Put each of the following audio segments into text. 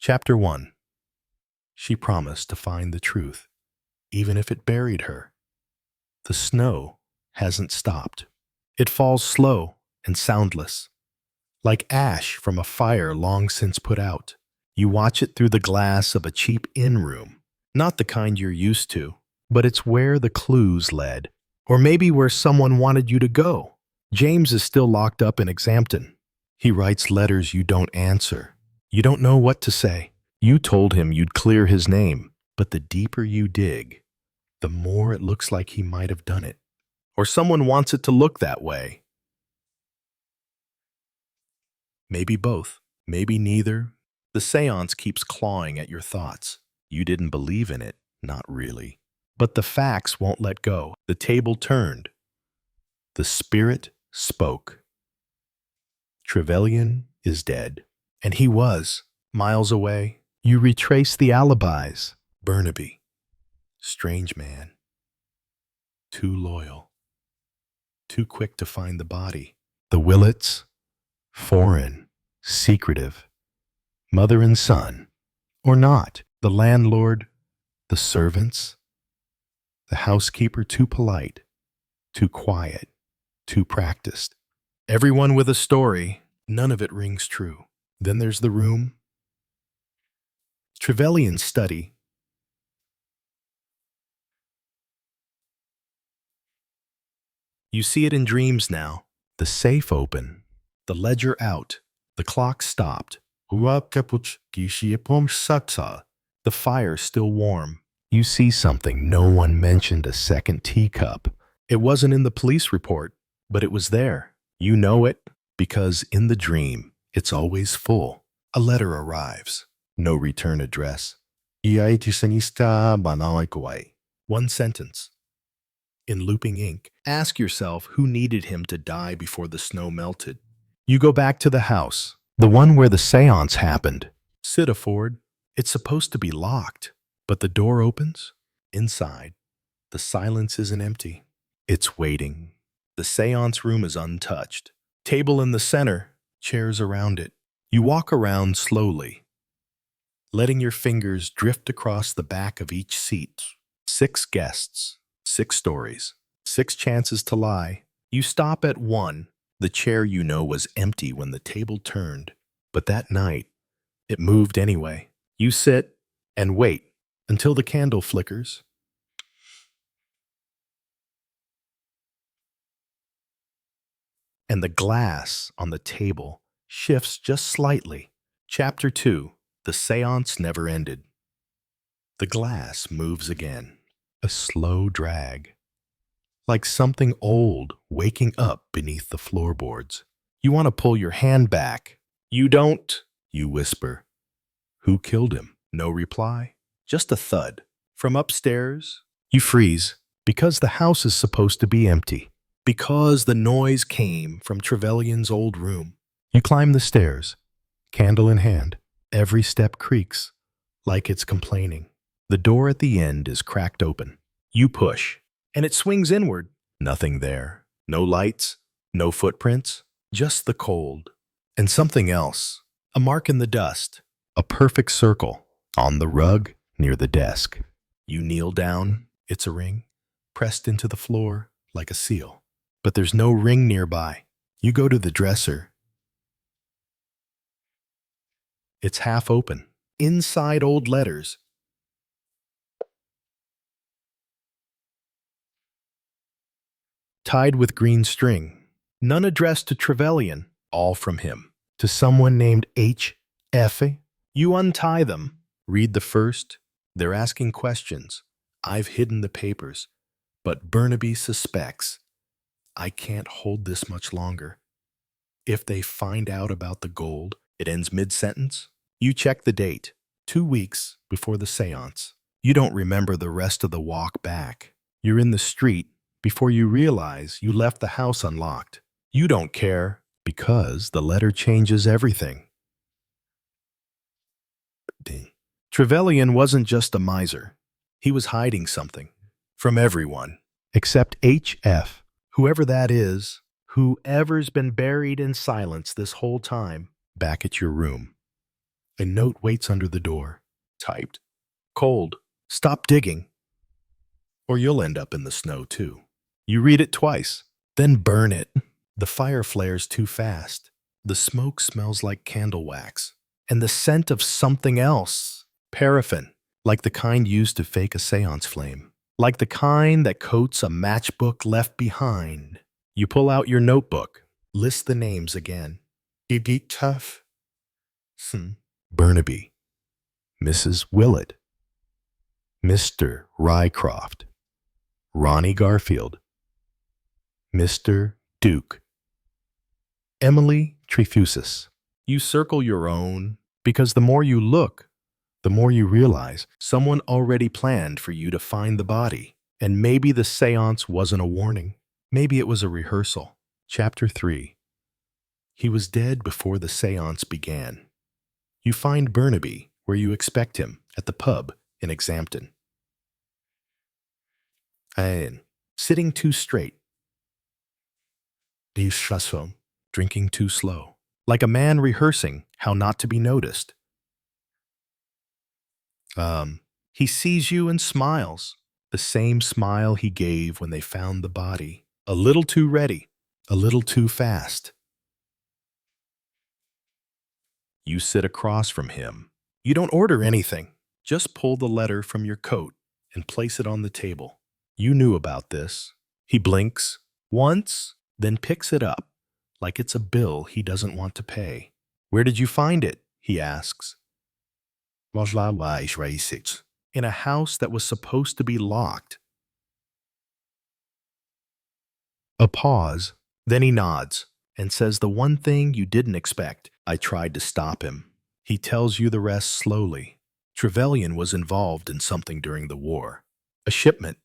Chapter 1. She promised to find the truth, even if it buried her. The snow hasn't stopped. It falls slow and soundless, like ash from a fire long since put out. You watch it through the glass of a cheap inn room, not the kind you're used to, but it's where the clues led, or maybe where someone wanted you to go. James is still locked up in Exampton. He writes letters you don't answer. You don't know what to say. You told him you'd clear his name, but the deeper you dig, the more it looks like he might have done it. Or someone wants it to look that way. Maybe both, maybe neither. The séance keeps clawing at your thoughts. You didn't believe in it, not really. But the facts won't let go. The table turned. The spirit spoke. Trevelyan is dead. And he was, miles away. You retrace the alibis. Burnaby. Strange man. Too loyal. Too quick to find the body. The Willets. Foreign. Secretive. Mother and son. Or not. The landlord. The servants. The housekeeper too polite. Too quiet. Too practiced. Everyone with a story. None of it rings true. Then there's the room. Trevelyan's study. You see it in dreams now. The safe open. The ledger out. The clock stopped. The fire still warm. You see something no one mentioned, a second teacup. It wasn't in the police report, but it was there. You know it because in the dream, it's always full. A letter arrives. No return address. One sentence. In looping ink, ask yourself who needed him to die before the snow melted. You go back to the house, the one where the séance happened. Sittaford. It's supposed to be locked, but the door opens. Inside, the silence isn't empty. It's waiting. The séance room is untouched. Table in the center, chairs around it. You walk around slowly, letting your fingers drift across the back of each seat. 6 guests, 6 stories, 6 chances to lie. You stop at one. The chair you know was empty when the table turned, but that night, it moved anyway. You sit and wait until the candle flickers. And the glass on the table shifts just slightly. Chapter 2. The séance never ended. The glass moves again. A slow drag. Like something old waking up beneath the floorboards. You want to pull your hand back. You don't, you whisper. Who killed him? No reply. Just a thud. From upstairs, you freeze. Because the house is supposed to be empty. Because the noise came from Trevelyan's old room. You climb the stairs, candle in hand. Every step creaks, like it's complaining. The door at the end is cracked open. You push, and it swings inward. Nothing there. No lights, no footprints, just the cold. And something else. A mark in the dust. A perfect circle. On the rug, near the desk. You kneel down. It's a ring. Pressed into the floor, like a seal. But there's no ring nearby. You go to the dresser. It's half open. Inside, old letters. Tied with green string. None addressed to Trevelyan. All from him. To someone named H.F. You untie them. Read the first. They're asking questions. I've hidden the papers. But Burnaby suspects. I can't hold this much longer. If they find out about the gold, it ends mid-sentence. You check the date, 2 weeks before the séance. You don't remember the rest of the walk back. You're in the street before you realize you left the house unlocked. You don't care because the letter changes everything. Trevelyan wasn't just a miser. He was hiding something from everyone except H.F. Whoever that is, whoever's been buried in silence this whole time, back at your room. A note waits under the door. Typed. Cold. Stop digging, or you'll end up in the snow too. You read it twice, then burn it. The fire flares too fast. The smoke smells like candle wax. And the scent of something else. Paraffin, like the kind used to fake a séance flame. Like the kind that coats a matchbook left behind. You pull out your notebook. List the names again. Edith Tuff. Burnaby. Mrs. Willett. Mr. Rycroft. Ronnie Garfield. Mr. Duke. Emily Trefusis. You circle your own because the more you look, the more you realize someone already planned for you to find the body. And maybe the séance wasn't a warning. Maybe it was a rehearsal. Chapter 3. He was dead before the séance began. You find Burnaby where you expect him, at the pub in Exampton. Sitting too straight. Drinking too slow. Like a man rehearsing how not to be noticed. He sees you and smiles. The same smile he gave when they found the body. A little too ready. A little too fast. You sit across from him. You don't order anything. Just pull the letter from your coat and place it on the table. You knew about this. He blinks once, then picks it up like it's a bill he doesn't want to pay. Where did you find it? He asks. In a house that was supposed to be locked. A pause. Then he nods and says the one thing you didn't expect. I tried to stop him. He tells you the rest slowly. Trevelyan was involved in something during the war. A shipment.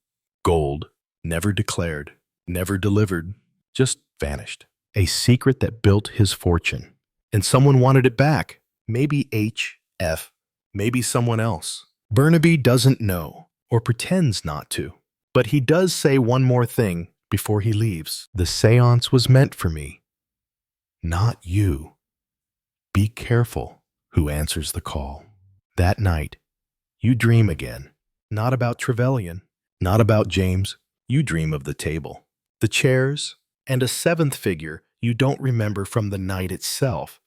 Gold. Never declared. Never delivered. Just vanished. A secret that built his fortune. And someone wanted it back. Maybe H.F. Maybe someone else. Burnaby doesn't know, or pretends not to. But he does say one more thing before he leaves. The séance was meant for me. Not you. Be careful who answers the call. That night, you dream again. Not about Trevelyan. Not about James. You dream of the table, the chairs, and a seventh figure you don't remember from the night itself.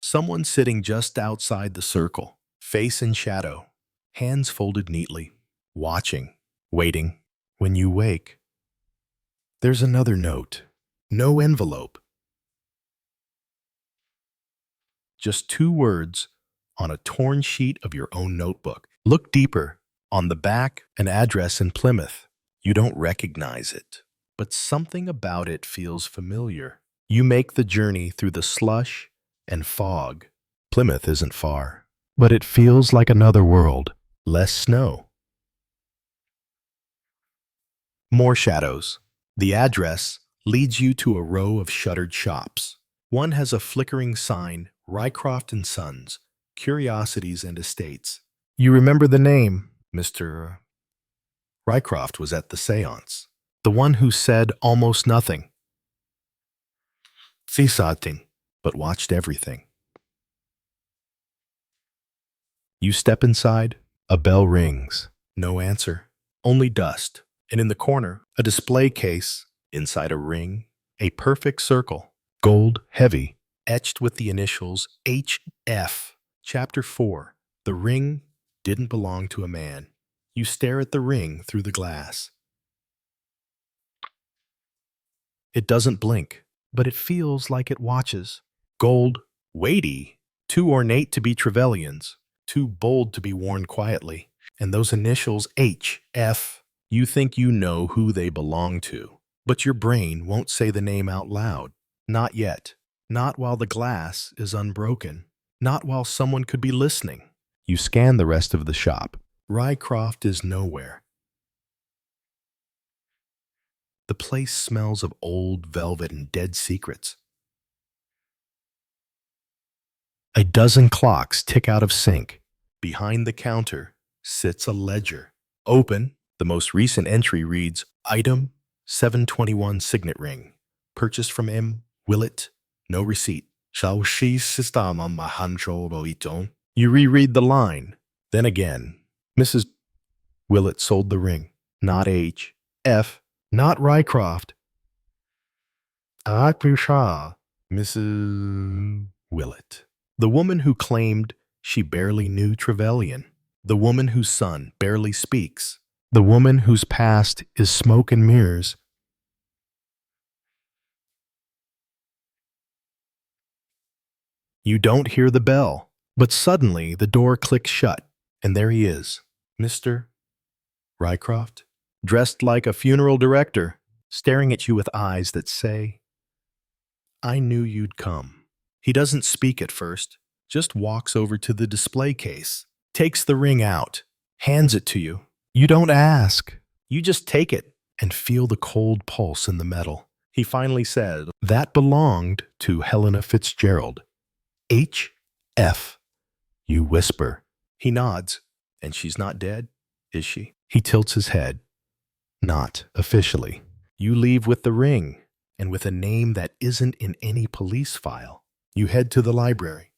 Someone sitting just outside the circle, face in shadow, hands folded neatly, watching, waiting. When you wake, there's another note. No envelope. Just 2 words on a torn sheet of your own notebook. Look deeper. On the back, an address in Plymouth. You don't recognize it, but something about it feels familiar. You make the journey through the slush and fog. Plymouth isn't far, but it feels like another world. Less snow. More shadows. The address leads you to a row of shuttered shops. One has a flickering sign, Rycroft and Sons, Curiosities and Estates. You remember the name. Mr. Rycroft was at the séance. The one who said almost nothing. But watched everything. You step inside. A bell rings. No answer. Only dust. And in the corner, a display case. Inside a ring. A perfect circle. Gold, heavy. Etched with the initials H.F. Chapter 4. The ring didn't belong to a man. You stare at the ring through the glass. It doesn't blink, but it feels like it watches. Gold, weighty, too ornate to be Trevelyan's, too bold to be worn quietly. And those initials H.F., you think you know who they belong to, but your brain won't say the name out loud. Not yet. Not while the glass is unbroken. Not while someone could be listening. You scan the rest of the shop. Rycroft is nowhere. The place smells of old velvet and dead secrets. A dozen clocks tick out of sync. Behind the counter sits a ledger. Open, the most recent entry reads, Item 721 signet ring. Purchased from M. Willett. No receipt. You reread the line. Then again. Mrs. Willett sold the ring. Not H. F. Not Rycroft. Mrs. Willett. The woman who claimed she barely knew Trevelyan. The woman whose son barely speaks. The woman whose past is smoke and mirrors. You don't hear the bell, but suddenly the door clicks shut, and there he is, Mr. Rycroft, dressed like a funeral director, staring at you with eyes that say, I knew you'd come. He doesn't speak at first, just walks over to the display case, takes the ring out, hands it to you. You don't ask. You just take it and feel the cold pulse in the metal. He finally said, that belonged to Helena Fitzgerald. H.F. You whisper. He nods. And she's not dead, is she? He tilts his head. Not officially. You leave with the ring, and with a name that isn't in any police file. You head to the library.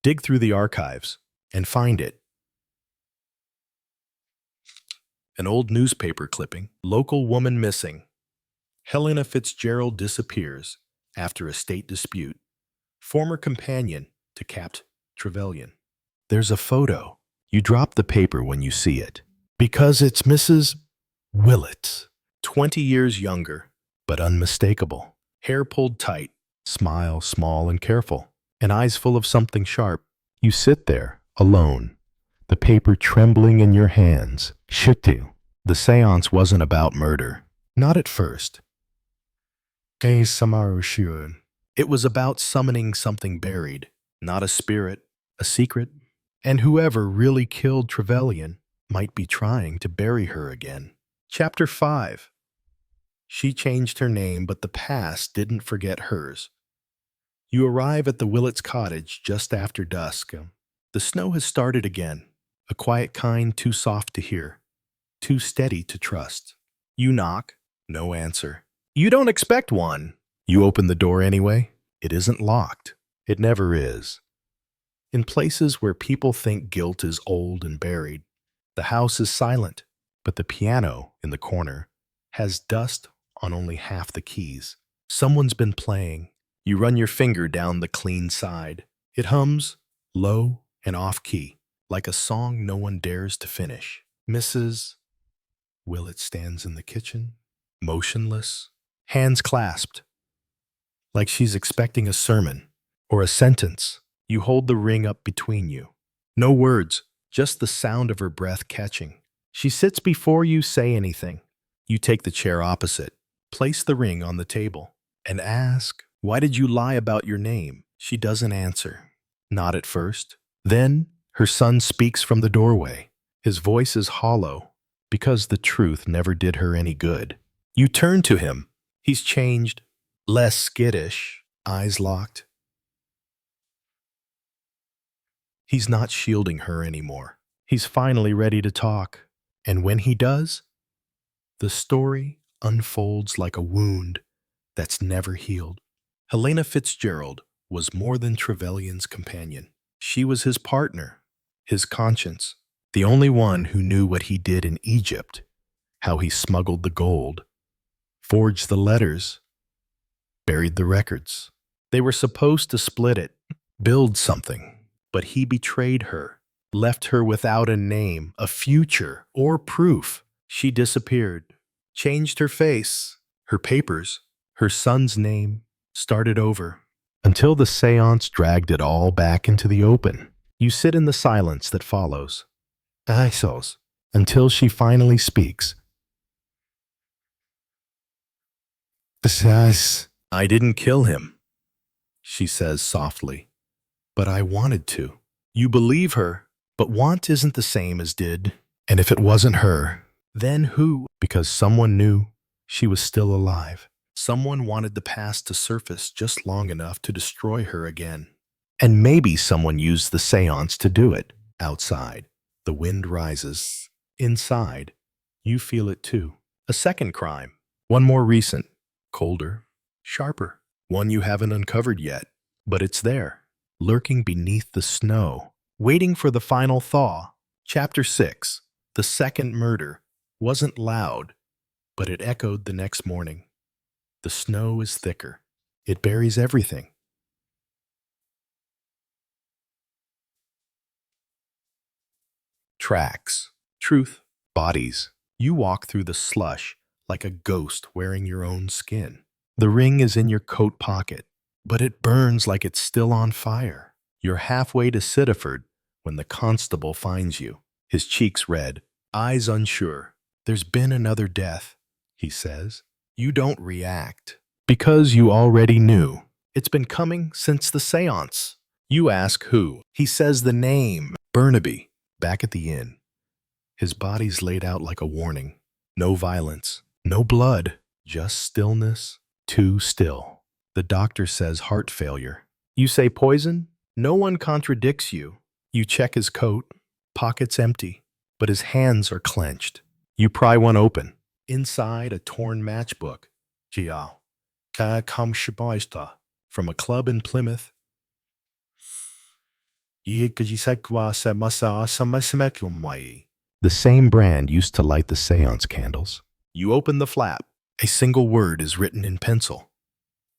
Dig through the archives and find it. An old newspaper clipping. Local woman missing. Helena Fitzgerald disappears after a state dispute. Former companion to Capt. Trevelyan. There's a photo. You drop the paper when you see it. Because it's Mrs. Willett. 20 years younger, but unmistakable. Hair pulled tight, smile small and careful, and eyes full of something sharp. You sit there, alone, the paper trembling in your hands. Shittu. The séance wasn't about murder. Not at first. It was about summoning something buried. Not a spirit, a secret. And whoever really killed Trevelyan might be trying to bury her again. Chapter 5. She changed her name, but the past didn't forget hers. You arrive at the Willett's cottage just after dusk. The snow has started again, a quiet kind too soft to hear, too steady to trust. You knock, no answer. You don't expect one. You open the door anyway. It isn't locked. It never is. In places where people think guilt is old and buried, the house is silent, but the piano in the corner has dust on only half the keys. Someone's been playing. You run your finger down the clean side. It hums, low and off-key, like a song no one dares to finish. Mrs. Willett stands in the kitchen, motionless, hands clasped, like she's expecting a sermon or a sentence. You hold the ring up between you. No words, just the sound of her breath catching. She sits before you say anything. You take the chair opposite, place the ring on the table, and ask, why did you lie about your name? She doesn't answer. Not at first. Then her son speaks from the doorway. His voice is hollow, because the truth never did her any good. You turn to him. He's changed, less skittish, eyes locked. He's not shielding her anymore. He's finally ready to talk. And when he does, the story unfolds like a wound that's never healed. Helena Fitzgerald was more than Trevelyan's companion. She was his partner, his conscience, the only one who knew what he did in Egypt, how he smuggled the gold, forged the letters, buried the records. They were supposed to split it, build something, but he betrayed her, left her without a name, a future, or proof. She disappeared, changed her face, her papers, her son's name, started over, until the séance dragged it all back into the open. You sit in the silence that follows. Isos, until she finally speaks. Besides, I didn't kill him, she says softly, but I wanted to. You believe her, but want isn't the same as did. And if it wasn't her, then who? Because someone knew she was still alive. Someone wanted the past to surface just long enough to destroy her again. And maybe someone used the séance to do it. Outside, the wind rises. Inside, you feel it too. A second crime. One more recent, colder, Sharper. One you haven't uncovered yet. But it's there, lurking beneath the snow, waiting for the final thaw. Chapter 6. The second murder wasn't loud, but it echoed the next morning. The snow is thicker. It buries everything. Tracks. Truth. Bodies. You walk through the slush like a ghost wearing your own skin. The ring is in your coat pocket, but it burns like it's still on fire. You're halfway to Sittaford when the constable finds you, his cheeks red, eyes unsure. There's been another death, he says. You don't react, because you already knew. It's been coming since the séance. You ask who. He says the name, Burnaby, back at the inn. His body's laid out like a warning. No violence, no blood, just stillness, too still. The doctor says heart failure. You say poison? No one contradicts you. You check his coat, pockets empty, but his hands are clenched. You pry one open. Inside, a torn matchbook. Jiao. From a club in Plymouth. The same brand used to light the séance candles. You open the flap. A single word is written in pencil.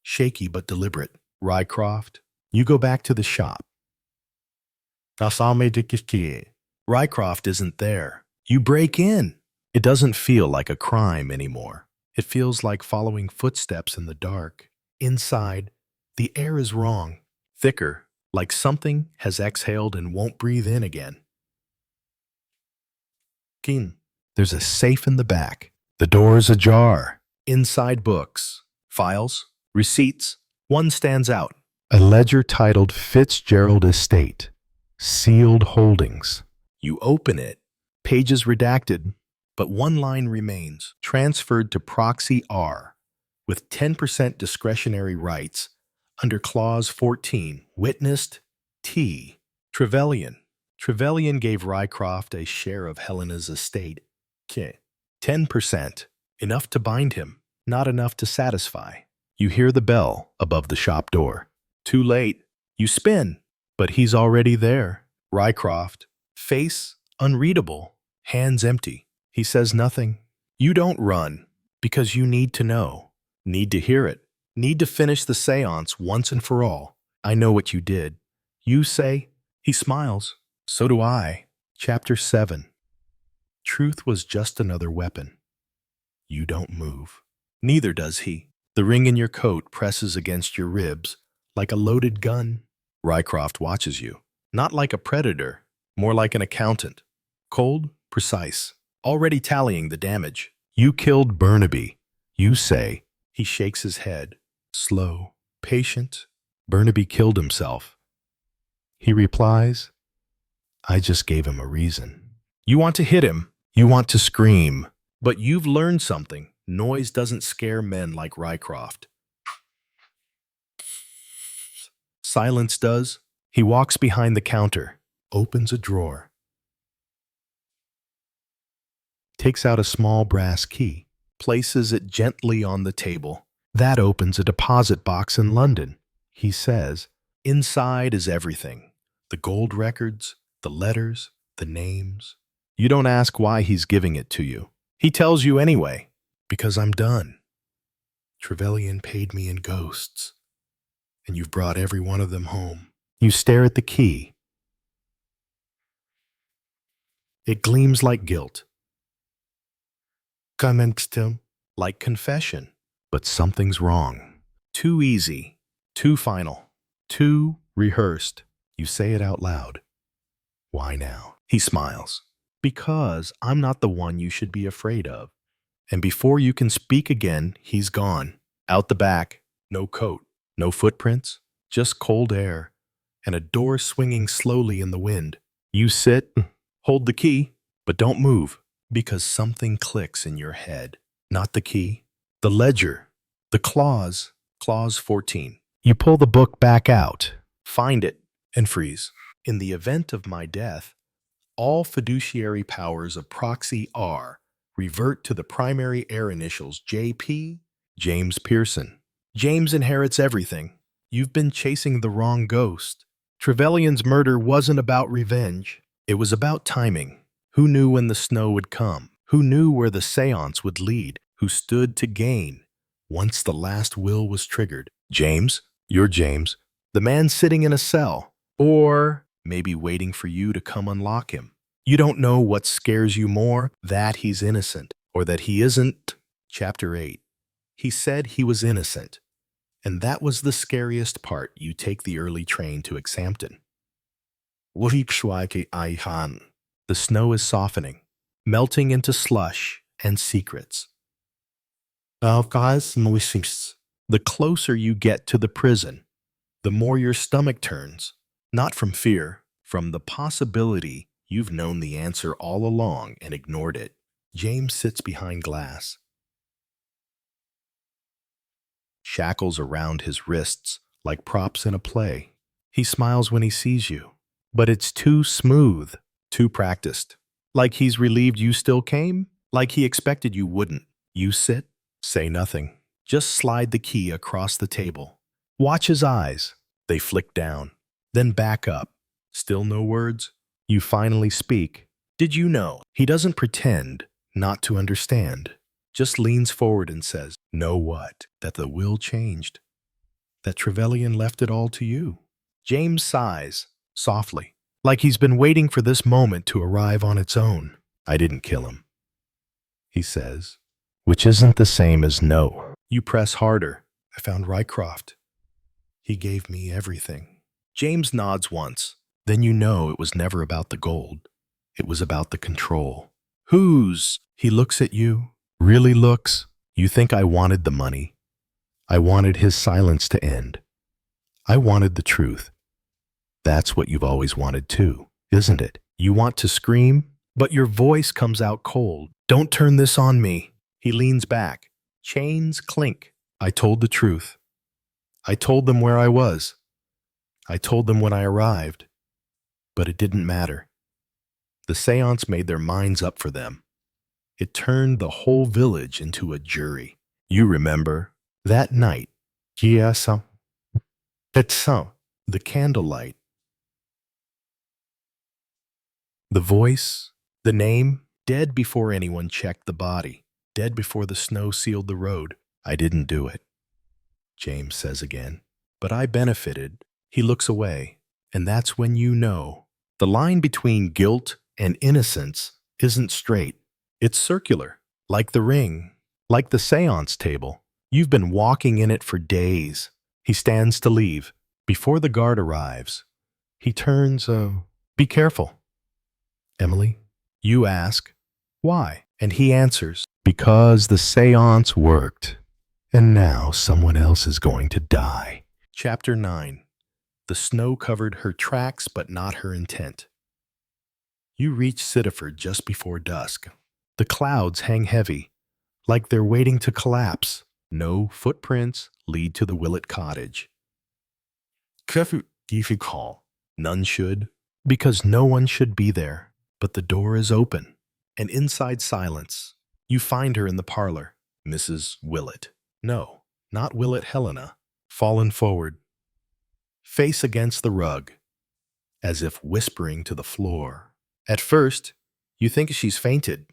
Shaky but deliberate. Rycroft. You go back to the shop. Rycroft isn't there. You break in. It doesn't feel like a crime anymore. It feels like following footsteps in the dark. Inside, the air is wrong. Thicker, like something has exhaled and won't breathe in again. Keen. There's a safe in the back. The door's ajar. Inside books, files, receipts. One stands out. A ledger titled Fitzgerald Estate. Sealed holdings. You open it. Pages redacted, but one line remains. Transferred to Proxy R, with 10% discretionary rights, under Clause 14. Witnessed T. Trevelyan. Trevelyan gave Rycroft a share of Helena's estate. 10%. Enough to bind him, not enough to satisfy. You hear the bell above the shop door. Too late. You spin, but he's already there. Rycroft. Face unreadable, hands empty. He says nothing. You don't run, because you need to know. Need to hear it. Need to finish the séance once and for all. I know what you did. You say. He smiles. So do I. Chapter 7. Truth was just another weapon. You don't move. Neither does he. The ring in your coat presses against your ribs like a loaded gun. Rycroft watches you. Not like a predator, more like an accountant. Cold, precise, already tallying the damage. You killed Burnaby. You say. He shakes his head. Slow, patient. Burnaby killed himself. He replies, I just gave him a reason. You want to hit him. You want to scream. But you've learned something. Noise doesn't scare men like Rycroft. Silence does. He walks behind the counter, opens a drawer, takes out a small brass key, places it gently on the table. That opens a deposit box in London. He says, inside is everything. The gold records, the letters, the names. You don't ask why he's giving it to you. He tells you anyway, because I'm done. Trevelyan paid me in ghosts, and you've brought every one of them home. You stare at the key. It gleams like guilt. Like confession. But something's wrong. Too easy, too final, too rehearsed. You say it out loud. Why now? He smiles. Because I'm not the one you should be afraid of. And before you can speak again, he's gone. Out the back. No coat. No footprints. Just cold air. And a door swinging slowly in the wind. You sit, hold the key, but don't move. Because something clicks in your head. Not the key. The ledger. The clause. Clause 14. You pull the book back out. Find it. And freeze. In the event of my death, all fiduciary powers of Proxy R revert to the primary air initials JP, James Pearson. James inherits everything. You've been chasing the wrong ghost. Trevelyan's murder wasn't about revenge. It was about timing. Who knew when the snow would come? Who knew where the séance would lead? Who stood to gain once the last will was triggered? James? You're James. The man sitting in a cell. Or maybe waiting for you to come unlock him. You don't know what scares you more, that he's innocent, or that he isn't. Chapter 8. He said he was innocent. And that was the scariest part. You take the early train to Exhampton. The snow is softening, melting into slush and secrets. The closer you get to the prison, the more your stomach turns, not from fear, from the possibility you've known the answer all along and ignored it. James sits behind glass. Shackles around his wrists like props in a play. He smiles when he sees you, but it's too smooth, too practiced. Like he's relieved you still came, like he expected you wouldn't. You sit, say nothing, just slide the key across the table. Watch his eyes. They flick down, then back up. Still no words. You finally speak. Did you know? He doesn't pretend not to understand. Just leans forward and says, know what? That the will changed. That Trevelyan left it all to you. James sighs, softly, like he's been waiting for this moment to arrive on its own. I didn't kill him, he says, which isn't the same as no. You press harder. I found Rycroft. He gave me everything. James nods once. Then you know it was never about the gold. It was about the control. Whose? He looks at you. Really looks. You think I wanted the money. I wanted his silence to end. I wanted the truth. That's what you've always wanted too, isn't it? You want to scream, but your voice comes out cold. Don't turn this on me. He leans back. Chains clink. I told the truth. I told them where I was. I told them when I arrived. But it didn't matter. The séance made their minds up for them. It turned the whole village into a jury. You remember that night. Yes, the candlelight. The voice, the name, dead before anyone checked the body, dead before the snow sealed the road. I didn't do it, James says again. But I benefited. He looks away, and that's when you know. The line between guilt and innocence isn't straight. It's circular, like the ring, like the séance table. You've been walking in it for days. He stands to leave. Before the guard arrives, he turns, be careful. Emily, you ask, why? And he answers, because the séance worked, and now someone else is going to die. Chapter 9. The snow covered her tracks, but not her intent. You reach Sittaford just before dusk. The clouds hang heavy, like they're waiting to collapse. No footprints lead to the Willett cottage. None should, because no one should be there. But the door is open, and inside silence. You find her in the parlor, Mrs. Willett. No, not Willett Helena, fallen forward, face against the rug, as if whispering to the floor. At first, you think she's fainted,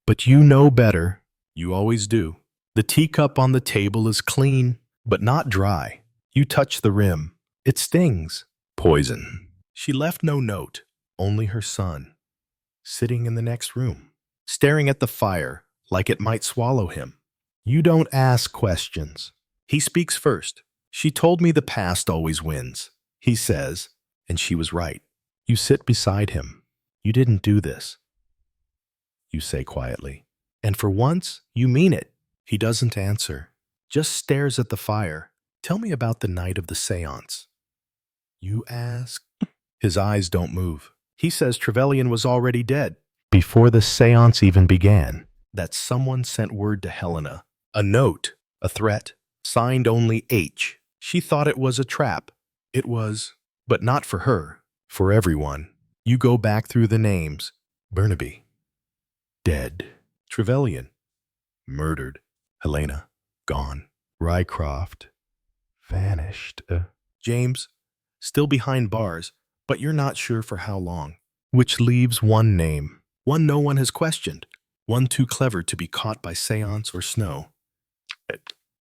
but you know better. You always do. The teacup on the table is clean, but not dry. You touch the rim. It stings. Poison. She left no note, only her son, sitting in the next room, staring at the fire like it might swallow him. You don't ask questions. He speaks first. She told me the past always wins, he says, and she was right. You sit beside him. You didn't do this, you say quietly. And for once, you mean it. He doesn't answer, just stares at the fire. Tell me about the night of the séance. You ask. His eyes don't move. He says Trevelyan was already dead before the séance even began, that someone sent word to Helena. A note, a threat, signed only H. She thought it was a trap. It was, but not for her, for everyone. You go back through the names. Burnaby, dead. Trevelyan, murdered. Helena, gone. Rycroft, vanished. James, still behind bars, but you're not sure for how long. Which leaves one name, one no one has questioned, one too clever to be caught by séance or snow.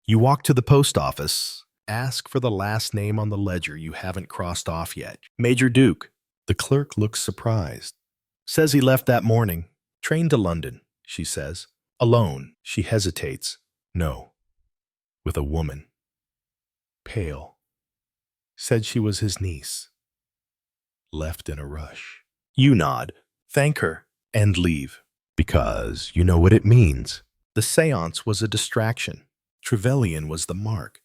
You walk to the post office, ask for the last name on the ledger you haven't crossed off yet. Major Duke. The clerk looks surprised. Says he left that morning. Train to London, she says. Alone, she hesitates. No. With a woman. Pale. Said she was his niece. Left in a rush. You nod, thank her, and leave. Because you know what it means. The séance was a distraction. Trevelyan was the mark.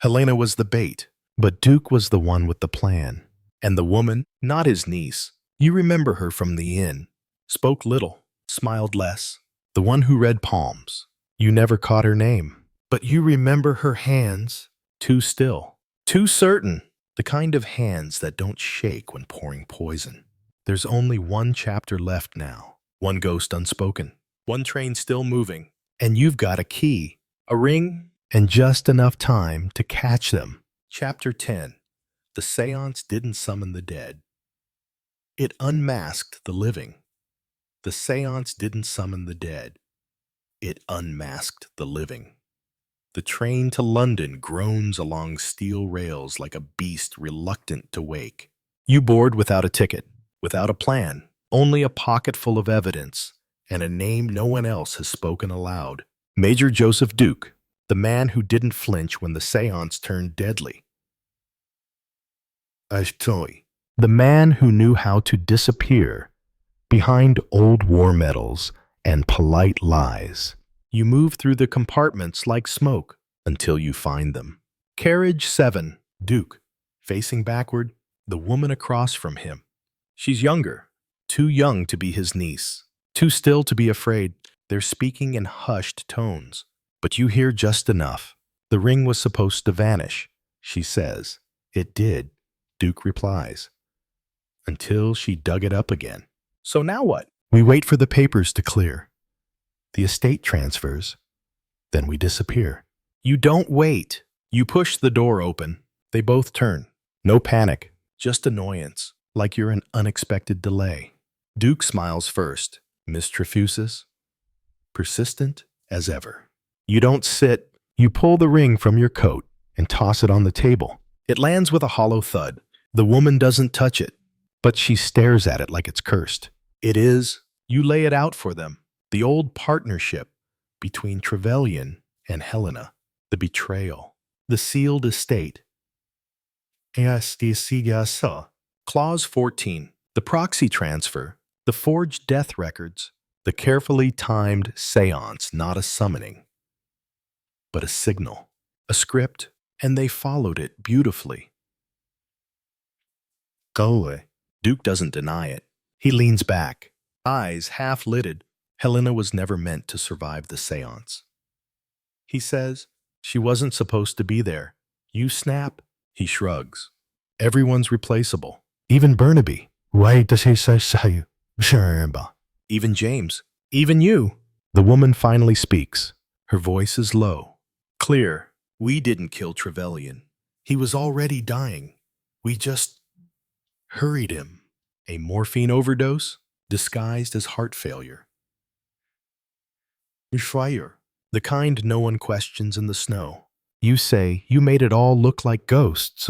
Helena was the bait, but Duke was the one with the plan. And the woman, not his niece. You remember her from the inn. Spoke little, smiled less. The one who read palms. You never caught her name. But you remember her hands, too still, too certain. The kind of hands that don't shake when pouring poison. There's only one chapter left now. One ghost unspoken. One train still moving. And you've got a key, a ring, and just enough time to catch them. Chapter 10. The séance didn't summon the dead. It unmasked the living. The séance didn't summon the dead. It unmasked the living. The train to London groans along steel rails like a beast reluctant to wake. You board without a ticket, without a plan, only a pocket full of evidence, and a name no one else has spoken aloud. Major Joseph Duke, the man who didn't flinch when the séance turned deadly. Ashtoi, the man who knew how to disappear behind old war medals and polite lies. You move through the compartments like smoke until you find them. Carriage 7, Duke, facing backward, the woman across from him. She's younger, too young to be his niece, too still to be afraid. They're speaking in hushed tones, but you hear just enough. The ring was supposed to vanish, she says. It did, Duke replies, until she dug it up again. So now what? We wait for the papers to clear. The estate transfers. Then we disappear. You don't wait. You push the door open. They both turn. No panic, just annoyance, like you're an unexpected delay. Duke smiles first. Miss Trefusis, persistent as ever. You don't sit. You pull the ring from your coat and toss it on the table. It lands with a hollow thud. The woman doesn't touch it, but she stares at it like it's cursed. It is. You lay it out for them. The old partnership between Trevelyan and Helena, the betrayal, the sealed estate. Clause 14, the proxy transfer, the forged death records, the carefully timed séance, not a summoning, but a signal, a script, and they followed it beautifully. Go away. Duke doesn't deny it. He leans back, eyes half-lidded. Helena was never meant to survive the séance. He says, she wasn't supposed to be there. You snap, he shrugs. Everyone's replaceable. Even Burnaby. Why does he say so? Even James. Even you. The woman finally speaks. Her voice is low. Clear. We didn't kill Trevelyan. He was already dying. We just hurried him. A morphine overdose disguised as heart failure. Fire, the kind no one questions in the snow. You say you made it all look like ghosts.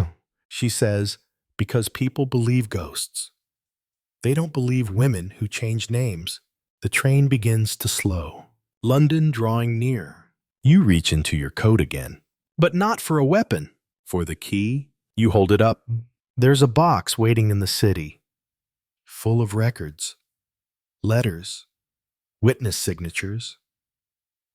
She says, because people believe ghosts. They don't believe women who change names. The train begins to slow. London drawing near. You reach into your coat again, but not for a weapon. For the key, you hold it up. There's a box waiting in the city, full of records, letters, witness signatures.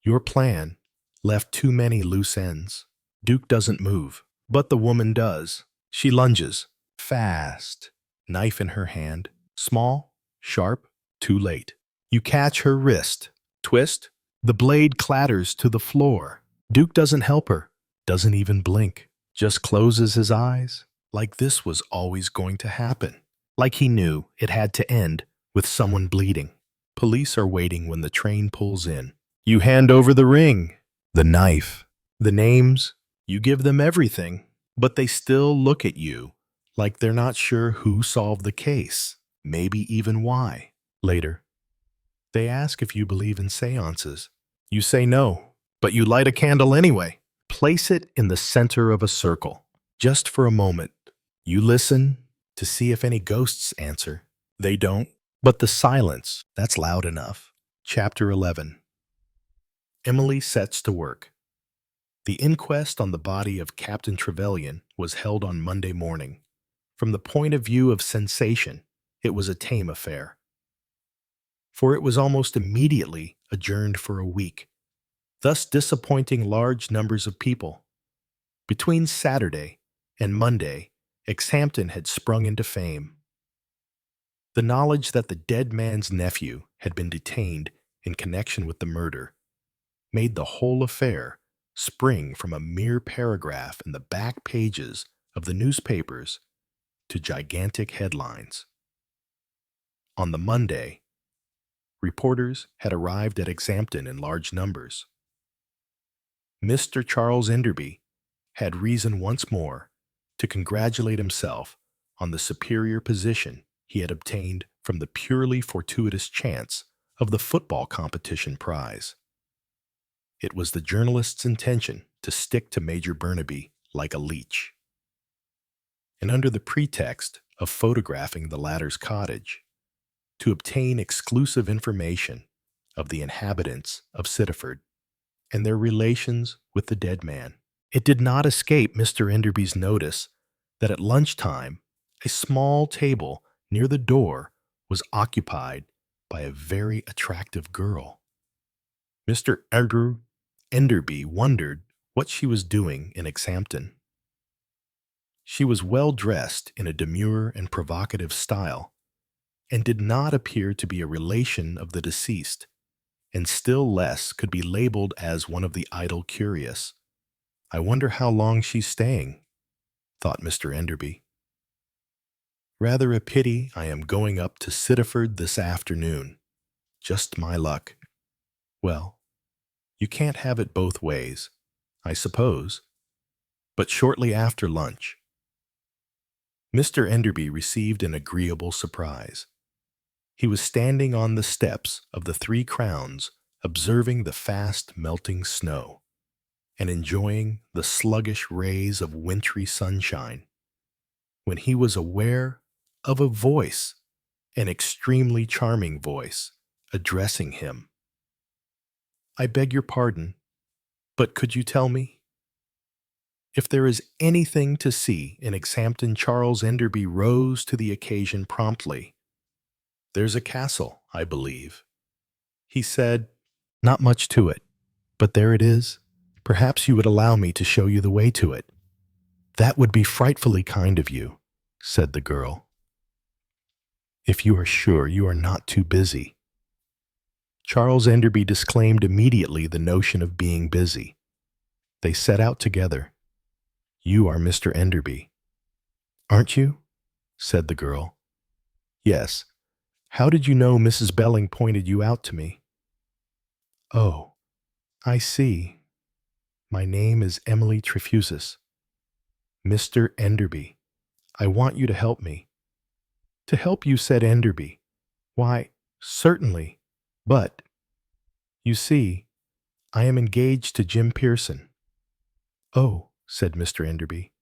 Your plan left too many loose ends. Duke doesn't move, but the woman does. She lunges, fast, knife in her hand, small, sharp, too late. You catch her wrist, twist, the blade clatters to the floor. Duke doesn't help her, doesn't even blink, just closes his eyes, like this was always going to happen. Like he knew it had to end with someone bleeding. Police are waiting when the train pulls in. You hand over the ring, the knife, The names, you give them everything, but they still look at you like they're not sure who solved the case, maybe even why. Later, they ask if you believe in seances. You say no, but you light a candle anyway. Place it in the center of a circle, just for a moment. You listen to see if any ghosts answer. They don't, but the silence, that's loud enough. Chapter 11. Emily sets to work. The inquest on the body of Captain Trevelyan was held on Monday morning. From the point of view of sensation, it was a tame affair, for it was almost immediately adjourned for a week, thus disappointing large numbers of people. Between Saturday and Monday, Exhampton had sprung into fame. The knowledge that the dead man's nephew had been detained in connection with the murder made the whole affair spring from a mere paragraph in the back pages of the newspapers to gigantic headlines. On the Monday, reporters had arrived at Exhampton in large numbers. Mr. Charles Enderby had reason once more to congratulate himself on the superior position he had obtained from the purely fortuitous chance of the football competition prize. It was the journalist's intention to stick to Major Burnaby like a leech, and under the pretext of photographing the latter's cottage, to obtain exclusive information of the inhabitants of Sittaford and their relations with the dead man. It did not escape Mr. Enderby's notice that at lunchtime a small table near the door was occupied by a very attractive girl. Mr. Enderby wondered what she was doing in Exhampton. She was well dressed in a demure and provocative style, and did not appear to be a relation of the deceased, and still less could be labeled as one of the idle curious. I wonder how long she's staying, thought Mr. Enderby. Rather a pity I am going up to Sittaford this afternoon. Just my luck. Well, you can't have it both ways, I suppose. But shortly after lunch, Mr. Enderby received an agreeable surprise. He was standing on the steps of the Three Crowns, observing the fast melting snow, and enjoying the sluggish rays of wintry sunshine, when he was aware of a voice, an extremely charming voice, addressing him. I beg your pardon, but could you tell me? If there is anything to see in Exhampton, Charles Enderby rose to the occasion promptly. There's a castle, I believe. He said, not much to it, but there it is. Perhaps you would allow me to show you the way to it. That would be frightfully kind of you, said the girl. If you are sure you are not too busy. Charles Enderby disclaimed immediately the notion of being busy. They set out together. You are Mr. Enderby, aren't you? Said the girl. Yes. How did you know Mrs. Belling pointed you out to me? Oh, I see. My name is Emily Trefusis. Mr. Enderby, I want you to help me. To help you, said Enderby. Why, certainly, but, you see, I am engaged to Jim Pearson. Oh, said Mr. Enderby.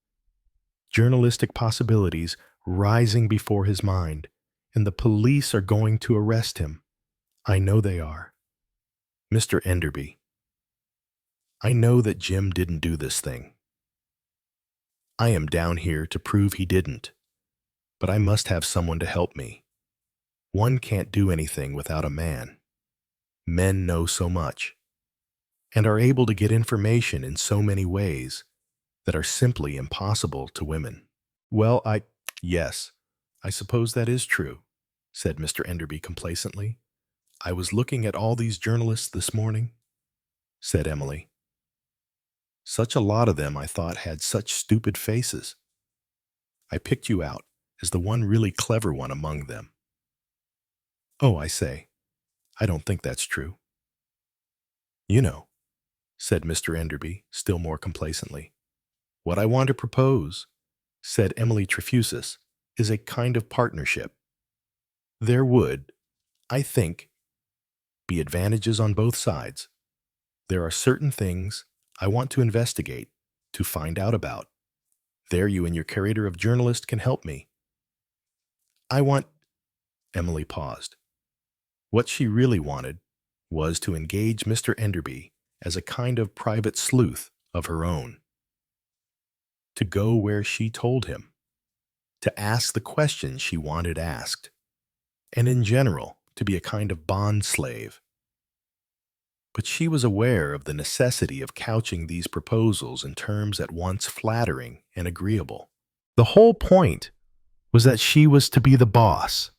Journalistic possibilities rising before his mind, and the police are going to arrest him. I know they are. Mr. Enderby, I know that Jim didn't do this thing. I am down here to prove he didn't, but I must have someone to help me. One can't do anything without a man. Men know so much, and are able to get information in so many ways that are simply impossible to women. Well, yes, I suppose that is true, said Mr. Enderby complacently. I was looking at all these journalists this morning, said Emily. Such a lot of them I thought had such stupid faces. I picked you out as the one really clever one among them. Oh, I say, I don't think that's true. You know, said Mr. Enderby, still more complacently. What I want to propose, said Emily Trefusis, is a kind of partnership. There would, I think, be advantages on both sides. There are certain things I want to investigate, to find out about. There you and your curator of journalists can help me. I want... Emily paused. What she really wanted was to engage Mr. Enderby as a kind of private sleuth of her own, to go where she told him, to ask the questions she wanted asked, and in general, to be a kind of bond slave. But she was aware of the necessity of couching these proposals in terms at once flattering and agreeable. The whole point was that she was to be the boss,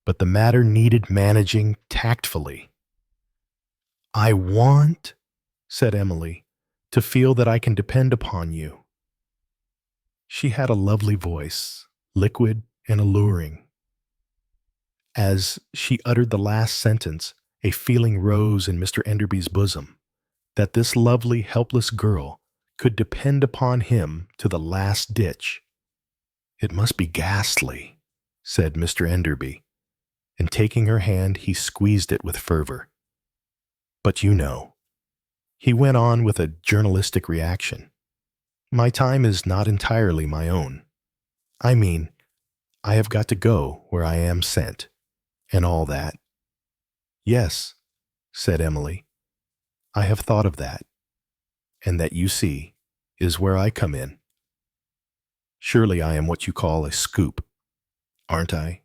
but the matter needed managing tactfully. I want, said Emily, to feel that I can depend upon you. She had a lovely voice, liquid and alluring. As she uttered the last sentence, a feeling rose in Mr. Enderby's bosom, that this lovely, helpless girl could depend upon him to the last ditch. It must be ghastly, said Mr. Enderby, and taking her hand, he squeezed it with fervor. But you know, he went on with a journalistic reaction, my time is not entirely my own. I mean, I have got to go where I am sent, and all that. Yes, said Emily, I have thought of that, and that, you see, is where I come in. Surely I am what you call a scoop, aren't I?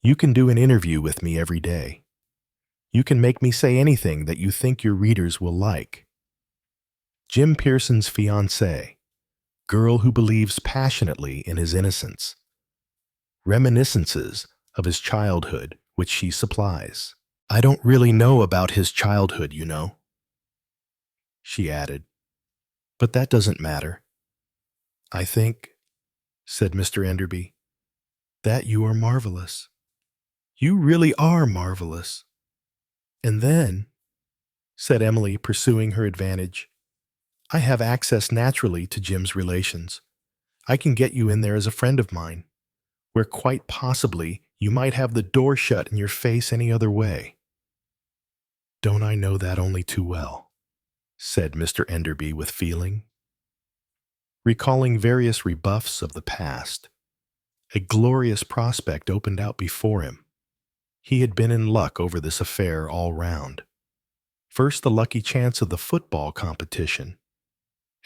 You can do an interview with me every day. You can make me say anything that you think your readers will like. Jim Pearson's fiancée, girl who believes passionately in his innocence. Reminiscences of his childhood which she supplies. I don't really know about his childhood, you know, she added, but that doesn't matter. I think, said Mr. Enderby, that you are marvelous. You really are marvelous. And then, said Emily, pursuing her advantage, I have access naturally to Jim's relations. I can get you in there as a friend of mine, where quite possibly you might have the door shut in your face any other way. Don't I know that only too well, said Mr. Enderby with feeling. Recalling various rebuffs of the past, a glorious prospect opened out before him. He had been in luck over this affair all round. First the lucky chance of the football competition,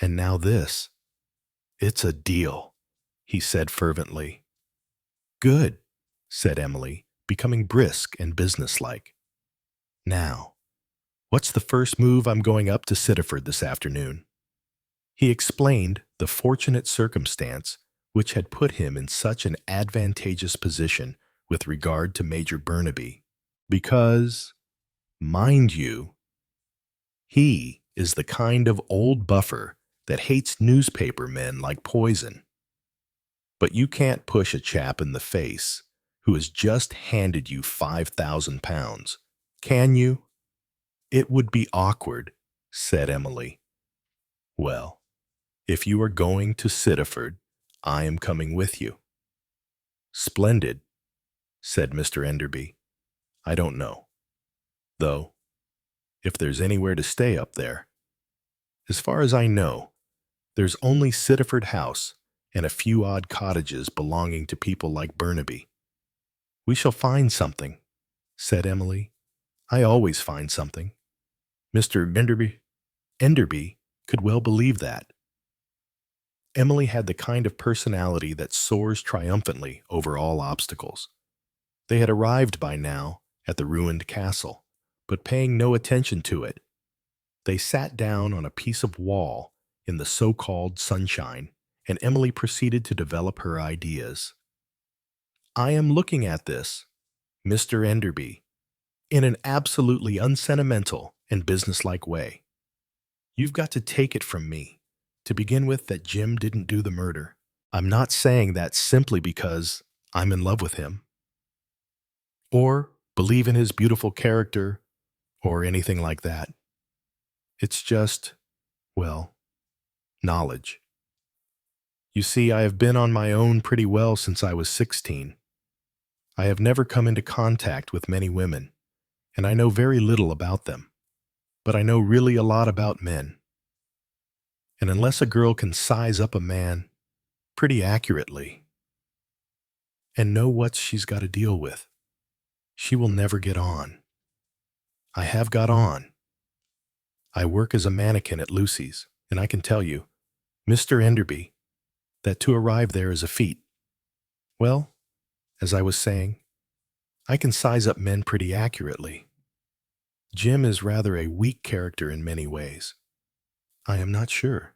and now this. It's a deal, he said fervently. Good, said Emily, becoming brisk and businesslike. Now, what's the first move? I'm going up to Sittaford this afternoon. He explained the fortunate circumstance which had put him in such an advantageous position with regard to Major Burnaby, because, mind you, he is the kind of old buffer that hates newspaper men like poison. But you can't push a chap in the face who has just handed you £5,000, can you? It would be awkward, said Emily. Well, if you are going to Sittaford, I am coming with you. Splendid, said Mr. Enderby. I don't know, though, if there's anywhere to stay up there. As far as I know, there's only Sittaford House and a few odd cottages belonging to people like Burnaby. We shall find something, said Emily. I always find something. Mr. Enderby could well believe that. Emily had the kind of personality that soars triumphantly over all obstacles. They had arrived by now at the ruined castle, but paying no attention to it, they sat down on a piece of wall in the so-called sunshine, and Emily proceeded to develop her ideas. I am looking at this, Mr. Enderby, in an absolutely unsentimental and businesslike way. You've got to take it from me, to begin with, that Jim didn't do the murder. I'm not saying that simply because I'm in love with him, or believe in his beautiful character, or anything like that. It's just, well, knowledge. You see, I have been on my own pretty well since I was 16. I have never come into contact with many women, and I know very little about them. But I know really a lot about men. And unless a girl can size up a man pretty accurately and know what she's got to deal with, she will never get on. I have got on. I work as a mannequin at Lucy's, and I can tell you, Mr. Enderby, that to arrive there is a feat. Well, as I was saying, I can size up men pretty accurately. Jim is rather a weak character in many ways. I am not sure,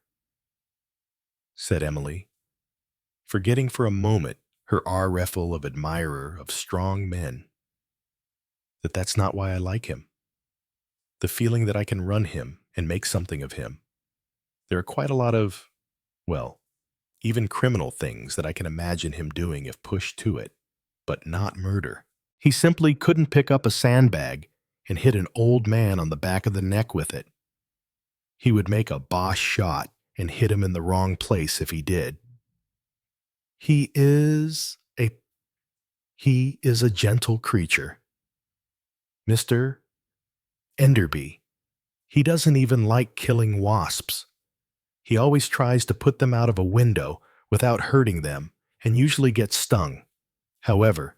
said Emily, forgetting for a moment her riffle of admirer of strong men. That's not why I like him. The feeling that I can run him and make something of him. There are quite a lot of, well, even criminal things that I can imagine him doing if pushed to it, but not murder. He simply couldn't pick up a sandbag and hit an old man on the back of the neck with it. He would make a boss shot and hit him in the wrong place if he did. He is a gentle creature. Mr. Enderby. He doesn't even like killing wasps. He always tries to put them out of a window without hurting them and usually gets stung. However,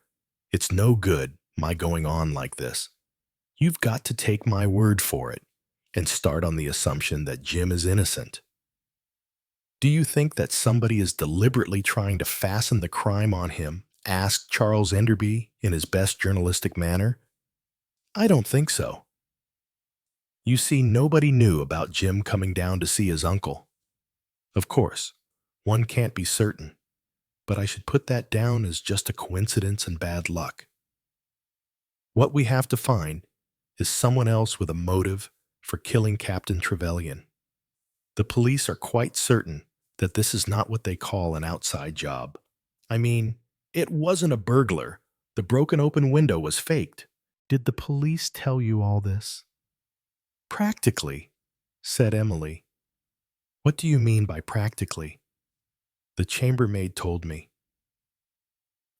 it's no good my going on like this. You've got to take my word for it and start on the assumption that Jim is innocent. Do you think that somebody is deliberately trying to fasten the crime on him? Asked Charles Enderby in his best journalistic manner. I don't think so. You see, nobody knew about Jim coming down to see his uncle. Of course, one can't be certain, but I should put that down as just a coincidence and bad luck. What we have to find is someone else with a motive for killing Captain Trevelyan. The police are quite certain that this is not what they call an outside job. I mean, it wasn't a burglar. The broken open window was faked. Did the police tell you all this? Practically, said Emily. What do you mean by practically? The chambermaid told me.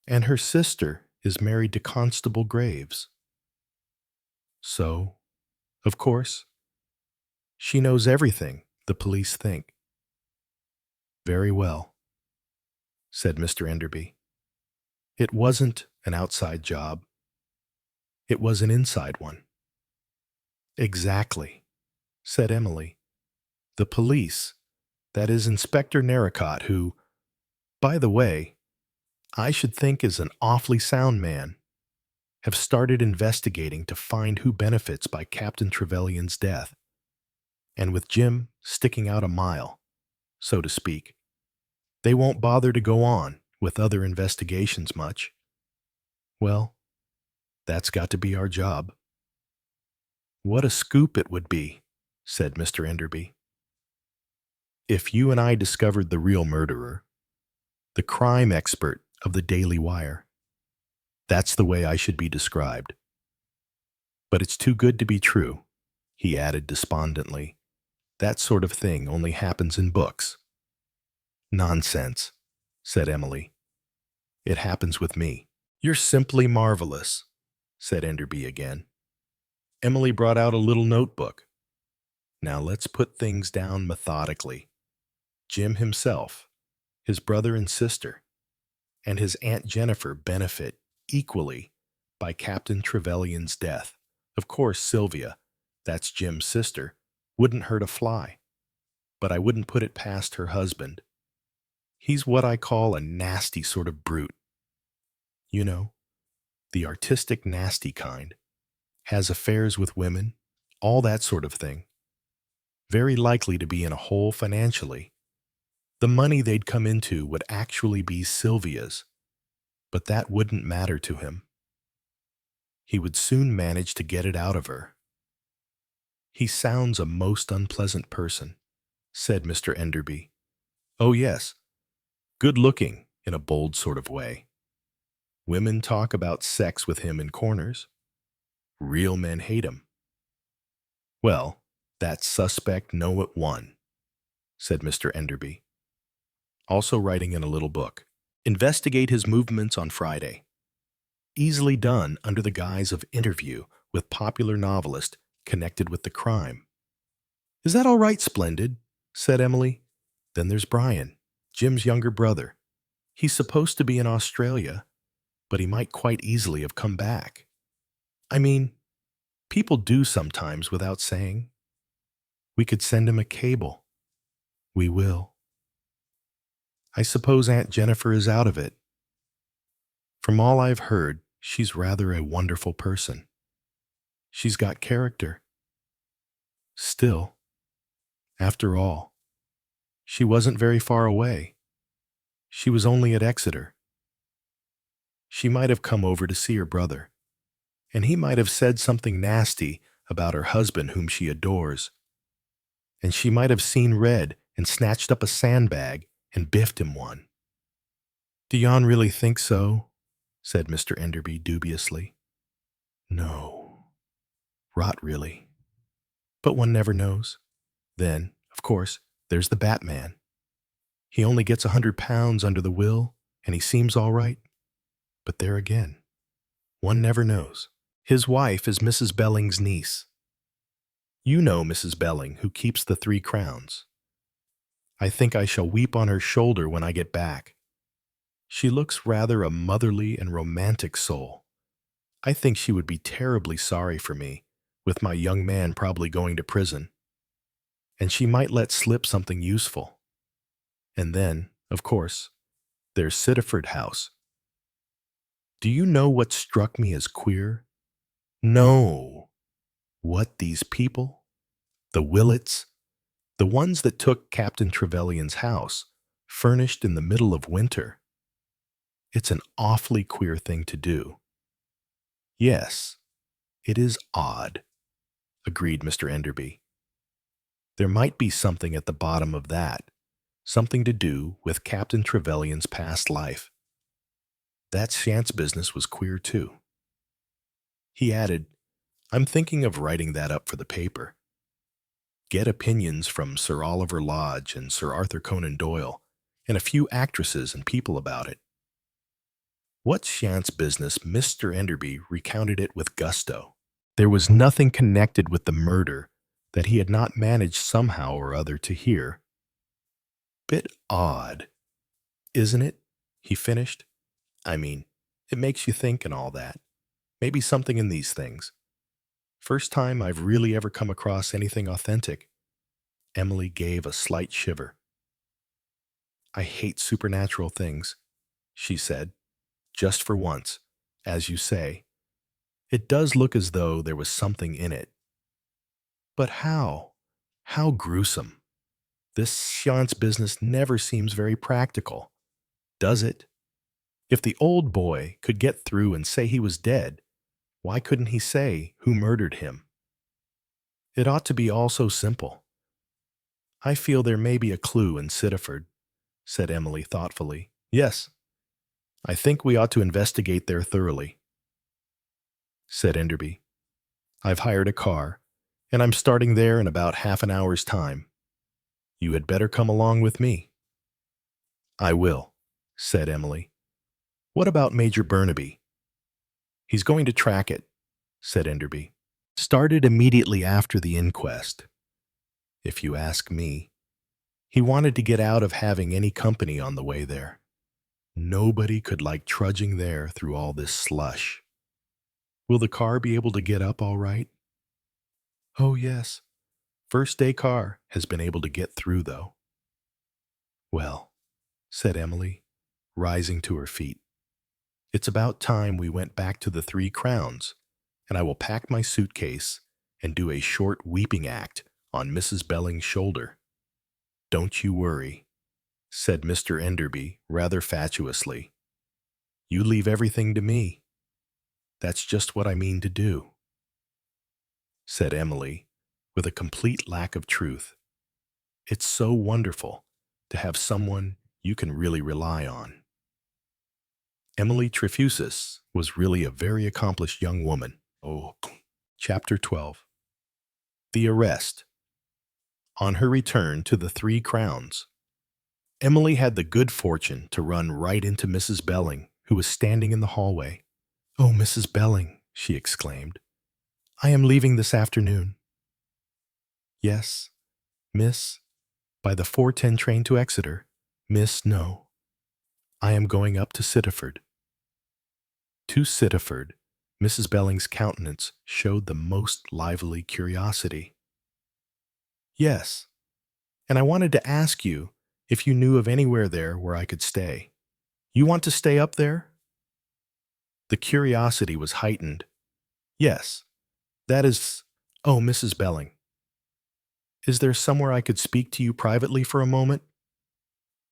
And her sister is married to Constable Graves. So, of course, she knows everything the police think. Very well, said Mr. Enderby. It wasn't an outside job. It was an inside one. Exactly, said Emily. The police, that is Inspector Narracott, who, by the way, I should think is an awfully sound man, have started investigating to find who benefits by Captain Trevelyan's death. And with Jim sticking out a mile, so to speak, they won't bother to go on with other investigations much. Well, that's got to be our job. What a scoop it would be, said Mr. Enderby. If you and I discovered the real murderer, the crime expert of the Daily Wire. That's the way I should be described. But it's too good to be true, he added despondently. That sort of thing only happens in books. Nonsense, said Emily. It happens with me. You're simply marvelous, said Enderby again. Emily brought out a little notebook. Now let's put things down methodically. Jim himself, his brother and sister, and his Aunt Jennifer benefit equally by Captain Trevelyan's death. Of course, Sylvia, that's Jim's sister, wouldn't hurt a fly, but I wouldn't put it past her husband. He's what I call a nasty sort of brute. You know, the artistic nasty kind. Has affairs with women, all that sort of thing. Very likely to be in a hole financially. The money they'd come into would actually be Sylvia's, but that wouldn't matter to him. He would soon manage to get it out of her. He sounds a most unpleasant person, said Mr. Enderby. Oh yes, good-looking in a bold sort of way. Women talk about sex with him in corners. Real men hate him. Well, That suspect know it one, said Mr. Enderby, also writing in a little book. Investigate his movements on Friday. Easily done under the guise of interview with popular novelist connected with the crime. Is that all right, Splendid? Said Emily. Then there's Brian, Jim's younger brother. He's supposed to be in Australia, but he might quite easily have come back. I mean, people do sometimes without saying. We could send him a cable. We will. I suppose Aunt Jennifer is out of it. From all I've heard, she's rather a wonderful person. She's got character. Still, after all, she wasn't very far away. She was only at Exeter. She might have come over to see her brother, and he might have said something nasty about her husband whom she adores. And she might have seen red and snatched up a sandbag and biffed him one. Do yon really think so? Said Mr. Enderby dubiously. No. Rot, really. But one never knows. Then, of course, there's the Batman. He only gets £100 under the will, and he seems all right. But there again, one never knows. His wife is Mrs. Belling's niece. You know Mrs. Belling, who keeps the 3 Crowns. I think I shall weep on her shoulder when I get back. She looks rather a motherly and romantic soul. I think she would be terribly sorry for me, with my young man probably going to prison. And she might let slip something useful. And then, of course, there's Sittaford House. Do you know what struck me as queer? No. What these people, the Willets, the ones that took Captain Trevelyan's house, furnished in the middle of winter. It's an awfully queer thing to do. Yes, it is odd, agreed Mr. Enderby. There might be something at the bottom of that, something to do with Captain Trevelyan's past life. That séance business was queer too. He added, I'm thinking of writing that up for the paper. Get opinions from Sir Oliver Lodge and Sir Arthur Conan Doyle, and a few actresses and people about it. What séance business, Mr. Enderby recounted it with gusto. There was nothing connected with the murder that he had not managed somehow or other to hear. Bit odd, isn't it? He finished. I mean, it makes you think and all that. Maybe something in these things. First time I've really ever come across anything authentic. Emily gave a slight shiver. I hate supernatural things, she said. Just for once, as you say. It does look as though there was something in it. But how? How gruesome. This séance business never seems very practical, does it? If the old boy could get through and say he was dead, why couldn't he say who murdered him? It ought to be all so simple. I feel there may be a clue in Sittaford, said Emily thoughtfully. Yes, I think we ought to investigate there thoroughly, said Enderby. I've hired a car, and I'm starting there in about half an hour's time. You had better come along with me. I will, said Emily. What about Major Burnaby? He's going to track it, said Enderby. Started immediately after the inquest. If you ask me, he wanted to get out of having any company on the way there. Nobody could like trudging there through all this slush. Will the car be able to get up all right? Oh, yes. First day car has been able to get through, though. Well, said Emily, rising to her feet. It's about time we went back to the 3 Crowns, and I will pack my suitcase and do a short weeping act on Mrs. Belling's shoulder. Don't you worry, said Mr. Enderby rather fatuously. You leave everything to me. That's just what I mean to do, said Emily, with a complete lack of truth. It's so wonderful to have someone you can really rely on. Emily Trefusis was really a very accomplished young woman. Oh, Chapter 12. The Arrest. on her return to the Three Crowns. Emily had the good fortune to run right into Mrs. Belling, who was standing in the hallway. "Oh, Mrs. Belling," she exclaimed, "I am leaving this afternoon." "Yes, miss, by the 4:10 train to Exeter." "Miss, no. I am going up to Sittaford." To Sittaford, Mrs. Belling's countenance showed the most lively curiosity. "Yes, and I wanted to ask you if you knew of anywhere there where I could stay. You want to stay up there?" The curiosity was heightened. "Yes, that is— Oh, Mrs. Belling, is there somewhere I could speak to you privately for a moment?"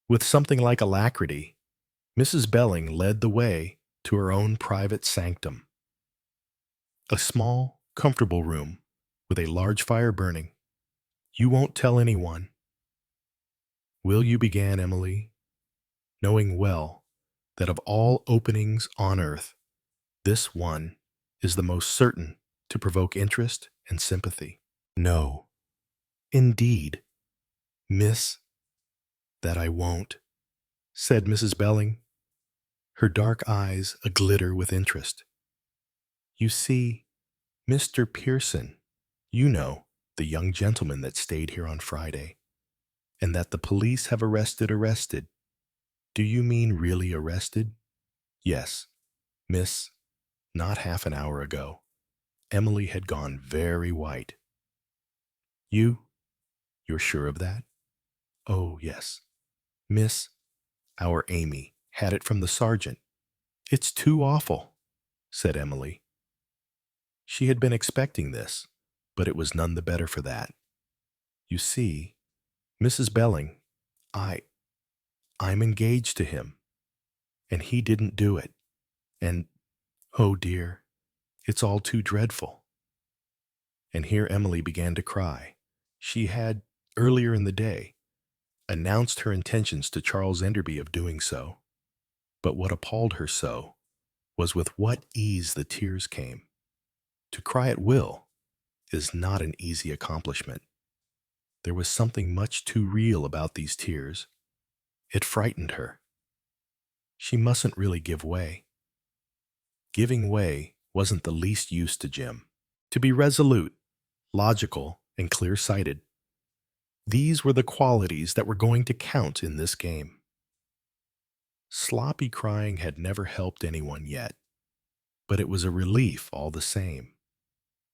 With something like alacrity, Mrs. Belling led the way to her own private sanctum. A small, comfortable room with a large fire burning. "You won't tell anyone, will you?" began Emily, knowing well that of all openings on earth, this one is the most certain to provoke interest and sympathy. "No, indeed, miss, that I won't," said Mrs. Belling, her dark eyes a-glitter with interest. "You see, Mr. Pearson, you know, the young gentleman that stayed here on Friday, and that the police have arrested. Do you mean really arrested?" "Yes, miss, not half an hour ago." Emily had gone very white. You're sure of that?" "Oh, yes. Miss, our Amy had it from the sergeant." "It's too awful," said Emily. She had been expecting this, but it was none the better for that. "You see, Mrs. Belling, I'm engaged to him, and he didn't do it. And, oh dear, it's all too dreadful." And here Emily began to cry. She had, earlier in the day, announced her intentions to Charles Enderby of doing so. But what appalled her so was with what ease the tears came. To cry at will is not an easy accomplishment. There was something much too real about these tears. It frightened her. She mustn't really give way. Giving way wasn't the least use to Jim. To be resolute, logical, and clear-sighted, these were the qualities that were going to count in this game. Sloppy crying had never helped anyone yet, but it was a relief all the same,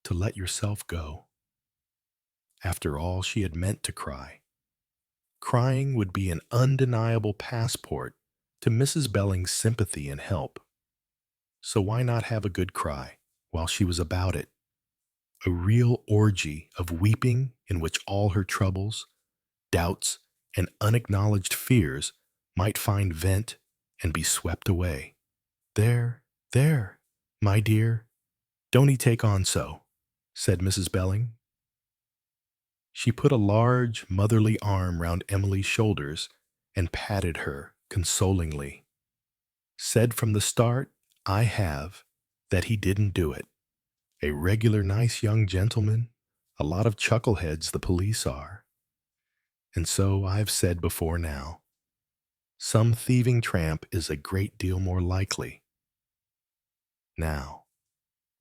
to let yourself go. After all, she had meant to cry. Crying would be an undeniable passport to Mrs. Belling's sympathy and help. So why not have a good cry while she was about it? A real orgy of weeping in which all her troubles, doubts, and unacknowledged fears might find vent and be swept away. There, my dear, don't 'ee take on so," said Mrs. Belling. She put a large, motherly arm round Emily's shoulders and patted her consolingly. "Said from the start, I have, that he didn't do it. A regular nice young gentleman, a lot of chuckleheads the police are. And so I've said before now, some thieving tramp is a great deal more likely. Now,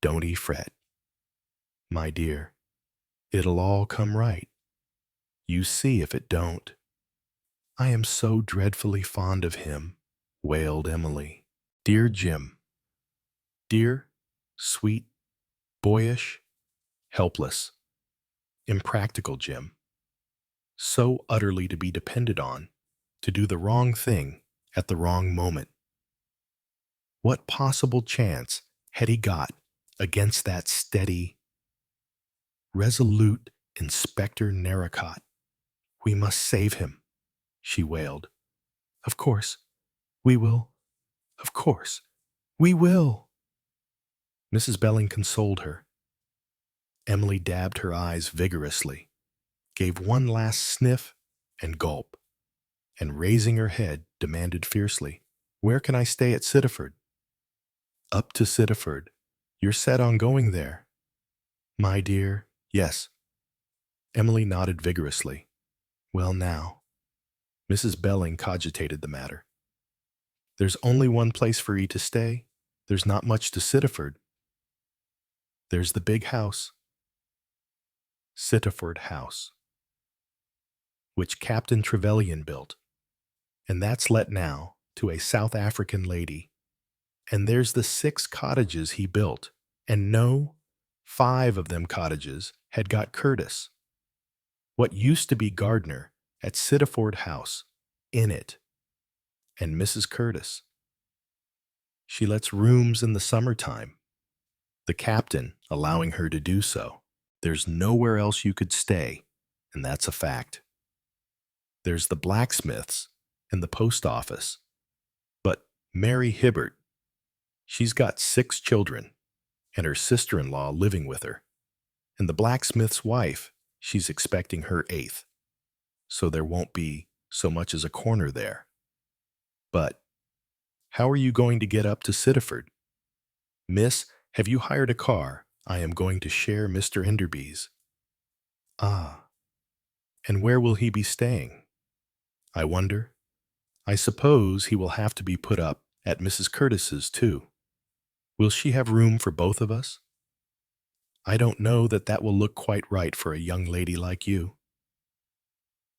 don't 'ee fret. My dear, it'll all come right. You see if it don't." "I am so dreadfully fond of him," wailed Emily. "Dear Jim. Dear, sweet, boyish, helpless, impractical Jim. So utterly to be depended on, to do the wrong thing at the wrong moment. What possible chance had he got against that steady, resolute Inspector Narracott? "We must save him," she wailed. "Of course, we will. Of course, we will." Mrs. Belling consoled her. Emily dabbed her eyes vigorously, gave one last sniff and gulp, and raising her head, demanded fiercely, "Where can I stay at Sittaford?" "Up to Sittaford. You're set on going there?" "My dear, yes. Emily nodded vigorously. Well now, Mrs. Belling cogitated the matter. There's only one place for 'ee to stay. There's not much to Sittaford. There's the big house, Sittaford House, which Captain Trevelyan built, and that's let now to a South African lady. And there's the 6 cottages he built, and no, 5 of them cottages had got Curtis, what used to be gardener at Sittaford House, in it, and Mrs. Curtis. She lets rooms in the summertime, the captain allowing her to do so. There's nowhere else you could stay, and that's a fact. There's the blacksmiths and the post office, but Mary Hibbert, she's got 6 children, and her sister-in-law living with her, and the blacksmith's wife, she's expecting her 8th, so there won't be so much as a corner there. But how are you going to get up to Sittaford? Miss, have you hired a car? I am going to share Mr. Enderby's. Ah, and where will he be staying? I wonder. I suppose he will have to be put up at Mrs. Curtis's, too. Will she have room for both of us? I don't know that that will look quite right for a young lady like you,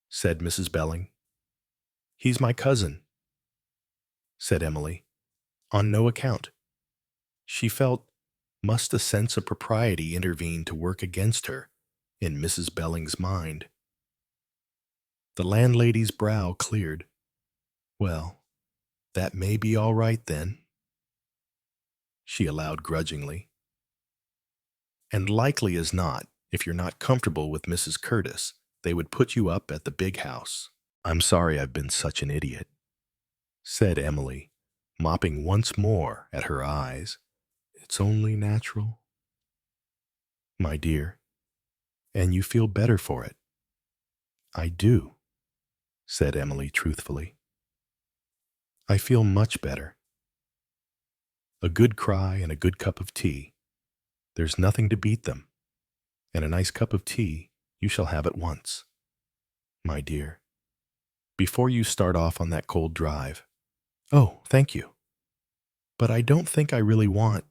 said Mrs. Belling. He's my cousin, said Emily. On no account. She felt must a sense of propriety intervene to work against her in Mrs. Belling's mind. The landlady's brow cleared. Well, that may be all right then, she allowed grudgingly. And likely as not, if you're not comfortable with Mrs. Curtis, they would put you up at the big house. I'm sorry I've been such an idiot, said Emily, mopping once more at her eyes. It's only natural. My dear, and you feel better for it. I do, said Emily truthfully. I feel much better. A good cry and a good cup of tea. There's nothing to beat them. And a nice cup of tea you shall have at once. My dear, before you start off on that cold drive. Oh, thank you. But I don't think I really want.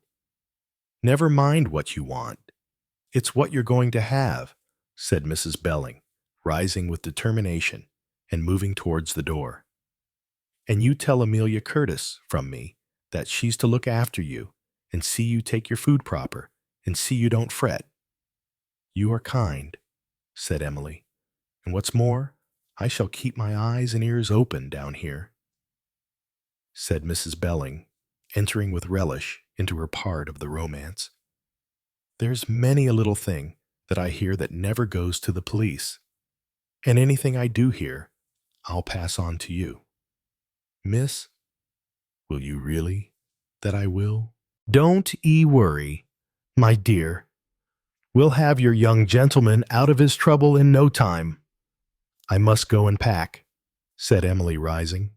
Never mind what you want. It's what you're going to have, said Mrs. Belling, rising with determination and moving towards the door. And you tell Amelia Curtis from me that she's to look after you and see you take your food proper and see you don't fret. You are kind, said Emily, and what's more, I shall keep my eyes and ears open down here, said Mrs. Belling, entering with relish into her part of the romance. There's many a little thing that I hear that never goes to the police, and anything I do hear, I'll pass on to you. Miss, will you really that I will? Don't worry, my dear. We'll have your young gentleman out of his trouble in no time. I must go and pack, said Emily, rising.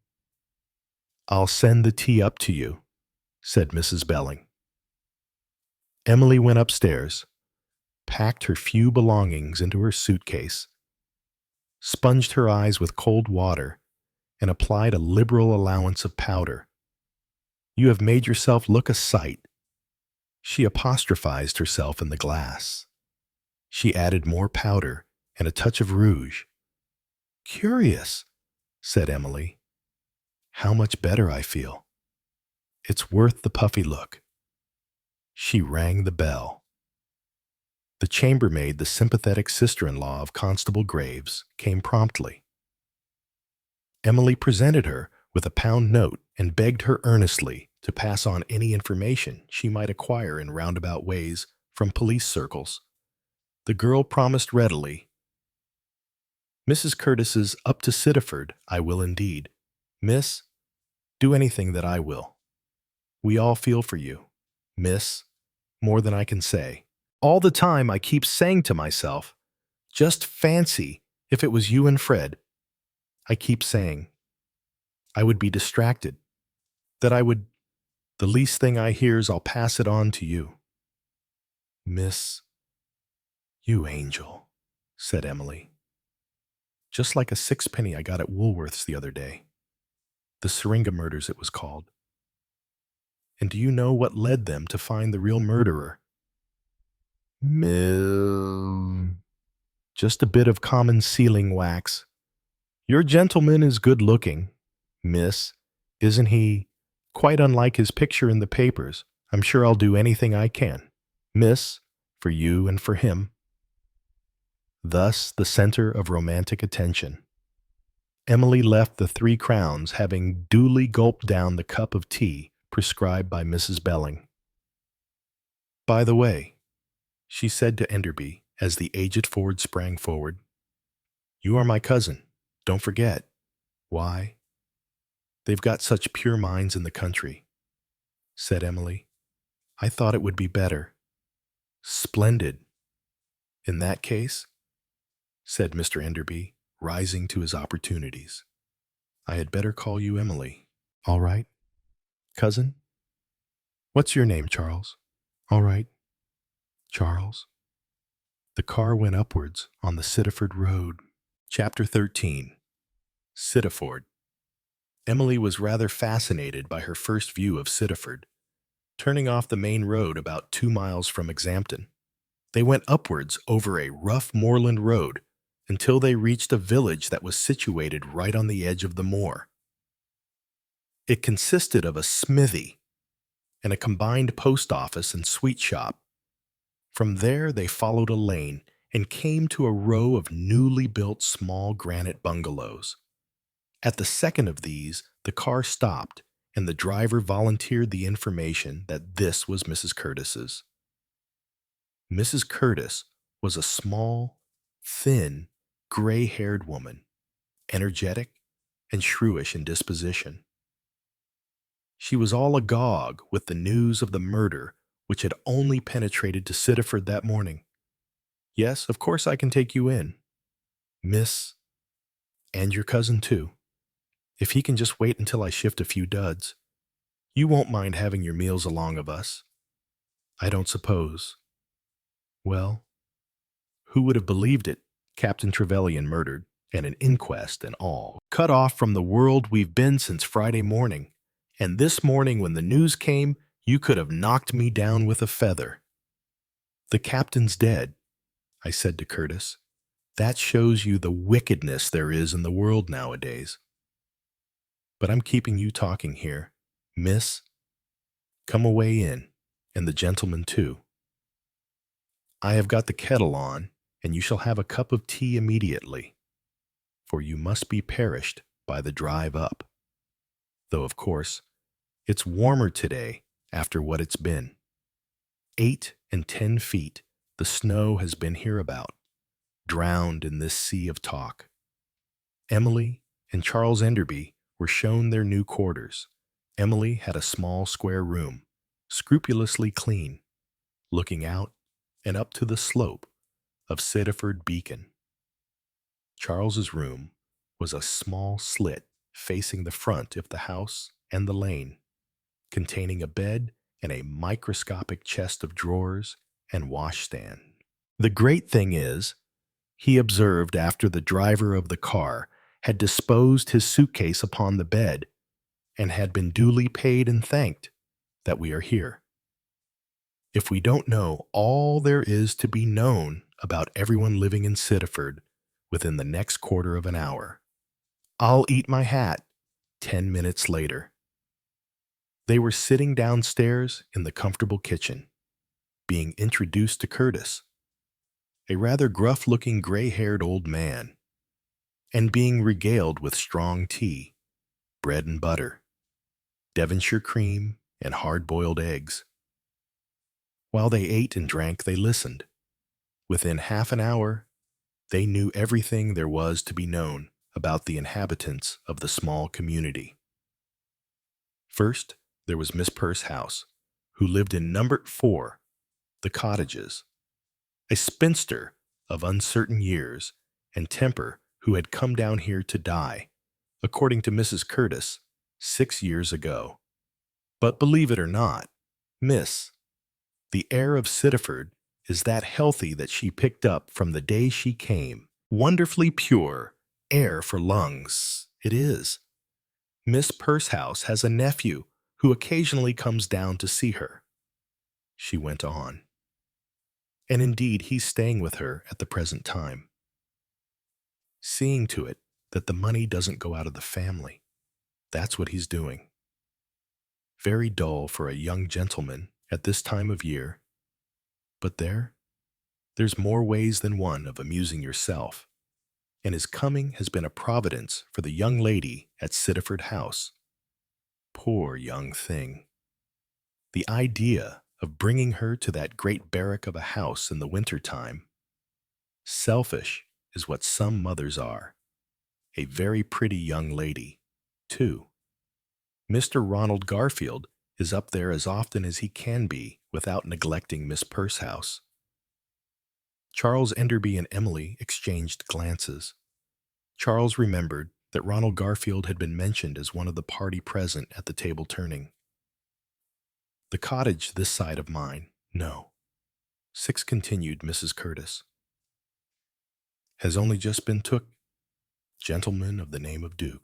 I'll send the tea up to you, said Mrs. Belling. Emily went upstairs, packed her few belongings into her suitcase, sponged her eyes with cold water, and applied a liberal allowance of powder. You have made yourself look a sight. She apostrophized herself in the glass. She added more powder and a touch of rouge. Curious, said Emily. How much better I feel. It's worth the puffy look. She rang the bell. The chambermaid, the sympathetic sister-in-law of Constable Graves, came promptly. Emily presented her with a £1 note and begged her earnestly to pass on any information she might acquire in roundabout ways from police circles. The girl promised readily. Mrs. Curtis's up to Sittaford, I will indeed. Miss, do anything that I will. We all feel for you, miss, more than I can say. All the time I keep saying to myself, just fancy if it was you and Fred. I keep saying, I would be distracted, that I would, the least thing I hears I'll pass it on to you. Miss, you angel, said Emily. Just like a sixpenny I got at Woolworth's the other day. The Syringa murders, it was called. And do you know what led them to find the real murderer? Just a bit of common sealing wax. Your gentleman is good looking, miss. Isn't he? Quite unlike his picture in the papers. I'm sure I'll do anything I can, miss, for you and for him. Thus the center of romantic attention. Emily left the Three Crowns, having duly gulped down the cup of tea prescribed by Mrs. Belling. By the way, she said to Enderby as the aged Ford sprang forward, you are my cousin, don't forget. Why? They've got such pure minds in the country, said Emily. I thought it would be better. Splendid. In that case, said Mr. Enderby, rising to his opportunities, I had better call you Emily. All right, cousin? What's your name, Charles? All right, Charles. The car went upwards on the Sittaford road. Chapter 13. Sittaford. Emily was rather fascinated by her first view of Sittaford, turning off the main road about 2 miles from Exampton. They went upwards over a rough moorland road until they reached a village that was situated right on the edge of the moor. It consisted of a smithy and a combined post office and sweet shop. From there they followed a lane and came to a row of newly built small granite bungalows. At the second of these, the car stopped, and the driver volunteered the information that this was Mrs. Curtis's. Mrs. Curtis was a small, thin, gray-haired woman, energetic and shrewish in disposition. She was all agog with the news of the murder which had only penetrated to Sittaford that morning. Yes, of course I can take you in, miss, and your cousin too, if he can just wait until I shift a few duds. You won't mind having your meals along of us, I don't suppose. Well, who would have believed it? Captain Trevelyan murdered, and an inquest and all. Cut off from the world we've been since Friday morning. And this morning when the news came, you could have knocked me down with a feather. The captain's dead, I said to Curtis. That shows you the wickedness there is in the world nowadays. But I'm keeping you talking here, miss. Come away in, and the gentleman too. I have got the kettle on, and you shall have a cup of tea immediately, for you must be perished by the drive up. Though, of course, it's warmer today after what it's been. 8 and 10 feet the snow has been hereabout, drowned in this sea of talk. Emily and Charles Enderby were shown their new quarters. Emily had a small square room, scrupulously clean, looking out and up to the slope of Sittaford Beacon. Charles's room was a small slit facing the front of the house and the lane, containing a bed and a microscopic chest of drawers and washstand. The great thing is, he observed after the driver of the car had disposed his suitcase upon the bed and had been duly paid and thanked, that we are here. If we don't know all there is to be known about everyone living in Sittaford within the next quarter of an hour, I'll eat my hat 10 minutes later. They were sitting downstairs in the comfortable kitchen, being introduced to Curtis, a rather gruff-looking gray-haired old man, and being regaled with strong tea, bread and butter, Devonshire cream, and hard-boiled eggs. While they ate and drank, they listened. Within half an hour, they knew everything there was to be known about the inhabitants of the small community. First, there was Miss Purse House, who lived in number 4, the cottages, a spinster of uncertain years and temper who had come down here to die, according to Mrs. Curtis, 6 years ago. But believe it or not, Miss, the air of Sittaford is that healthy that she picked up from the day she came. Wonderfully pure, air for lungs. It is. Miss Pursehouse has a nephew who occasionally comes down to see her, she went on. And indeed, he's staying with her at the present time, seeing to it that the money doesn't go out of the family. That's what he's doing. Very dull for a young gentleman at this time of year, but there's more ways than one of amusing yourself, and his coming has been a providence for the young lady at Sittaford House. Poor young thing. The idea of bringing her to that great barrack of a house in the winter time. Selfish is what some mothers are. A very pretty young lady, too. Mr. Ronald Garfield is up there as often as he can be without neglecting Miss Pursehouse. Charles Enderby and Emily exchanged glances. Charles remembered that Ronald Garfield had been mentioned as one of the party present at the table turning. The cottage this side of mine, no. 6, continued Mrs. Curtis, has only just been took. Gentleman of the name of Duke.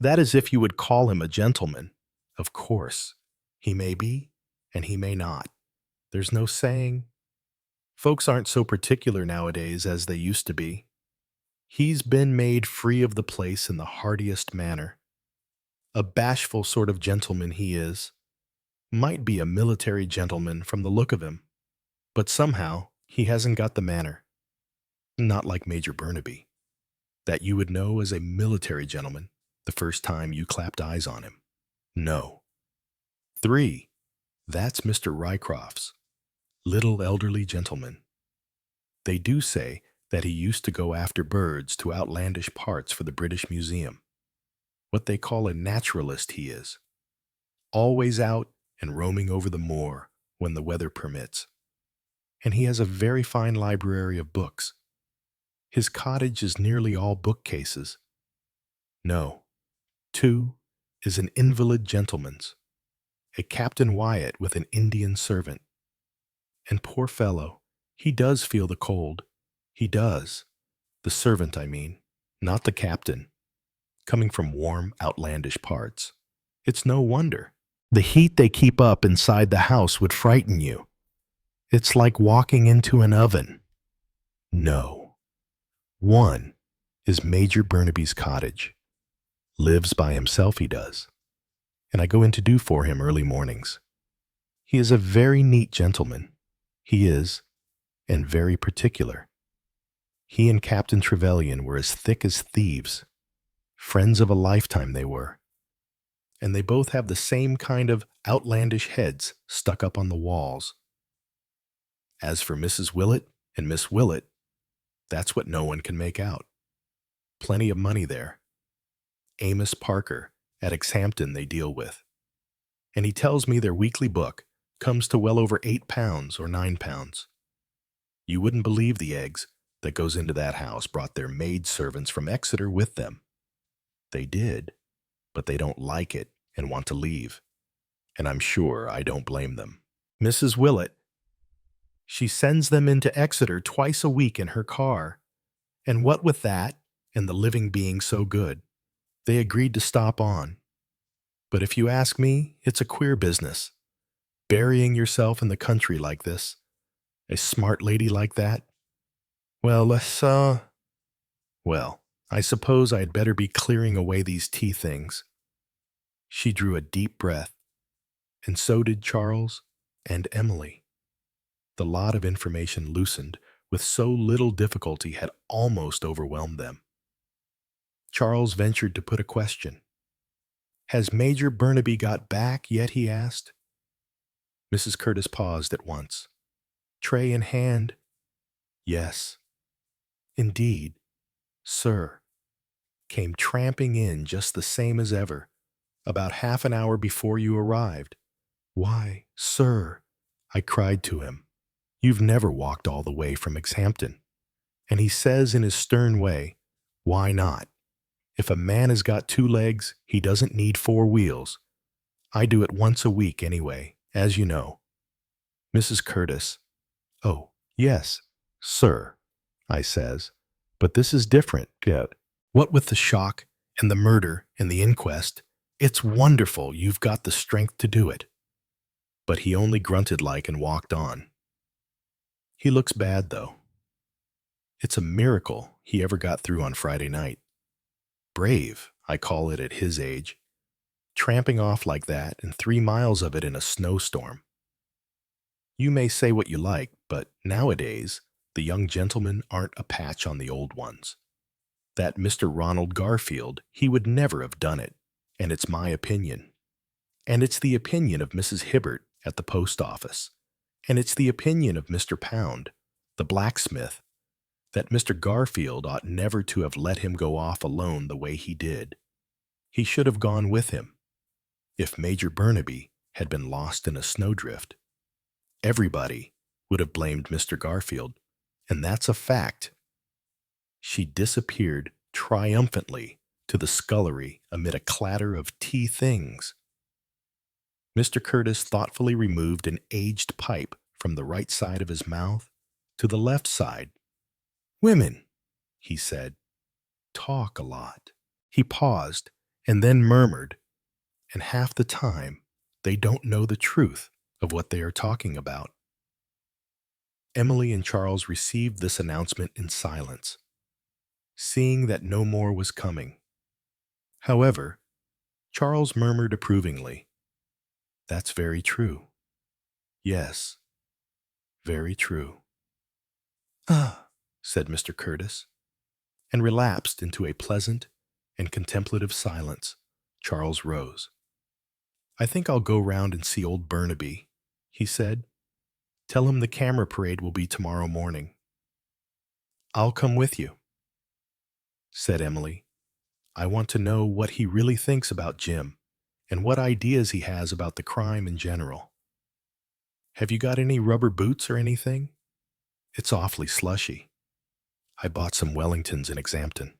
That is if you would call him a gentleman. Of course, he may be, and he may not. There's no saying. Folks aren't so particular nowadays as they used to be. He's been made free of the place in the heartiest manner. A bashful sort of gentleman he is. Might be a military gentleman from the look of him, but somehow he hasn't got the manner. Not like Major Burnaby, that you would know as a military gentleman the first time you clapped eyes on him. No. 3, that's Mr. Rycroft's, little elderly gentleman. They do say that he used to go after birds to outlandish parts for the British Museum. What they call a naturalist he is. Always out and roaming over the moor when the weather permits. And he has a very fine library of books. His cottage is nearly all bookcases. No. 2 is an invalid gentleman's, a Captain Wyatt with an Indian servant. And poor fellow, he does feel the cold. He does. The servant, I mean, not the captain. Coming from warm, outlandish parts. It's no wonder. The heat they keep up inside the house would frighten you. It's like walking into an oven. No. 1 is Major Burnaby's cottage. Lives by himself, he does. And I go in to do for him early mornings. He is a very neat gentleman. He is, and very particular. He and Captain Trevelyan were as thick as thieves. Friends of a lifetime they were. And they both have the same kind of outlandish heads stuck up on the walls. As for Mrs. Willett and Miss Willett, that's what no one can make out. Plenty of money there. Amos Parker at Exhampton they deal with. And he tells me their weekly book comes to well over £8 or £9. You wouldn't believe the eggs that goes into that house brought their maid servants from Exeter with them. They did, but they don't like it and want to leave. And I'm sure I don't blame them. Mrs. Willett, she sends them into Exeter twice a week in her car. And what with that, and the living being so good, they agreed to stop on. But if you ask me, it's a queer business. Burying yourself in the country like this. A smart lady like that. Well, I suppose I'd better be clearing away these tea things. She drew a deep breath, and so did Charles and Emily. The lot of information loosened with so little difficulty had almost overwhelmed them. Charles ventured to put a question. Has Major Burnaby got back yet, he asked. Mrs. Curtis paused at once. Tray in hand. Yes. Indeed, sir. Came tramping in just the same as ever, about half an hour before you arrived. Why, sir, I cried to him, you've never walked all the way from Exhampton. And he says in his stern way, why not? If a man has got 2 legs, he doesn't need 4 wheels. I do it once a week anyway, as you know. Mrs. Curtis, oh, Yes, sir, I says, but this is different. Yeah. What with the shock and the murder and the inquest, it's wonderful you've got the strength to do it. But he only grunted like and walked on. He looks bad, though. It's a miracle he ever got through on Friday night. Brave, I call it at his age. Tramping off like that and 3 miles of it in a snowstorm. You may say what you like, but nowadays, the young gentlemen aren't a patch on the old ones. That Mr. Ronald Garfield, he would never have done it, and it's my opinion. And it's the opinion of Mrs. Hibbert at the post office. And it's the opinion of Mr. Pound, the blacksmith, that Mr. Garfield ought never to have let him go off alone the way he did. He should have gone with him. If Major Burnaby had been lost in a snowdrift, everybody would have blamed Mr. Garfield, and that's a fact. She disappeared triumphantly to the scullery amid a clatter of tea things. Mr. Curtis thoughtfully removed an aged pipe from the right side of his mouth to the left side. Women, he said, talk a lot. He paused and then murmured, and half the time they don't know the truth of what they are talking about. Emily and Charles received this announcement in silence, seeing that no more was coming. However, Charles murmured approvingly, "That's very true. Yes, very true." "Ah," said Mr. Curtis, and relapsed into a pleasant and contemplative silence. Charles rose. "I think I'll go round and see old Burnaby," he said. "Tell him the camera parade will be tomorrow morning." "I'll come with you," said Emily. "I want to know what he really thinks about Jim and what ideas he has about the crime in general. Have you got any rubber boots or anything? It's awfully slushy. I bought some Wellingtons in Exampton."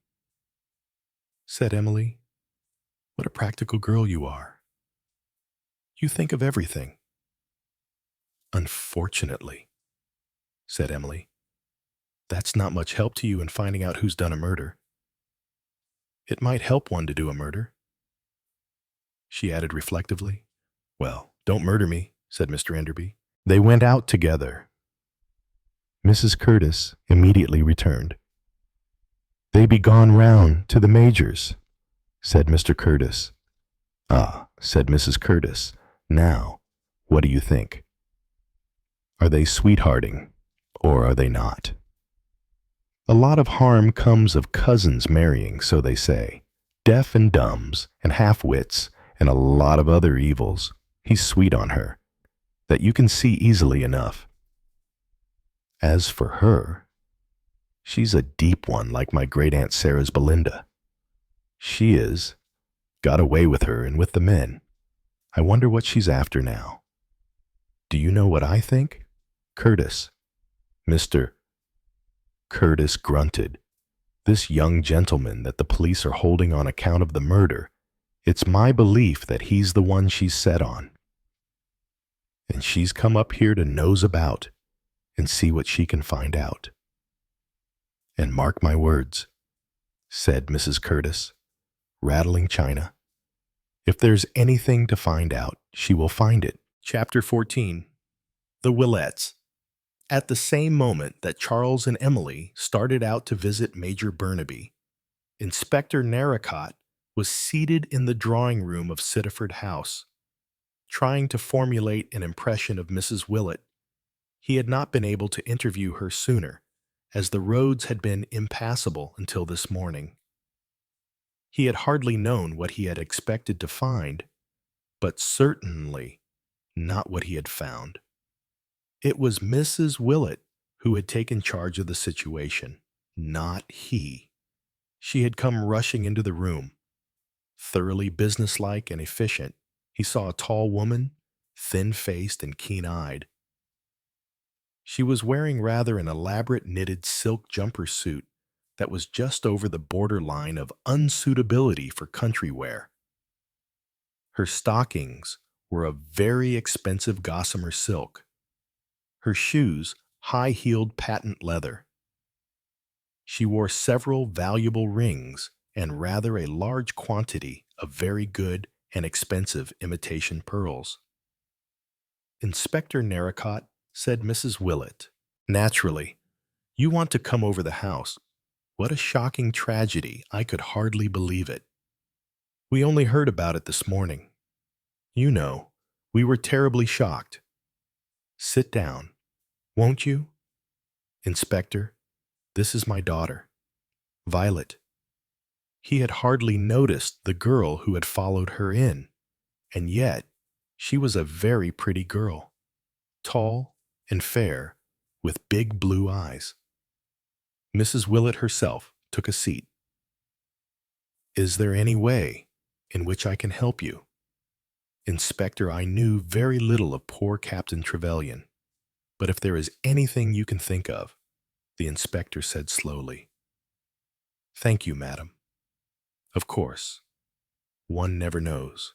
Said Emily, "What a practical girl you are. You think of everything." "Unfortunately," said Emily, "that's not much help to you in finding out who's done a murder." "It might help one to do a murder," she added reflectively. "Well, don't murder me," said Mr. Enderby. They went out together. Mrs. Curtis immediately returned. "They be gone round to the Major's," said Mr. Curtis. "Ah," said Mrs. Curtis. "Now, what do you think? Are they sweethearting, or are they not? A lot of harm comes of cousins marrying, so they say. Deaf and dumbs, and half-wits, and a lot of other evils. He's sweet on her. That you can see easily enough. As for her, she's a deep one like my great-aunt Sarah's Belinda. She is. Got away with her and with the men. I wonder what she's after now. Do you know what I think? Curtis." Mr. Curtis grunted. "This young gentleman that the police are holding on account of the murder, it's my belief that he's the one she's set on. And she's come up here to nose about and see what she can find out. And mark my words," said Mrs. Curtis, rattling china, "if there's anything to find out, she will find it." Chapter 14. The Willets. At the same moment that Charles and Emily started out to visit Major Burnaby, Inspector Narracott was seated in the drawing room of Sittaford House, trying to formulate an impression of Mrs. Willett. He had not been able to interview her sooner, as the roads had been impassable until this morning. He had hardly known what he had expected to find, but certainly not what he had found. It was Mrs. Willett who had taken charge of the situation, not he. She had come rushing into the room. Thoroughly businesslike and efficient, he saw a tall woman, thin-faced and keen-eyed. She was wearing rather an elaborate knitted silk jumper suit that was just over the borderline of unsuitability for country wear. Her stockings were of very expensive gossamer silk. Her shoes, high-heeled patent leather. She wore several valuable rings and rather a large quantity of very good and expensive imitation pearls. "Inspector Narracott," said Mrs. Willett, "naturally, you want to come over the house. What a shocking tragedy! I could hardly believe it. We only heard about it this morning. You know, we were terribly shocked. Sit down, won't you? Inspector, this is my daughter, Violet." He had hardly noticed the girl who had followed her in, and yet she was a very pretty girl, tall and fair, with big blue eyes. Mrs. Willett herself took a seat. "Is there any way in which I can help you?" "Inspector, I knew very little of poor Captain Trevelyan, but if there is anything you can think of," the inspector said slowly. "Thank you, madam. Of course, one never knows.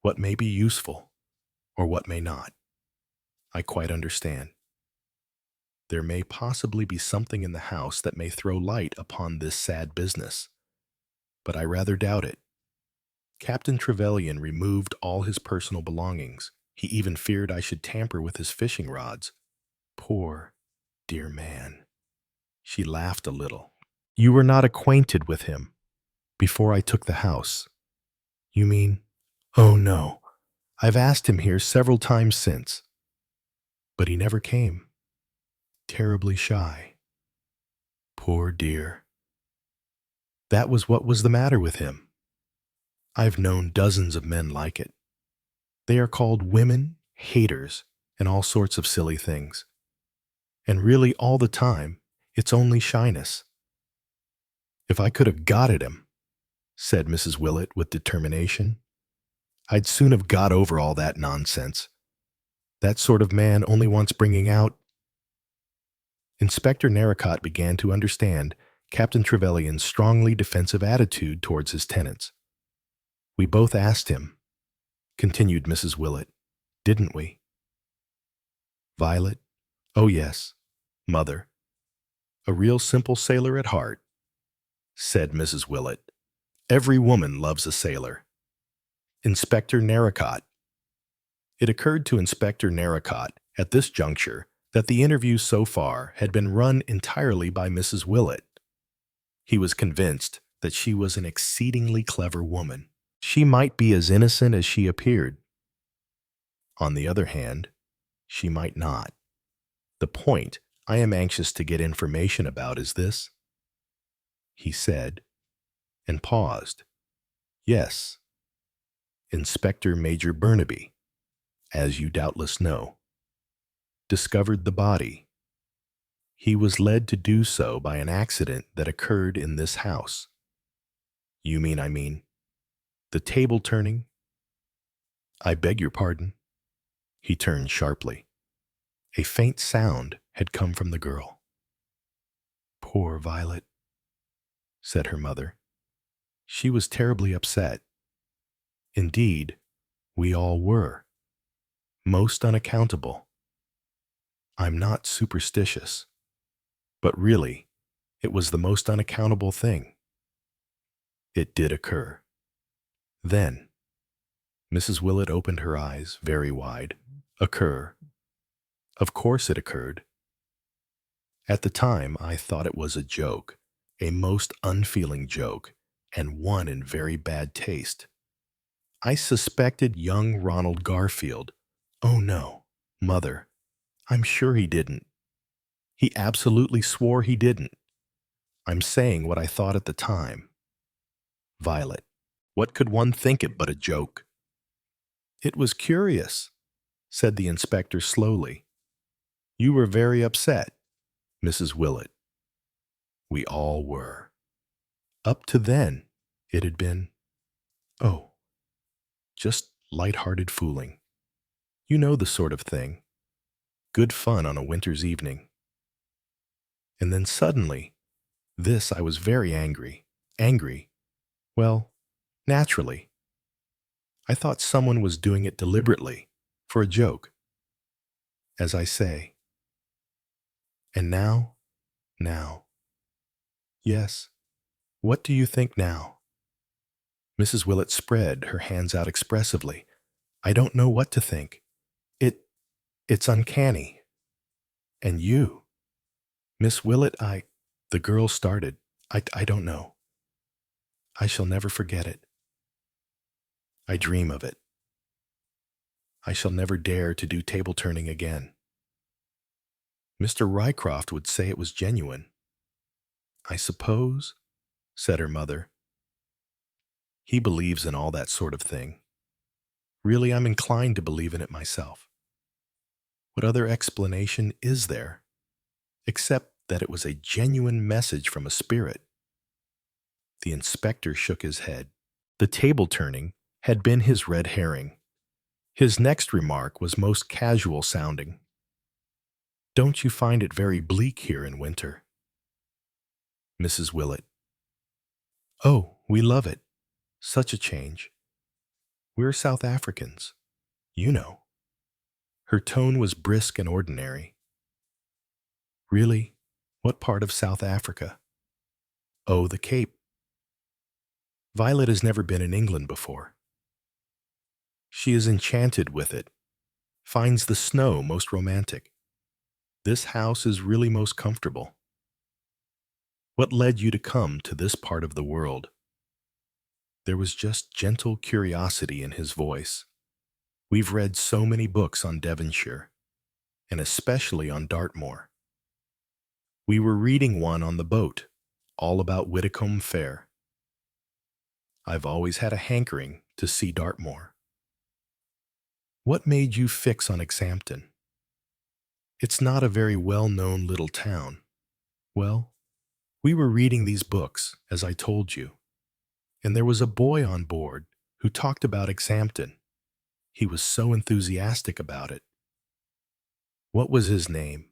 What may be useful, or what may not. I quite understand. There may possibly be something in the house that may throw light upon this sad business, but I rather doubt it. Captain Trevelyan removed all his personal belongings. He even feared I should tamper with his fishing rods. Poor, dear man." She laughed a little. "You were not acquainted with him before I took the house, you mean?" "Oh, no. I've asked him here several times since, but he never came. Terribly shy. Poor dear. That was what was the matter with him. I've known dozens of men like it. They are called women haters and all sorts of silly things. And really all the time, it's only shyness. If I could have got at him," said Mrs. Willett with determination, "I'd soon have got over all that nonsense. That sort of man only wants bringing out." Inspector Narracott began to understand Captain Trevelyan's strongly defensive attitude towards his tenants. "We both asked him," continued Mrs. Willett, "didn't we?" "Violet? Oh, yes, mother. A real simple sailor at heart," said Mrs. Willett. "Every woman loves a sailor. Inspector Narracott." It occurred to Inspector Narracott at this juncture that the interview so far had been run entirely by Mrs. Willett. He was convinced that she was an exceedingly clever woman. She might be as innocent as she appeared. On the other hand, she might not. "The point I am anxious to get information about is this," he said, and paused. "Yes, Inspector Major Burnaby, as you doubtless know, discovered the body. He was led to do so by an accident that occurred in this house." "You mean, the table turning?" "I beg your pardon." He turned sharply. A faint sound had come from the girl. "Poor Violet," said her mother. "She was terribly upset. Indeed, we all were. Most unaccountable. I'm not superstitious, but really, it was the most unaccountable thing. It did occur." Then, Mrs. Willett opened her eyes very wide. "Occur? Of course it occurred. At the time, I thought it was a joke, a most unfeeling joke, and one in very bad taste. I suspected young Ronald Garfield. Oh no, mother, I'm sure he didn't. He absolutely swore he didn't. I'm saying what I thought at the time. Violet, what could one think it but a joke?" "It was curious," said the inspector slowly. "You were very upset, Mrs. Willett." "We all were. Up to then, it had been, oh, just light-hearted fooling. You know the sort of thing. Good fun on a winter's evening. And then suddenly, I was very angry. Angry? Well, naturally. I thought someone was doing it deliberately, for a joke. As I say, And now? Now. Yes. What do you think now? Mrs. Willett spread her hands out expressively. I don't know what to think. It's uncanny. And you? Miss Willett, the girl started. I don't know. I shall never forget it. I dream of it. I shall never dare to do table turning again. Mr. Rycroft would say it was genuine. I suppose, said her mother. He believes in all that sort of thing. Really, I'm inclined to believe in it myself. What other explanation is there, except that it was a genuine message from a spirit? The inspector shook his head. The table turning had been his red herring. His next remark was most casual sounding. Don't you find it very bleak here in winter? Mrs. Willett. Oh, we love it. Such a change. We're South Africans, you know. Her tone was brisk and ordinary. Really? What part of South Africa? Oh, the Cape. Violet has never been in England before. She is enchanted with it, finds the snow most romantic. This house is really most comfortable. What led you to come to this part of the world? There was just gentle curiosity in his voice. We've read so many books on Devonshire, and especially on Dartmoor. We were reading one on the boat, all about Widdicombe Fair. I've always had a hankering to see Dartmoor. What made you fix on Exhampton? It's not a very well-known little town. Well, we were reading these books, as I told you, and there was a boy on board who talked about Exhampton. He was so enthusiastic about it. What was his name?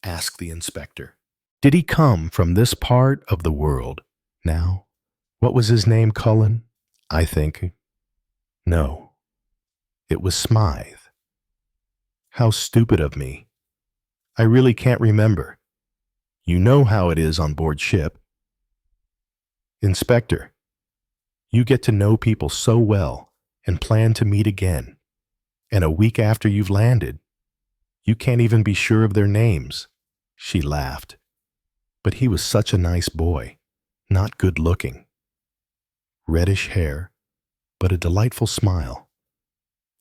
Asked the inspector. Did he come from this part of the world? Now, what was his name, Cullen? I think. No, it was Smythe. How stupid of me. I really can't remember. You know how it is on board ship. Inspector, you get to know people so well and plan to meet again. And a week after you've landed, you can't even be sure of their names. She laughed. But he was such a nice boy, not good looking. Reddish hair, but a delightful smile.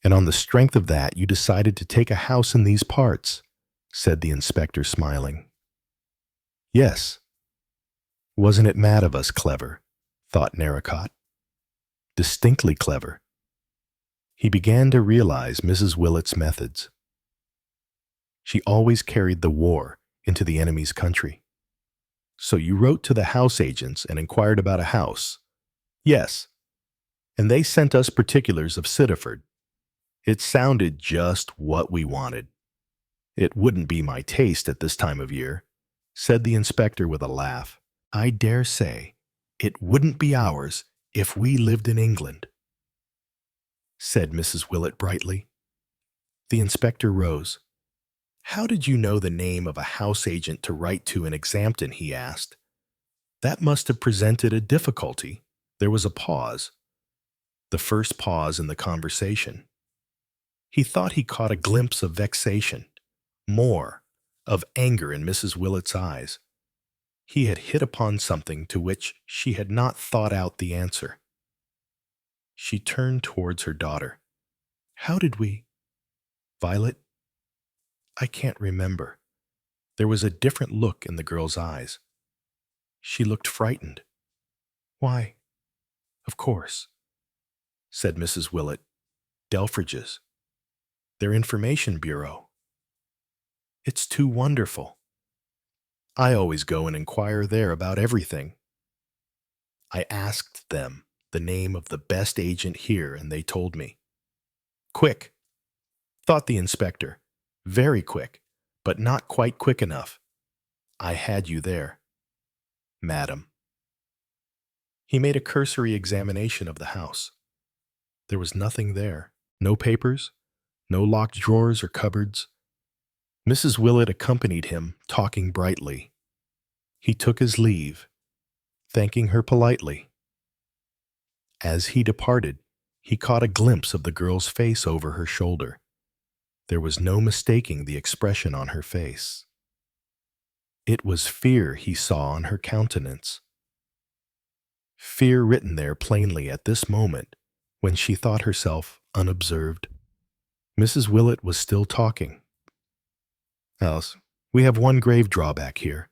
And on the strength of that, you decided to take a house in these parts, said the inspector, smiling. Yes. Wasn't it mad of us clever, thought Narracott. Distinctly clever. He began to realize Mrs. Willett's methods. She always carried the war into the enemy's country. So you wrote to the house agents and inquired about a house. Yes. And they sent us particulars of Sittaford. It sounded just what we wanted. It wouldn't be my taste at this time of year, said the inspector with a laugh. I dare say it wouldn't be ours if we lived in England, said Mrs. Willett brightly. The inspector rose. How did you know the name of a house agent to write to in Exhampton? He asked. That must have presented a difficulty. There was a pause. The first pause in the conversation. He thought he caught a glimpse of vexation, more, of anger in Mrs. Willett's eyes. He had hit upon something to which she had not thought out the answer. She turned towards her daughter. How did we? Violet? I can't remember. There was a different look in the girl's eyes. She looked frightened. Why, of course, said Mrs. Willett. Delfridge's. Their information bureau. It's too wonderful. I always go and inquire there about everything. I asked them the name of the best agent here, and they told me. Quick, thought the inspector. Very quick, but not quite quick enough. I had you there, madam. He made a cursory examination of the house. There was nothing there. No papers, no locked drawers or cupboards. Mrs. Willett accompanied him, talking brightly. He took his leave, thanking her politely. As he departed, he caught a glimpse of the girl's face over her shoulder. There was no mistaking the expression on her face. It was fear he saw on her countenance. Fear written there plainly at this moment, when she thought herself unobserved. Mrs. Willett was still talking. Alice, we have one grave drawback here.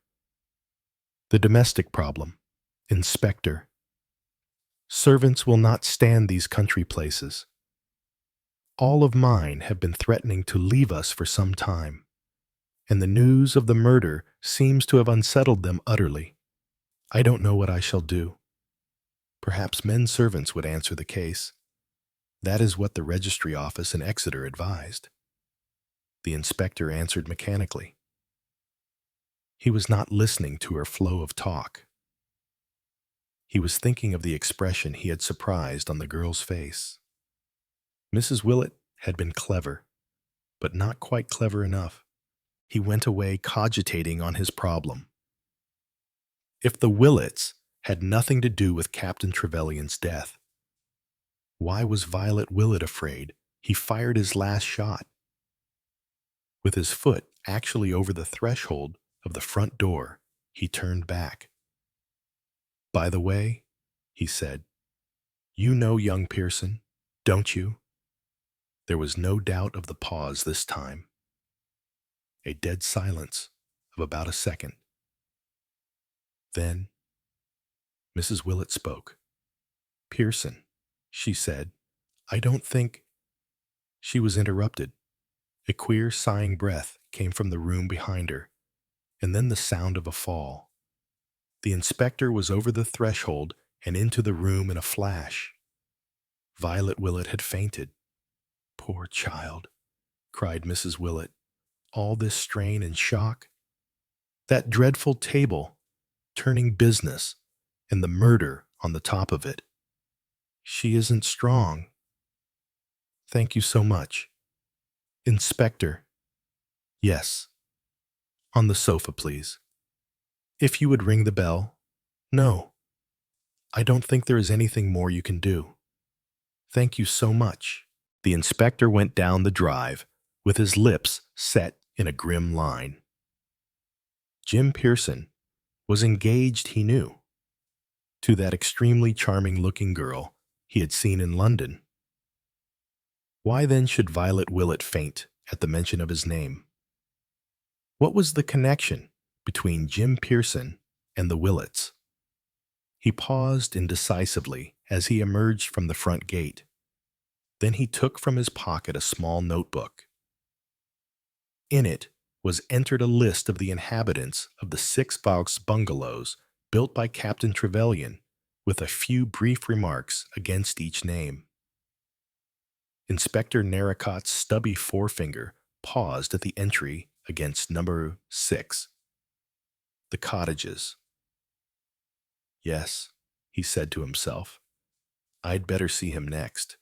The domestic problem. Inspector. Servants will not stand these country places. All of mine have been threatening to leave us for some time, and the news of the murder seems to have unsettled them utterly. I don't know what I shall do. Perhaps men servants would answer the case. That is what the registry office in Exeter advised. The inspector answered mechanically. He was not listening to her flow of talk. He was thinking of the expression he had surprised on the girl's face. Mrs. Willett had been clever, but not quite clever enough. He went away cogitating on his problem. If the Willets had nothing to do with Captain Trevelyan's death, why was Violet Willett afraid? He fired his last shot. With his foot actually over the threshold of the front door, he turned back. By the way, he said, you know young Pearson, don't you? There was no doubt of the pause this time. A dead silence of about a second. Then Mrs. Willett spoke. Pearson, she said, I don't think... She was interrupted. A queer sighing breath came from the room behind her, and then the sound of a fall. The inspector was over the threshold and into the room in a flash. Violet Willett had fainted. Poor child, cried Mrs. Willett. All this strain and shock. That dreadful table, turning business, and the murder on the top of it. She isn't strong. Thank you so much. Inspector. Yes. On the sofa, please. If you would ring the bell. No. I don't think there is anything more you can do. Thank you so much. The inspector went down the drive, with his lips set in a grim line. Jim Pearson was engaged, he knew, to that extremely charming-looking girl he had seen in London. Why then should Violet Willett faint at the mention of his name? What was the connection between Jim Pearson and the Willets? He paused indecisively as he emerged from the front gate. Then he took from his pocket a small notebook. In it was entered a list of the inhabitants of the 6 Vaux bungalows built by Captain Trevelyan, with a few brief remarks against each name. Inspector Narracott's stubby forefinger paused at the entry against number 6. The cottages. Yes, he said to himself, I'd better see him next.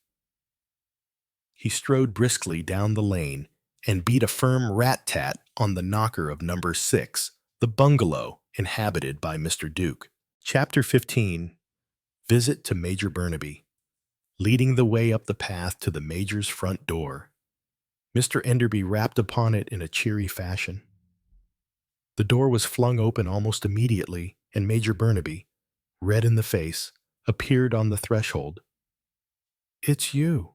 He strode briskly down the lane and beat a firm rat-tat on the knocker of number 6, the bungalow inhabited by Mr. Duke. Chapter 15. Visit to Major Burnaby. Leading the way up the path to the Major's front door, Mr. Enderby rapped upon it in a cheery fashion. The door was flung open almost immediately, and Major Burnaby, red in the face, appeared on the threshold. It's you.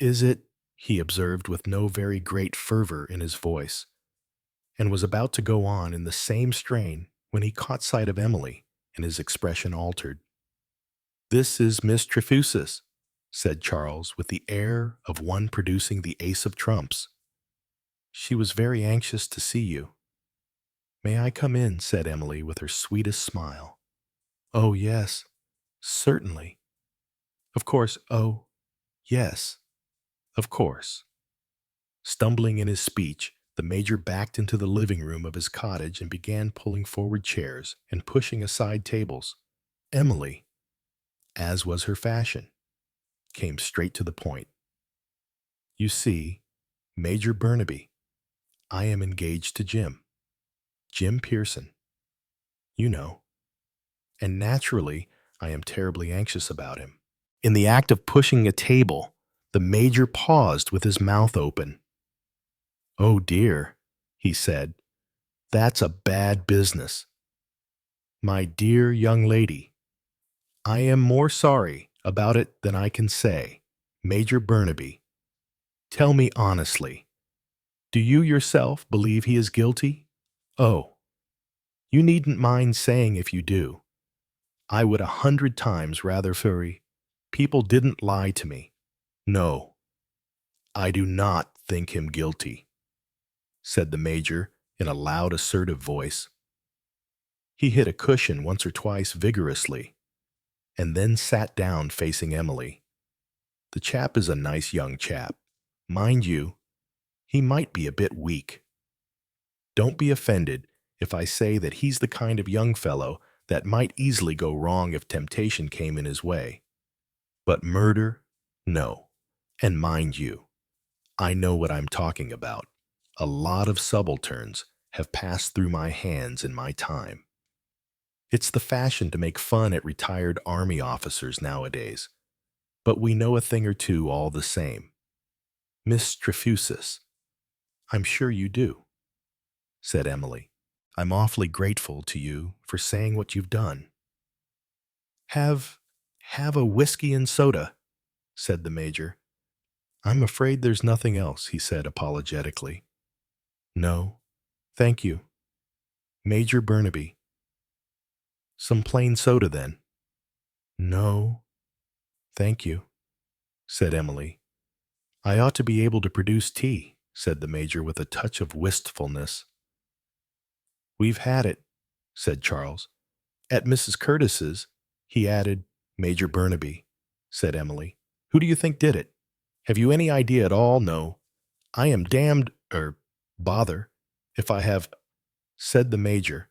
Is it? He observed with no very great fervor in his voice, and was about to go on in the same strain when he caught sight of Emily, and his expression altered. This is Miss Trefusis, said Charles, with the air of one producing the ace of trumps. She was very anxious to see you. May I come in? Said Emily with her sweetest smile. Oh, yes, certainly. Of course, oh, yes, of course. Stumbling in his speech, the Major backed into the living room of his cottage and began pulling forward chairs and pushing aside tables. Emily, as was her fashion, came straight to the point. You see, Major Burnaby, I am engaged to Jim Pearson, you know, and naturally, I am terribly anxious about him. In the act of pushing a table, the Major paused with his mouth open. "Oh dear," he said, "that's a bad business. My dear young lady, I am more sorry about it than I can say. Major Burnaby, tell me honestly, do you yourself believe he is guilty? Oh, you needn't mind saying if you do. I would 100 times rather people didn't lie to me. No, I do not think him guilty," said the Major in a loud, assertive voice. He hit a cushion once or twice vigorously, and then sat down facing Emily. "The chap is a nice young chap. Mind you, he might be a bit weak. Don't be offended if I say that he's the kind of young fellow that might easily go wrong if temptation came in his way. But murder? No. And mind you, I know what I'm talking about. A lot of subalterns have passed through my hands in my time. It's the fashion to make fun at retired army officers nowadays, but we know a thing or two all the same. Miss Trefusis, I'm sure you do," said Emily. "I'm awfully grateful to you for saying what you've done." Have a whiskey and soda," said the Major. "I'm afraid there's nothing else," he said apologetically. "No, thank you. Major Burnaby." "Some plain soda, then." "No, thank you," said Emily. "I ought to be able to produce tea," said the Major with a touch of wistfulness. "We've had it," said Charles. "At Mrs. Curtis's," he added. "Major Burnaby," said Emily. "Who do you think did it? Have you any idea at all? No. I am damned, bother, if I have," said the Major.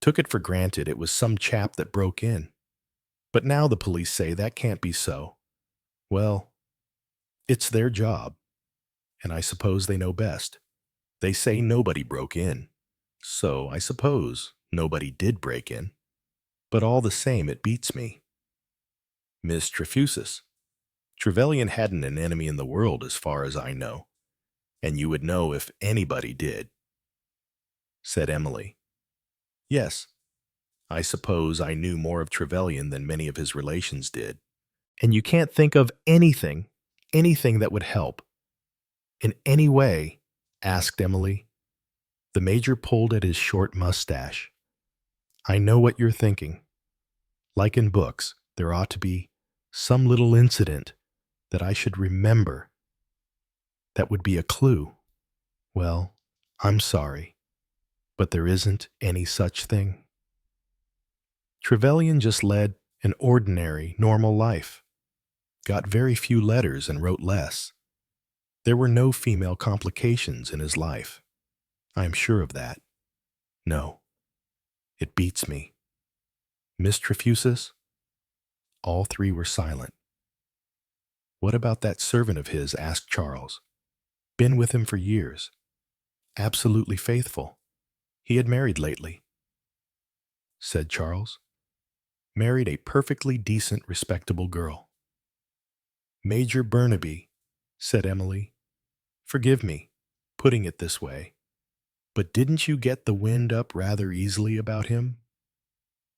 "Took it for granted it was some chap that broke in. But now the police say that can't be so. Well, it's their job, and I suppose they know best. They say nobody broke in, so I suppose nobody did break in. But all the same, it beats me. Miss Trefusis, Trevelyan hadn't an enemy in the world as far as I know, and you would know if anybody did," said Emily. "Yes, I suppose I knew more of Trevelyan than many of his relations did." "And you can't think of anything that would help in any way?" asked Emily. The Major pulled at his short mustache. "I know what you're thinking. Like in books, there ought to be some little incident that I should remember that would be a clue. Well, I'm sorry, but there isn't any such thing. Trevelyan just led an ordinary, normal life, got very few letters and wrote less. There were no female complications in his life. I am sure of that. No, it beats me. Miss Trefusis?" All three were silent. "What about that servant of his?" asked Charles. "Been with him for years. Absolutely faithful. He had married lately," said Charles. "Married a perfectly decent, respectable girl." "Major Burnaby," said Emily. "Forgive me, putting it this way, but didn't you get the wind up rather easily about him?"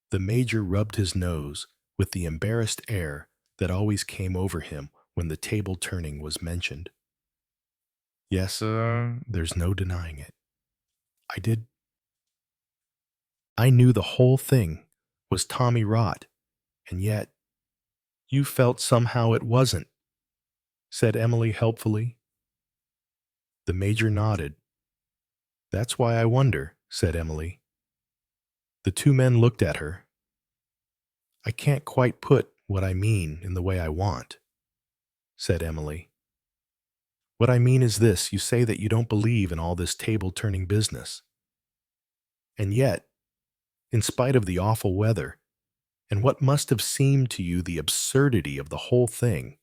The Major rubbed his nose with the embarrassed air that always came over him when the table turning was mentioned. "Yes, there's no denying it. I did. I knew the whole thing was Tommy rot, and yet you felt somehow it wasn't," said Emily helpfully. The Major nodded. "That's why I wonder," said Emily. The two men looked at her. "I can't quite put what I mean in the way I want," said Emily. "What I mean is this: you say that you don't believe in all this table-turning business. And yet, in spite of the awful weather, and what must have seemed to you the absurdity of the whole thing,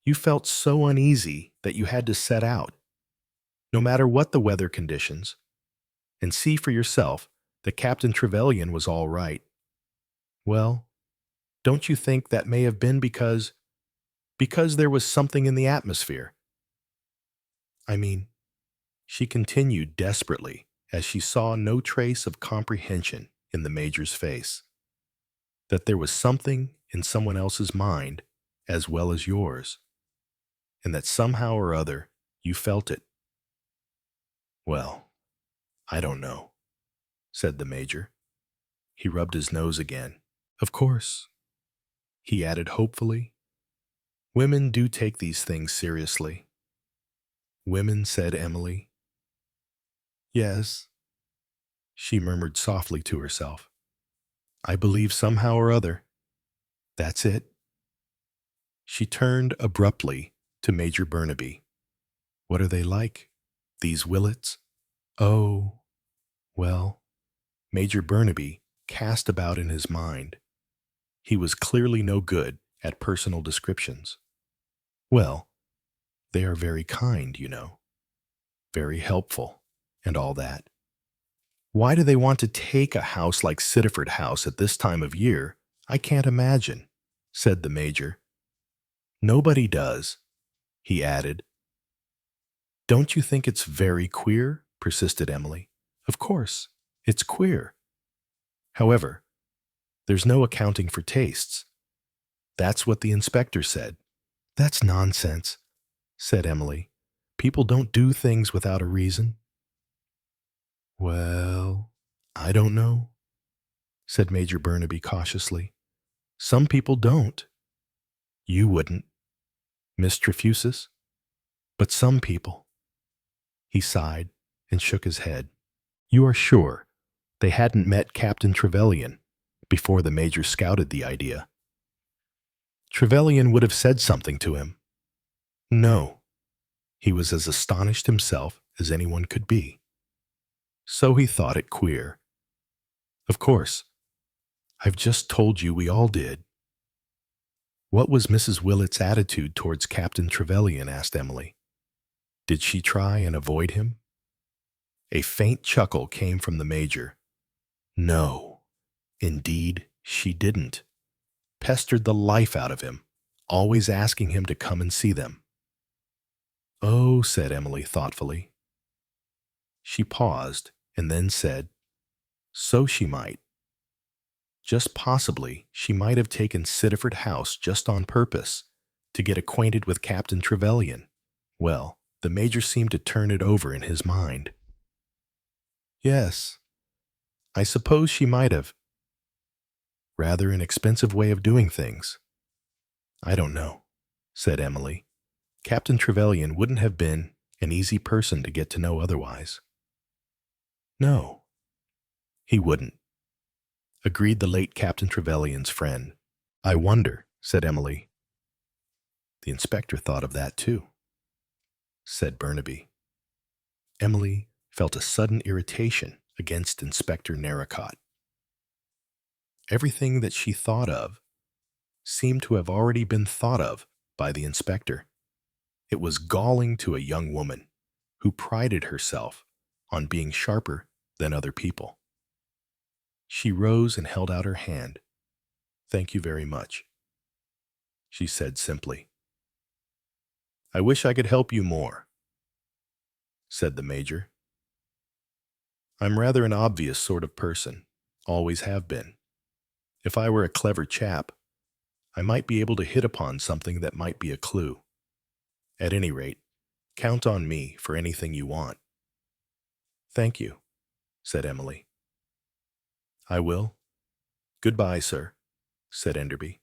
you felt so uneasy that you had to set out. no matter what the weather conditions, and see for yourself that Captain Trevelyan was all right. Well, don't you think that may have been because there was something in the atmosphere? I mean, she continued desperately as she saw no trace of comprehension in the Major's face, that there was something in someone else's mind as well as yours, and that somehow or other you felt it. Well, I don't know, said the Major. He rubbed his nose again. Of course, he added hopefully, women do take these things seriously. Women, said Emily. Yes, she murmured softly to herself. I believe somehow or other. That's it. She turned abruptly to Major Burnaby. What are they like, these Willets? Oh, well, Major Burnaby cast about in his mind. He was clearly no good at personal descriptions. Well, they are very kind, you know, very helpful, and all that. Why do they want to take a house like Sittaford House at this time of year? I can't imagine, said the Major. Nobody does, he added. Don't you think it's very queer? Persisted Emily. Of course, it's queer. However, there's no accounting for tastes. That's what the inspector said. That's nonsense, said Emily. People don't do things without a reason. Well, I don't know, said Major Burnaby cautiously. Some people don't. You wouldn't, Miss Trefusis. But some people. He sighed and shook his head. You are sure they hadn't met Captain Trevelyan before the Major scouted the idea? Trevelyan would have said something to him. No, he was as astonished himself as anyone could be. So he thought it queer. Of course, I've just told you we all did. What was Mrs. Willet's attitude towards Captain Trevelyan? Asked Emily. Did she try and avoid him? A faint chuckle came from the Major. No, indeed, she didn't. Pestered the life out of him, always asking him to come and see them. Oh, said Emily thoughtfully. She paused and then said, so she might. Just possibly she might have taken Sittaford House just on purpose to get acquainted with Captain Trevelyan. Well, the Major seemed to turn it over in his mind. Yes, I suppose she might have. Rather an expensive way of doing things. I don't know, said Emily. Captain Trevelyan wouldn't have been an easy person to get to know otherwise. No, he wouldn't, agreed the late Captain Trevelyan's friend. I wonder, said Emily. The inspector thought of that too, said Burnaby. Emily felt a sudden irritation against Inspector Narracott. Everything that she thought of seemed to have already been thought of by the inspector. It was galling to a young woman who prided herself on being sharper than other people. She rose and held out her hand. Thank you very much, she said simply. I wish I could help you more, said the Major. I'm rather an obvious sort of person, always have been. If I were a clever chap, I might be able to hit upon something that might be a clue. At any rate, count on me for anything you want. Thank you, said Emily. I will. Goodbye, sir, said Enderby.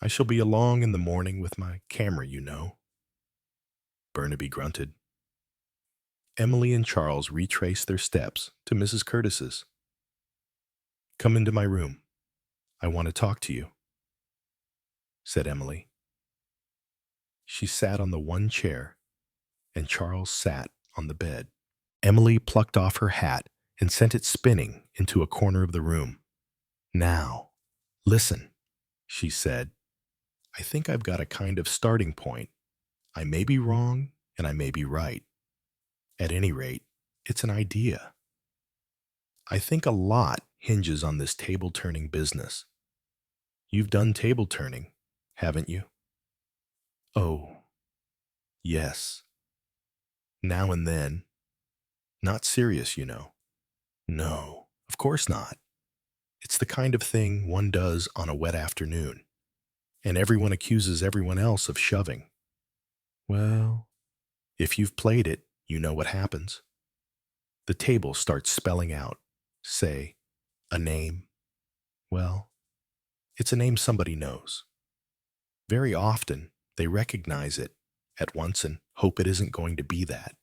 I shall be along in the morning with my camera, you know. Burnaby grunted. Emily and Charles retraced their steps to Mrs. Curtis's. Come into my room. I want to talk to you, said Emily. She sat on the one chair, and Charles sat on the bed. Emily plucked off her hat and sent it spinning into a corner of the room. Now, listen, she said. I think I've got a kind of starting point. I may be wrong, and I may be right. At any rate, it's an idea. I think a lot hinges on this table-turning business. You've done table turning, haven't you? Oh, yes. Now and then. Not serious, you know. No, of course not. It's the kind of thing one does on a wet afternoon, and everyone accuses everyone else of shoving. Well, if you've played it, you know what happens. The table starts spelling out, say, a name. Well, it's a name somebody knows. Very often, they recognize it at once and hope it isn't going to be that.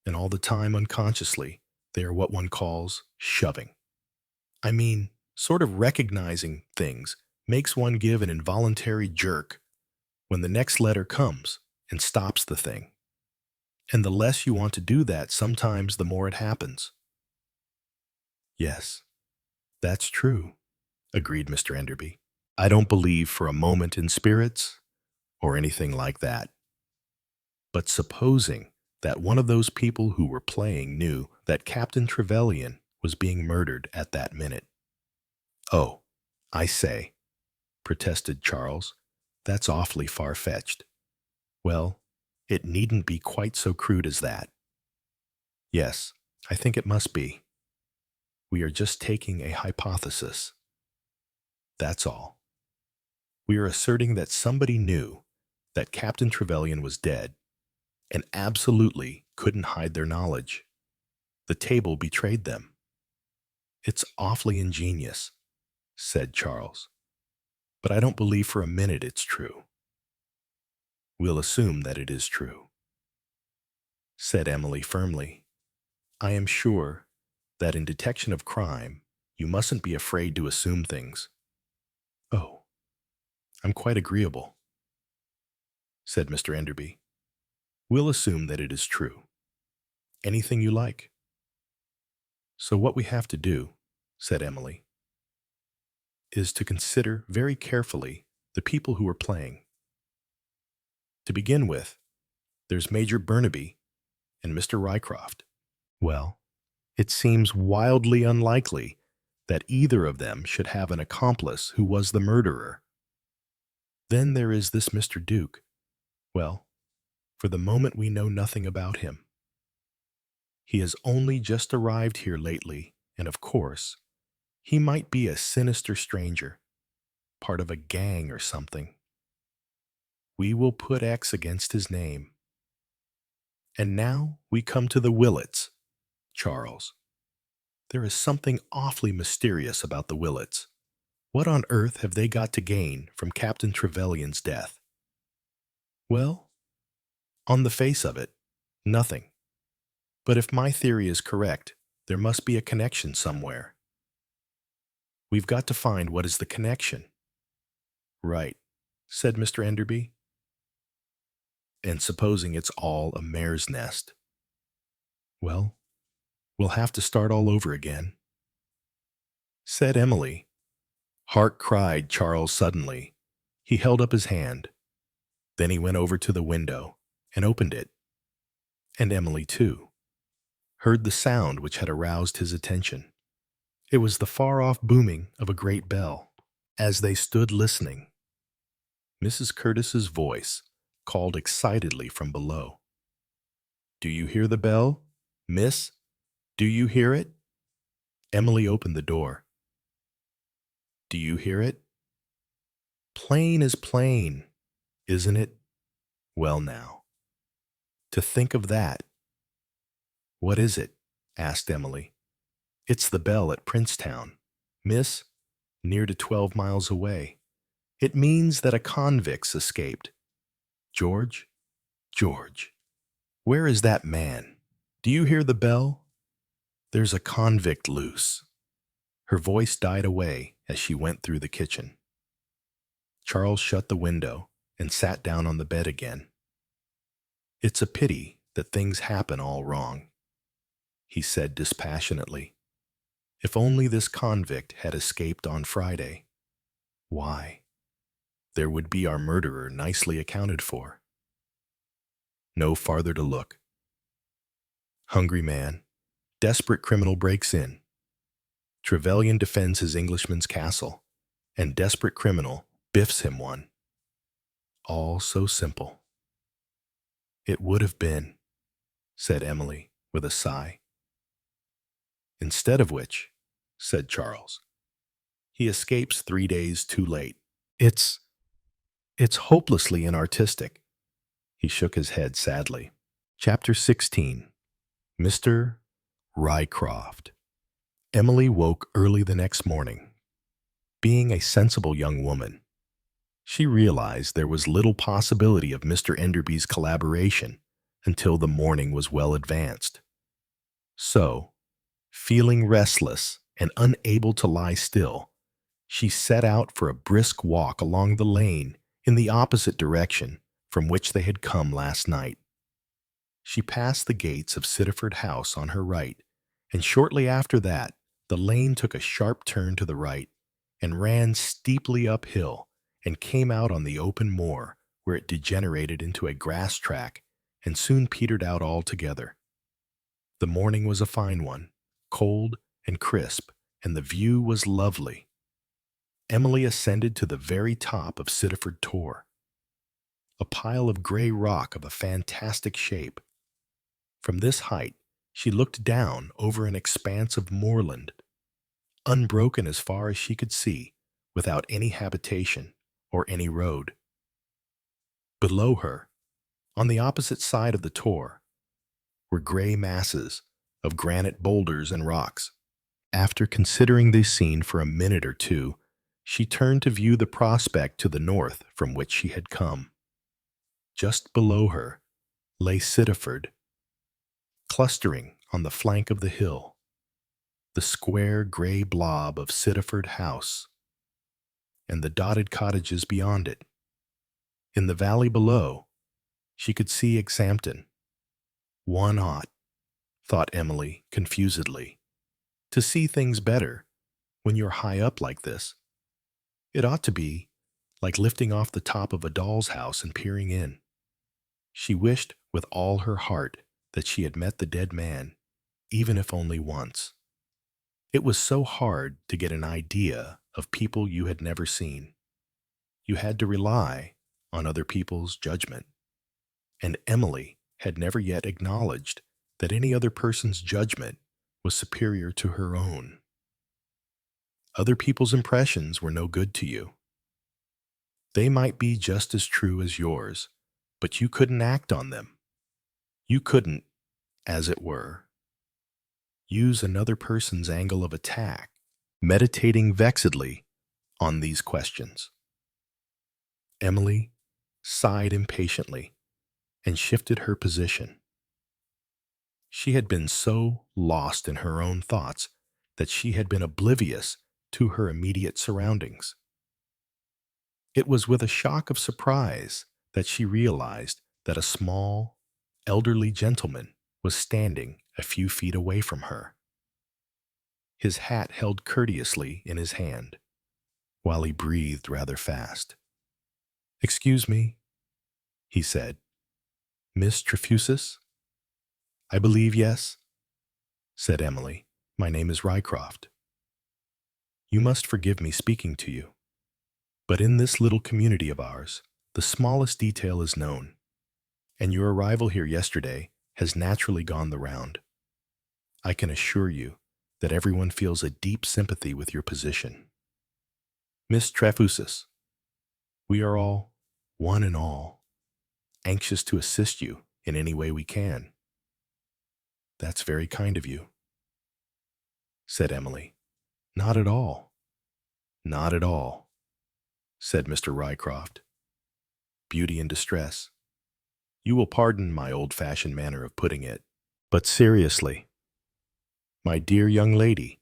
And all the time, unconsciously, they are what one calls shoving. I mean, sort of recognizing things makes one give an involuntary jerk when the next letter comes and stops the thing. And the less you want to do that, sometimes the more it happens. Yes, that's true, agreed Mr. Enderby. I don't believe for a moment in spirits or anything like that. But supposing that one of those people who were playing knew that Captain Trevelyan was being murdered at that minute. Oh, I say, protested Charles, that's awfully far-fetched. Well, it needn't be quite so crude as that. Yes, I think it must be. We are just taking a hypothesis. That's all. We are asserting that somebody knew that Captain Trevelyan was dead and absolutely couldn't hide their knowledge. The table betrayed them. It's awfully ingenious, said Charles, but I don't believe for a minute it's true. We'll assume that it is true, said Emily firmly. I am sure that in detection of crime, you mustn't be afraid to assume things. Oh, I'm quite agreeable, said Mr. Enderby. We'll assume that it is true. Anything you like. So what we have to do, said Emily, is to consider very carefully the people who are playing. To begin with, there's Major Burnaby and Mr. Rycroft. Well, it seems wildly unlikely that either of them should have an accomplice who was the murderer. Then there is this Mr. Duke. Well, for the moment we know nothing about him. He has only just arrived here lately, and of course, he might be a sinister stranger, part of a gang or something. We will put X against his name. And now we come to the Willets, Charles. There is something awfully mysterious about the Willets. What on earth have they got to gain from Captain Trevelyan's death? Well, on the face of it, nothing. But if my theory is correct, there must be a connection somewhere. We've got to find what is the connection. Right, said Mr. Enderby. And supposing it's all a mare's nest. Well, we'll have to start all over again, said Emily. Hark, cried Charles suddenly. He held up his hand. Then he went over to the window and opened it. And Emily, too, heard the sound which had aroused his attention. It was the far-off booming of a great bell. As they stood listening, Mrs. Curtis's voice called excitedly from below. Do you hear the bell, miss? Do you hear it? Emily opened the door. Do you hear it? Plain as plain, isn't it? Well now, to think of that. What is it? Asked Emily. It's the bell at Princetown, miss, near to 12 miles away. It means that a convict's escaped. George, George, where is that man? Do you hear the bell? There's a convict loose. Her voice died away as she went through the kitchen. Charles shut the window and sat down on the bed again. It's a pity that things happen all wrong, he said dispassionately. If only this convict had escaped on Friday. Why, there would be our murderer nicely accounted for. No farther to look. Hungry man. Desperate criminal breaks in. Trevelyan defends his Englishman's castle, and desperate criminal biffs him one. All so simple. It would have been, said Emily with a sigh. Instead of which, said Charles, he escapes 3 days too late. It's hopelessly inartistic. He shook his head sadly. Chapter 16. Mr. Rycroft. Emily woke early the next morning. Being a sensible young woman, she realized there was little possibility of Mr. Enderby's collaboration until the morning was well advanced. So, feeling restless and unable to lie still, she set out for a brisk walk along the lane in the opposite direction from which they had come last night. She passed the gates of Sittaford House on her right, and shortly after that, the lane took a sharp turn to the right and ran steeply uphill and came out on the open moor, where it degenerated into a grass track and soon petered out altogether. The morning was a fine one, cold and crisp, and the view was lovely. Emily ascended to the very top of Sittaford Tor, a pile of gray rock of a fantastic shape. From this height, she looked down over an expanse of moorland, unbroken as far as she could see, without any habitation or any road. Below her, on the opposite side of the Tor, were gray masses of granite boulders and rocks. After considering this scene for a minute or two, she turned to view the prospect to the north from which she had come. Just below her lay Sittaford, clustering on the flank of the hill, the square gray blob of Sittaford House, and the dotted cottages beyond it. In the valley below, she could see Exampton. One ought, thought Emily confusedly, to see things better when you're high up like this. It ought to be like lifting off the top of a doll's house and peering in. She wished with all her heart that she had met the dead man, even if only once. It was so hard to get an idea of people you had never seen. You had to rely on other people's judgment, and Emily had never yet acknowledged that any other person's judgment was superior to her own. Other people's impressions were no good to you. They might be just as true as yours, but you couldn't act on them. You couldn't, as it were, use another person's angle of attack, meditating vexedly on these questions. Emily sighed impatiently and shifted her position. She had been so lost in her own thoughts that she had been oblivious to her immediate surroundings. It was with a shock of surprise that she realized that a small, elderly gentleman was standing a few feet away from her, his hat held courteously in his hand, while he breathed rather fast. "Excuse me," he said. "Miss Trefusis?" "I believe yes," said Emily. "My name is Rycroft. You must forgive me speaking to you, but in this little community of ours, the smallest detail is known, and your arrival here yesterday has naturally gone the round. I can assure you that everyone feels a deep sympathy with your position. Miss Trefusis, we are all, one and all, anxious to assist you in any way we can." "That's very kind of you," said Emily. "Not at all. Not at all," said Mr. Rycroft. "Beauty in distress. You will pardon my old-fashioned manner of putting it, but seriously, my dear young lady,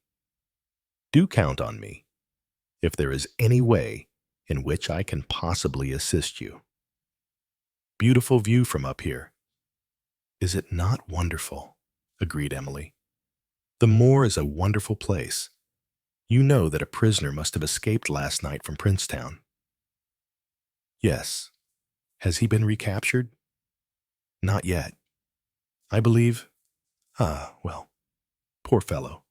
do count on me if there is any way in which I can possibly assist you. Beautiful view from up here." "Is it not wonderful?" agreed Emily. "The moor is a wonderful place. You know that a prisoner must have escaped last night from Princetown." "Yes. Has he been recaptured?" "Not yet. I believe Ah, well, poor fellow.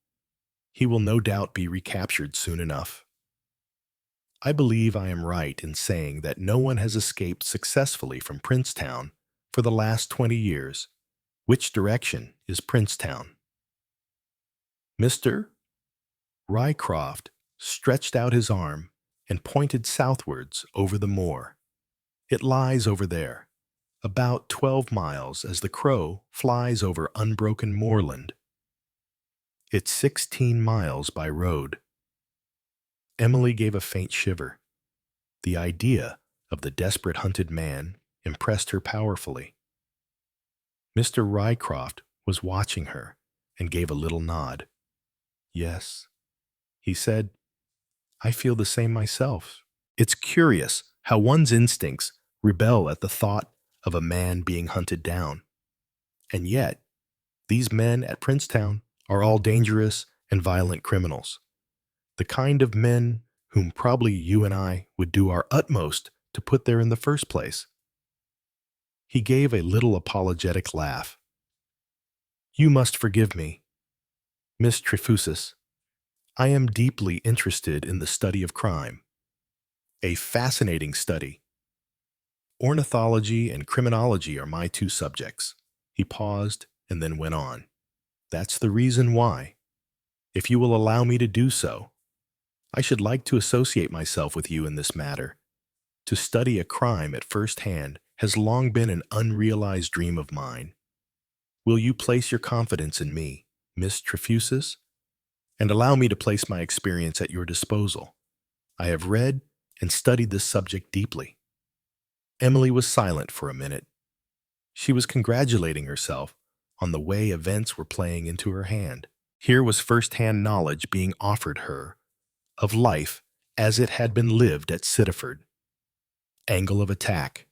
He will no doubt be recaptured soon enough. I believe I am right in saying that no one has escaped successfully from Princetown for the last 20 years. Which direction is Princetown? Mr. Rycroft stretched out his arm and pointed southwards over the moor. It lies over there, about 12 miles as the crow flies over unbroken moorland. It's 16 miles by road. Emily gave a faint shiver. The idea of the desperate hunted man impressed her powerfully. Mr. Rycroft was watching her and gave a little nod. Yes, he said, I feel the same myself. It's curious how one's instincts rebel at the thought of a man being hunted down. And yet, these men at Princetown are all dangerous and violent criminals, the kind of men whom probably you and I would do our utmost to put there in the first place. He gave a little apologetic laugh. You must forgive me, Miss Trefusis. I am deeply interested in the study of crime. A fascinating study. Ornithology and criminology are my two subjects. He paused and then went on. That's the reason why, if you will allow me to do so, I should like to associate myself with you in this matter. To study a crime at first hand has long been an unrealized dream of mine. Will you place your confidence in me, Miss Trefusis, and allow me to place my experience at your disposal? I have read and studied this subject deeply. Emily was silent for a minute. She was congratulating herself on the way events were playing into her hand. Here was first-hand knowledge being offered her of life as it had been lived at Sittaford. Angle of attack.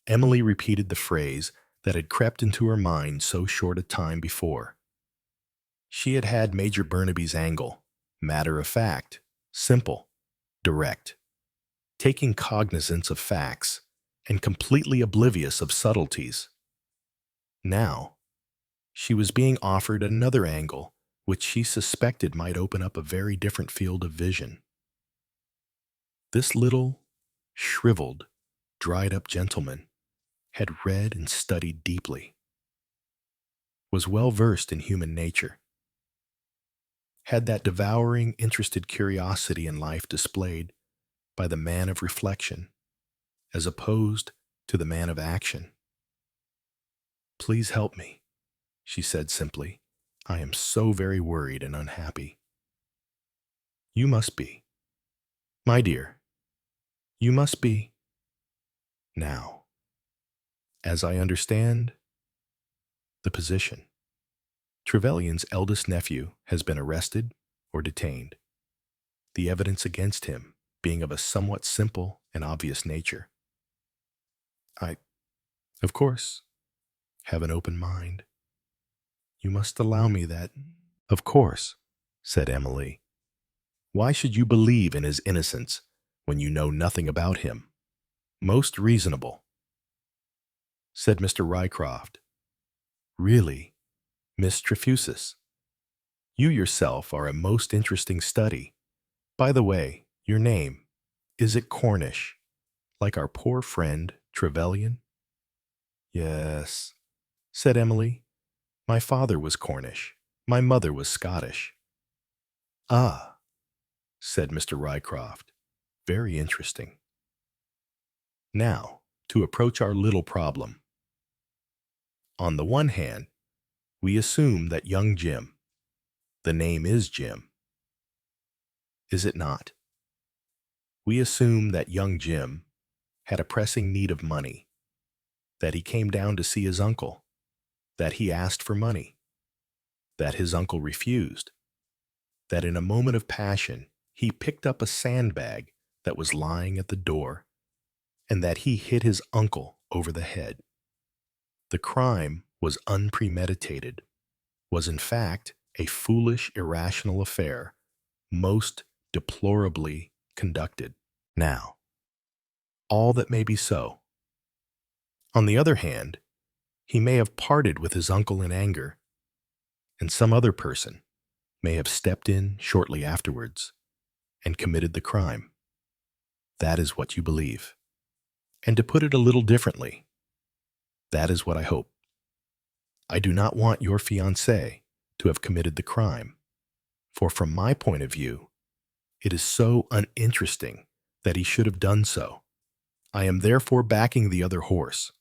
Emily repeated the phrase that had crept into her mind so short a time before. She had had Major Burnaby's angle, matter of fact, simple, direct, taking cognizance of facts and completely oblivious of subtleties. Now, she was being offered another angle which she suspected might open up a very different field of vision. This little, shriveled, dried-up gentleman had read and studied deeply, was well versed in human nature, had that devouring, interested curiosity in life displayed by the man of reflection, as opposed to the man of action. Please help me, she said simply. I am so very worried and unhappy. You must be. My dear, you must be. Now, as I understand the position, Trevelyan's eldest nephew has been arrested or detained, the evidence against him being of a somewhat simple and obvious nature. I, of course, have an open mind. You must allow me that. Of course, said Emily. Why should you believe in his innocence when you know nothing about him? Most reasonable, said Mr. Rycroft. Really, Miss Trefusis, you yourself are a most interesting study. By the way, your name, is it Cornish, like our poor friend Trevelyan? Yes, said Emily. My father was Cornish. My mother was Scottish. Ah, said Mr. Rycroft. Very interesting. Now, to approach our little problem. On the one hand, we assume that young Jim, the name is Jim, is it not? We assume that young Jim had a pressing need of money, that he came down to see his uncle, that he asked for money, that his uncle refused, that in a moment of passion he picked up a sandbag that was lying at the door, and that he hit his uncle over the head. The crime was unpremeditated, was in fact a foolish, irrational affair, most deplorably conducted. Now, all that may be so. On the other hand, he may have parted with his uncle in anger and some other person may have stepped in shortly afterwards and committed the crime. That is what you believe. And to put it a little differently, that is what I hope. I do not want your fiancé to have committed the crime, for from my point of view, it is so uninteresting that he should have done so. I am therefore backing the other horse.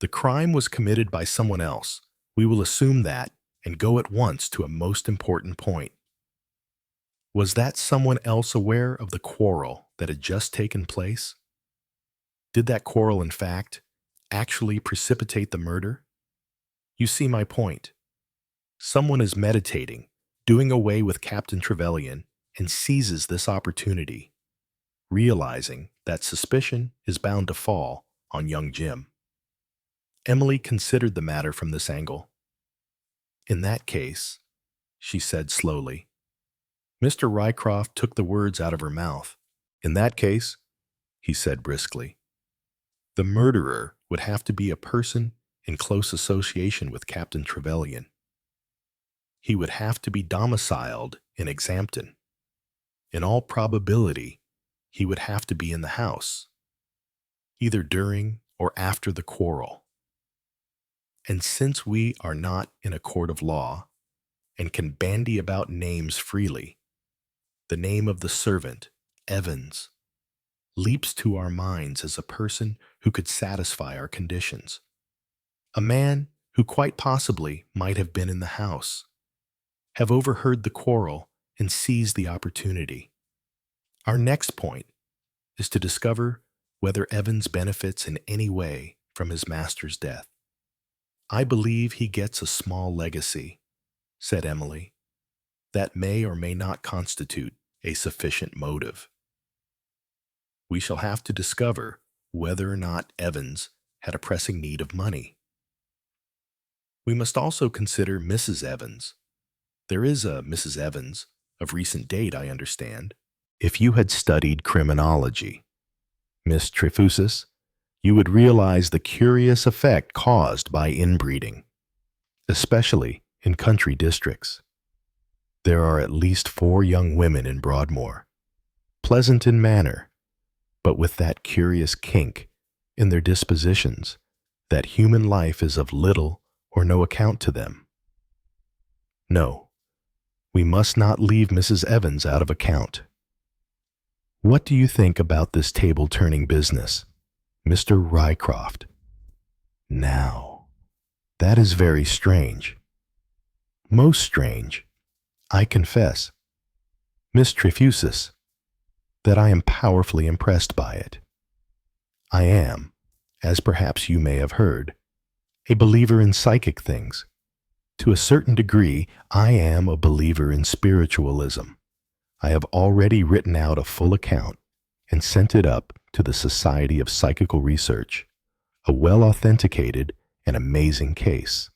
The crime was committed by someone else. We will assume that and go at once to a most important point. Was that someone else aware of the quarrel that had just taken place? Did that quarrel, in fact, actually precipitate the murder? You see my point. Someone is meditating, doing away with Captain Trevelyan, and seizes this opportunity, realizing that suspicion is bound to fall on young Jim. Emily considered the matter from this angle. In that case, she said slowly. Mr. Rycroft took the words out of her mouth. In that case, he said briskly, the murderer would have to be a person in close association with Captain Trevelyan. He would have to be domiciled in Exampton. In all probability, he would have to be in the house, either during or after the quarrel. And since we are not in a court of law and can bandy about names freely, the name of the servant, Evans, leaps to our minds as a person who could satisfy our conditions. A man who quite possibly might have been in the house, have overheard the quarrel and seized the opportunity. Our next point is to discover whether Evans benefits in any way from his master's death. I believe he gets a small legacy, said Emily, that may or may not constitute a sufficient motive. We shall have to discover whether or not Evans had a pressing need of money. We must also consider Mrs. Evans. There is a Mrs. Evans, of recent date, I understand. If you had studied criminology, Miss Trefusis, you would realize the curious effect caused by inbreeding, especially in country districts. There are at least 4 young women in Broadmoor, pleasant in manner, but with that curious kink in their dispositions that human life is of little or no account to them. No, we must not leave Mrs. Evans out of account. What do you think about this table-turning business, Mr. Rycroft? Now, that is very strange. Most strange, I confess, Miss Trefusis, that I am powerfully impressed by it. I am, as perhaps you may have heard, a believer in psychic things. To a certain degree, I am a believer in spiritualism. I have already written out a full account and sent it up to the Society of Psychical Research, a well-authenticated and amazing case.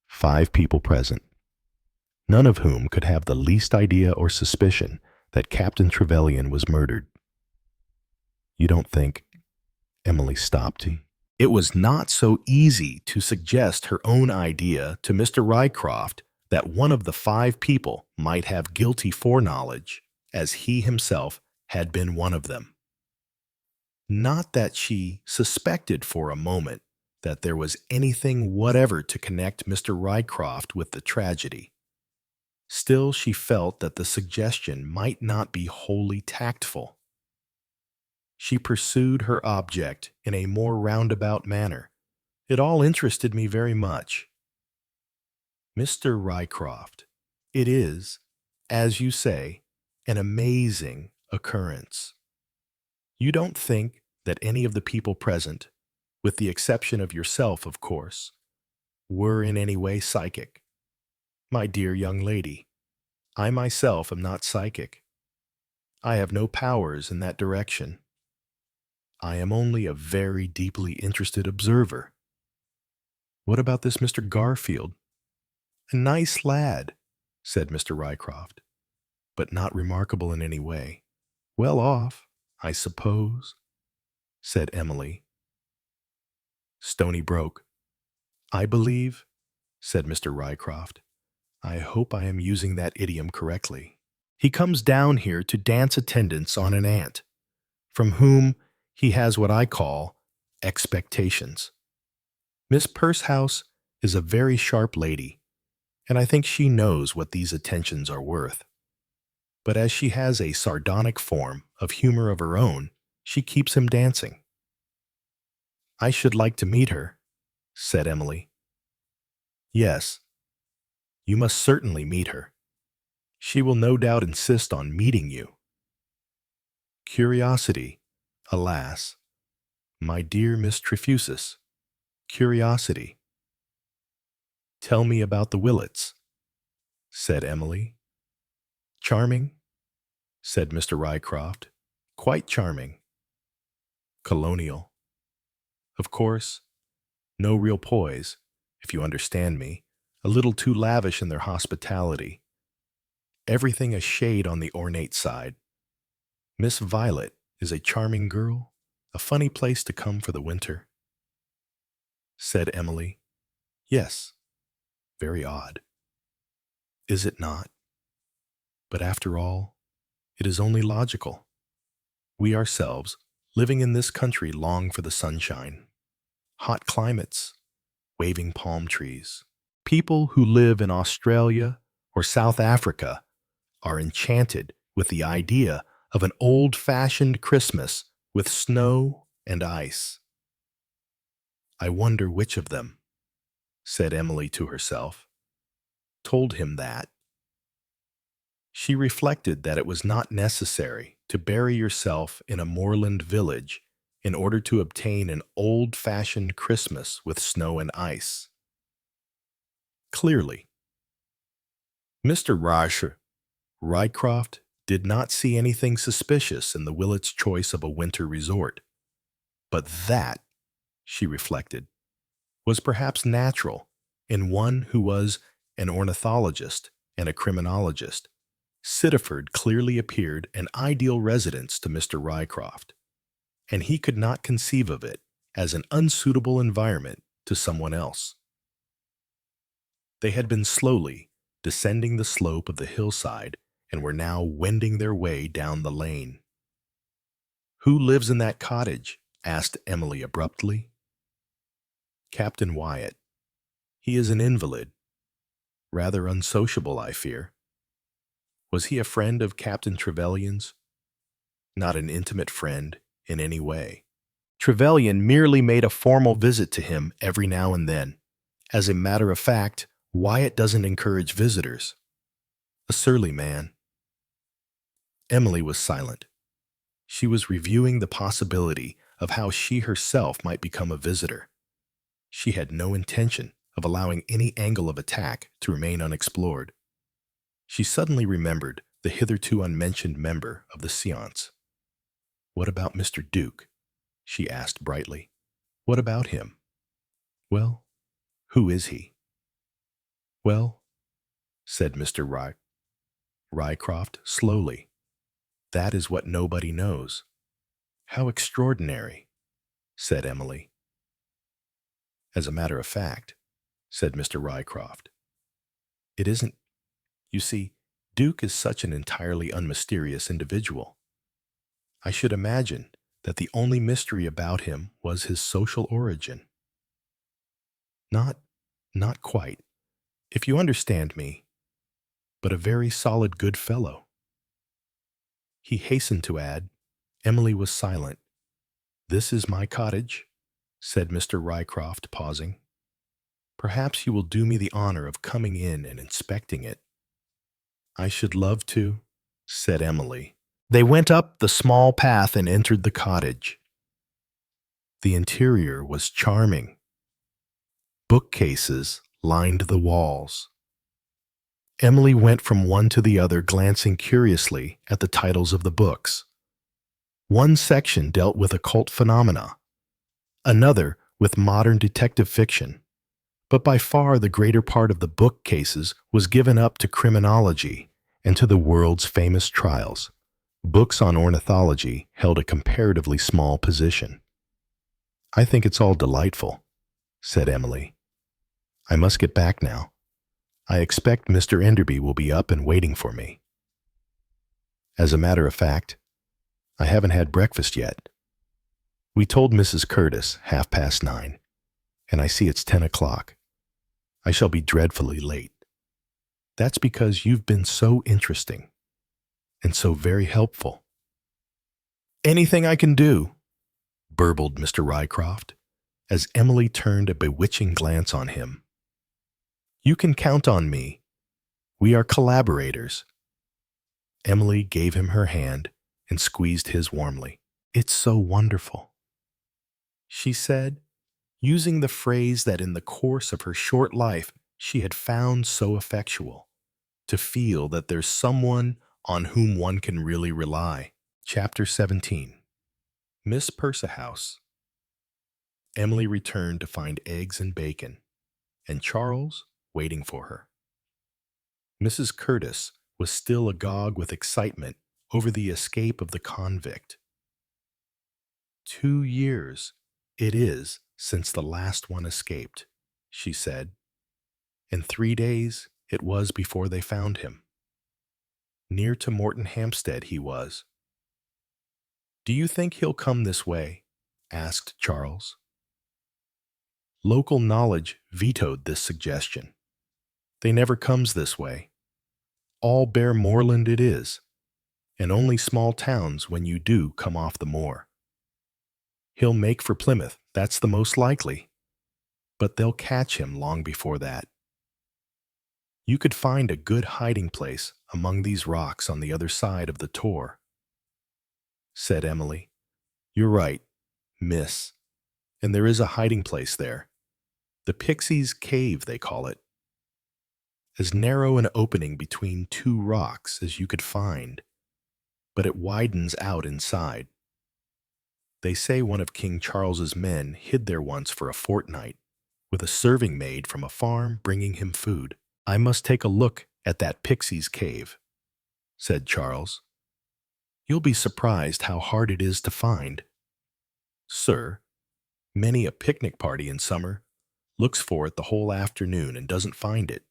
5 people present, none of whom could have the least idea or suspicion that Captain Trevelyan was murdered. You don't think? Emily stopped. It was not so easy to suggest her own idea to Mr. Rycroft that one of the 5 people might have guilty foreknowledge, as he himself had been one of them. Not that she suspected for a moment that there was anything whatever to connect Mr. Rycroft with the tragedy. Still, she felt that the suggestion might not be wholly tactful. She pursued her object in a more roundabout manner. It all interested me very much. Mr. Rycroft, it is, as you say, an amazing occurrence. You don't think that any of the people present, with the exception of yourself, of course, were in any way psychic. My dear young lady, I myself am not psychic. I have no powers in that direction. I am only a very deeply interested observer. What about this Mr. Garfield? A nice lad, said Mr. Rycroft, but not remarkable in any way. Well off, I suppose, said Emily. Stony broke. I believe, said Mr. Rycroft. I hope I am using that idiom correctly. He comes down here to dance attendance on an aunt, from whom he has what I call expectations. Miss Pursehouse is a very sharp lady, and I think she knows what these attentions are worth. But as she has a sardonic form of humor of her own, she keeps him dancing. I should like to meet her, said Emily. Yes, you must certainly meet her. She will no doubt insist on meeting you. Curiosity, alas, my dear Miss Trefusis, curiosity. Tell me about the Willets, said Emily. Charming, said Mr. Rycroft. Quite charming. Colonial. Of course, no real poise, if you understand me, a little too lavish in their hospitality. Everything a shade on the ornate side. Miss Violet is a charming girl, a funny place to come for the winter. Said Emily. Yes, very odd. Is it not? But after all, it is only logical. We ourselves, living in this country, long for the sunshine, hot climates, waving palm trees. People who live in Australia or South Africa are enchanted with the idea of an old-fashioned Christmas with snow and ice. I wonder which of them, said Emily to herself, told him that. She reflected that it was not necessary to bury yourself in a moorland village in order to obtain an old-fashioned Christmas with snow and ice. Clearly, Mr. Rycroft did not see anything suspicious in the Willets' choice of a winter resort. But that, she reflected, was perhaps natural in one who was an ornithologist and a criminologist. Sittaford clearly appeared an ideal residence to Mr. Rycroft, and he could not conceive of it as an unsuitable environment to someone else. They had been slowly descending the slope of the hillside and were now wending their way down the lane. Who lives in that cottage? Asked Emily abruptly. Captain Wyatt. He is an invalid. Rather unsociable, I fear. Was he a friend of Captain Trevelyan's? Not an intimate friend in any way. Trevelyan merely made a formal visit to him every now and then. As a matter of fact, Wyatt doesn't encourage visitors. A surly man. Emily was silent. She was reviewing the possibility of how she herself might become a visitor. She had no intention of allowing any angle of attack to remain unexplored. She suddenly remembered the hitherto unmentioned member of the séance. What about Mr. Duke? She asked brightly. What about him? Well, who is he? Well, said Mr. Rycroft slowly, that is what nobody knows. How extraordinary, said Emily. As a matter of fact, said Mr. Rycroft, it isn't. You see, Duke is such an entirely unmysterious individual. I should imagine that the only mystery about him was his social origin. Not quite, if you understand me, but a very solid good fellow. He hastened to add. Emily was silent. This is my cottage, said Mr. Rycroft, pausing. Perhaps you will do me the honor of coming in and inspecting it. I should love to, said Emily. They went up the small path and entered the cottage. The interior was charming. Bookcases lined the walls. Emily went from one to the other, glancing curiously at the titles of the books. One section dealt with occult phenomena, another with modern detective fiction, but by far the greater part of the bookcases was given up to criminology and to the world's famous trials. Books on ornithology held a comparatively small position. I think it's all delightful, said Emily. I must get back now. I expect Mr. Enderby will be up and waiting for me. As a matter of fact, I haven't had breakfast yet. We told Mrs. Curtis 9:30, and I see it's 10 o'clock. I shall be dreadfully late. That's because you've been so interesting and so very helpful. Anything I can do, burbled Mr. Rycroft, as Emily turned a bewitching glance on him. You can count on me. We are collaborators. Emily gave him her hand and squeezed his warmly. It's so wonderful, she said, using the phrase that in the course of her short life she had found so effectual, to feel that there's someone on whom one can really rely. Chapter 17. Miss Percehouse. Emily returned to find eggs and bacon, and Charles waiting for her. Mrs. Curtis was still agog with excitement over the escape of the convict. 2 years it is since the last one escaped, she said, and 3 days it was before they found him. Near to Morton Hampstead he was. Do you think he'll come this way? Asked Charles. Local knowledge vetoed this suggestion. They never comes this way. All bare moorland it is, and only small towns when you do come off the moor. He'll make for Plymouth, that's the most likely, but they'll catch him long before that. You could find a good hiding place among these rocks on the other side of the Tor, said Emily. You're right, miss, and there is a hiding place there. The Pixie's Cave, they call it. As narrow an opening between 2 rocks as you could find, but it widens out inside. They say one of King Charles's men hid there once for a fortnight, with a serving maid from a farm bringing him food. I must take a look at that Pixie's Cave, said Charles. You'll be surprised how hard it is to find. Sir, many a picnic party in summer looks for it the whole afternoon and doesn't find it.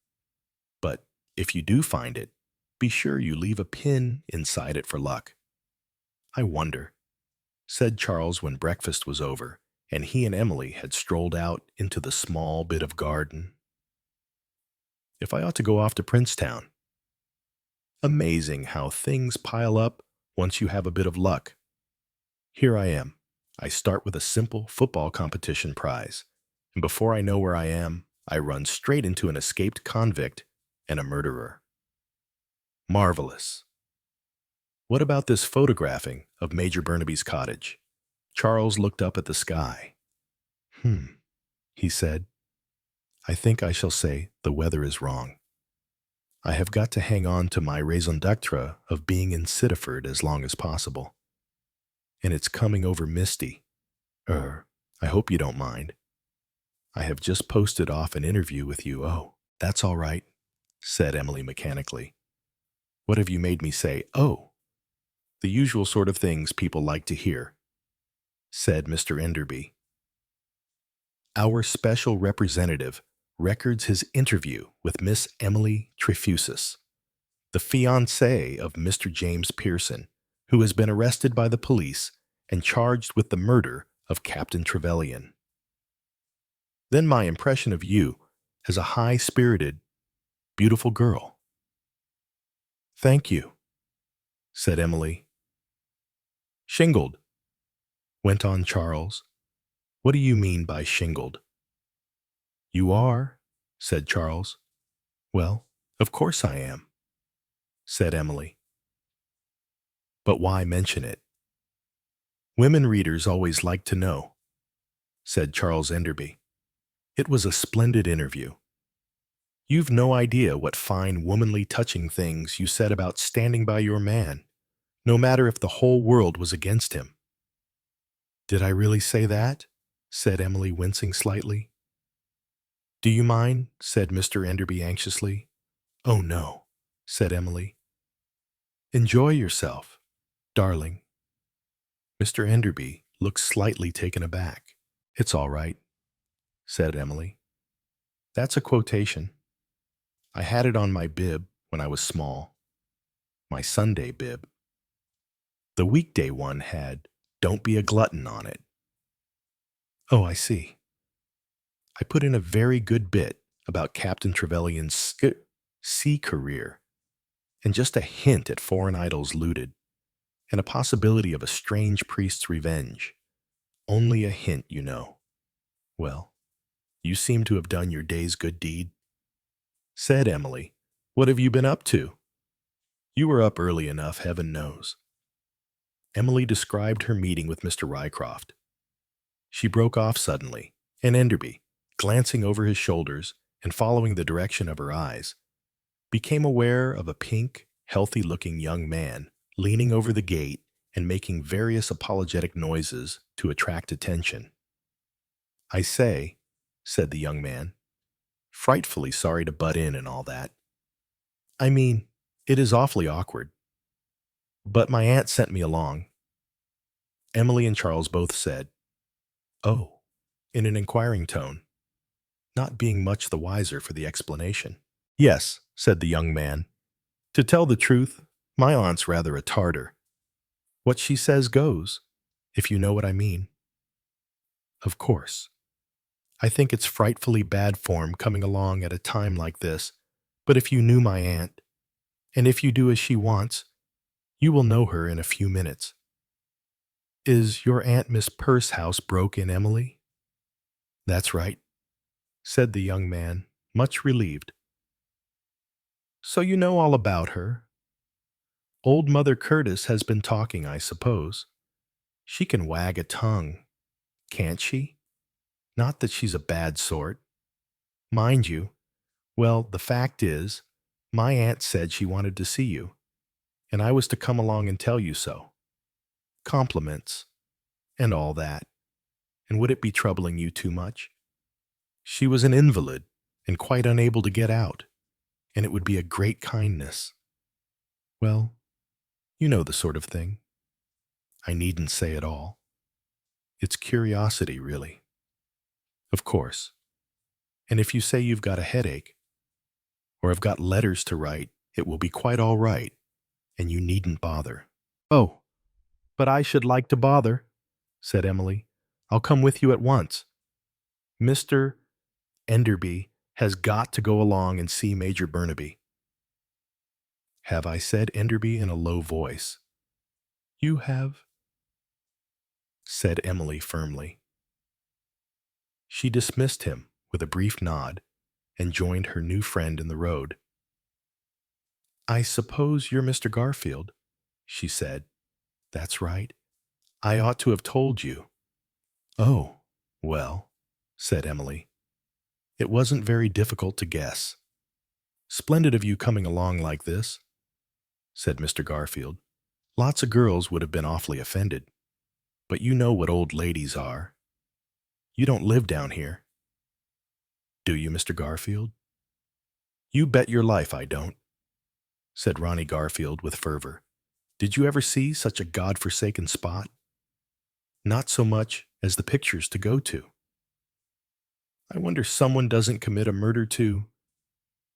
But if you do find it, be sure you leave a pin inside it for luck. I wonder, said Charles when breakfast was over and he and Emily had strolled out into the small bit of garden, if I ought to go off to Princetown. Amazing how things pile up once you have a bit of luck. Here I am. I start with a simple football competition prize, and before I know where I am, I run straight into an escaped convict and a murderer. Marvelous. What about this photographing of Major Burnaby's cottage? Charles looked up at the sky. He said. I think I shall say the weather is wrong. I have got to hang on to my raison d'etre of being in Sittaford as long as possible. And it's coming over misty. I hope you don't mind. I have just posted off an interview with you. Oh, that's all right, said Emily mechanically. What have you made me say? Oh, the usual sort of things people like to hear, said Mr. Enderby. Our special representative records his interview with Miss Emily Trefusis, the fiancée of Mr. James Pearson, who has been arrested by the police and charged with the murder of Captain Trevelyan. Then my impression of you as a high-spirited, beautiful girl. Thank you, said Emily. Shingled, went on Charles. What do you mean by shingled? You are, said Charles. Well, of course I am, said Emily. But why mention it? Women readers always like to know, said Charles Enderby. It was a splendid interview. You've no idea what fine, womanly touching things you said about standing by your man, no matter if the whole world was against him. Did I really say that? Said Emily, wincing slightly. Do you mind? Said Mr. Enderby anxiously. Oh, no, said Emily. Enjoy yourself, darling. Mr. Enderby looked slightly taken aback. It's all right, said Emily. That's a quotation. I had it on my bib when I was small, my Sunday bib. The weekday one had "Don't be a glutton" on it. Oh, I see. I put in a very good bit about Captain Trevelyan's sea career, and just a hint at foreign idols looted, and a possibility of a strange priest's revenge. Only a hint, you know. Well, you seem to have done your day's good deed. Said Emily, "What have you been up to?" You were up early enough, heaven knows. Emily described her meeting with Mr. Rycroft. She broke off suddenly, and Enderby, glancing over his shoulders and following the direction of her eyes, became aware of a pink, healthy-looking young man leaning over the gate and making various apologetic noises to attract attention. "I say," said the young man, "frightfully sorry to butt in and all that. I mean, it is awfully awkward. But my aunt sent me along." Emily and Charles both said, "Oh," in an inquiring tone, not being much the wiser for the explanation. "Yes," said the young man. "To tell the truth, my aunt's rather a tartar. What she says goes, if you know what I mean. Of course, I think it's frightfully bad form coming along at a time like this, but if you knew my aunt, and if you do as she wants, you will know her in a few minutes." "Is your Aunt Miss Pursehouse?" broke in Emily. "That's right," said the young man, much relieved. "So you know all about her. Old Mother Curtis has been talking, I suppose. She can wag a tongue, can't she? Not that she's a bad sort. Mind you, well, the fact is, my aunt said she wanted to see you, and I was to come along and tell you so. Compliments, and all that. And would it be troubling you too much? She was an invalid, and quite unable to get out, and it would be a great kindness. Well, you know the sort of thing. I needn't say it all. It's curiosity, really. Of course. And if you say you've got a headache, or have got letters to write, it will be quite all right, and you needn't bother." "Oh, but I should like to bother," said Emily. "I'll come with you at once. Mr. Enderby has got to go along and see Major Burnaby." "Have I said Enderby?" in a low voice. "You have," said Emily firmly. She dismissed him with a brief nod and joined her new friend in the road. "I suppose you're Mr. Garfield," she said. "That's right. I ought to have told you." "Oh, well," said Emily. "It wasn't very difficult to guess. Splendid of you coming along like this," said Mr. Garfield. "Lots of girls would have been awfully offended. But you know what old ladies are. You don't live down here, do you, Mr. Garfield?" "You bet your life I don't," said Ronnie Garfield with fervor. "Did you ever see such a God-forsaken spot? Not so much as the pictures to go to. I wonder someone doesn't commit a murder too."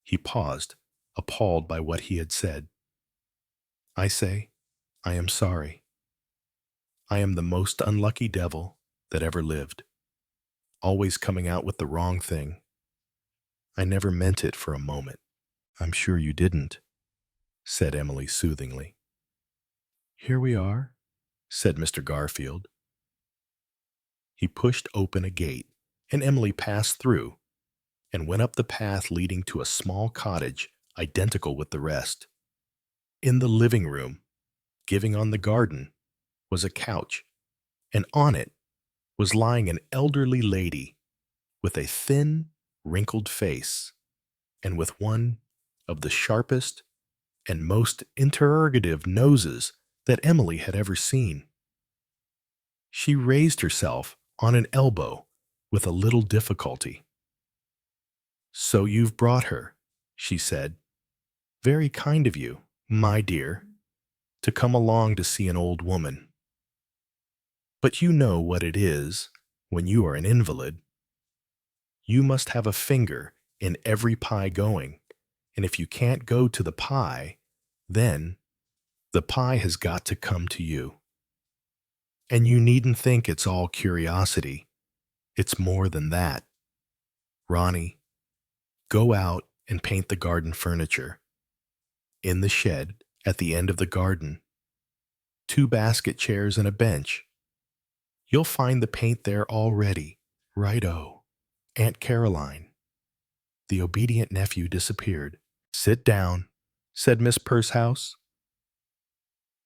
He paused, appalled by what he had said. "I say, I am sorry. I am the most unlucky devil that ever lived, always coming out with the wrong thing. I never meant it for a moment." "I'm sure you didn't," said Emily soothingly. "Here we are," said Mr. Garfield. He pushed open a gate, and Emily passed through and went up the path leading to a small cottage identical with the rest. In the living room, giving on the garden, was a couch, and on it was lying an elderly lady with a thin, wrinkled face, and with one of the sharpest and most interrogative noses that Emily had ever seen. She raised herself on an elbow with a little difficulty. "So you've brought her," she said. "Very kind of you, my dear, to come along to see an old woman. But you know what it is when you are an invalid. You must have a finger in every pie going, and if you can't go to the pie, then the pie has got to come to you. And you needn't think it's all curiosity. It's more than that. Ronnie, go out and paint the garden furniture. In the shed, at the end of the garden, 2 basket chairs and a bench. You'll find the paint there already. Righto. Aunt Caroline. The obedient nephew disappeared. Sit down, said Miss Pursehouse.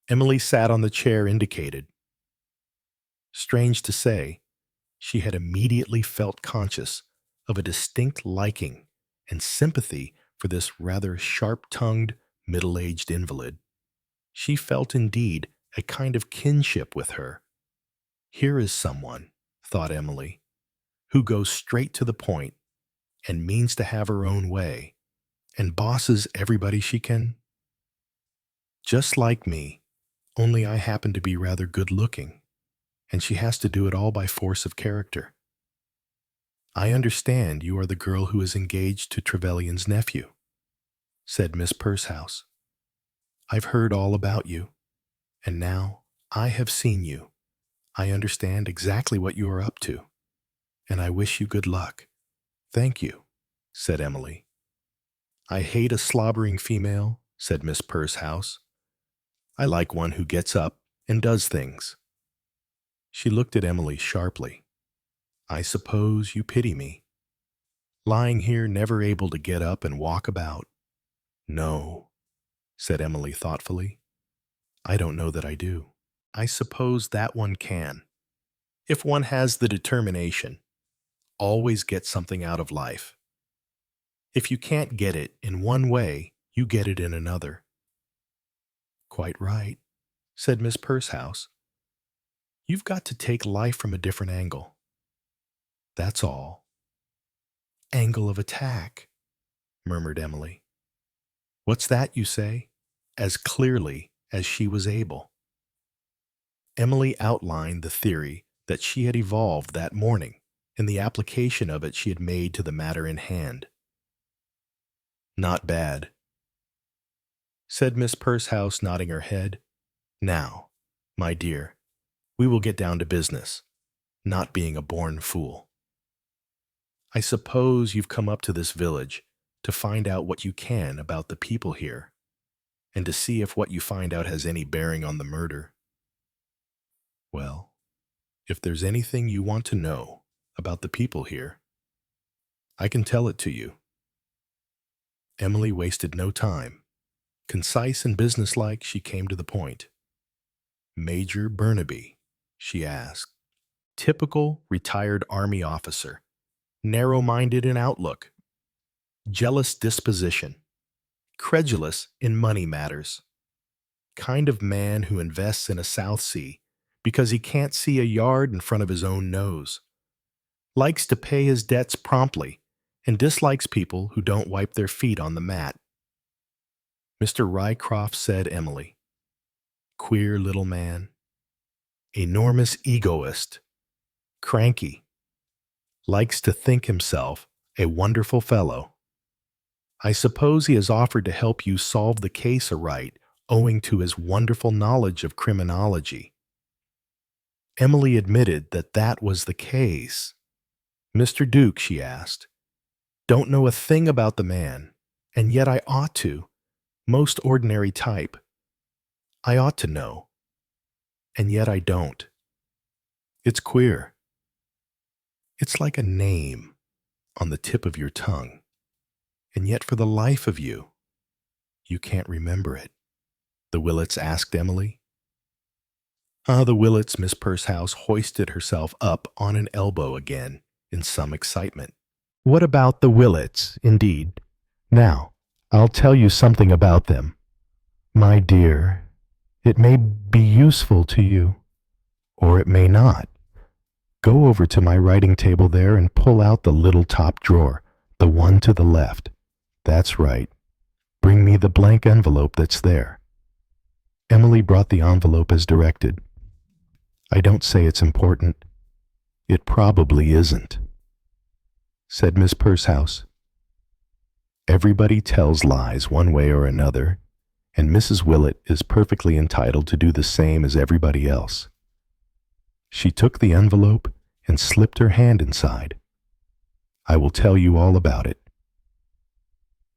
Emily sat on the chair indicated. Strange to say, she had immediately felt conscious of a distinct liking and sympathy for this rather sharp-tongued, middle-aged invalid. She felt indeed a kind of kinship with her. Here is someone, thought Emily, who goes straight to the point and means to have her own way, and bosses everybody she can. Just like me, only I happen to be rather good-looking, and she has to do it all by force of character. I understand you are the girl who is engaged to Trevelyan's nephew, said Miss Pursehouse. I've heard all about you, and now I have seen you. I understand exactly what you are up to, and I wish you good luck. Thank you, said Emily. I hate a slobbering female, said Miss Pursehouse. I like one who gets up and does things. She looked at Emily sharply. I suppose you pity me. Lying here never able to get up and walk about. No, said Emily thoughtfully. I don't know that I do. I suppose that one can. If one has the determination, always get something out of life. If you can't get it in one way, you get it in another. Quite right, said Miss Pursehouse. You've got to take life from a different angle. That's all. Angle of attack, murmured Emily. What's that, you say? As clearly as she was able. Emily outlined the theory that she had evolved that morning, and the application of it she had made to the matter in hand. Not bad, said Miss Pursehouse, nodding her head. Now, my dear, we will get down to business, not being a born fool. I suppose you've come up to this village to find out what you can about the people here, and to see if what you find out has any bearing on the murder. Well, if there's anything you want to know about the people here, I can tell it to you. Emily wasted no time. Concise and businesslike, she came to the point. Major Burnaby, she asked. Typical retired army officer. Narrow-minded in outlook. Jealous disposition. Credulous in money matters. Kind of man who invests in a South Sea because he can't see a yard in front of his own nose. Likes to pay his debts promptly and dislikes people who don't wipe their feet on the mat. Mr. Rycroft, said Emily. Queer little man. Enormous egoist. Cranky. Likes to think himself a wonderful fellow. I suppose he has offered to help you solve the case aright, owing to his wonderful knowledge of criminology. Emily admitted that that was the case. Mr. Duke, she asked, don't know a thing about the man, and yet I ought to. Most ordinary type. I ought to know, and yet I don't. It's queer. It's like a name on the tip of your tongue, and yet for the life of you, you can't remember it. The Willets asked Emily. The Willets, Miss Pursehouse hoisted herself up on an elbow again in some excitement. What about the Willets, indeed? Now, I'll tell you something about them. My dear, it may be useful to you, or it may not. Go over to my writing table there and pull out the little top drawer, the one to the left. That's right. Bring me the blank envelope that's there. Emily brought the envelope as directed. I don't say it's important. It probably isn't, said Miss Pursehouse. Everybody tells lies one way or another, and Mrs. Willett is perfectly entitled to do the same as everybody else. She took the envelope and slipped her hand inside. I will tell you all about it.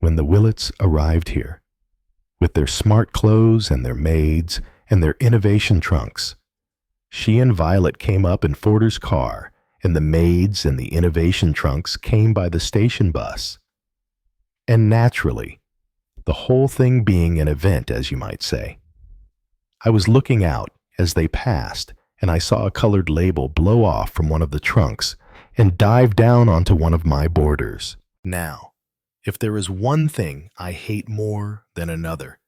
When the Willets arrived here, with their smart clothes and their maids and their innovation trunks, she and Violet came up in Forder's car, and the maids and the innovation trunks came by the station bus. And naturally, the whole thing being an event, as you might say, I was looking out as they passed, and I saw a colored label blow off from one of the trunks and dive down onto one of my boarders. Now, if there is one thing I hate more than another,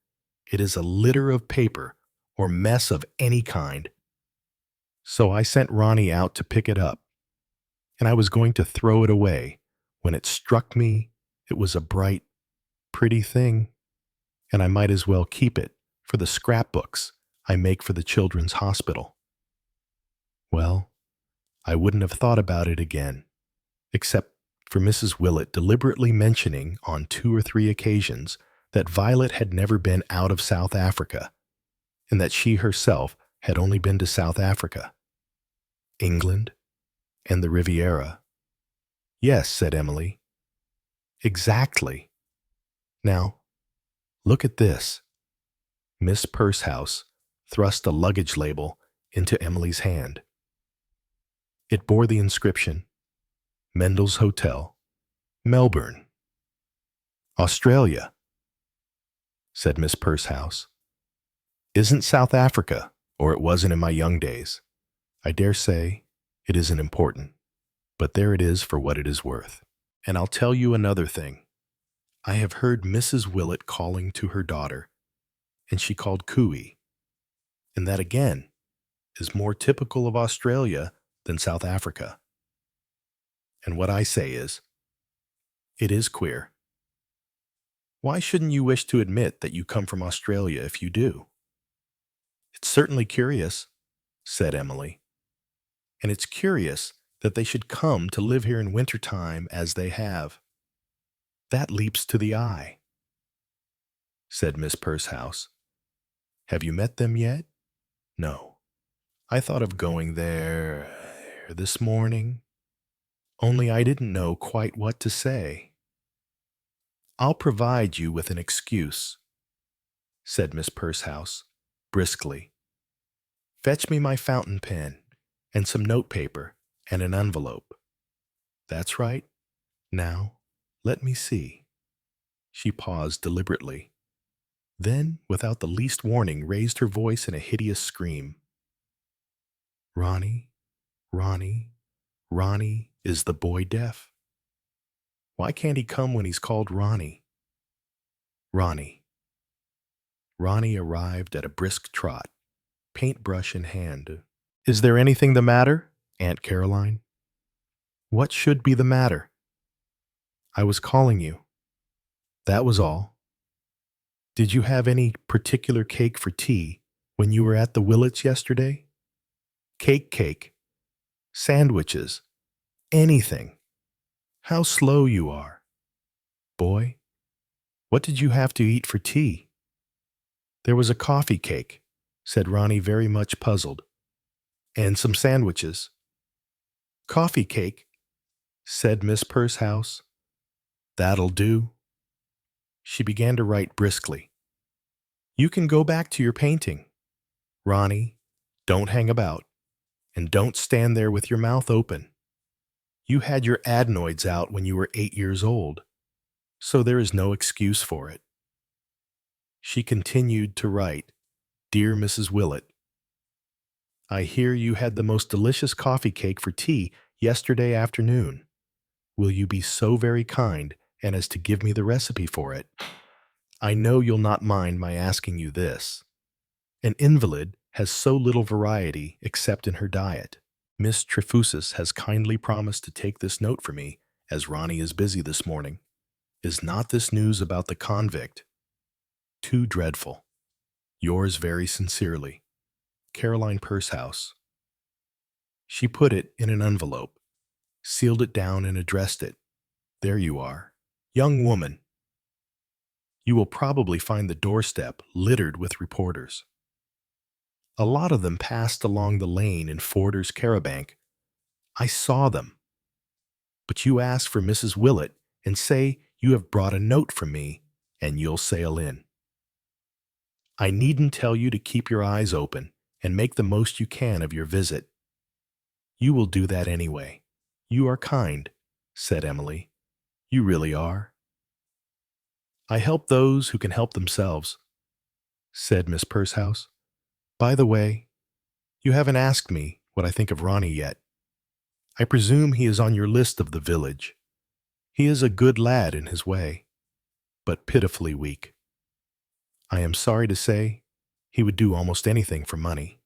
it is a litter of paper or mess of any kind. So I sent Ronnie out to pick it up, and I was going to throw it away when it struck me it was a bright, pretty thing, and I might as well keep it for the scrapbooks I make for the children's hospital. Well, I wouldn't have thought about it again, except for Mrs. Willett deliberately mentioning on 2 or 3 occasions that Violet had never been out of South Africa, and that she herself had only been to South Africa, England, and the Riviera. Yes, said Emily. Exactly. Now, look at this. Miss Pursehouse thrust a luggage label into Emily's hand. It bore the inscription, Mendel's Hotel, Melbourne. Australia, said Miss Pursehouse. Isn't South Africa, or it wasn't in my young days. I dare say it isn't important, but there it is for what it is worth. And I'll tell you another thing. I have heard Mrs. Willett calling to her daughter, and she called cooey, and that again is more typical of Australia than South Africa. And what I say is, it is queer. Why shouldn't you wish to admit that you come from Australia if you do? It's certainly curious, said Emily. And it's curious that they should come to live here in wintertime as they have. That leaps to the eye, said Miss Pursehouse. Have you met them yet? No. I thought of going there this morning, only I didn't know quite what to say. I'll provide you with an excuse, said Miss Pursehouse, briskly. Fetch me my fountain pen and some notepaper and an envelope. That's right. Now, let me see. She paused deliberately, then, without the least warning, raised her voice in a hideous scream. Ronnie, Ronnie, Ronnie, is the boy deaf? Why can't he come when he's called Ronnie? Ronnie. Ronnie arrived at a brisk trot, paintbrush in hand. Is there anything the matter, Aunt Caroline? What should be the matter? I was calling you. That was all. Did you have any particular cake for tea when you were at the Willets yesterday? Cake, sandwiches, anything. How slow you are. Boy, what did you have to eat for tea? There was a coffee cake, said Ronnie, very much puzzled, and some sandwiches. Coffee cake, said Miss Pursehouse. That'll do. She began to write briskly. You can go back to your painting. Ronnie, don't hang about, and don't stand there with your mouth open. You had your adenoids out when you were 8 years old, so there is no excuse for it. She continued to write, Dear Mrs. Willett, I hear you had the most delicious coffee cake for tea yesterday afternoon. Will you be so very kind and as to give me the recipe for it? I know you'll not mind my asking you this. An invalid has so little variety except in her diet. Miss Trefusis has kindly promised to take this note for me, as Ronnie is busy this morning. Is not this news about the convict too dreadful? Yours very sincerely, Caroline Pursehouse. She put it in an envelope, sealed it down, and addressed it. There you are. Young woman, You will probably find the doorstep littered with reporters. A lot of them passed along the lane in Forder's carabanc. I saw them. But you ask for Mrs. Willett and say you have brought a note from me, and you'll sail in. I needn't tell you to keep your eyes open and make the most you can of your visit. You will do that anyway. You are kind, said Emily. You really are. I help those who can help themselves, said Miss Percehouse. By the way, you haven't asked me what I think of Ronnie yet. I presume he is on your list of the village. He is a good lad in his way, but pitifully weak. I am sorry to say he would do almost anything for money.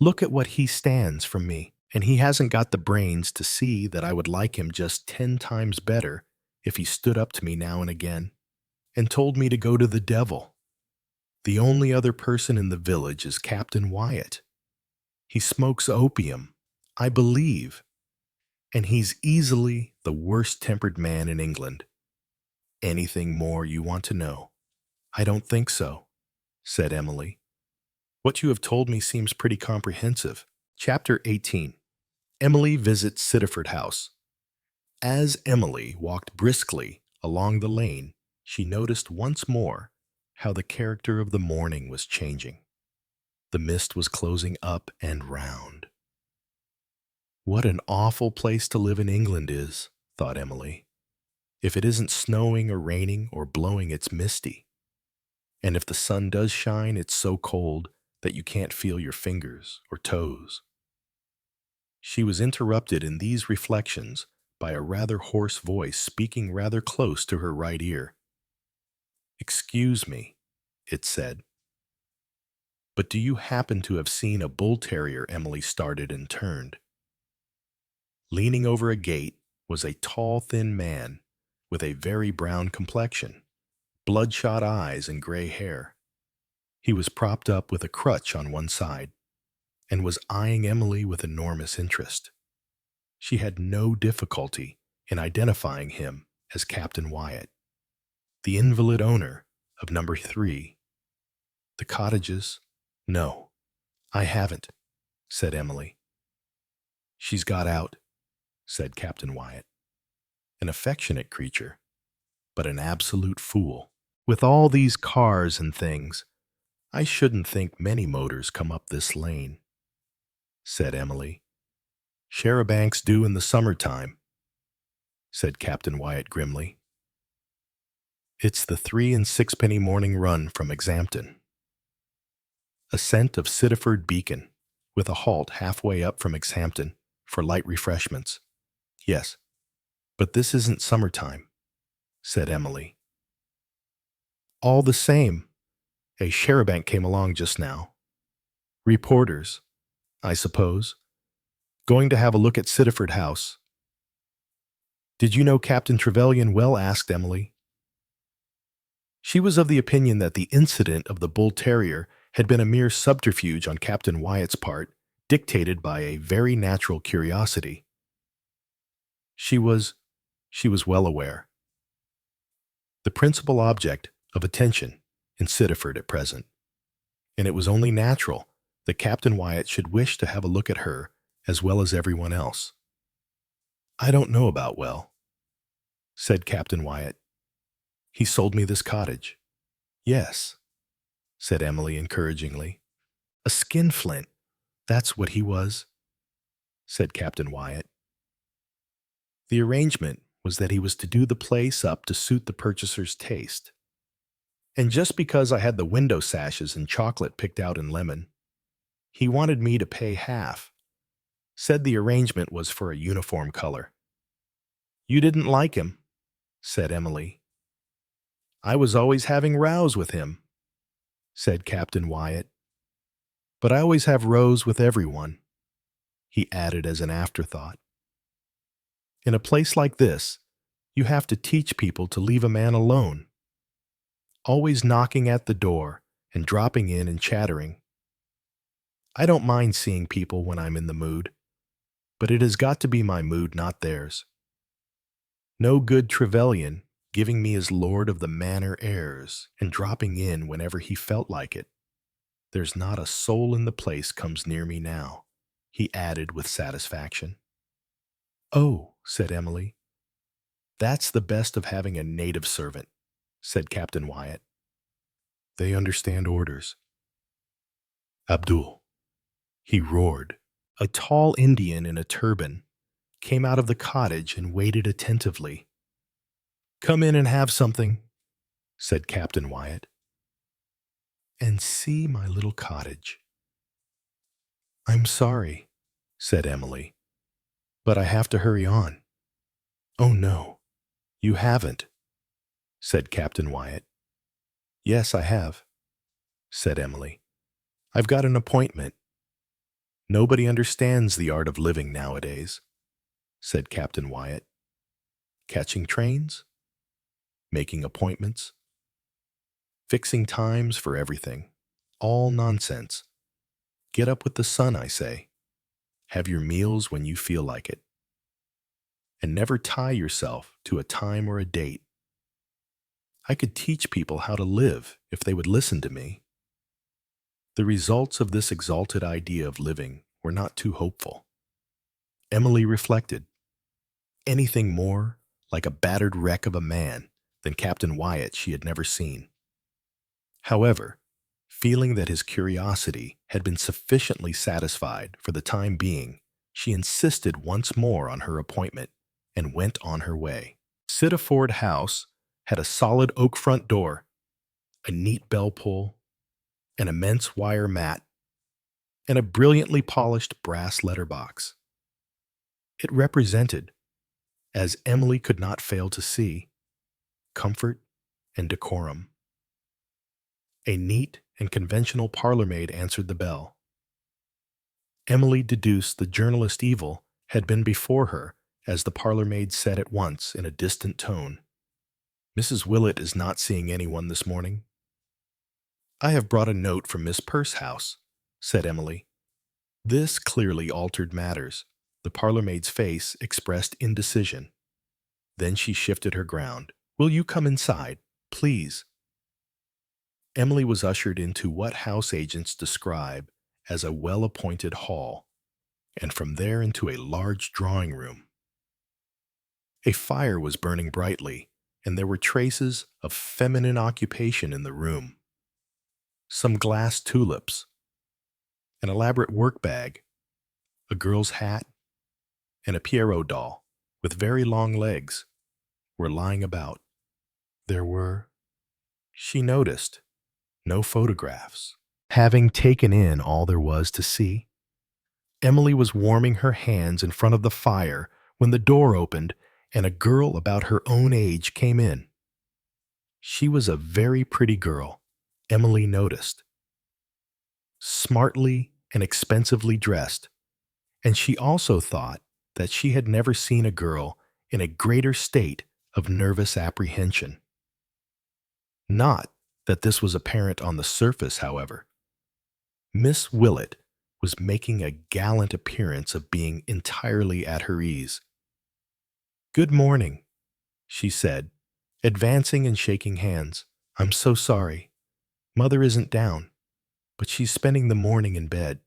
Look at what he stands from me, and he hasn't got the brains to see that I would like him just 10 times better if he stood up to me now and again and told me to go to the devil. The only other person in the village is Captain Wyatt. He smokes opium, I believe, and he's easily the worst-tempered man in England. Anything more you want to know? I don't think so, said Emily. What you have told me seems pretty comprehensive. Chapter 18. Emily visits Sittaford House. As Emily walked briskly along the lane, she noticed once more how the character of the morning was changing. The mist was closing up and round. What an awful place to live in England is, thought Emily. If it isn't snowing or raining or blowing, it's misty. And if the sun does shine, it's so cold that you can't feel your fingers or toes. She was interrupted in these reflections by a rather hoarse voice speaking rather close to her right ear. "Excuse me," it said. "But do you happen to have seen a bull terrier?" Emily started and turned. Leaning over a gate was a tall, thin man with a very brown complexion, bloodshot eyes, and gray hair. He was propped up with a crutch on one side and was eyeing Emily with enormous interest. She had no difficulty in identifying him as Captain Wyatt, the invalid owner of number 3. The cottages? No, I haven't, said Emily. She's got out, said Captain Wyatt. An affectionate creature, but an absolute fool. With all these cars and things, I shouldn't think many motors come up this lane, said Emily. Charabancs do in the summertime, said Captain Wyatt grimly. It's the 3 and 6 morning run from Exampton. Ascent of Sittaford Beacon, with a halt halfway up from Exampton for light refreshments. Yes, but this isn't summertime, said Emily. All the same, a charabanc came along just now. Reporters, I suppose, going to have a look at Sittaford House. Did you know Captain Trevelyan well? Asked Emily. She was of the opinion that the incident of the bull terrier had been a mere subterfuge on Captain Wyatt's part, dictated by a very natural curiosity. She was well aware. The principal object of attention in Sittaford at present, and it was only natural that Captain Wyatt should wish to have a look at her as well as everyone else. I don't know about well, said Captain Wyatt. He sold me this cottage. Yes, said Emily encouragingly. A skinflint, that's what he was, said Captain Wyatt. The arrangement was that he was to do the place up to suit the purchaser's taste. And just because I had the window sashes and chocolate picked out in lemon, he wanted me to pay half. Said the arrangement was for a uniform color. You didn't like him, said Emily. I was always having rows with him, said Captain Wyatt. But I always have rows with everyone, he added as an afterthought. In a place like this, you have to teach people to leave a man alone. Always knocking at the door and dropping in and chattering. I don't mind seeing people when I'm in the mood, but it has got to be my mood, not theirs. No good Trevelyan giving me his lord of the manor airs and dropping in whenever he felt like it. There's not a soul in the place comes near me now," he added with satisfaction. "Oh," said Emily. "That's the best of having a native servant," said Captain Wyatt. "They understand orders." "Abdul," he roared. A tall Indian in a turban came out of the cottage and waited attentively. "Come in and have something," said Captain Wyatt. "And see my little cottage." "I'm sorry," said Emily, "but I have to hurry on." "Oh, no, you haven't," said Captain Wyatt. "Yes, I have," said Emily. "I've got an appointment." "Nobody understands the art of living nowadays," said Captain Wyatt. "Catching trains, making appointments, fixing times for everything. All nonsense. Get up with the sun, I say. Have your meals when you feel like it. And never tie yourself to a time or a date. I could teach people how to live if they would listen to me." The results of this exalted idea of living were not too hopeful. Emily reflected. Anything more like a battered wreck of a man than Captain Wyatt she had never seen. However, feeling that his curiosity had been sufficiently satisfied for the time being, she insisted once more on her appointment and went on her way. Sittaford House had a solid oak front door, a neat bell pull, an immense wire mat, and a brilliantly polished brass letterbox. It represented, as Emily could not fail to see, comfort and decorum. A neat and conventional parlour-maid answered the bell. Emily deduced the journalist evil had been before her, as the parlour-maid said at once in a distant tone, "Mrs. Willett is not seeing anyone this morning." "I have brought a note from Miss Percehouse," said Emily. This clearly altered matters. The parlour-maid's face expressed indecision. Then she shifted her ground. "Will you come inside, please?" Emily was ushered into what house agents describe as a well-appointed hall, and from there into a large drawing room. A fire was burning brightly, and there were traces of feminine occupation in the room. Some glass tulips, an elaborate work-bag, a girl's hat, and a Pierrot doll with very long legs were lying about. There were, she noticed, no photographs. Having taken in all there was to see, Emily was warming her hands in front of the fire when the door opened and a girl about her own age came in. She was a very pretty girl, Emily noticed, smartly and expensively dressed, and she also thought that she had never seen a girl in a greater state of nervous apprehension. Not that this was apparent on the surface, however. Miss Willett was making a gallant appearance of being entirely at her ease. "Good morning," she said, advancing and shaking hands. "I'm so sorry. Mother isn't down, but she's spending the morning in bed."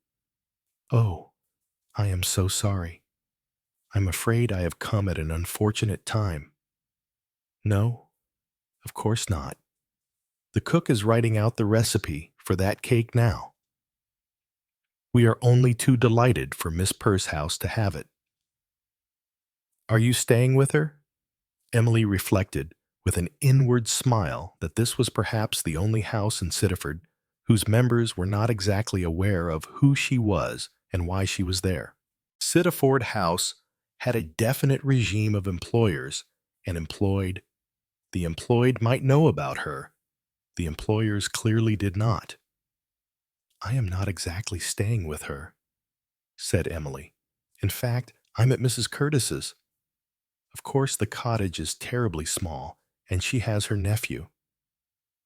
"Oh, I am so sorry. I'm afraid I have come at an unfortunate time." "No, of course not. The cook is writing out the recipe for that cake now. We are only too delighted for Miss Percehouse to have it." "Are you staying with her?" Emily reflected with an inward smile that this was perhaps the only house in Sittaford whose members were not exactly aware of who she was and why she was there. Sittaford House had a definite regime of employers and employed. The employed might know about her. The employers clearly did not. "I am not exactly staying with her," said Emily. "In fact, I'm at Mrs. Curtis's. Of course, the cottage is terribly small, and she has her nephew,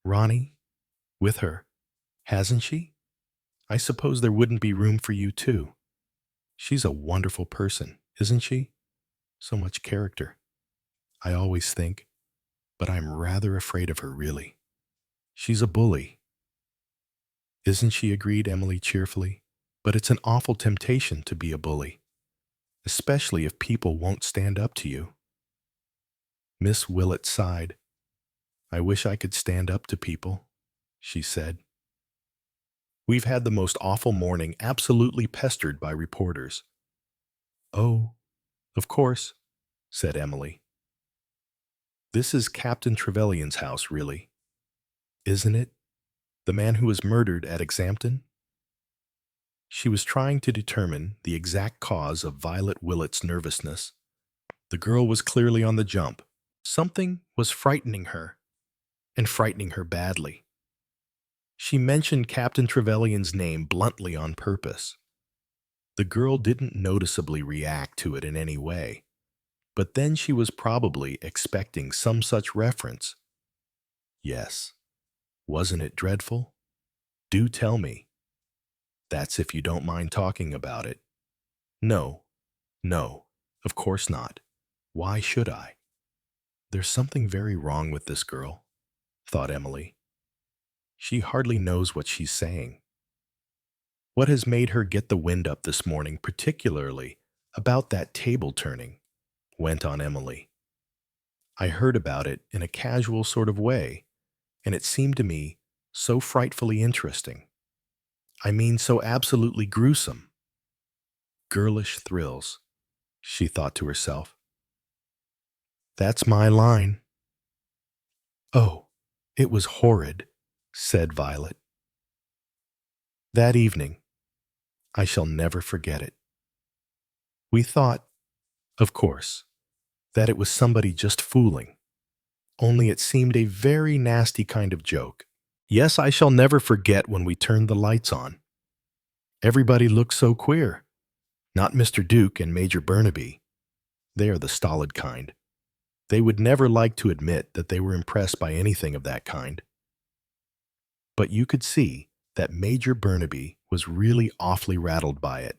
Ronnie, with her, hasn't she? I suppose there wouldn't be room for you, too. She's a wonderful person, isn't she? So much character. I always think, but I'm rather afraid of her, really. She's a bully." "Isn't she?" agreed Emily cheerfully. "But it's an awful temptation to be a bully, especially if people won't stand up to you." Miss Willett sighed. "I wish I could stand up to people," she said. "We've had the most awful morning, absolutely pestered by reporters." "Oh, of course," said Emily. "This is Captain Trevelyan's house, really, isn't it? The man who was murdered at Exampton?" She was trying to determine the exact cause of Violet Willett's nervousness. The girl was clearly on the jump. Something was frightening her, and frightening her badly. She mentioned Captain Trevelyan's name bluntly on purpose. The girl didn't noticeably react to it in any way, but then she was probably expecting some such reference. "Yes. Wasn't it dreadful? Do tell me. That's if you don't mind talking about it." "No, no, of course not. Why should I?" "There's something very wrong with this girl," thought Emily. "She hardly knows what she's saying. What has made her get the wind up this morning, particularly about that table turning?" went on Emily. "I heard about it in a casual sort of way, and it seemed to me so frightfully interesting. I mean, so absolutely gruesome." Girlish thrills, she thought to herself. "That's my line." "Oh, it was horrid," said Violet. "That evening, I shall never forget it. We thought, of course, that it was somebody just fooling, only it seemed a very nasty kind of joke. Yes, I shall never forget when we turned the lights on. Everybody looked so queer. Not Mr. Duke and Major Burnaby. They are the stolid kind. They would never like to admit that they were impressed by anything of that kind. But you could see that Major Burnaby was really awfully rattled by it.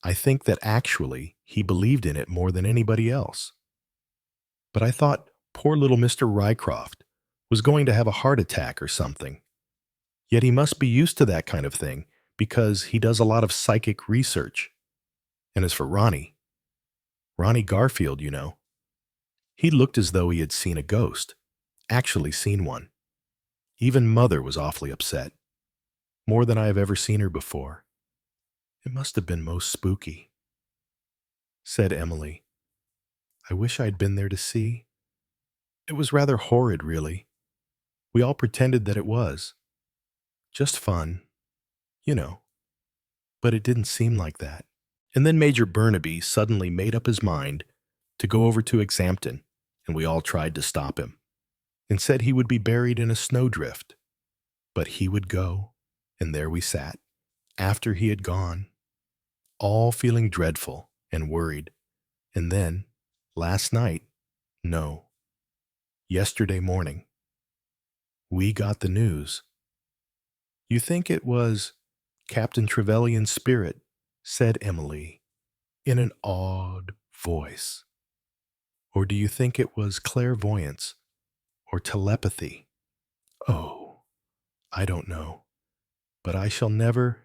I think that actually he believed in it more than anybody else. But I thought poor little Mr. Rycroft was going to have a heart attack or something. Yet he must be used to that kind of thing because he does a lot of psychic research. And as for Ronnie Garfield, you know, he looked as though he had seen a ghost, actually seen one. Even Mother was awfully upset, more than I have ever seen her before. It must have been most spooky," said Emily. "I wish I'd been there to see. It was rather horrid, really. We all pretended that it was. Just fun, you know. But it didn't seem like that." And then Major Burnaby suddenly made up his mind to go over to Exampton, and we all tried to stop him, and said he would be buried in a snowdrift. But he would go, and there we sat, after he had gone, all feeling dreadful and worried. And then, last night, no, yesterday morning, we got the news. You think it was Captain Trevelyan's spirit, said Emily, in an awed voice. Or do you think it was clairvoyance or telepathy? Oh, I don't know, but I shall never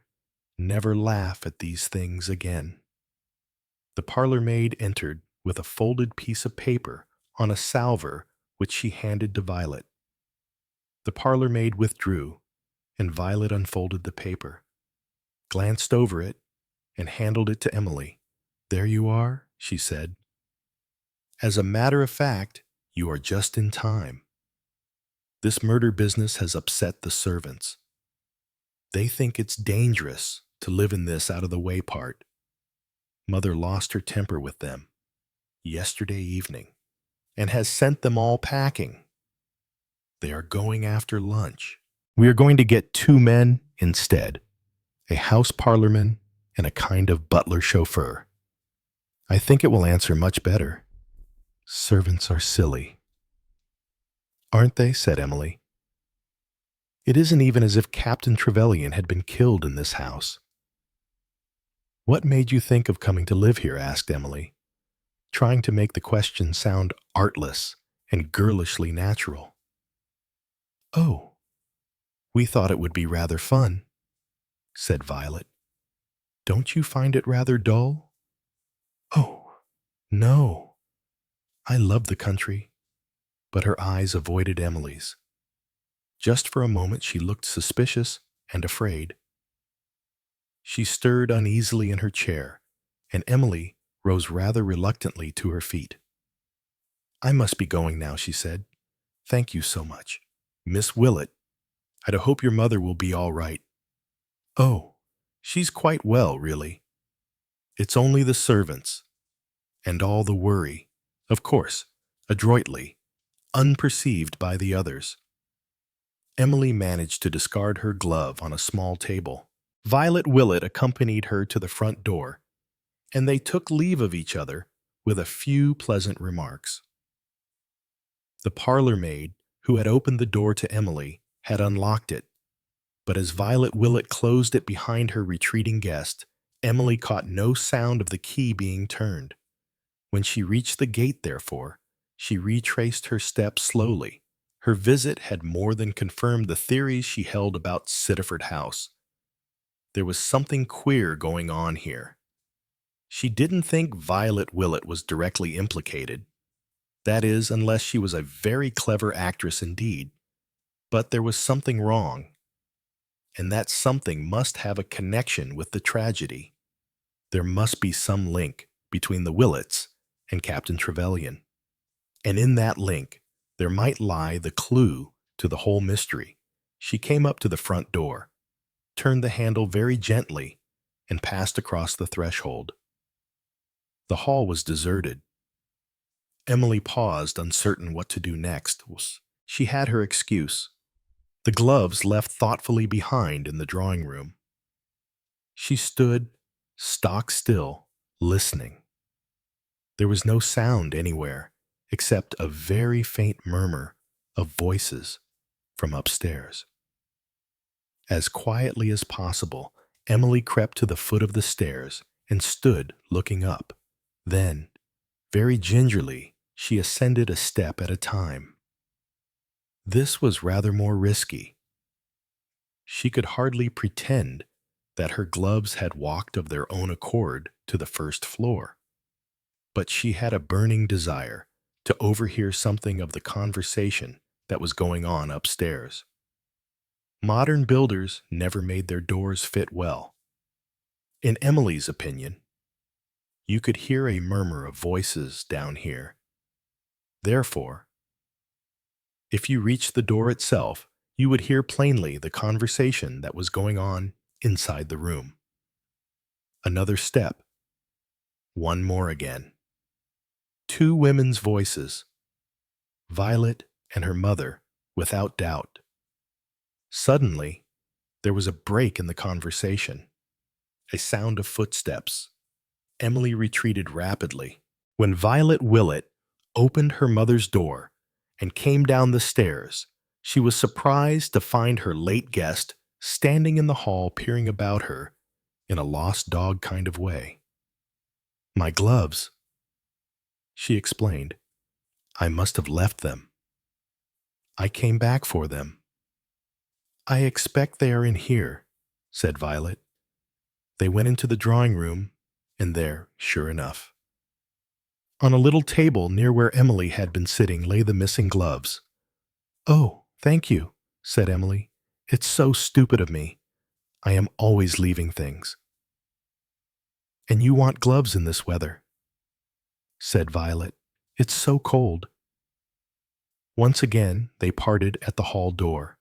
laugh at these things again. The parlor maid entered with a folded piece of paper on a salver which she handed to Violet. The parlor maid withdrew, and Violet unfolded the paper, glanced over it, and handed it to Emily. There you are, she said. As a matter of fact, you are just in time. This murder business has upset the servants. They think it's dangerous to live in this out-of-the-way part. Mother lost her temper with them yesterday evening and has sent them all packing. They are going after lunch. We are going to get 2 men instead, a house parlorman and a kind of butler chauffeur. I think it will answer much better. Servants are silly. Aren't they? Said Emily. It isn't even as if Captain Trevelyan had been killed in this house. What made you think of coming to live here? Asked Emily, trying to make the question sound artless and girlishly natural. "Oh, we thought it would be rather fun," said Violet. "Don't you find it rather dull?" "Oh, no. I love the country." But her eyes avoided Emily's. Just for a moment she looked suspicious and afraid. She stirred uneasily in her chair, and Emily rose rather reluctantly to her feet. "I must be going now," she said. "Thank you so much. Miss Willett, I hope your mother will be all right." "Oh, she's quite well, really. It's only the servants, and all the worry, of course, adroitly, unperceived by the others." Emily managed to discard her glove on a small table. Violet Willett accompanied her to the front door, and they took leave of each other with a few pleasant remarks. The parlor maid, who had opened the door to Emily, had unlocked it, but as Violet Willett closed it behind her retreating guest, Emily caught no sound of the key being turned. When she reached the gate, therefore, she retraced her steps slowly. Her visit had more than confirmed the theories she held about Sittaford House. There was something queer going on here. She didn't think Violet Willett was directly implicated. That is, unless she was a very clever actress indeed. But there was something wrong, and that something must have a connection with the tragedy. There must be some link between the Willets and Captain Trevelyan. And in that link, there might lie the clue to the whole mystery. She came up to the front door, turned the handle very gently, and passed across the threshold. The hall was deserted. Emily paused, uncertain what to do next. She had her excuse. The gloves left thoughtfully behind in the drawing room. She stood, stock still, listening. There was no sound anywhere, except a very faint murmur of voices from upstairs. As quietly as possible, Emily crept to the foot of the stairs and stood looking up. Then, very gingerly, she ascended a step at a time. This was rather more risky. She could hardly pretend that her gloves had walked of their own accord to the first floor. But she had a burning desire to overhear something of the conversation that was going on upstairs. Modern builders never made their doors fit well. In Emily's opinion, you could hear a murmur of voices down here. Therefore, if you reached the door itself, you would hear plainly the conversation that was going on inside the room. Another step. One more again. Two women's voices. Violet and her mother, without doubt. Suddenly, there was a break in the conversation. A sound of footsteps. Emily retreated rapidly. When Violet Willett opened her mother's door and came down the stairs, she was surprised to find her late guest standing in the hall peering about her in a lost dog kind of way. "My gloves," she explained. "I must have left them. I came back for them." "I expect they are in here," said Violet. They went into the drawing room, and there, sure enough, on a little table near where Emily had been sitting, lay the missing gloves. "Oh, thank you," said Emily. "It's so stupid of me. I am always leaving things." "And you want gloves in this weather," said Violet. "It's so cold." Once again they parted at the hall door,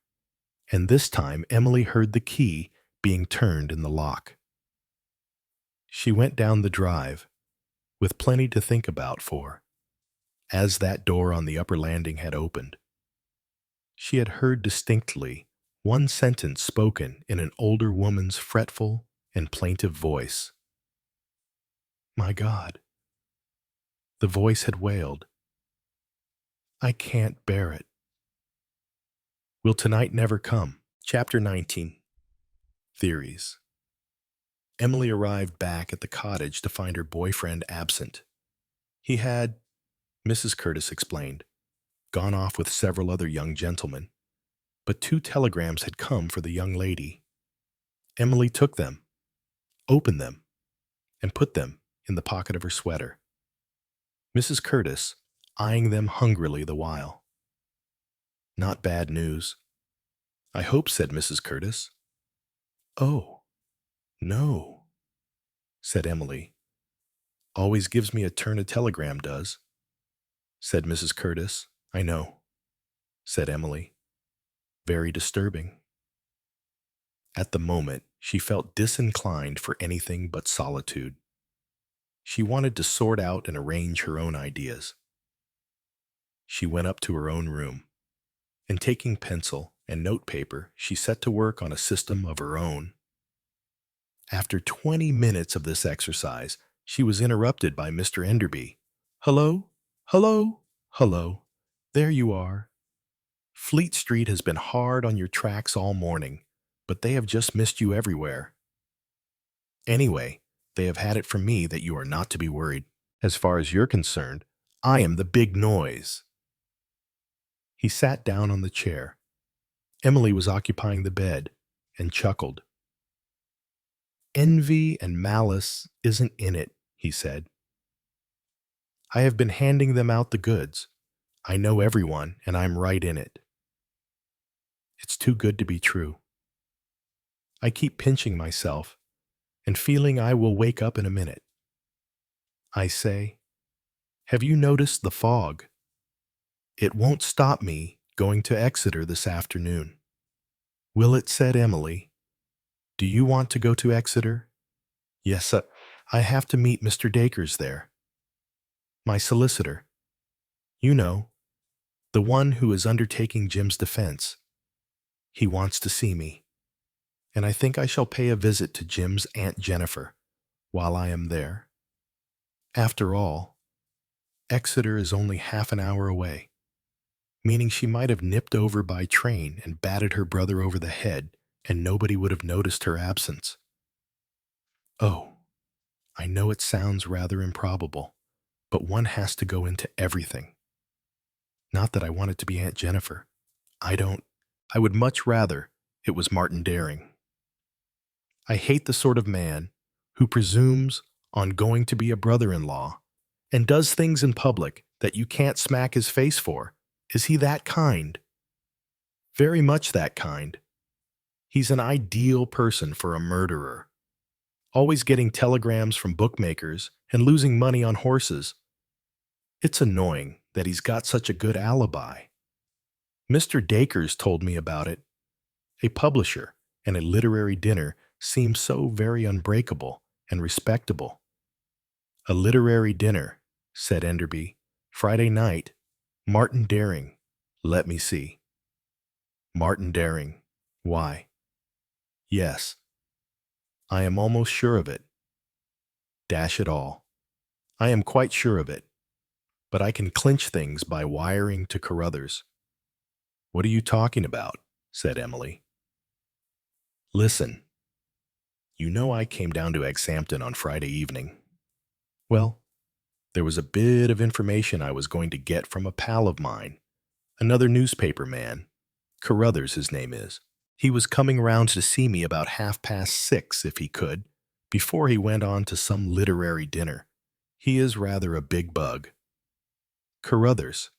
and this time Emily heard the key being turned in the lock. She went down the drive, with plenty to think about, for, as that door on the upper landing had opened, she had heard distinctly one sentence spoken in an older woman's fretful and plaintive voice. "My God," the voice had wailed, "I can't bear it. Will tonight never come?" Chapter 19. Theories. Emily arrived back at the cottage to find her boyfriend absent. He had, Mrs. Curtis explained, gone off with several other young gentlemen, but 2 telegrams had come for the young lady. Emily took them, opened them, and put them in the pocket of her sweater, Mrs. Curtis eyeing them hungrily the while. "Not bad news, I hope," said Mrs. Curtis. "Oh, no," said Emily. "Always gives me a turn a telegram does," said Mrs. Curtis. "I know," said Emily. "Very disturbing." At the moment, she felt disinclined for anything but solitude. She wanted to sort out and arrange her own ideas. She went up to her own room, and taking pencil and notepaper, she set to work on a system of her own. After 20 minutes of this exercise, she was interrupted by Mr. Enderby. "Hello, hello, hello, there you are. Fleet Street has been hard on your tracks all morning, but they have just missed you everywhere. Anyway, they have had it from me that you are not to be worried. As far as you're concerned, I am the big noise." He sat down on the chair. Emily was occupying the bed, and chuckled. "Envy and malice isn't in it," he said. "I have been handing them out the goods. I know everyone, and I'm right in it. It's too good to be true. I keep pinching myself and feeling I will wake up in a minute. I say, have you noticed the fog? It won't stop me going to Exeter this afternoon." "Will it?" said Emily. "Do you want to go to Exeter?" "Yes, I have to meet Mr. Dacres there. My solicitor. You know, the one who is undertaking Jim's defense. He wants to see me, and I think I shall pay a visit to Jim's Aunt Jennifer while I am there. After all, Exeter is only half an hour away, meaning she might have nipped over by train and batted her brother over the head, and nobody would have noticed her absence. Oh, I know it sounds rather improbable, but one has to go into everything. Not that I want it to be Aunt Jennifer. I would much rather it was Martin Daring. I hate the sort of man who presumes on going to be a brother-in-law and does things in public that you can't smack his face for. Is he that kind? Very much that kind. He's an ideal person for a murderer. Always getting telegrams from bookmakers and losing money on horses. It's annoying that he's got such a good alibi. Mr. Dacres told me about it. A publisher and a literary dinner seem so very unbreakable and respectable. A literary dinner, said Enderby. Friday night. Martin Daring. Let me see. Martin Daring. Why? Yes. I am almost sure of it. Dash it all. I am quite sure of it. But I can clinch things by wiring to Carruthers. What are you talking about? Said Emily. Listen. You know I came down to Exhampton on Friday evening. Well, there was a bit of information I was going to get from a pal of mine, another newspaper man. Carruthers, his name is. He was coming round to see me about 6:30, if he could, before he went on to some literary dinner. He is rather a big bug. Carruthers.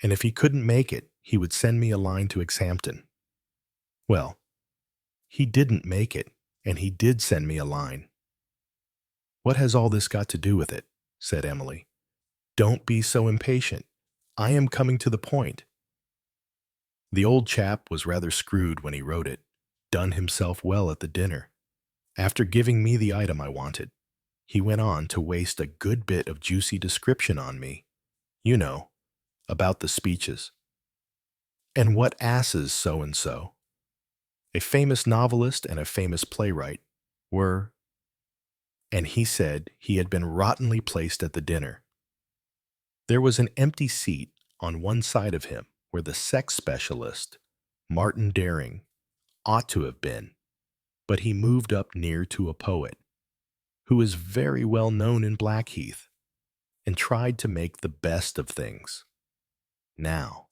And if he couldn't make it, he would send me a line to Exhampton. Well, he didn't make it, and he did send me a line. What has all this got to do with it? Said Emily. Don't be so impatient. I am coming to the point. The old chap was rather screwed when he wrote it, done himself well at the dinner. After giving me the item I wanted, he went on to waste a good bit of juicy description on me. You know, about the speeches. And what asses so-and-so, a famous novelist and a famous playwright, were. And he said he had been rottenly placed at the dinner. There was an empty seat on one side of him where the sex specialist, Martin Daring, ought to have been, but he moved up near to a poet, who is very well known in Blackheath, and tried to make the best of things. Now,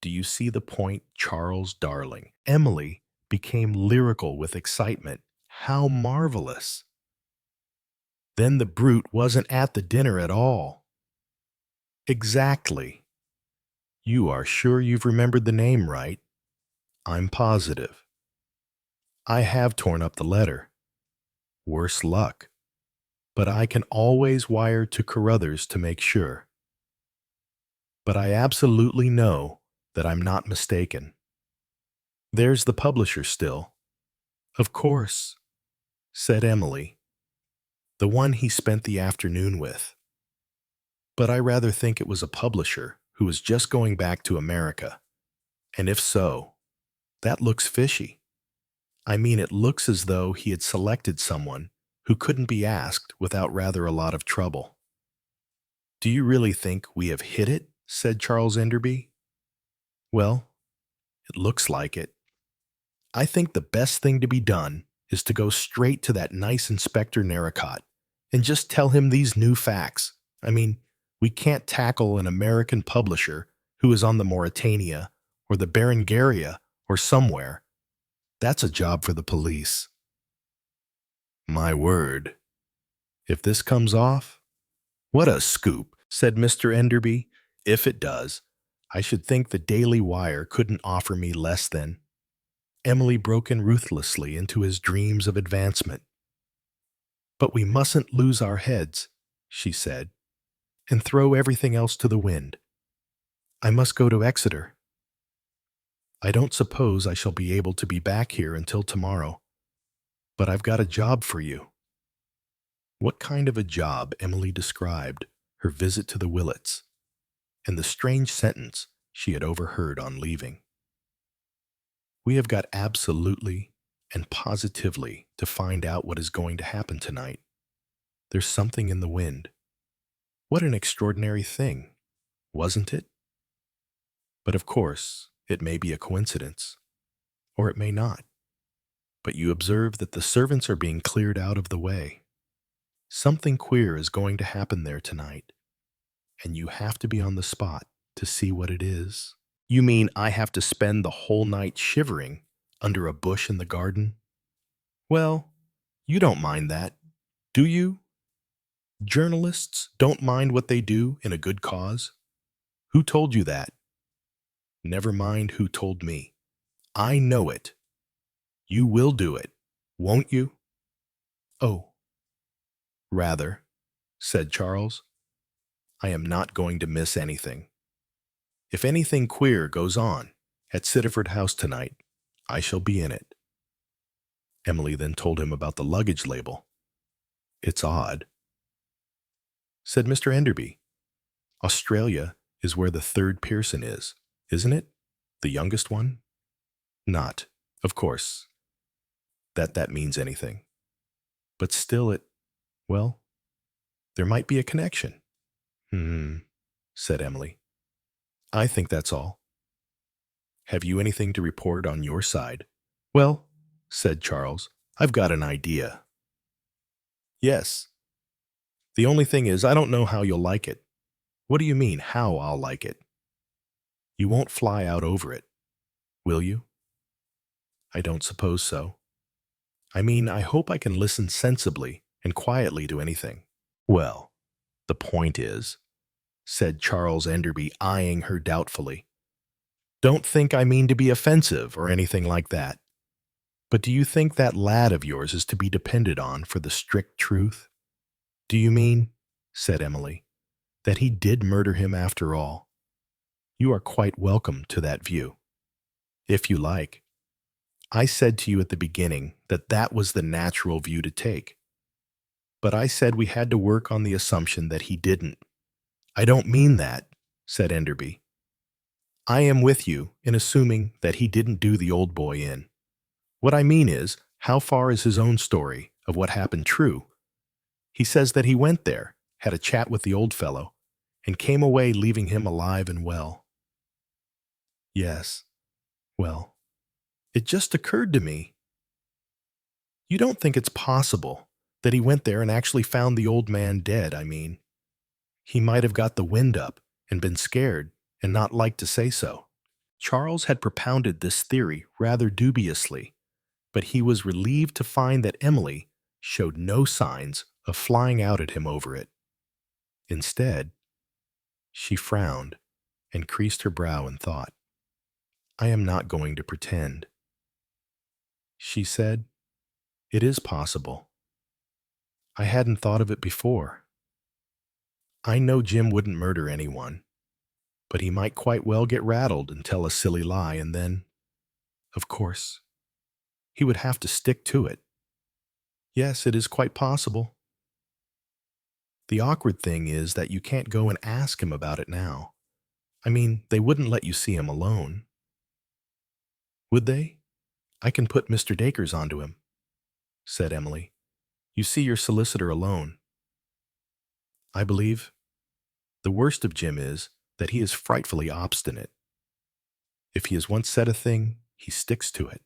do you see the point, Charles, darling? Emily became lyrical with excitement. How marvelous! Then the brute wasn't at the dinner at all. Exactly. You are sure you've remembered the name right? I'm positive. I have torn up the letter. Worse luck. But I can always wire to Carruthers to make sure. But I absolutely know that I'm not mistaken. There's the publisher still. Of course, said Emily. The one he spent the afternoon with. But I rather think it was a publisher who was just going back to America. And if so, that looks fishy. I mean, it looks as though he had selected someone who couldn't be asked without rather a lot of trouble. Do you really think we have hit it? Said Charles Enderby. Well, it looks like it. I think the best thing to be done is to go straight to that nice Inspector Narracott and just tell him these new facts. I mean, we can't tackle an American publisher who is on the Mauritania or the Berengaria or somewhere. That's a job for the police. My word. If this comes off, what a scoop, said Mr. Enderby. If it does, I should think the Daily Wire couldn't offer me less than. Emily broke in ruthlessly into his dreams of advancement. But we mustn't lose our heads, she said, and throw everything else to the wind. I must go to Exeter. I don't suppose I shall be able to be back here until tomorrow, but I've got a job for you. What kind of a job? Emily described her visit to the Willets and the strange sentence she had overheard on leaving. We have got absolutely and positively to find out what is going to happen tonight. There's something in the wind. What an extraordinary thing, wasn't it? But of course, it may be a coincidence, or it may not. But you observe that the servants are being cleared out of the way. Something queer is going to happen there tonight, and you have to be on the spot to see what it is. You mean I have to spend the whole night shivering under a bush in the garden? Well, you don't mind that, do you? Journalists don't mind what they do in a good cause. Who told you that? Never mind who told me. I know it. You will do it, won't you? Oh, rather, said Charles. I am not going to miss anything. If anything queer goes on at Sittaford House tonight, I shall be in it. Emily then told him about the luggage label. It's odd, said Mr. Enderby. Australia is where the third Pearson is, isn't it? The youngest one? Not, of course, that means anything. But still well, there might be a connection. Said Emily. I think that's all. Have you anything to report on your side? Well, said Charles, I've got an idea. Yes. The only thing is, I don't know how you'll like it. What do you mean, how I'll like it? You won't fly out over it, will you? I don't suppose so. I mean, I hope I can listen sensibly and quietly to anything. Well, the point is, said Charles Enderby, eyeing her doubtfully. Don't think I mean to be offensive or anything like that. But do you think that lad of yours is to be depended on for the strict truth? Do you mean, said Emily, that he did murder him after all? You are quite welcome to that view, if you like. I said to you at the beginning that that was the natural view to take. But I said we had to work on the assumption that he didn't. I don't mean that, said Enderby. I am with you in assuming that he didn't do the old boy in. What I mean is, how far is his own story of what happened true? He says that he went there, had a chat with the old fellow, and came away leaving him alive and well. Yes, well, it just occurred to me. You don't think it's possible that he went there and actually found the old man dead, I mean. He might have got the wind up and been scared and not like to say so. Charles had propounded this theory rather dubiously, but he was relieved to find that Emily showed no signs of flying out at him over it. Instead, she frowned and creased her brow in thought. "I am not going to pretend," she said. "It is possible. I hadn't thought of it before. I know Jim wouldn't murder anyone, but he might quite well get rattled and tell a silly lie, and then, of course, he would have to stick to it. Yes, it is quite possible. The awkward thing is that you can't go and ask him about it now. I mean, they wouldn't let you see him alone. Would they? I can put Mr. Dacres onto him," said Emily. "You see your solicitor alone. I believe the worst of Jim is that he is frightfully obstinate. If he has once said a thing, he sticks to it.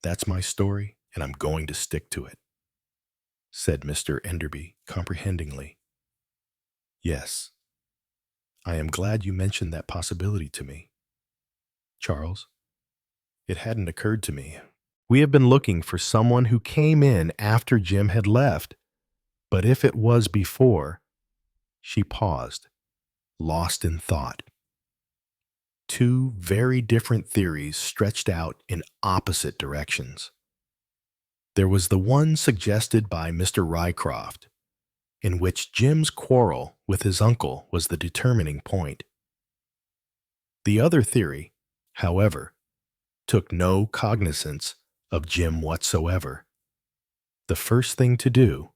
That's my story, and I'm going to stick to it," said Mr. Enderby comprehendingly. "Yes, I am glad you mentioned that possibility to me, Charles. It hadn't occurred to me. We have been looking for someone who came in after Jim had left, but if it was before—" She paused, lost in thought. Two very different theories stretched out in opposite directions. There was the one suggested by Mr. Rycroft, in which Jim's quarrel with his uncle was the determining point. The other theory, however, took no cognizance of Jim whatsoever. The first thing to do,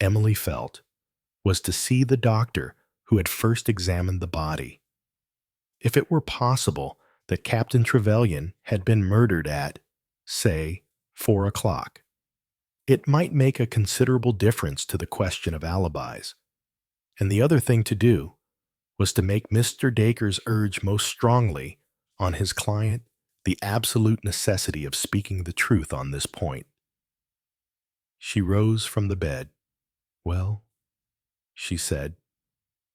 Emily felt, was to see the doctor who had first examined the body. If it were possible that Captain Trevelyan had been murdered at, say, 4 o'clock, it might make a considerable difference to the question of alibis. And the other thing to do was to make Mr. Dacres urge most strongly on his client the absolute necessity of speaking the truth on this point. She rose from the bed. "Well," she said,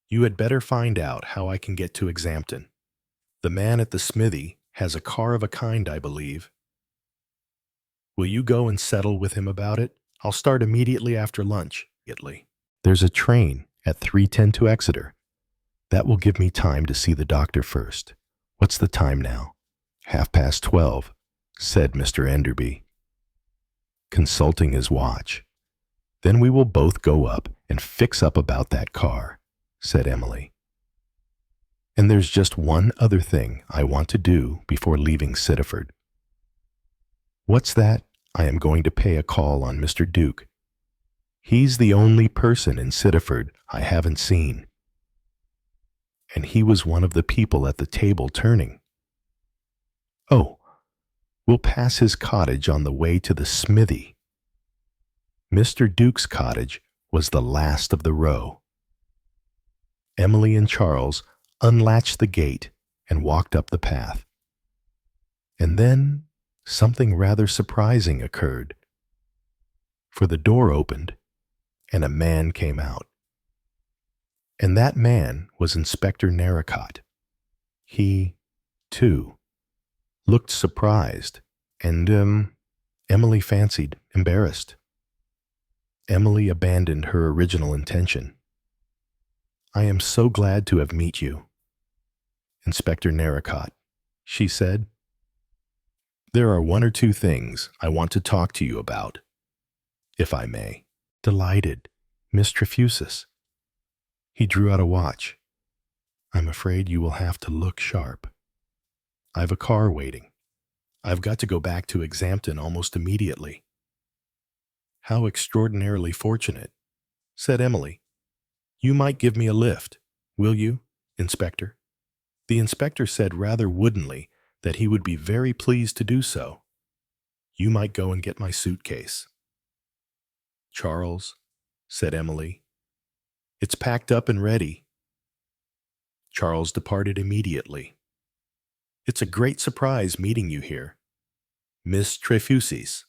"you had better find out how I can get to Exampton. The man at the smithy has a car of a kind, I believe. Will you go and settle with him about it? I'll start immediately after lunch. There's a train at 3:10 to Exeter. That will give me time to see the doctor first. What's the time now?" "12:30, said Mr. Enderby, consulting his watch. "Then we will both go up and fix up about that car," said Emily. "And there's just one other thing I want to do before leaving Sittaford." "What's that?" "I am going to pay a call on Mr. Duke. He's the only person in Sittaford I haven't seen. And he was one of the people at the table turning. Oh, we'll pass his cottage on the way to the smithy." Mr. Duke's cottage was the last of the row. Emily and Charles unlatched the gate and walked up the path. And then something rather surprising occurred, for the door opened and a man came out. And that man was Inspector Narracott. He, too, looked surprised and, Emily fancied, embarrassed. Emily abandoned her original intention. "I am so glad to have met you, Inspector Narracott," she said. "There are one or two things I want to talk to you about, if I may." "Delighted, Miss Trefusis." He drew out a watch. "I'm afraid you will have to look sharp. I've a car waiting. I've got to go back to Exampton almost immediately." "How extraordinarily fortunate," said Emily. "You might give me a lift, will you, Inspector?" The inspector said rather woodenly that he would be very pleased to do so. "You might go and get my suitcase." "Charles," said Emily, "it's packed up and ready." Charles departed immediately. "It's a great surprise meeting you here, Miss Trefusis,"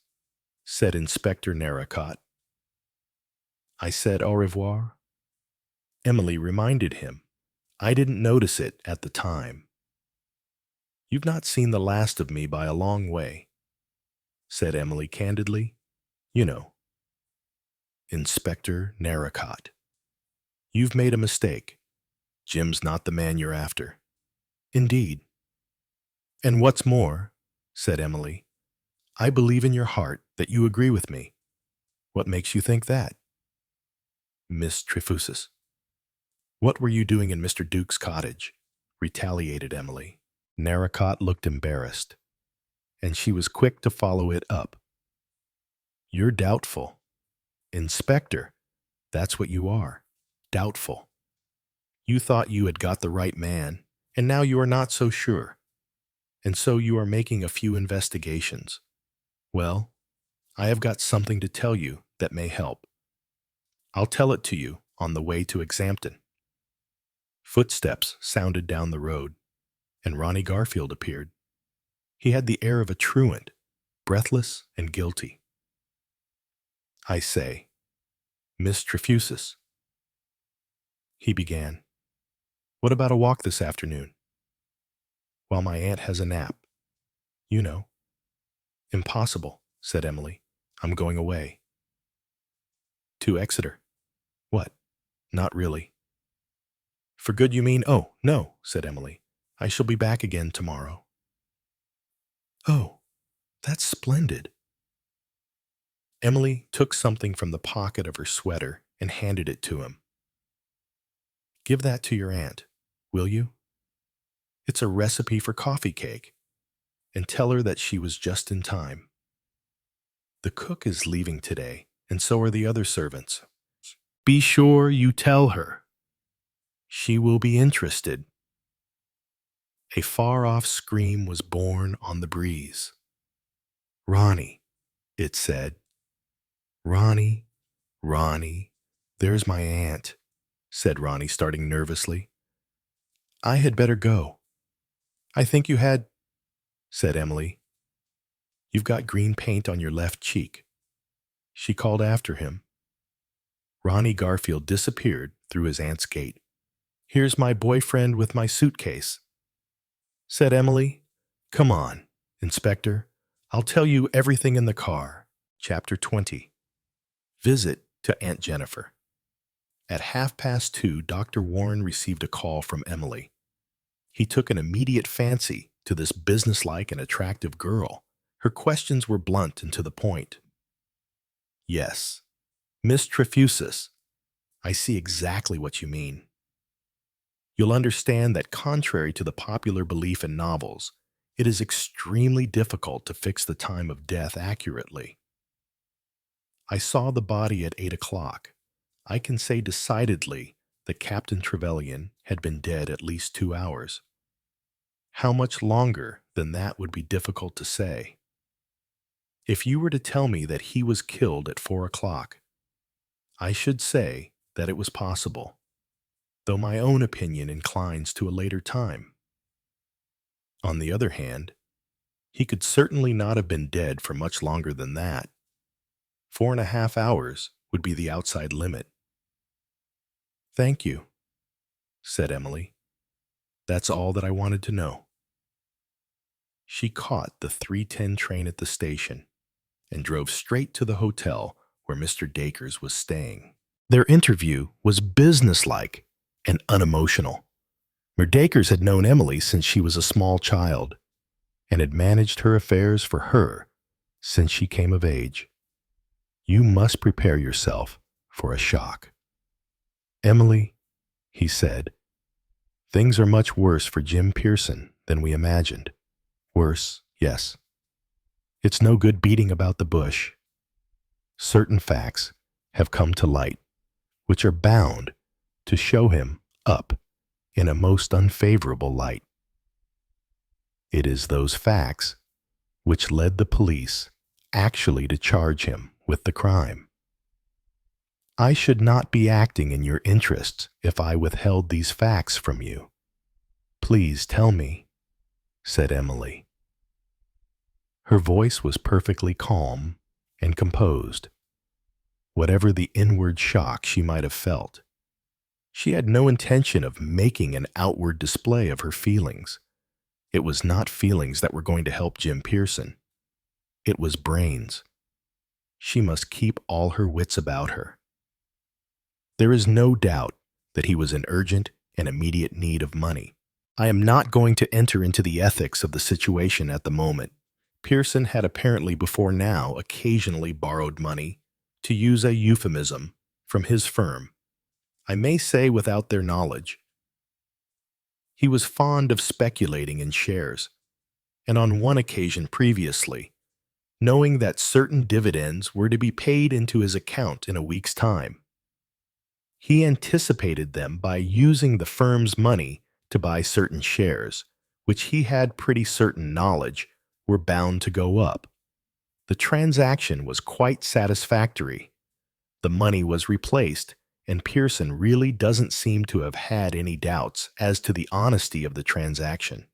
said Inspector Narracott. "I said au revoir." Emily reminded him I didn't notice it at the time. You've not seen the last of me by a long way, said Emily candidly. You know, Inspector Narracott. You've made a mistake. Jim's not the man you're after. Indeed. And what's more, said Emily, I believe in your heart that you agree with me. What makes you think that? Miss Trefusis. What were you doing in Mr. Duke's cottage? Retaliated Emily. Narracott looked embarrassed, and she was quick to follow it up. You're doubtful. Inspector, that's what you are. Doubtful. You thought you had got the right man, and now you are not so sure. And so you are making a few investigations. Well, I have got something to tell you that may help. I'll tell it to you on the way to Exampton. Footsteps sounded down the road, and Ronnie Garfield appeared. He had the air of a truant, breathless and guilty. I say, Miss Trefusis, he began. What about a walk this afternoon? While my aunt has a nap. You know. Impossible, said Emily. I'm going away. To Exeter. What? Not really. For good, you mean? Oh, no, said Emily. I shall be back again tomorrow. Oh, that's splendid. Emily took something from the pocket of her sweater and handed it to him. Give that to your aunt, will you? It's a recipe for coffee cake, and tell her that she was just in time. The cook is leaving today, and so are the other servants. Be sure you tell her. She will be interested. A far-off scream was borne on the breeze. Ronnie, it said. Ronnie, Ronnie, there's my aunt, said Ronnie, starting nervously. I had better go. I think you had, said Emily. You've got green paint on your left cheek. She called after him. Ronnie Garfield disappeared through his aunt's gate. Here's my boyfriend with my suitcase, said Emily. Come on, Inspector. I'll tell you everything in the car. Chapter 20. Visit to Aunt Jennifer. At 2:30, Dr. Warren received a call from Emily. He took an immediate fancy to this businesslike and attractive girl. Her questions were blunt and to the point. Yes, Miss Trefusis, I see exactly what you mean. You'll understand that contrary to the popular belief in novels, it is extremely difficult to fix the time of death accurately. I saw the body at 8 o'clock. I can say decidedly that Captain Trevelyan had been dead at least 2 hours. How much longer than that would be difficult to say. If you were to tell me that he was killed at 4 o'clock, I should say that it was possible, though my own opinion inclines to a later time. On the other hand, he could certainly not have been dead for much longer than that. 4.5 hours would be the outside limit. Thank you, said Emily. That's all that I wanted to know. She caught the 3:10 train at the station and drove straight to the hotel where Mr. Dacres was staying. Their interview was businesslike and unemotional. Mr. Dacres had known Emily since she was a small child and had managed her affairs for her since she came of age. You must prepare yourself for a shock. Emily, he said, things are much worse for Jim Pearson than we imagined. Worse, yes. It's no good beating about the bush. Certain facts have come to light, which are bound to show him up in a most unfavorable light. It is those facts which led the police actually to charge him with the crime. I should not be acting in your interests if I withheld these facts from you. Please tell me, said Emily. Her voice was perfectly calm and composed. Whatever the inward shock she might have felt, She had no intention of making an outward display of her feelings. It was not feelings that were going to help Jim Pearson. It was brains. She must keep all her wits about her. There is no doubt that he was in urgent and immediate need of money. I am not going to enter into the ethics of the situation at the moment. Pearson had apparently before now occasionally borrowed money, to use a euphemism, from his firm. I may say without their knowledge. He was fond of speculating in shares, and on one occasion previously, knowing that certain dividends were to be paid into his account in a week's time, he anticipated them by using the firm's money to buy certain shares, which he had pretty certain knowledge were bound to go up. The transaction was quite satisfactory. The money was replaced, and Pearson really doesn't seem to have had any doubts as to the honesty of the transaction.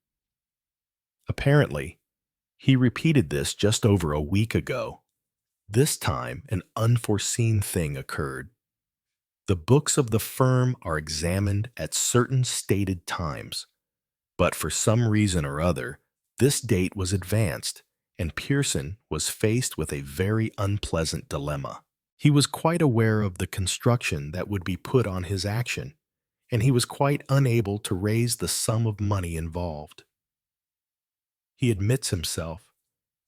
Apparently, he repeated this just over a week ago. This time, an unforeseen thing occurred. The books of the firm are examined at certain stated times, but for some reason or other, this date was advanced, and Pearson was faced with a very unpleasant dilemma. He was quite aware of the construction that would be put on his action, and he was quite unable to raise the sum of money involved. He admits himself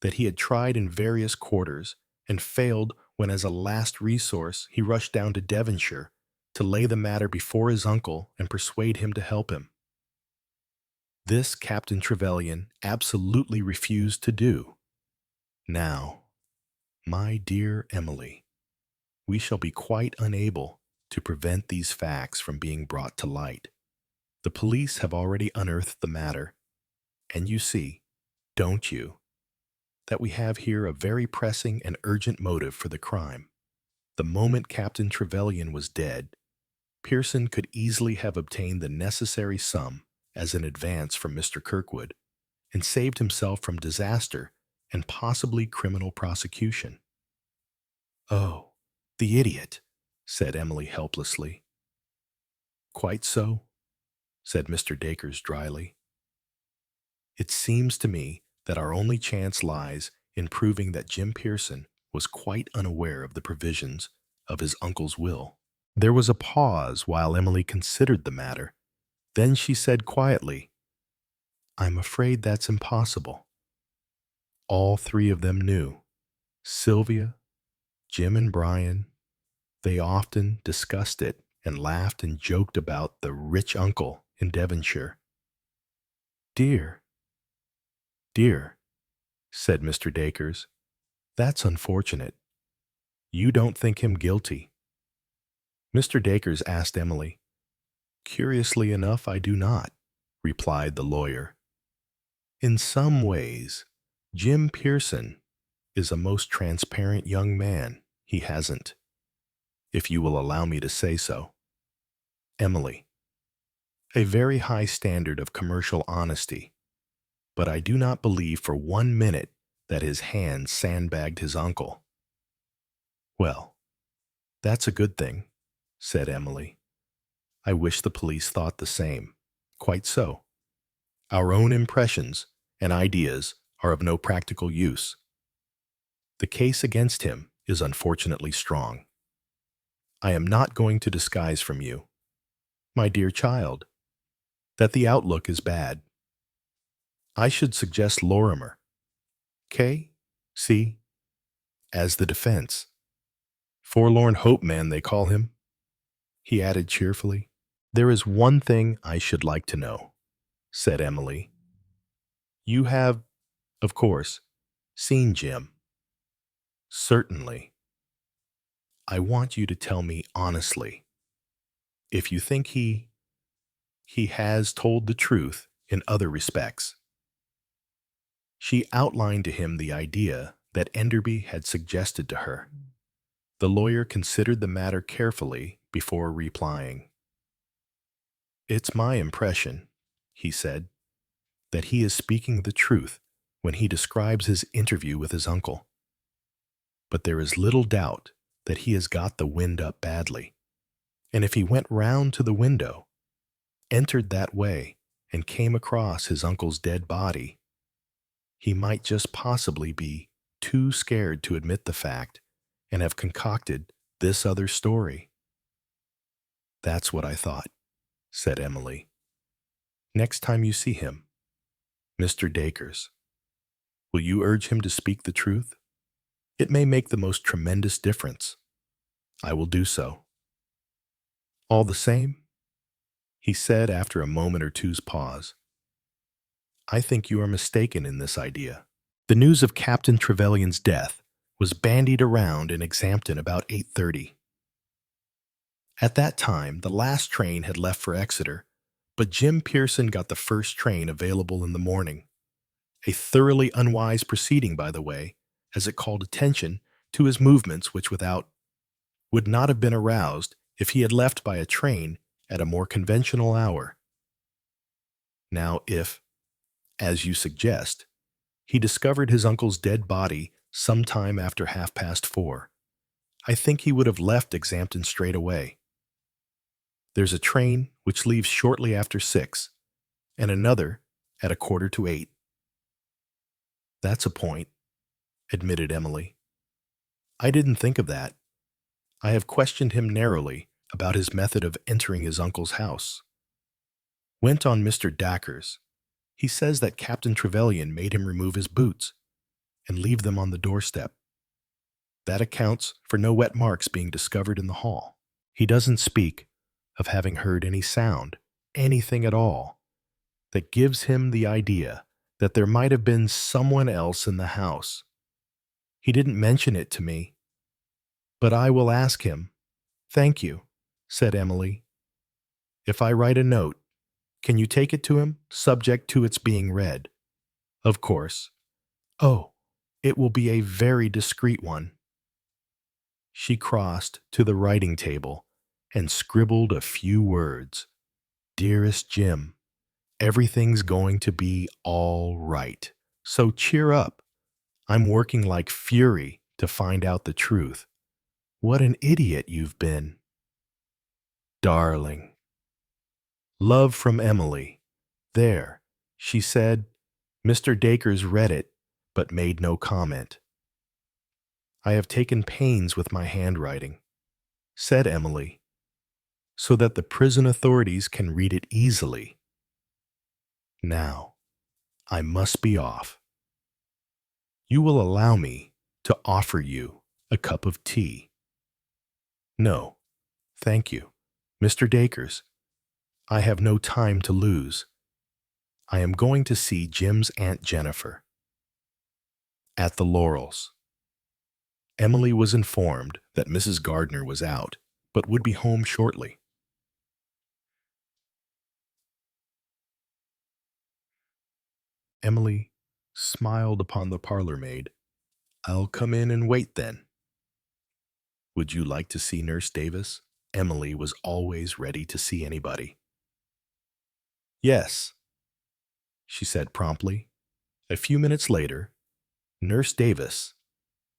that he had tried in various quarters and failed when, as a last resource, he rushed down to Devonshire to lay the matter before his uncle and persuade him to help him. This Captain Trevelyan absolutely refused to do. Now, my dear Emily, we shall be quite unable to prevent these facts from being brought to light. The police have already unearthed the matter, and you see, don't you, that we have here a very pressing and urgent motive for the crime. The moment Captain Trevelyan was dead, Pearson could easily have obtained the necessary sum as an advance from Mr. Kirkwood, and saved himself from disaster and possibly criminal prosecution. "Oh, the idiot," said Emily helplessly. "Quite so," said Mr. Dacres dryly. "It seems to me that our only chance lies in proving that Jim Pearson was quite unaware of the provisions of his uncle's will." There was a pause while Emily considered the matter. Then she said quietly, "I'm afraid that's impossible." All three of them knew. Sylvia, Jim, and Brian. They often discussed it and laughed and joked about the rich uncle in Devonshire. "Dear, dear," said Mr. Dacres, "that's unfortunate. You don't think him guilty?" Mr. Dacres asked Emily. "Curiously enough, I do not," replied the lawyer. "In some ways, Jim Pearson is a most transparent young man. He hasn't, if you will allow me to say so, Emily, a very high standard of commercial honesty, but I do not believe for 1 minute that his hand sandbagged his uncle." "Well, that's a good thing," said Emily. "I wish the police thought the same." "Quite so. Our own impressions and ideas are of no practical use. The case against him is unfortunately strong. I am not going to disguise from you, my dear child, that the outlook is bad. I should suggest Lorimer, K.C., as the defense. Forlorn hope man, they call him," he added cheerfully. "There is one thing I should like to know," said Emily. "You have, of course, seen Jim?" "Certainly." "I want you to tell me honestly if you think he has told the truth in other respects." She outlined to him the idea that Enderby had suggested to her. The lawyer considered the matter carefully before replying. "It's my impression," he said, "that he is speaking the truth when he describes his interview with his uncle. But there is little doubt that he has got the wind up badly. And if he went round to the window, entered that way, and came across his uncle's dead body, he might just possibly be too scared to admit the fact and have concocted this other story. That's what I thought, said Emily. Next time you see him, Mr. Dacres, will you urge him to speak the truth? It may make the most tremendous difference. I will do so. All the same, he said after a moment or two's pause, I think you are mistaken in this idea. The news of Captain Trevelyan's death was bandied around in Exampton about 8:30. At that time, the last train had left for Exeter, but Jim Pearson got the first train available in the morning. A thoroughly unwise proceeding, by the way, as it called attention to his movements which would not have been aroused if he had left by a train at a more conventional hour. Now, if, as you suggest, he discovered his uncle's dead body some time after 4:30, I think he would have left Exampton straight away. There's a train which leaves shortly after 6, and another at 7:45. That's a point, admitted Emily. I didn't think of that. I have questioned him narrowly about his method of entering his uncle's house. Went on Mr. Dacres. He says that Captain Trevelyan made him remove his boots and leave them on the doorstep. That accounts for no wet marks being discovered in the hall. He doesn't speak of having heard any sound, anything at all, that gives him the idea that there might have been someone else in the house. He didn't mention it to me, but I will ask him. Thank you, said Emily. If I write a note, can you take it to him, subject to its being read? Of course. Oh, it will be a very discreet one. She crossed to the writing table and scribbled a few words. Dearest Jim, everything's going to be all right, so cheer up. I'm working like fury to find out the truth. What an idiot you've been. Darling. Love from Emily. There, she said. Mr. Dacres read it, but made no comment. I have taken pains with my handwriting, said Emily, so that the prison authorities can read it easily. Now, I must be off. You will allow me to offer you a cup of tea. No, thank you, Mr. Dacres. I have no time to lose. I am going to see Jim's Aunt Jennifer. At the Laurels. Emily was informed that Mrs. Gardner was out, but would be home shortly. Emily smiled upon the parlor maid. I'll come in and wait then. Would you like to see Nurse Davis? Emily was always ready to see anybody. Yes, she said promptly. A few minutes later, Nurse Davis,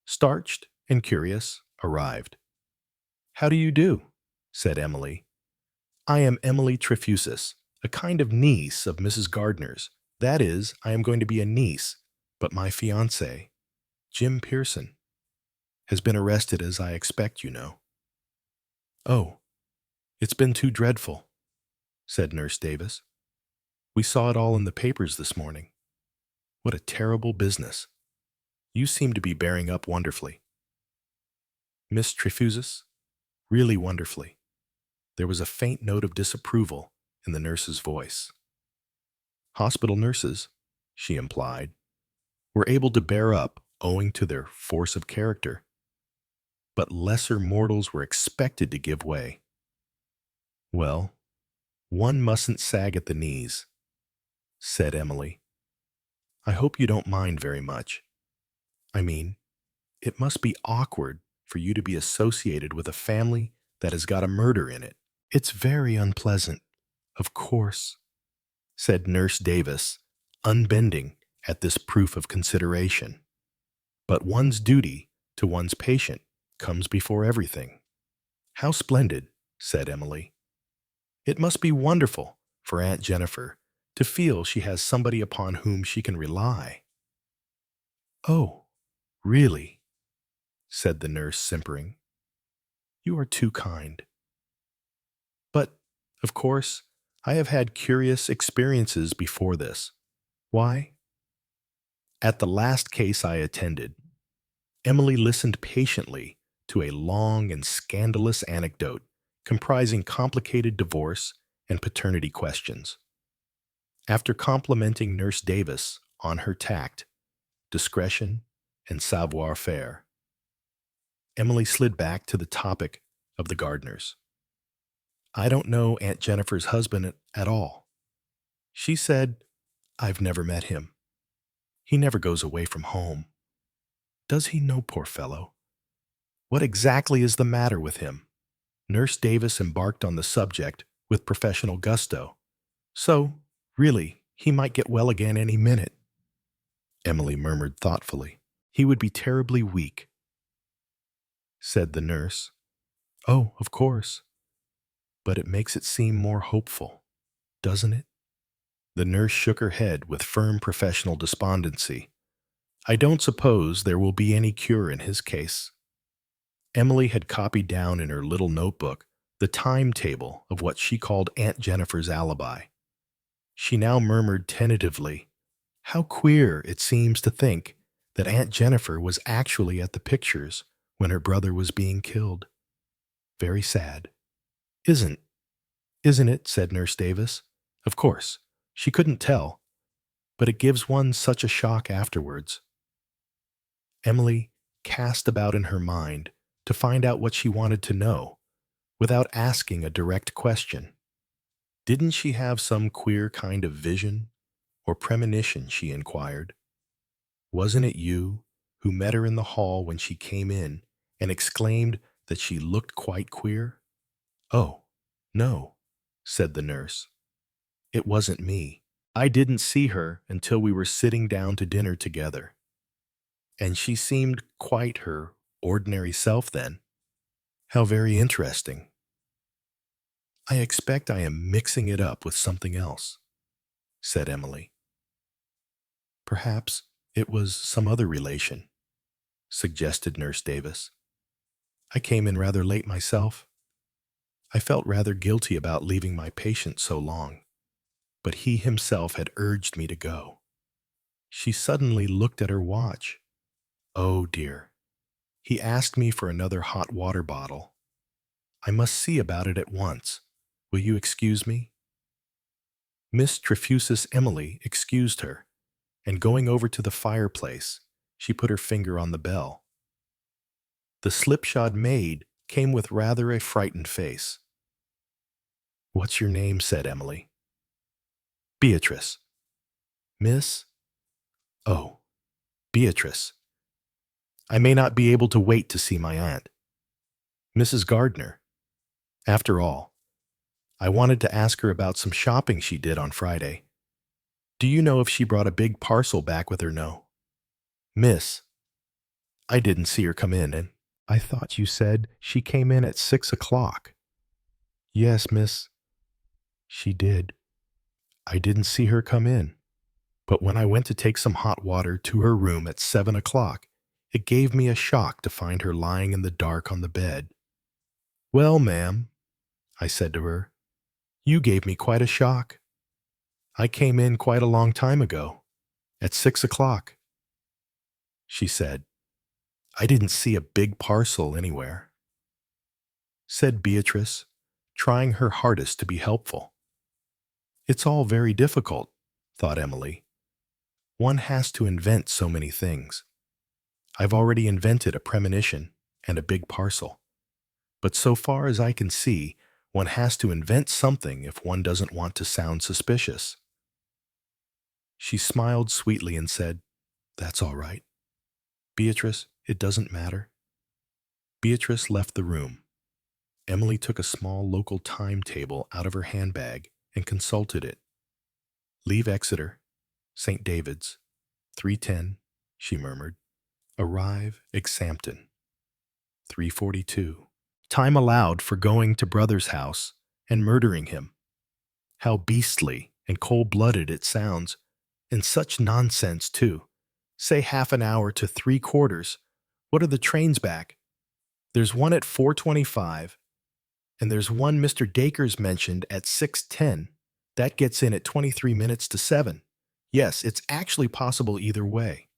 starched and curious, arrived. How do you do? Said Emily. I am Emily Trefusis, a kind of niece of Mrs. Gardner's. That is, I am going to be a niece, but my fiancé, Jim Pearson, has been arrested as I expect you know. Oh, it's been too dreadful, said Nurse Davis. We saw it all in the papers this morning. What a terrible business. You seem to be bearing up wonderfully. Miss Trefusis, really wonderfully. There was a faint note of disapproval in the nurse's voice. Hospital nurses, she implied, were able to bear up owing to their force of character, but lesser mortals were expected to give way. Well, one mustn't sag at the knees, said Emily. I hope you don't mind very much. I mean, it must be awkward for you to be associated with a family that has got a murder in it. It's very unpleasant, of course, said Nurse Davis, unbending at this proof of consideration. But one's duty to one's patient comes before everything. How splendid, said Emily. "It must be wonderful for Aunt Jennifer to feel she has somebody upon whom she can rely." "Oh, really?" said the nurse, simpering. "You are too kind. But, of course, I have had curious experiences before this. Why?" At the last case I attended, Emily listened patiently to a long and scandalous anecdote comprising complicated divorce and paternity questions. After complimenting Nurse Davis on her tact, discretion, and savoir-faire, Emily slid back to the topic of the Gardners. "I don't know Aunt Jennifer's husband at all. She said, I've never met him. He never goes away from home. Does he know, poor fellow? What exactly is the matter with him?" Nurse Davis embarked on the subject with professional gusto. "So, really, he might get well again any minute." Emily murmured thoughtfully. "He would be terribly weak," said the nurse. "Oh, of course. But it makes it seem more hopeful, doesn't it?" The nurse shook her head with firm professional despondency. "I don't suppose there will be any cure in his case." Emily had copied down in her little notebook the timetable of what she called Aunt Jennifer's alibi. She now murmured tentatively, "How queer it seems to think that Aunt Jennifer was actually at the pictures when her brother was being killed. Very sad." Isn't it?" said Nurse Davis. "Of course, she couldn't tell, but it gives one such a shock afterwards." Emily cast about in her mind to find out what she wanted to know, without asking a direct question. Didn't she have some queer kind of vision or premonition, she inquired. "Wasn't it you who met her in the hall when she came in and exclaimed that she looked quite queer?" "Oh, no," said the nurse. "It wasn't me. I didn't see her until we were sitting down to dinner together. And she seemed quite her ordinary self then." "How very interesting." "I expect I am mixing it up with something else," said Emily. "Perhaps it was some other relation," suggested Nurse Davis. "I came in rather late myself. I felt rather guilty about leaving my patient so long, but he himself had urged me to go." She suddenly looked at her watch. "Oh, dear. He asked me for another hot water bottle. I must see about it at once. Will you excuse me?" Miss Trefusis Emily excused her, and going over to the fireplace, she put her finger on the bell. The slipshod maid came with rather a frightened face. "What's your name?" said Emily. "Beatrice." "Miss?" "Oh, Beatrice. I may not be able to wait to see my aunt. Mrs. Gardner. After all, I wanted to ask her about some shopping she did on Friday. Do you know if she brought a big parcel back with her? No." "Miss, I didn't see her come in, and I thought you said she came in at 6 o'clock." "Yes, miss, she did. I didn't see her come in. But when I went to take some hot water to her room at 7 o'clock, it gave me a shock to find her lying in the dark on the bed. 'Well, ma'am,' I said to her, 'you gave me quite a shock. I came in quite a long time ago, at 6 o'clock.' She said, 'I didn't see a big parcel anywhere,'" said Beatrice, trying her hardest to be helpful. "It's all very difficult," thought Emily. "One has to invent so many things. I've already invented a premonition and a big parcel. But so far as I can see, one has to invent something if one doesn't want to sound suspicious." She smiled sweetly and said, "That's all right. Beatrice, it doesn't matter." Beatrice left the room. Emily took a small local timetable out of her handbag and consulted it. "Leave Exeter, St. David's, 3:10, she murmured. Arrive Exampton, 3:42. Time allowed for going to brother's house and murdering him. How beastly and cold-blooded it sounds. And such nonsense, too. Say half an hour to 3/4. What are the trains back? There's one at 4:25, and there's one Mr. Dacres mentioned at 6:10. That gets in at 23 minutes to 7. Yes, it's actually possible either way.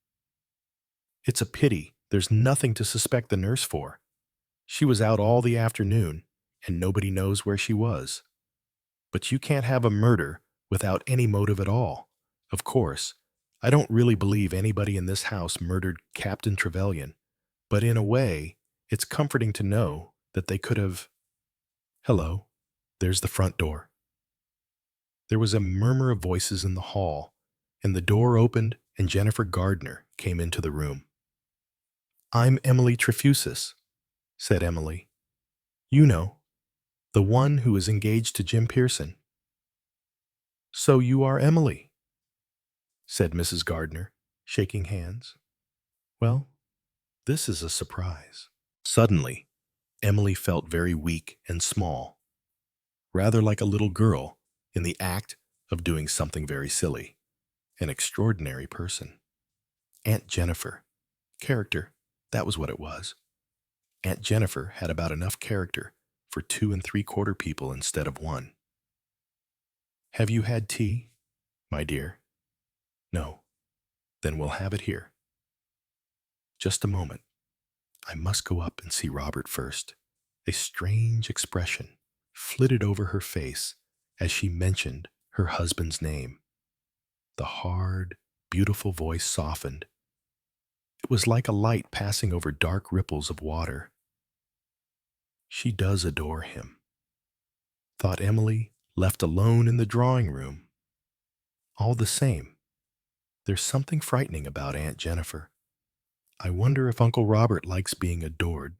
It's a pity there's nothing to suspect the nurse for. She was out all the afternoon, and nobody knows where she was. But you can't have a murder without any motive at all. Of course, I don't really believe anybody in this house murdered Captain Trevelyan, but in a way, it's comforting to know that they could have... Hello, there's the front door. There was a murmur of voices in the hall, and the door opened and Jennifer Gardner came into the room. "I'm Emily Trefusis," said Emily. "You know, the one who is engaged to Jim Pearson." "So you are Emily," said Mrs. Gardner, shaking hands. "Well, this is a surprise." Suddenly, Emily felt very weak and small, rather like a little girl in the act of doing something very silly. An extraordinary person. Aunt Jennifer. Character, that was what it was. Aunt Jennifer had about enough character for 2 3/4 people instead of 1. "Have you had tea, my dear?" "No." "Then we'll have it here." "Just a moment. I must go up and see Robert first." A strange expression flitted over her face as she mentioned her husband's name. The hard, beautiful voice softened. It was like a light passing over dark ripples of water. She does adore him, thought Emily, left alone in the drawing room. All the same, there's something frightening about Aunt Jennifer. I wonder if Uncle Robert likes being adored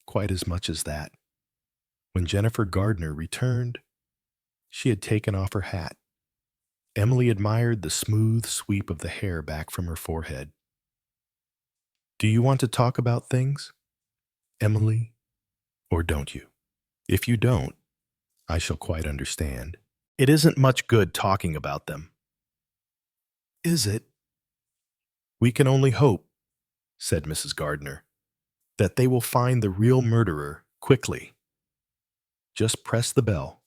quite as much as that. When Jennifer Gardner returned, she had taken off her hat. Emily admired the smooth sweep of the hair back from her forehead. "Do you want to talk about things, Emily, or don't you? If you don't, I shall quite understand. It isn't much good talking about them." "Is it?" "We can only hope," said Mrs. Gardner, "that they will find the real murderer quickly. Just press the bell,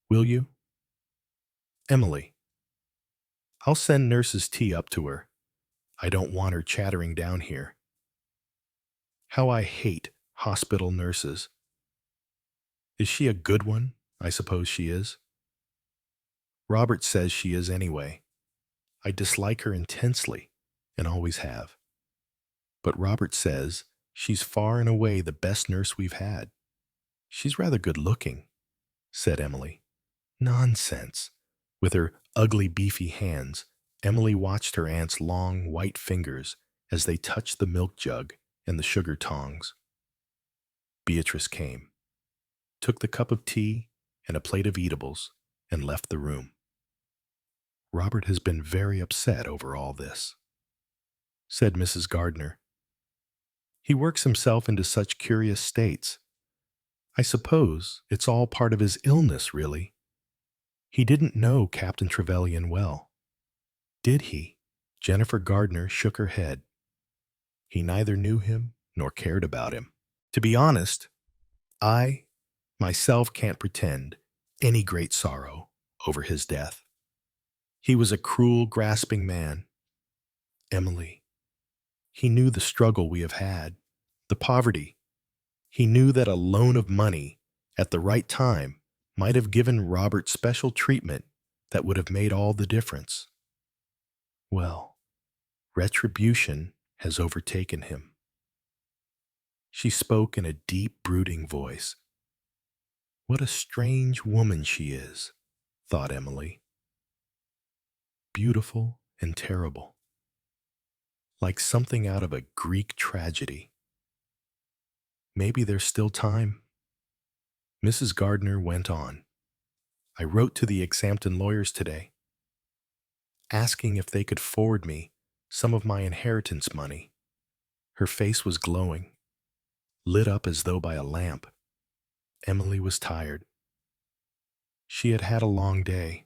will you? Emily, I'll send nurse's tea up to her. I don't want her chattering down here. How I hate hospital nurses. Is she a good one? I suppose she is. Robert says she is anyway. I dislike her intensely, and always have. But Robert says she's far and away the best nurse we've had. She's rather good looking," said Emily. "Nonsense." With her ugly, beefy hands, Emily watched her aunt's long, white fingers as they touched the milk jug and the sugar tongs. Beatrice came, took the cup of tea and a plate of eatables, and left the room. "Robert has been very upset over all this," said Mrs. Gardner. "He works himself into such curious states. I suppose it's all part of his illness, really. He didn't know Captain Trevelyan well." "Did he?" Jennifer Gardner shook her head. "He neither knew him nor cared about him. To be honest, I myself can't pretend any great sorrow over his death. He was a cruel, grasping man. Emily, he knew the struggle we have had, the poverty. He knew that a loan of money at the right time might have given Robert special treatment that would have made all the difference. Well, retribution has overtaken him." She spoke in a deep, brooding voice. What a strange woman she is, thought Emily. Beautiful and terrible, like something out of a Greek tragedy. Maybe there's still time. Mrs. Gardner went on. "I wrote to the Exampton lawyers today, asking if they could forward me some of my inheritance money." Her face was glowing. lit up as though by a lamp. Emily was tired. She had had a long day,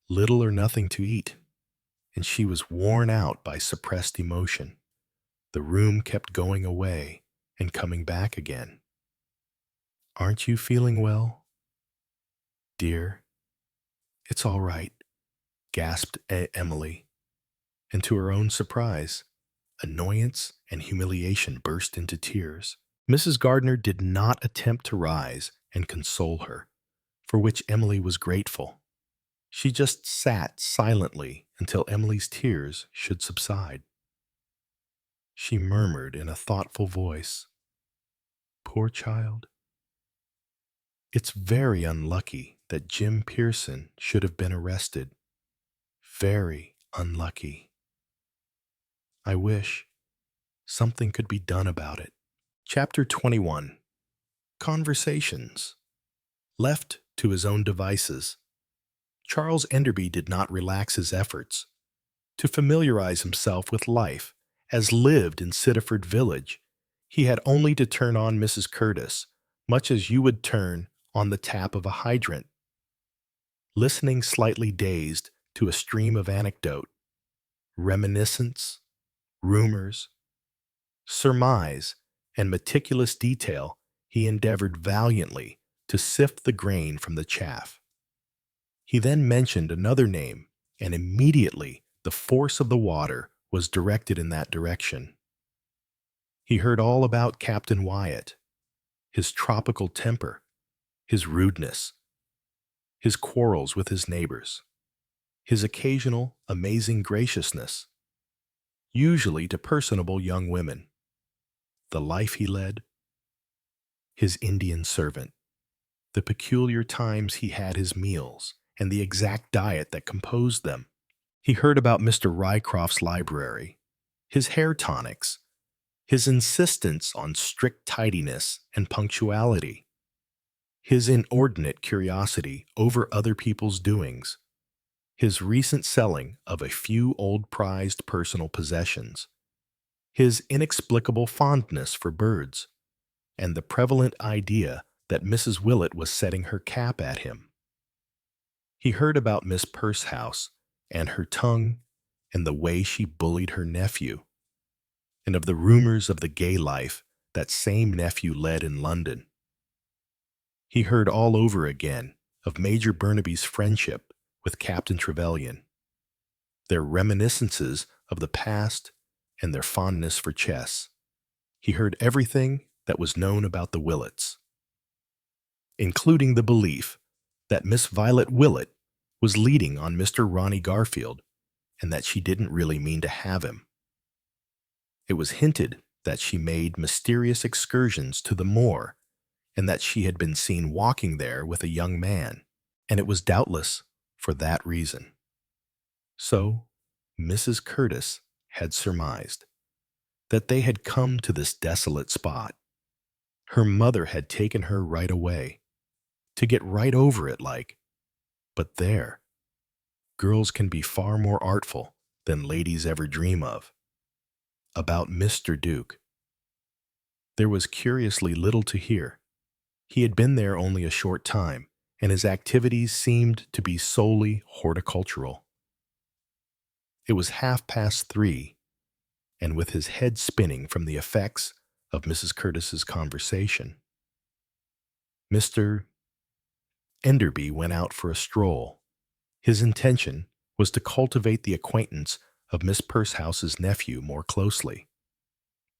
little or nothing to eat, and she was worn out by suppressed emotion. The room kept going away and coming back again. "Aren't you feeling well, dear?" "It's all right," gasped Emily, and to her own surprise, annoyance and humiliation burst into tears. Mrs. Gardner did not attempt to rise and console her, for which Emily was grateful. She just sat silently until Emily's tears should subside. She murmured in a thoughtful voice, "Poor child. It's very unlucky that Jim Pearson should have been arrested. Very unlucky. I wish something could be done about it." Chapter 21. Conversations. Left to his own devices, Charles Enderby did not relax his efforts to familiarize himself with life as lived in Sittaford village. He had only to turn on Mrs. Curtis, much as you would turn on the tap of a hydrant. Listening slightly dazed to a stream of anecdote, reminiscence, rumors, surmise, and meticulous detail, he endeavored valiantly to sift the grain from the chaff. He then mentioned another name, and immediately the force of the water was directed in that direction. He heard all about Captain Wyatt, his tropical temper, his rudeness, his quarrels with his neighbors, his occasional amazing graciousness, usually to personable young women, the life he led, his Indian servant, the peculiar times he had his meals, and the exact diet that composed them. He heard about Mr. Rycroft's library, his hair tonics, his insistence on strict tidiness and punctuality, his inordinate curiosity over other people's doings, his recent selling of a few old prized personal possessions, his inexplicable fondness for birds, and the prevalent idea that Mrs. Willett was setting her cap at him. He heard about Miss Percehouse and her tongue and the way she bullied her nephew, and of the rumors of the gay life that same nephew led in London. He heard all over again of Major Burnaby's friendship with Captain Trevelyan, their reminiscences of the past and their fondness for chess. He heard everything that was known about the Willets, including the belief that Miss Violet Willett was leading on Mr. Ronnie Garfield and that she didn't really mean to have him. It was hinted that she made mysterious excursions to the moor and that she had been seen walking there with a young man, and it was doubtless for that reason. So, Mrs. Curtis had surmised that they had come to this desolate spot. Her mother had taken her right away, to get right over it like. But there, girls can be far more artful than ladies ever dream of. About Mr. Duke, there was curiously little to hear. He had been there only a short time, and his activities seemed to be solely horticultural. It was 3:30, and with his head spinning from the effects of Mrs. Curtis's conversation, Mr. Enderby went out for a stroll. His intention was to cultivate the acquaintance of Miss Percehouse's nephew more closely.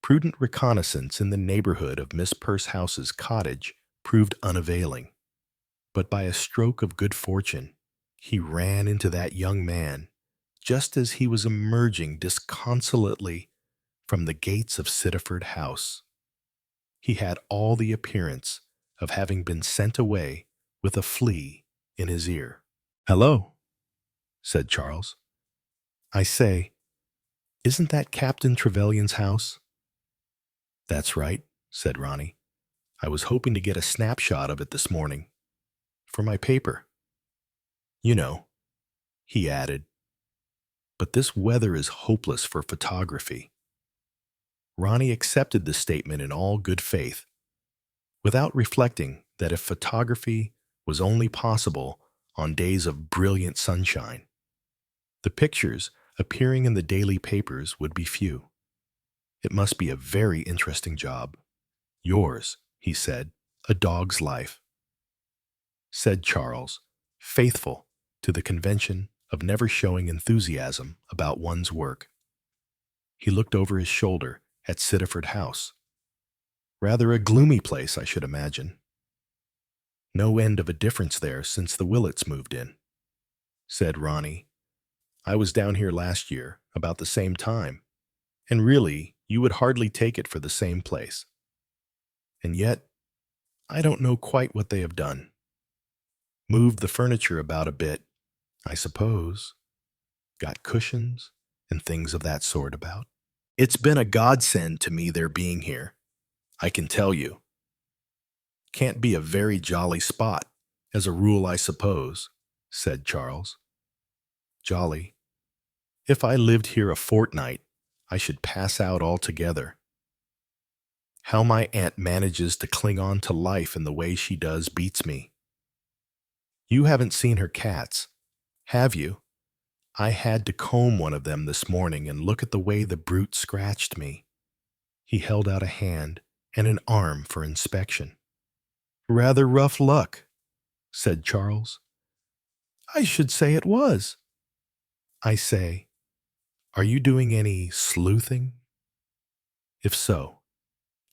Prudent reconnaissance in the neighborhood of Miss Percehouse's cottage proved unavailing, but by a stroke of good fortune, he ran into that young man just as he was emerging disconsolately from the gates of Sittaford House. He had all the appearance of having been sent away with a flea in his ear. "Hello," said Charles. "I say, isn't that Captain Trevelyan's house?" "That's right," said Ronnie. "I was hoping to get a snapshot of it this morning, for my paper. You know," he added, "but this weather is hopeless for photography." Ronnie accepted the statement in all good faith, without reflecting that if photography was only possible on days of brilliant sunshine, the pictures appearing in the daily papers would be few. It must be a very interesting job. Yours, he said, a dog's life, said Charles, faithful to the convention of never showing enthusiasm about one's work. He looked over his shoulder at Sittaford House. Rather a gloomy place, I should imagine. No end of a difference there since the Willets moved in, said Ronnie. I was down here last year, about the same time, and really, you would hardly take it for the same place. And yet, I don't know quite what they have done. Moved the furniture about a bit, I suppose. Got cushions and things of that sort about. It's been a godsend to me their being here, I can tell you. Can't be a very jolly spot, as a rule, I suppose, said Charles. Jolly. If I lived here a fortnight, I should pass out altogether. How my aunt manages to cling on to life in the way she does beats me. You haven't seen her cats, have you? I had to comb one of them this morning and look at the way the brute scratched me. He held out a hand and an arm for inspection. Rather rough luck, said Charles. I should say it was. I say, are you doing any sleuthing? If so,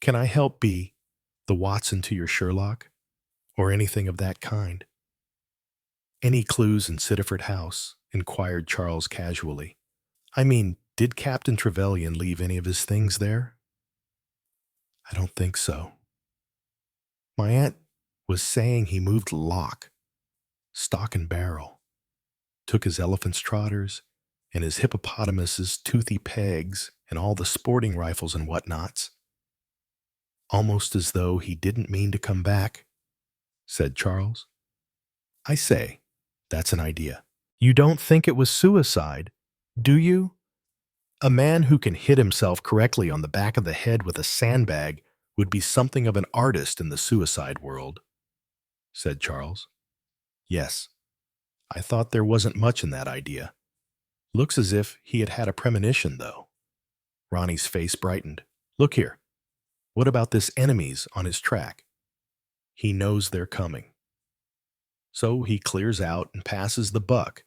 can I help be the Watson to your Sherlock, or anything of that kind? Any clues in Sittaford House? Inquired Charles casually. I mean, did Captain Trevelyan leave any of his things there? I don't think so. My aunt was saying he moved lock, stock and barrel, took his elephant's trotters and his hippopotamus's toothy pegs and all the sporting rifles and whatnots. Almost as though he didn't mean to come back, said Charles. I say, that's an idea. You don't think it was suicide, do you? A man who can hit himself correctly on the back of the head with a sandbag would be something of an artist in the suicide world, said Charles. Yes, I thought there wasn't much in that idea. Looks as if he had had a premonition, though. Ronnie's face brightened. Look here. What about this enemies on his track? He knows they're coming. So he clears out and passes the buck,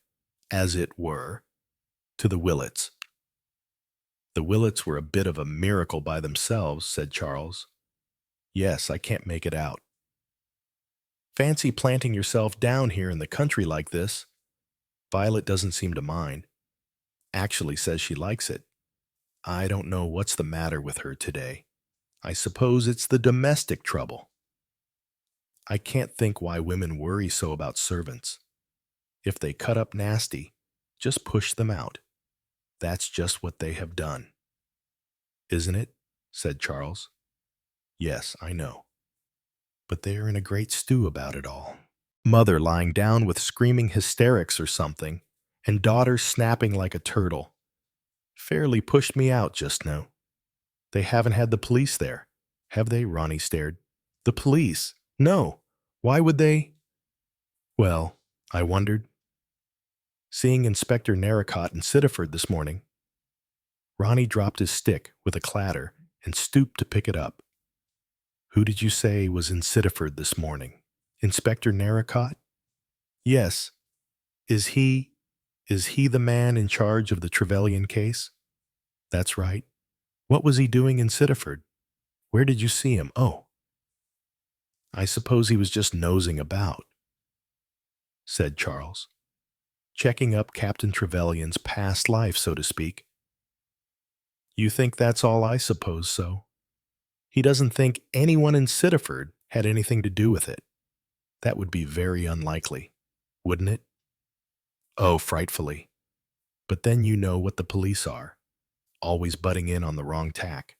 as it were, to the Willets. The Willets were a bit of a miracle by themselves, said Charles. Yes, I can't make it out. Fancy planting yourself down here in the country like this. Violet doesn't seem to mind. Actually says she likes it. I don't know what's the matter with her today. I suppose it's the domestic trouble. I can't think why women worry so about servants. If they cut up nasty, just push them out. That's just what they have done. Isn't it? Said Charles. Yes, I know. But they are in a great stew about it all. Mother lying down with screaming hysterics or something, and daughter snapping like a turtle. Fairly pushed me out just now. They haven't had the police there, have they? Ronnie stared. The police? No. Why would they? Well, I wondered. Seeing Inspector Narracott in Sittaford this morning. Ronnie dropped his stick with a clatter and stooped to pick it up. Who did you say was in Sittaford this morning? Inspector Narracott? Yes. Is he the man in charge of the Trevelyan case? That's right. What was he doing in Sittaford? Where did you see him? Oh. I suppose he was just nosing about, said Charles, checking up Captain Trevelyan's past life, so to speak. You think that's all? I suppose so. He doesn't think anyone in Sittaford had anything to do with it. That would be very unlikely, wouldn't it? Oh, frightfully. But then you know what the police are, always butting in on the wrong tack.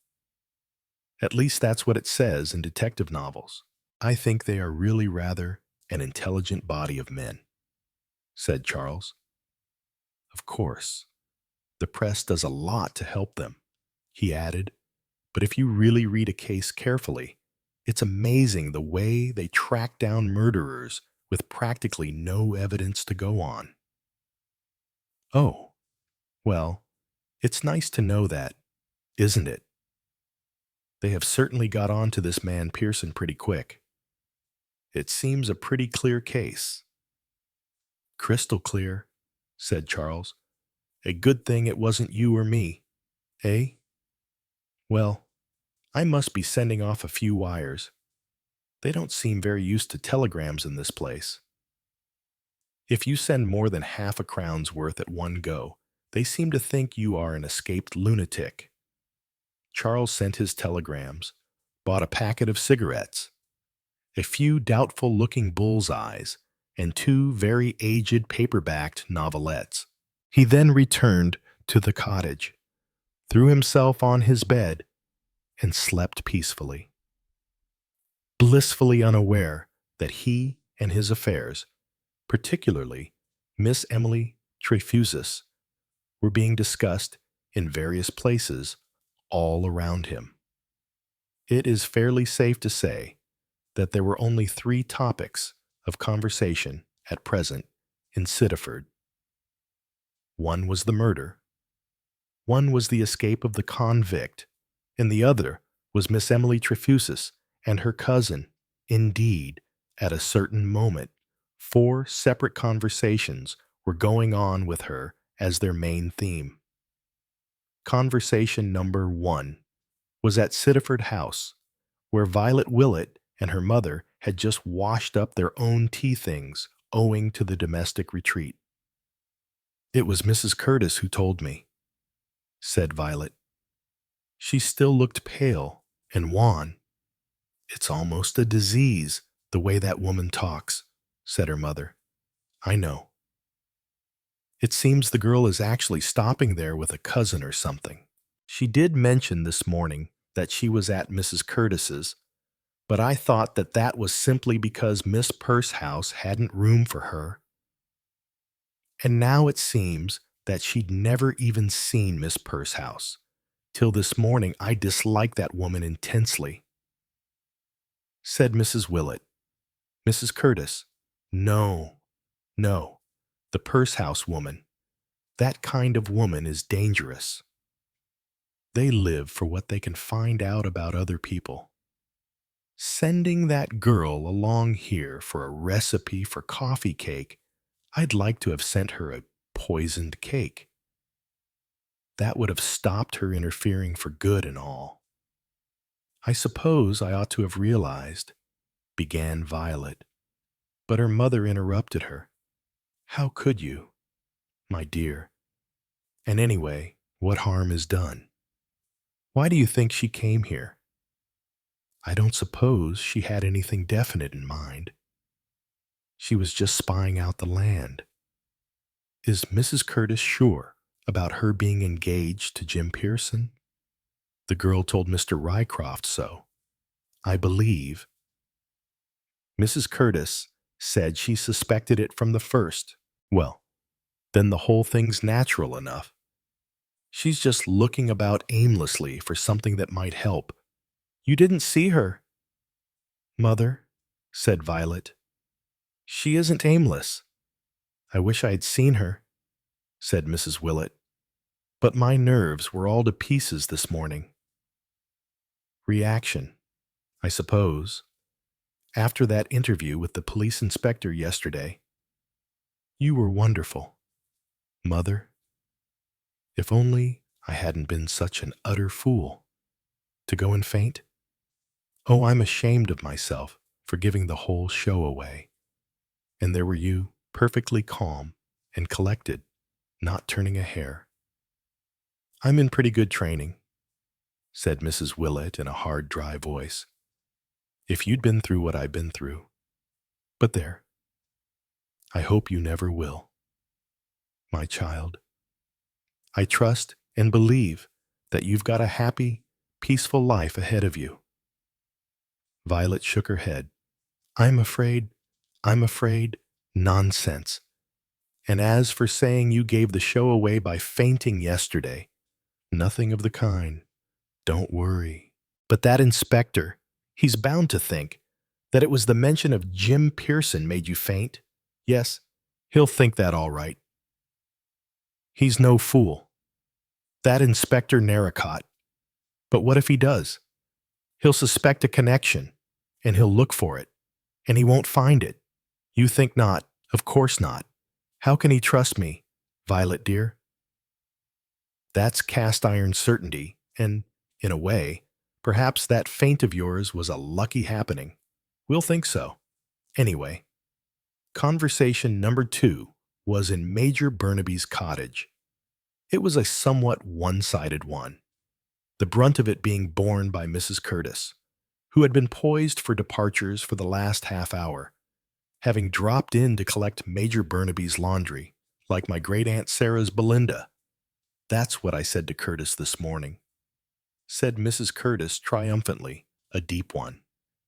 At least that's what it says in detective novels. I think they are really rather an intelligent body of men, said Charles. Of course, the press does a lot to help them, he added, But if you really read a case carefully, it's amazing the way they track down murderers with practically no evidence to go on. Oh, well, it's nice to know that, isn't it? They have certainly got on to this man Pearson pretty quick. It seems a pretty clear case. Crystal clear, said Charles. A good thing it wasn't you or me, eh? Well, I must be sending off a few wires. They don't seem very used to telegrams in this place. If you send more than half a crown's worth at one go, they seem to think you are an escaped lunatic. Charles sent his telegrams, bought a packet of cigarettes, a few doubtful-looking bullseyes, and 2 very aged paper-backed novelettes. He then returned to the cottage, threw himself on his bed, and slept peacefully, blissfully unaware that he and his affairs, particularly Miss Emily Trefusis, were being discussed in various places all around him. It is fairly safe to say that there were only 3 topics of conversation at present in Sittaford. One was the murder, one was the escape of the convict, and the other was Miss Emily Trefusis and her cousin. Indeed, at a certain moment, 4 separate conversations were going on with her as their main theme. Conversation number 1 was at Sittaford House, where Violet Willett and her mother had just washed up their own tea things owing to the domestic retreat. "It was Mrs. Curtis who told me," said Violet. She still looked pale and wan. "It's almost a disease, the way that woman talks," said her mother. "I know. It seems the girl is actually stopping there with a cousin or something. She did mention this morning that she was at Mrs. Curtis's, but I thought that that was simply because Miss Pursehouse hadn't room for her. And now it seems that she'd never even seen Miss Pursehouse. Till this morning I disliked that woman intensely." Said Mrs. Willett. "Mrs. Curtis, no, no, the Pursehouse woman. That kind of woman is dangerous. They live for what they can find out about other people. Sending that girl along here for a recipe for coffee cake, I'd like to have sent her a poisoned cake. That would have stopped her interfering for good and all. I suppose I ought to have realized," began Violet, but her mother interrupted her. "How could you, my dear? And anyway, what harm is done? Why do you think she came here? I don't suppose she had anything definite in mind. She was just spying out the land. Is Mrs. Curtis sure about her being engaged to Jim Pearson? The girl told Mr. Rycroft so, I believe. Mrs. Curtis said she suspected it from the first. Well, then the whole thing's natural enough. She's just looking about aimlessly for something that might help. You didn't see her." "Mother," said Violet, "she isn't aimless. I wish I had seen her," said Mrs. Willett, "but my nerves were all to pieces this morning. Reaction, I suppose, after that interview with the police inspector yesterday. You were wonderful, Mother. If only I hadn't been such an utter fool. To go and faint? Oh, I'm ashamed of myself for giving the whole show away. And there were you, perfectly calm and collected, not turning a hair. I'm in pretty good training," said Mrs. Willett in a hard, dry voice. "If you'd been through what I've been through. But there, I hope you never will. My child, I trust and believe that you've got a happy, peaceful life ahead of you." Violet shook her head. I'm afraid, nonsense. And as for saying you gave the show away by fainting yesterday, nothing of the kind. Don't worry. But that inspector, he's bound to think that it was the mention of Jim Pearson made you faint. Yes, he'll think that all right. He's no fool. That Inspector Narracott. But what if he does? He'll suspect a connection, and he'll look for it, and he won't find it. You think not. Of course not. How can he trust me, Violet dear? That's cast-iron certainty, and, in a way, perhaps that faint of yours was a lucky happening. We'll think so. Anyway, conversation number 2 was in Major Burnaby's cottage. It was a somewhat one-sided one, the brunt of it being borne by Mrs. Curtis, who had been poised for departures for the last half hour, having dropped in to collect Major Burnaby's laundry, like my great-aunt Sarah's Belinda. That's what I said to Curtis this morning, said Mrs. Curtis triumphantly, a deep one,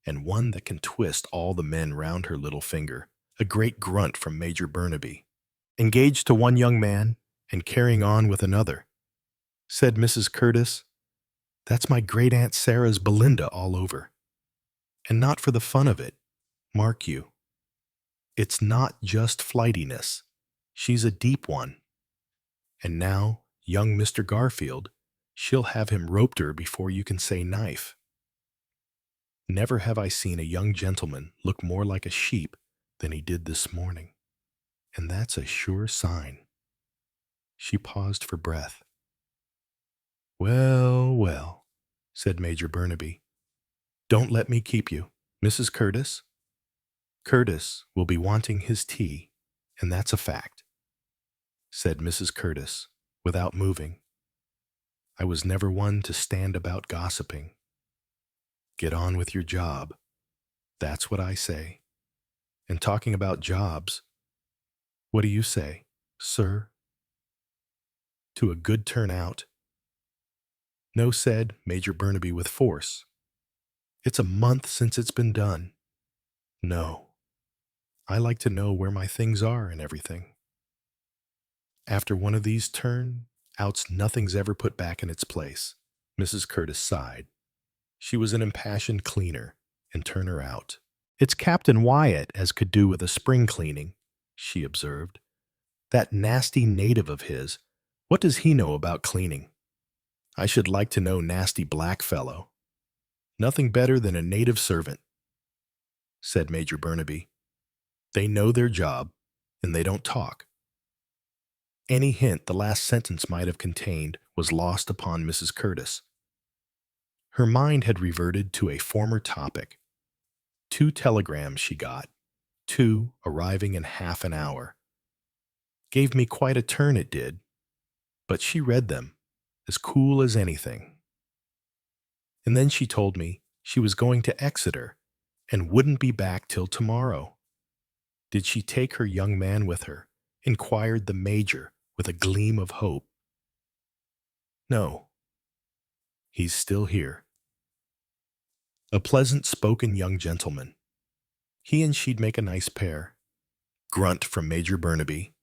and one that can twist all the men round her little finger, a great grunt from Major Burnaby. Engaged to one young man and carrying on with another, said Mrs. Curtis. That's my great-aunt Sarah's Belinda all over. And not for the fun of it, mark you. It's not just flightiness. She's a deep one. And now, young Mr. Garfield, she'll have him roped her before you can say knife. Never have I seen a young gentleman look more like a sheep than he did this morning. And that's a sure sign. She paused for breath. Well, well, said Major Burnaby. Don't let me keep you, Mrs. Curtis. Curtis will be wanting his tea, and that's a fact, said Mrs. Curtis, without moving. I was never one to stand about gossiping. Get on with your job. That's what I say. And talking about jobs, what do you say, sir? To a good turnout? No, said Major Burnaby with force. It's a month since it's been done. No. I like to know where my things are and everything. After one of these turn-outs, nothing's ever put back in its place. Mrs. Curtis sighed. She was an impassioned cleaner and turner out. It's Captain Wyatt as could do with a spring cleaning, she observed. That nasty native of his, what does he know about cleaning? I should like to know nasty black fellow. Nothing better than a native servant, said Major Burnaby. They know their job, and they don't talk. Any hint the last sentence might have contained was lost upon Mrs. Curtis. Her mind had reverted to a former topic. 2 telegrams she got, 2 arriving in half an hour. Gave me quite a turn, it did, but she read them, as cool as anything. And then she told me she was going to Exeter and wouldn't be back till tomorrow. Did she take her young man with her? Inquired the Major with a gleam of hope. No. He's still here. A pleasant-spoken young gentleman. He and she'd make a nice pair. Grunt from Major Burnaby.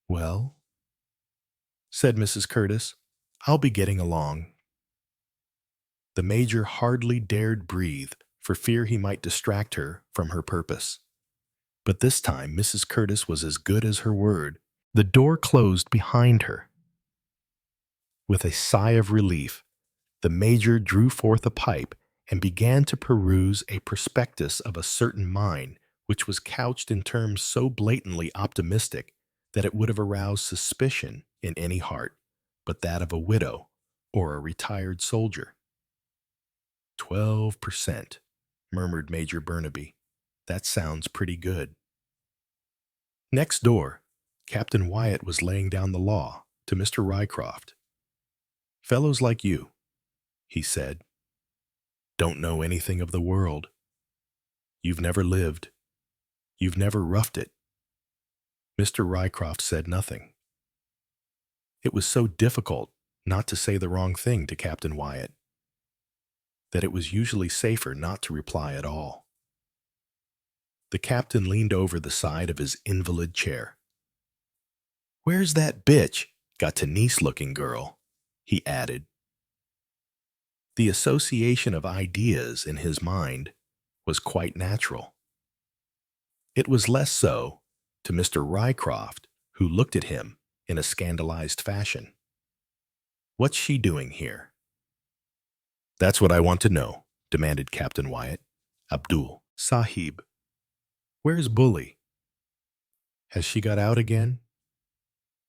Well, said Mrs. Curtis, I'll be getting along. The Major hardly dared breathe for fear he might distract her from her purpose. But this time Mrs. Curtis was as good as her word. The door closed behind her. With a sigh of relief, the Major drew forth a pipe and began to peruse a prospectus of a certain mine which was couched in terms so blatantly optimistic that it would have aroused suspicion in any heart but that of a widow or a retired soldier. 12%, murmured Major Burnaby. That sounds pretty good. Next door, Captain Wyatt was laying down the law to Mr. Rycroft. Fellows like you, he said, don't know anything of the world. You've never lived. You've never roughed it. Mr. Rycroft said nothing. It was so difficult not to say the wrong thing to Captain Wyatt that it was usually safer not to reply at all. The captain leaned over the side of his invalid chair. Where's that bitch? Got to niece-looking girl, he added. The association of ideas in his mind was quite natural. It was less so to Mr. Rycroft, who looked at him in a scandalized fashion. "What's she doing here?" "That's what I want to know," demanded Captain Wyatt. "Abdul, Sahib, where's Bully? Has she got out again?"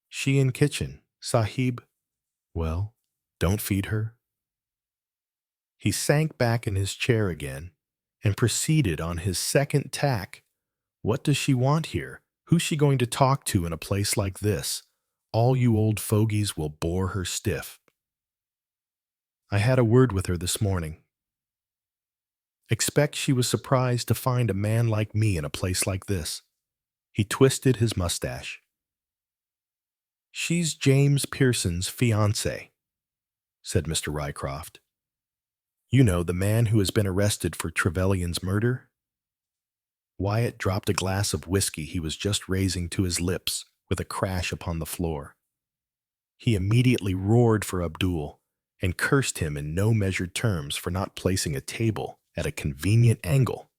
"She in kitchen, Sahib." "Well, don't feed her." He sank back in his chair again and proceeded on his second tack. "What does she want here? Who's she going to talk to in a place like this? All you old fogies will bore her stiff." "I had a word with her this morning. Expect she was surprised to find a man like me in a place like this." He twisted his mustache. "She's James Pearson's fiancée," said Mr. Rycroft. "You know, the man who has been arrested for Trevelyan's murder?" Wyatt dropped a glass of whiskey he was just raising to his lips with a crash upon the floor. He immediately roared for Abdul and cursed him in no measured terms for not placing a table at a convenient angle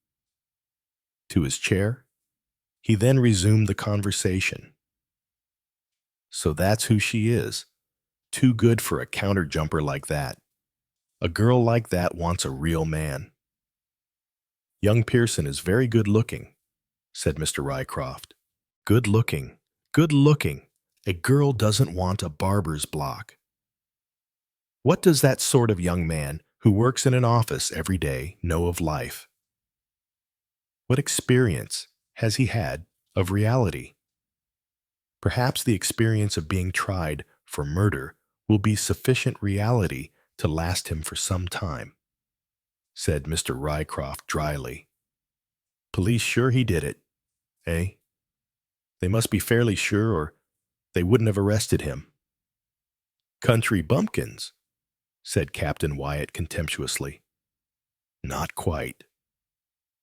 to his chair. He then resumed the conversation. "So that's who she is. Too good for a counter-jumper like that. A girl like that wants a real man." "Young Pearson is very good-looking," said Mr. Rycroft. "Good-looking, good-looking. A girl doesn't want a barber's block. What does that sort of young man who works in an office every day know of life? What experience has he had of reality? Perhaps the experience of being tried for murder will be sufficient reality to last him for some time," said Mr. Rycroft dryly. "Police sure he did it, eh? They must be fairly sure or they wouldn't have arrested him." "Country bumpkins," said Captain Wyatt contemptuously. "Not quite,"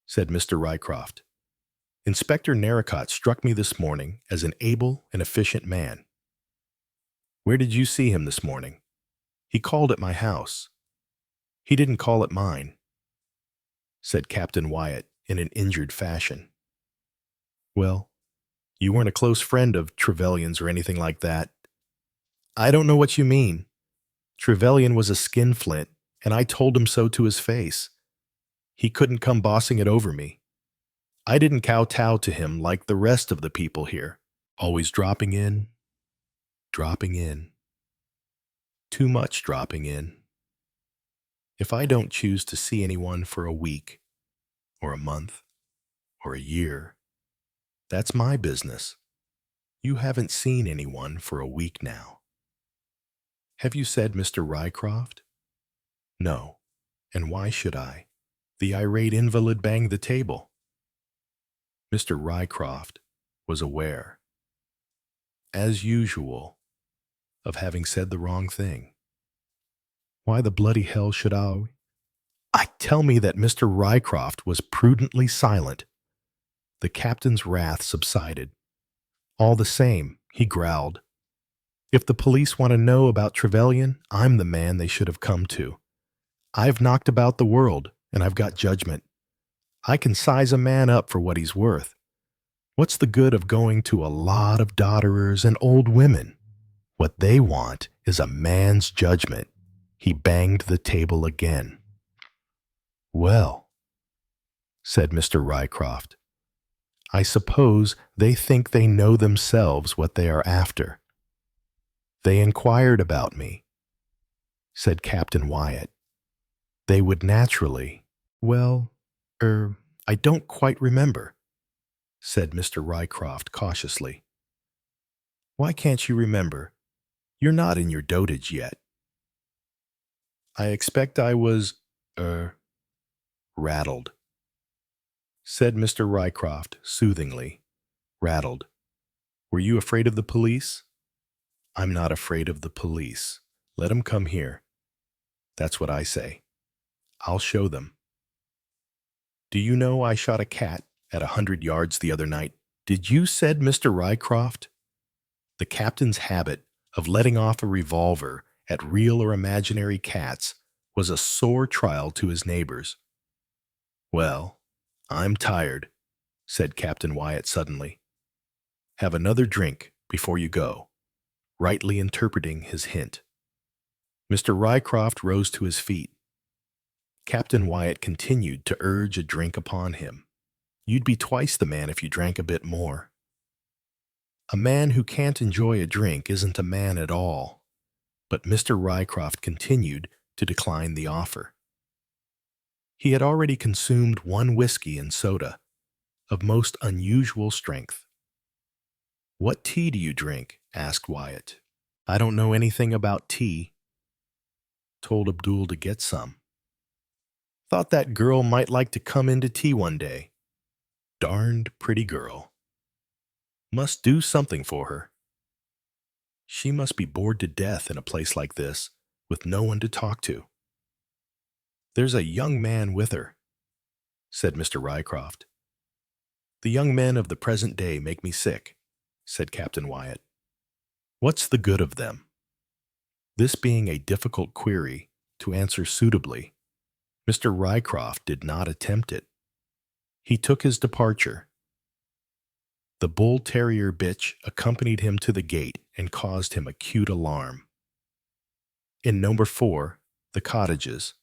said Mr. Rycroft. "Inspector Narracott struck me this morning as an able and efficient man." "Where did you see him this morning?" "He called at my house." "He didn't call at mine," said Captain Wyatt in an injured fashion. "Well, you weren't a close friend of Trevelyan's or anything like that." "I don't know what you mean. Trevelyan was a skinflint, and I told him so to his face. He couldn't come bossing it over me. I didn't kowtow to him like the rest of the people here, always dropping in. Too much dropping in. If I don't choose to see anyone for a week, or a month, or a year, that's my business. You haven't seen anyone for a week now." "Have you said Mr. Rycroft?" "No, and why should I?" The irate invalid banged the table. Mr. Rycroft was aware, as usual, of having said the wrong thing. "Why the bloody hell should I tell me that Mr. Rycroft was prudently silent." The captain's wrath subsided. "All the same," he growled, "if the police want to know about Trevelyan, I'm the man they should have come to. I've knocked about the world, and I've got judgment. I can size a man up for what he's worth. What's the good of going to a lot of dodderers and old women? What they want is a man's judgment." He banged the table again. "Well," said Mr. Rycroft, "I suppose they think they know themselves what they are after." "They inquired about me," said Captain Wyatt. "They would naturally—" "Well, I don't quite remember," said Mr. Rycroft cautiously. "Why can't you remember? You're not in your dotage yet." "I expect I was, rattled," said Mr. Rycroft soothingly. "Rattled. Were you afraid of the police?" "I'm not afraid of the police. Let 'em come here. That's what I say. I'll show them. Do you know I shot a cat at 100 yards the other night?" "Did you?" said Mr. Rycroft. The captain's habit of letting off a revolver at real or imaginary cats was a sore trial to his neighbors. "Well, I'm tired," said Captain Wyatt suddenly. "Have another drink before you go," rightly interpreting his hint. Mr. Rycroft rose to his feet. Captain Wyatt continued to urge a drink upon him. "You'd be twice the man if you drank a bit more." A man who can't enjoy a drink isn't a man at all. But Mr. Rycroft continued to decline the offer. He had already consumed one whiskey and soda, of most unusual strength. "What tea do you drink?" asked Wyatt. "I don't know anything about tea." Told Abdul to get some. "Thought that girl might like to come into tea one day. Darned pretty girl. Must do something for her. She must be bored to death in a place like this, with no one to talk to." "There's a young man with her," said Mr. Rycroft. "The young men of the present day make me sick," said Captain Wyatt. "What's the good of them?" This being a difficult query to answer suitably, Mr. Rycroft did not attempt it. He took his departure. The bull-terrier bitch accompanied him to the gate and caused him acute alarm. In number 4, the cottages,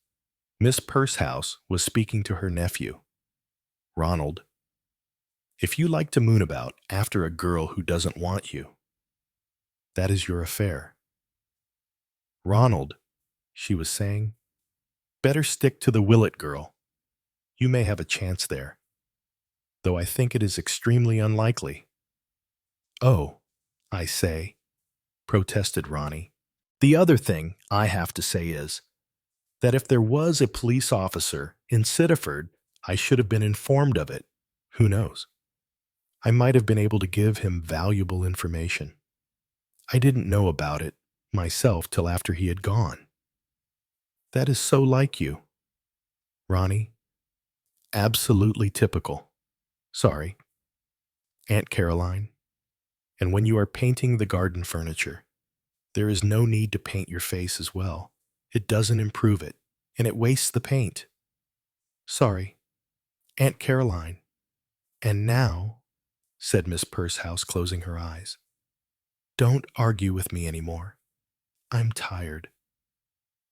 Miss Pursehouse was speaking to her nephew. "Ronald, if you like to moon about after a girl who doesn't want you, that is your affair." "Ronald," she was saying, "better stick to the Willett girl. You may have a chance there, though I think it is extremely unlikely." "Oh, I say," protested Ronnie. "The other thing I have to say is that if there was a police officer in Sittaford, I should have been informed of it. Who knows? I might have been able to give him valuable information. I didn't know about it myself till after he had gone." "That is so like you, Ronnie. Absolutely typical. Sorry, Aunt Caroline. And when you are painting the garden furniture, there is no need to paint your face as well. It doesn't improve it, and it wastes the paint. Sorry, Aunt Caroline. And now," said Miss Pursehouse, closing her eyes, "don't argue with me any more. I'm tired."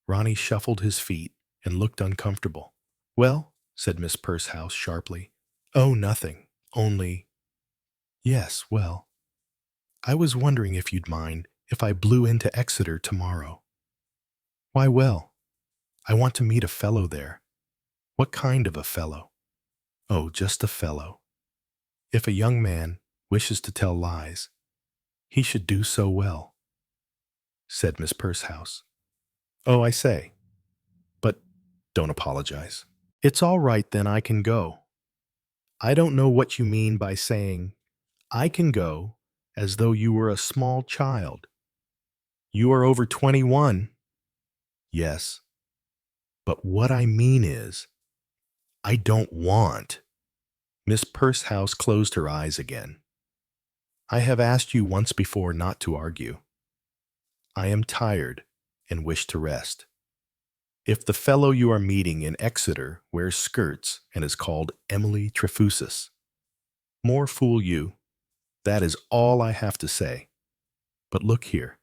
Ronnie shuffled his feet and looked uncomfortable. "Well," said Miss Pursehouse sharply. "Oh, nothing. Only—" "Yes, well, I was wondering if you'd mind if I blew into Exeter tomorrow." "Why, well, I want to meet a fellow there." "What kind of a fellow?" "Oh, just a fellow. If a young man wishes to tell lies, he should do so well," said Miss Pursehouse. "Oh, I say. But don't apologize." "It's all right, then I can go." "I don't know what you mean by saying, 'I can go,' as though you were a small child. You are over 21. "Yes. But what I mean is, I don't want." Miss Pursehouse closed her eyes again. "I have asked you once before not to argue. I am tired and wish to rest. If the fellow you are meeting in Exeter wears skirts and is called Emily Trefusis, more fool you. That is all I have to say. But look here,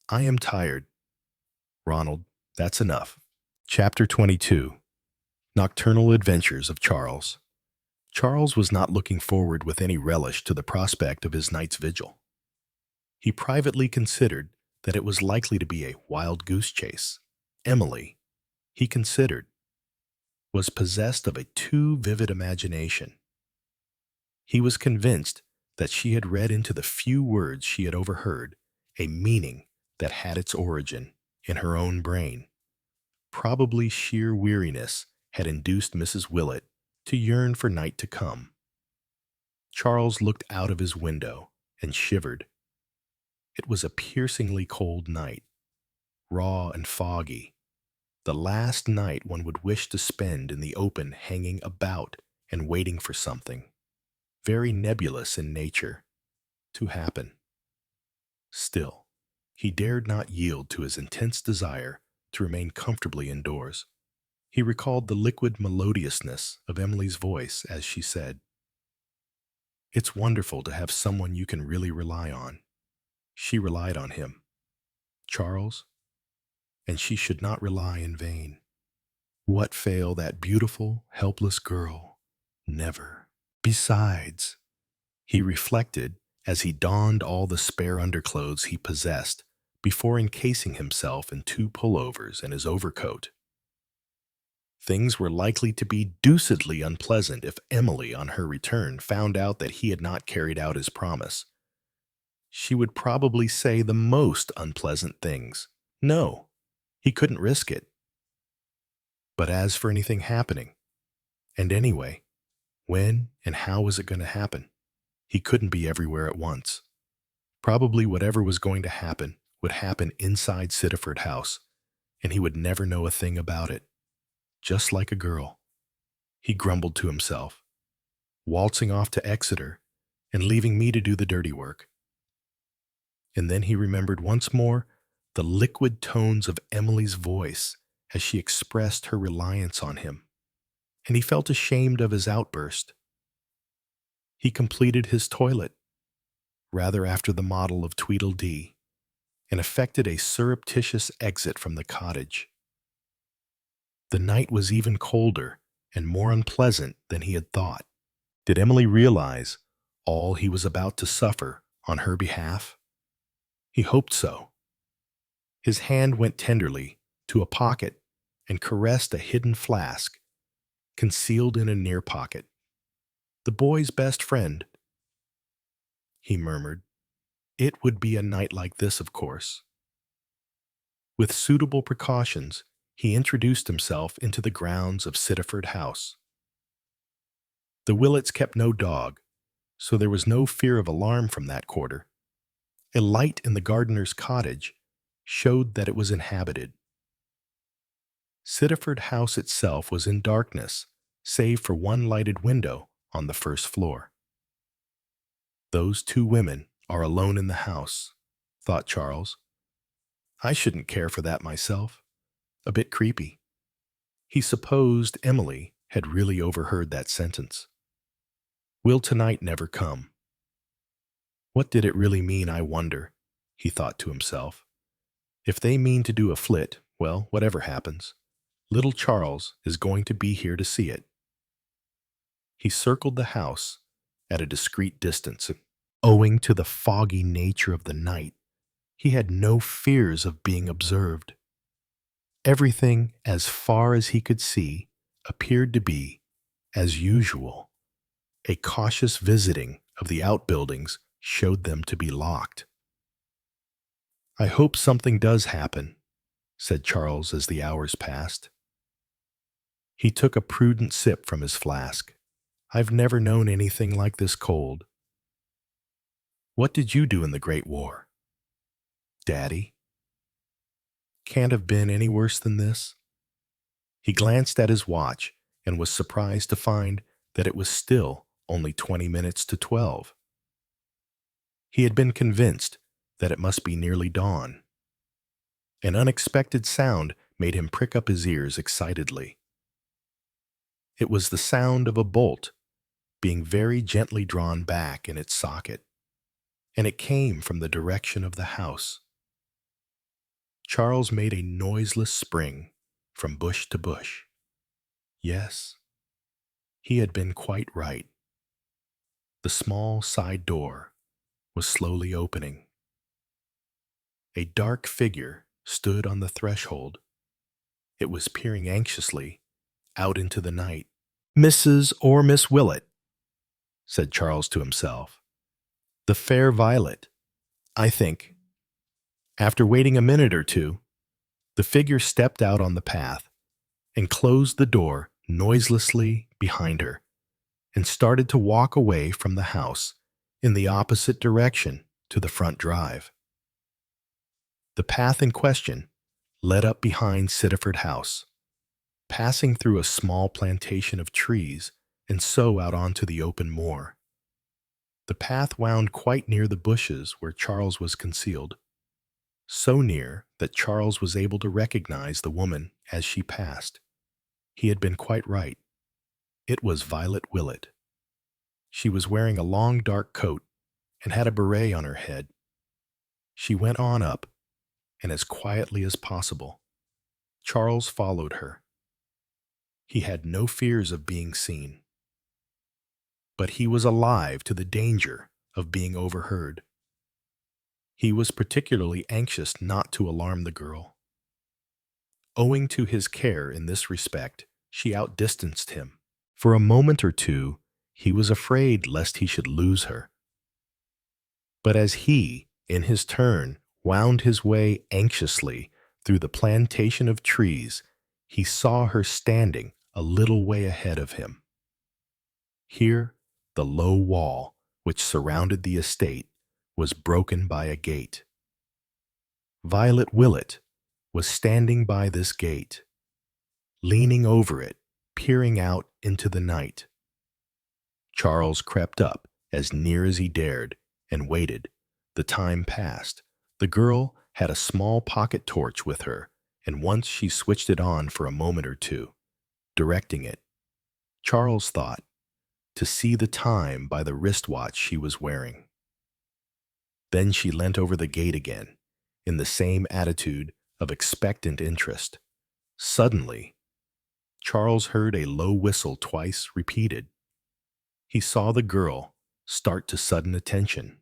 I am tired. Ronald, that's enough." Chapter 22. Nocturnal Adventures of Charles. Charles was not looking forward with any relish to the prospect of his night's vigil. He privately considered that it was likely to be a wild goose chase. Emily, he considered, was possessed of a too vivid imagination. He was convinced that she had read into the few words she had overheard a meaning that had its origin in her own brain. Probably sheer weariness had induced Mrs. Willett to yearn for night to come. Charles looked out of his window and shivered. It was a piercingly cold night, raw and foggy, the last night one would wish to spend in the open, hanging about and waiting for something, very nebulous in nature, to happen. Still, he dared not yield to his intense desire to remain comfortably indoors. He recalled the liquid melodiousness of Emily's voice as she said, "It's wonderful to have someone you can really rely on." She relied on him, Charles, and she should not rely in vain. What fail that beautiful, helpless girl? Never. Besides, he reflected as he donned all the spare underclothes he possessed before encasing himself in 2 pullovers and his overcoat. Things were likely to be deucedly unpleasant if Emily, on her return, found out that he had not carried out his promise. She would probably say the most unpleasant things. No, he couldn't risk it. But as for anything happening, and anyway, when and how was it going to happen? He couldn't be everywhere at once. Probably whatever was going to happen would happen inside Sittaford House, and he would never know a thing about it. Just like a girl, he grumbled to himself, waltzing off to Exeter and leaving me to do the dirty work. And then he remembered once more the liquid tones of Emily's voice as she expressed her reliance on him, and he felt ashamed of his outburst. He completed his toilet, rather after the model of Tweedledee, and effected a surreptitious exit from the cottage. The night was even colder and more unpleasant than he had thought. Did Emily realize all he was about to suffer on her behalf? He hoped so. His hand went tenderly to a pocket and caressed a hidden flask concealed in a near pocket. "The boy's best friend," he murmured. It would be a night like this, of course. With suitable precautions, he introduced himself into the grounds of Sittaford House. The Willets kept no dog, so there was no fear of alarm from that quarter. A light in the gardener's cottage showed that it was inhabited. Sittaford House itself was in darkness, save for one lighted window on the first floor. "Those 2 women are alone in the house," thought Charles. "I shouldn't care for that myself. A bit creepy." He supposed Emily had really overheard that sentence. "Will tonight never come? What did it really mean, I wonder?" he thought to himself. "If they mean to do a flit, well, whatever happens, little Charles is going to be here to see it." He circled the house at a discreet distance. Owing to the foggy nature of the night, he had no fears of being observed. Everything, as far as he could see, appeared to be as usual. A cautious visiting of the outbuildings showed them to be locked. "I hope something does happen," said Charles as the hours passed. He took a prudent sip from his flask. "I've never known anything like this cold." "What did you do in the Great War?" "Daddy." "Can't have been any worse than this?" He glanced at his watch and was surprised to find that it was still only 20 minutes to 12. He had been convinced that it must be nearly dawn. An unexpected sound made him prick up his ears excitedly. It was the sound of a bolt being very gently drawn back in its socket, and it came from the direction of the house. Charles made a noiseless spring from bush to bush. Yes, he had been quite right. The small side door was slowly opening. A dark figure stood on the threshold. It was peering anxiously out into the night. "Mrs. or Miss Willett," said Charles to himself. "The fair Violet, I think." After waiting a minute or two, the figure stepped out on the path and closed the door noiselessly behind her and started to walk away from the house in the opposite direction to the front drive. The path in question led up behind Sittaford House, passing through a small plantation of trees and so out onto the open moor. The path wound quite near the bushes where Charles was concealed. so near that Charles was able to recognize the woman as she passed. He had been quite right. It was Violet Willett. She was wearing a long dark coat and had a beret on her head. She went on up, and as quietly as possible, Charles followed her. He had no fears of being seen, but he was alive to the danger of being overheard. He was particularly anxious not to alarm the girl. Owing to his care in this respect, she outdistanced him. For a moment or two, he was afraid lest he should lose her. But as he, in his turn, wound his way anxiously through the plantation of trees, he saw her standing a little way ahead of him. Here, the low wall which surrounded the estate was broken by a gate. Violet Willett was standing by this gate, leaning over it, peering out into the night. Charles crept up as near as he dared and waited. The time passed. The girl had a small pocket torch with her, and once she switched it on for a moment or two, directing it. Charles thought to see the time by the wristwatch she was wearing. Then she leant over the gate again, in the same attitude of expectant interest. Suddenly, Charles heard a low whistle twice repeated. He saw the girl start to sudden attention.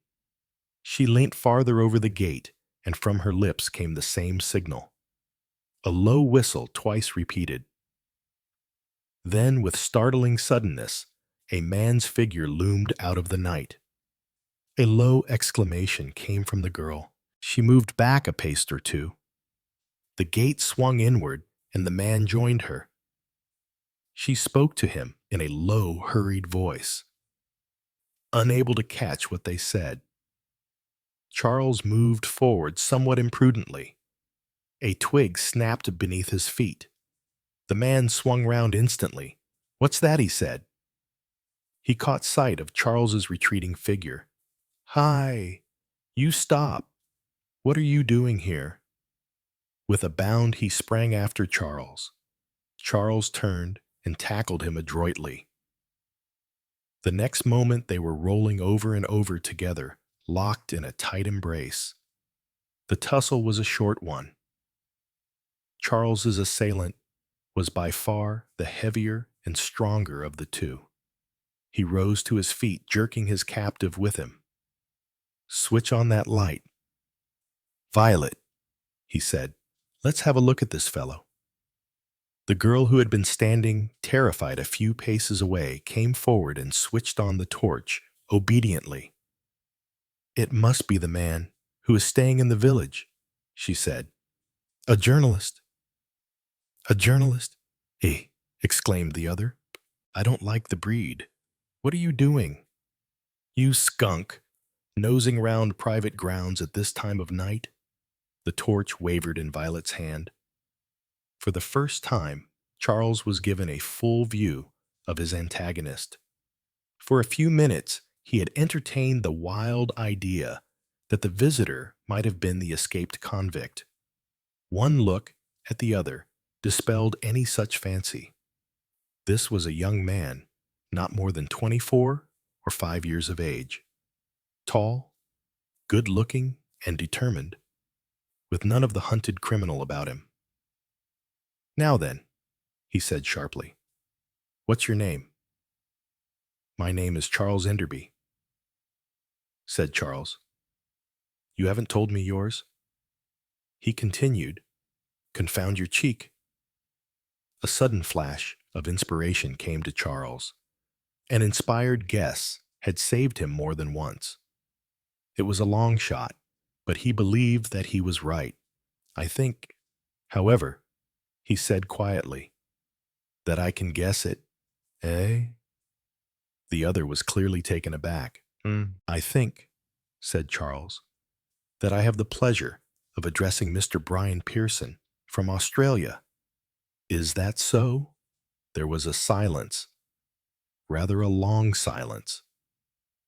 She leant farther over the gate, and from her lips came the same signal. A low whistle twice repeated. Then, with startling suddenness, a man's figure loomed out of the night. A low exclamation came from the girl. She moved back a pace or two. The gate swung inward, and the man joined her. She spoke to him in a low, hurried voice. Unable to catch what they said, Charles moved forward somewhat imprudently. A twig snapped beneath his feet. The man swung round instantly. "What's that?" he said. He caught sight of Charles's retreating figure. "Hi! You stop! What are you doing here?" With a bound he sprang after Charles. Charles turned and tackled him adroitly. The next moment they were rolling over and over together, locked in a tight embrace. The tussle was a short one. Charles's assailant was by far the heavier and stronger of the two. He rose to his feet, jerking his captive with him. "Switch on that light." "Violet," he said, "let's have a look at this fellow." The girl, who had been standing terrified a few paces away, came forward and switched on the torch obediently. "It must be the man who is staying in the village," she said. "A journalist." "A journalist?" Exclaimed the other. "I don't like the breed. What are you doing? You skunk, nosing round private grounds at this time of night?" The torch wavered in Violet's hand. For the first time, Charles was given a full view of his antagonist. For a few minutes, he had entertained the wild idea that the visitor might have been the escaped convict. One look at the other dispelled any such fancy. This was a young man, not more than 24 or 5 years of age, tall, good-looking, and determined, with none of the hunted criminal about him. "Now then," he said sharply, "what's your name?" "My name is Charles Enderby," said Charles. "You haven't told me yours?" He continued, "Confound your cheek." A sudden flash of inspiration came to Charles. An inspired guess had saved him more than once. It was a long shot, but he believed that he was right. "I think, however," he said quietly, "that I can guess it, eh?" The other was clearly taken aback. "I think," said Charles, "that I have the pleasure of addressing Mr. Brian Pearson from Australia." "Is that so?" There was a silence, rather a long silence.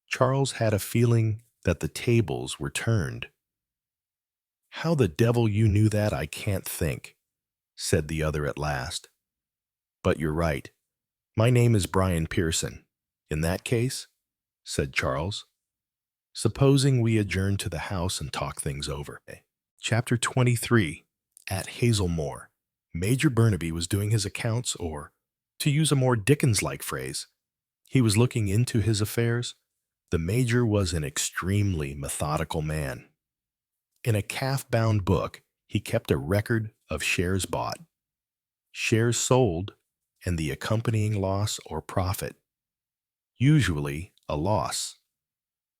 Charles had a feeling that the tables were turned. "How the devil you knew that, I can't think," said the other at last. "But you're right. My name is Brian Pearson. In that case," said Charles, "supposing we adjourn to the house and talk things over." Chapter 23. At Hazelmoor, Major Burnaby was doing his accounts, or, to use a more Dickens-like phrase, he was looking into his affairs. The Major was an extremely methodical man. In a calf-bound book, he kept a record of shares bought, shares sold, and the accompanying loss or profit. Usually a loss,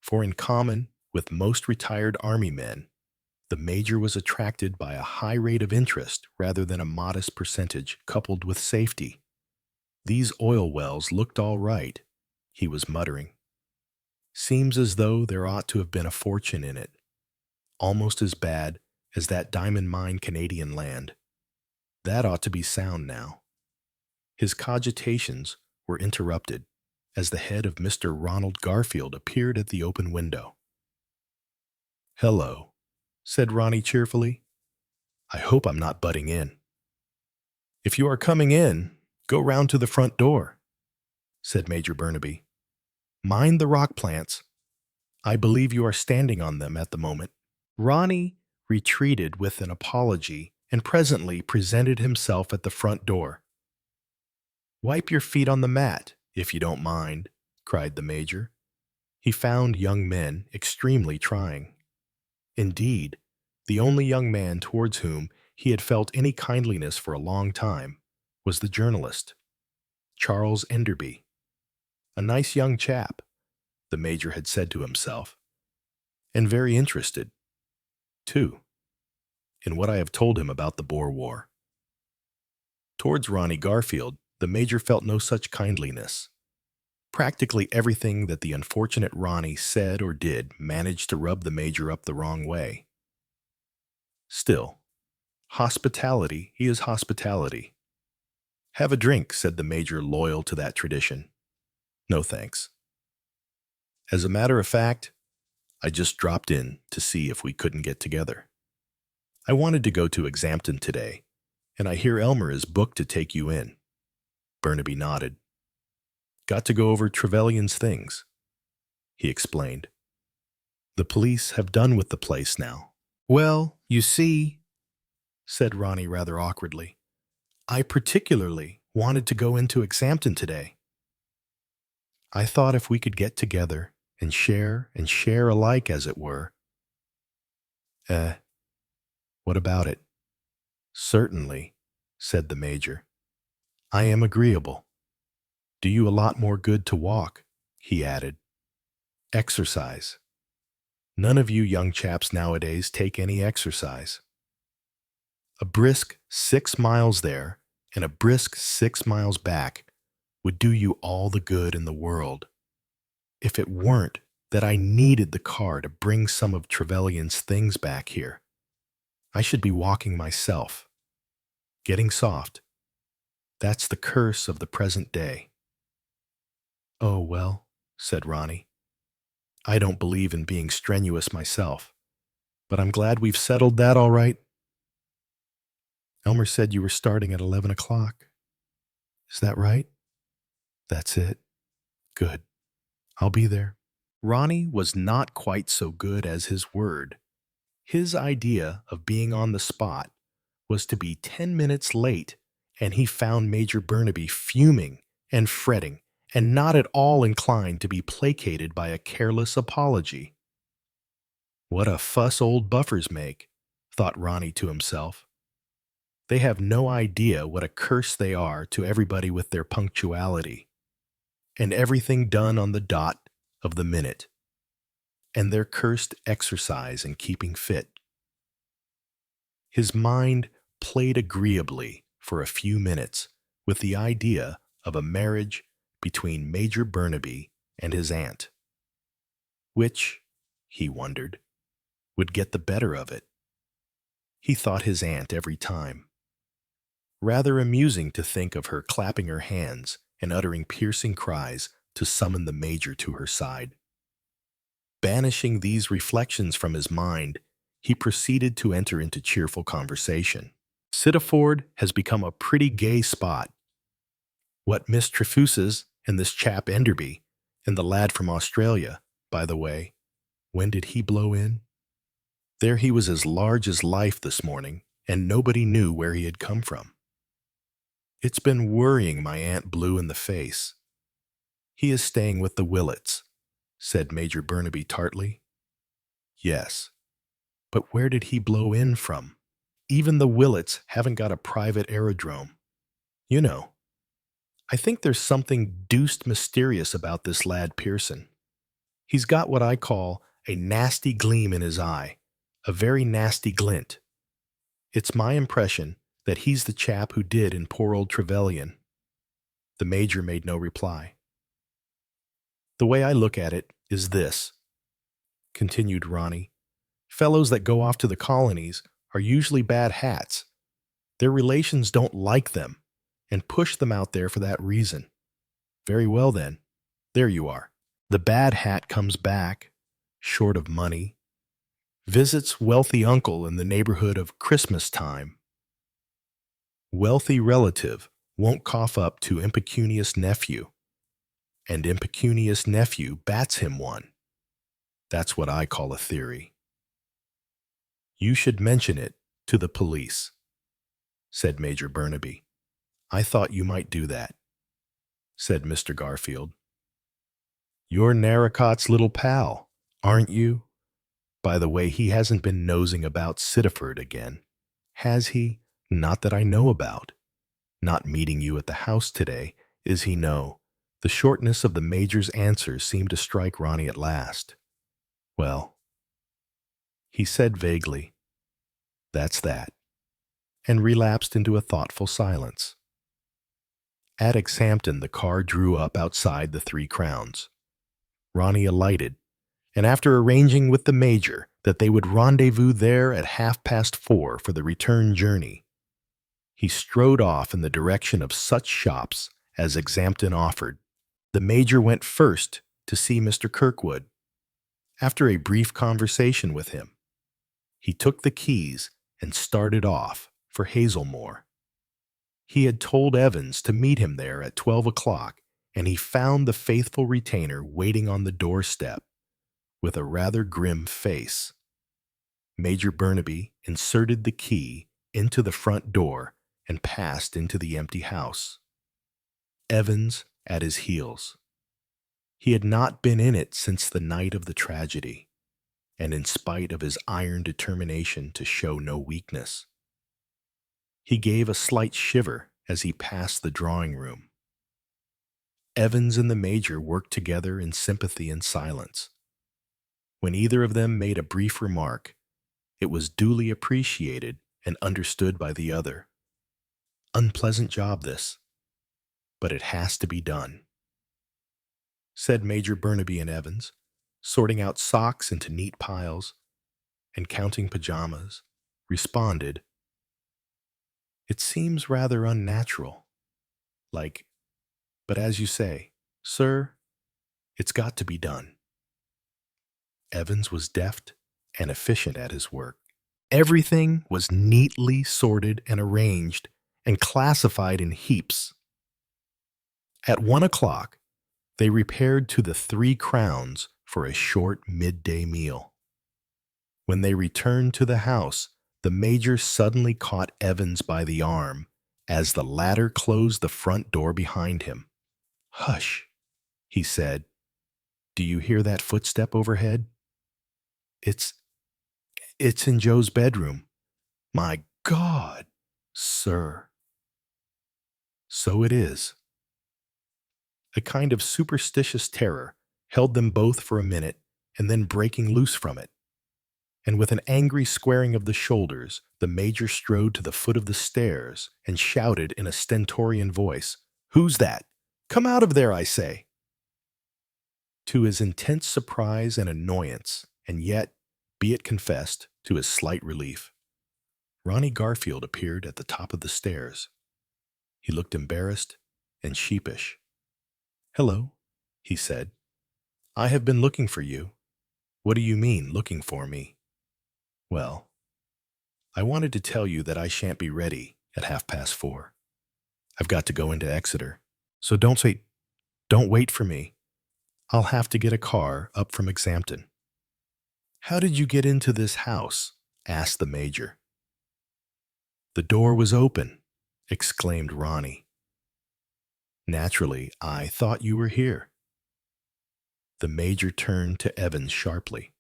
for in common with most retired army men, the Major was attracted by a high rate of interest rather than a modest percentage coupled with safety. "These oil wells looked all right," he was muttering. "Seems as though there ought to have been a fortune in it. Almost as bad as that diamond mine Canadian land. That ought to be sound now." His cogitations were interrupted as the head of Mr. Ronald Garfield appeared at the open window. "Hello," said Ronnie cheerfully. "I hope I'm not butting in." "If you are coming in, go round to the front door," said Major Burnaby. "Mind the rock plants. I believe you are standing on them at the moment." Ronnie retreated with an apology and presently presented himself at the front door. "Wipe your feet on the mat, if you don't mind," cried the Major. He found young men extremely trying. Indeed, the only young man towards whom he had felt any kindliness for a long time was the journalist, Charles Enderby. A nice young chap, the Major had said to himself, and very interested, too, in what I have told him about the Boer War. Towards Ronnie Garfield, the Major felt no such kindliness. Practically everything that the unfortunate Ronnie said or did managed to rub the Major up the wrong way. Still, hospitality is hospitality. "Have a drink," said the Major, loyal to that tradition. "No thanks. As a matter of fact, I just dropped in to see if we couldn't get together. I wanted to go to Exampton today, and I hear Elmer is booked to take you in." Burnaby nodded. "Got to go over Trevelyan's things," he explained. "The police have done with the place now." "Well, you see," said Ronnie rather awkwardly, "I particularly wanted to go into Exampton today. I thought if we could get together and share alike, as it were." What about it?" "Certainly," said the Major. "I am agreeable. Do you a lot more good to walk," he added. "Exercise. None of you young chaps nowadays take any exercise. A brisk 6 miles there and a brisk 6 miles back would do you all the good in the world. If it weren't that I needed the car to bring some of Trevelyan's things back here, I should be walking myself. Getting soft. That's the curse of the present day." "Oh, well," said Ronnie. "I don't believe in being strenuous myself, but I'm glad we've settled that all right." "Elmer said you were starting at 11 o'clock. Is that right?" "That's it." "Good. I'll be there." Ronnie was not quite so good as his word. His idea of being on the spot was to be 10 minutes late, and he found Major Burnaby fuming and fretting and not at all inclined to be placated by a careless apology. "What a fuss old buffers make," thought Ronnie to himself. "They have no idea what a curse they are to everybody with their punctuality, and everything done on the dot of the minute, and their cursed exercise and keeping fit." His mind played agreeably for a few minutes with the idea of a marriage between Major Burnaby and his aunt. Which, he wondered, would get the better of it? He thought his aunt every time. Rather amusing to think of her clapping her hands and uttering piercing cries to summon the Major to her side. Banishing these reflections from his mind, he proceeded to enter into cheerful conversation. Sittaford has become a pretty gay spot. What Miss Trefusis and this chap Enderby, and the lad from Australia, by the way, when did he blow in? There he was as large as life this morning, and nobody knew where he had come from. It's been worrying my Aunt Blue in the face. He is staying with the Willets, said Major Burnaby tartly. Yes, but where did he blow in from? Even the Willets haven't got a private aerodrome. You know, I think there's something deuced mysterious about this lad Pearson. He's got what I call a nasty gleam in his eye, a very nasty glint. It's my impression that he's the chap who did in poor old Trevelyan. The Major made no reply. The way I look at it is this, continued Ronnie. Fellows that go off to the colonies are usually bad hats. Their relations don't like them and push them out there for that reason. Very well then, there you are. The bad hat comes back, short of money, visits wealthy uncle in the neighborhood of Christmas time. Wealthy relative won't cough up to impecunious nephew, and impecunious nephew bats him one. That's what I call a theory. You should mention it to the police, said Major Burnaby. I thought you might do that, said Mr. Garfield. You're Narracott's little pal, aren't you? By the way, he hasn't been nosing about Sittaford again, has he? Not that I know about. Not meeting you at the house today, is he? No. The shortness of the Major's answers seemed to strike Ronnie at last. Well, he said vaguely, that's that, and relapsed into a thoughtful silence. At Exhampton, the car drew up outside the Three Crowns. Ronnie alighted, and after arranging with the Major that they would rendezvous there at 4:30 for the return journey, he strode off in the direction of such shops as Exhampton offered. The Major went first to see Mr. Kirkwood. After a brief conversation with him, he took the keys and started off for Hazelmoor. He had told Evans to meet him there at 12 o'clock, and he found the faithful retainer waiting on the doorstep with a rather grim face. Major Burnaby inserted the key into the front door and passed into the empty house. Evans at his heels. He had not been in it since the night of the tragedy, and in spite of his iron determination to show no weakness, he gave a slight shiver as he passed the drawing room. Evans and the Major worked together in sympathy and silence. When either of them made a brief remark, it was duly appreciated and understood by the other. Unpleasant job, this, but it has to be done, said Major Burnaby and Evans, sorting out socks into neat piles and counting pajamas, responded, it seems rather unnatural. Like, but as you say, sir, it's got to be done. Evans was deft and efficient at his work. Everything was neatly sorted and arranged and classified in heaps. At 1 o'clock, they repaired to the Three Crowns for a short midday meal. When they returned to the house, the Major suddenly caught Evans by the arm as the latter closed the front door behind him. Hush, he said. Do you hear that footstep overhead? It's in Joe's bedroom. My God, sir. So it is. A kind of superstitious terror held them both for a minute, and then breaking loose from it. And with an angry squaring of the shoulders, the Major strode to the foot of the stairs and shouted in a stentorian voice, Who's that? Come out of there, I say! To his intense surprise and annoyance, and yet, be it confessed, to his slight relief, Ronnie Garfield appeared at the top of the stairs. He looked embarrassed and sheepish. Hello, he said. I have been looking for you. What do you mean, looking for me? Well, I wanted to tell you that I shan't be ready at 4:30. I've got to go into Exeter. So don't wait for me. I'll have to get a car up from Exampton. How did you get into this house? Asked the Major. The door was open, exclaimed Ronnie. Naturally, I thought you were here. The Major turned to Evans sharply.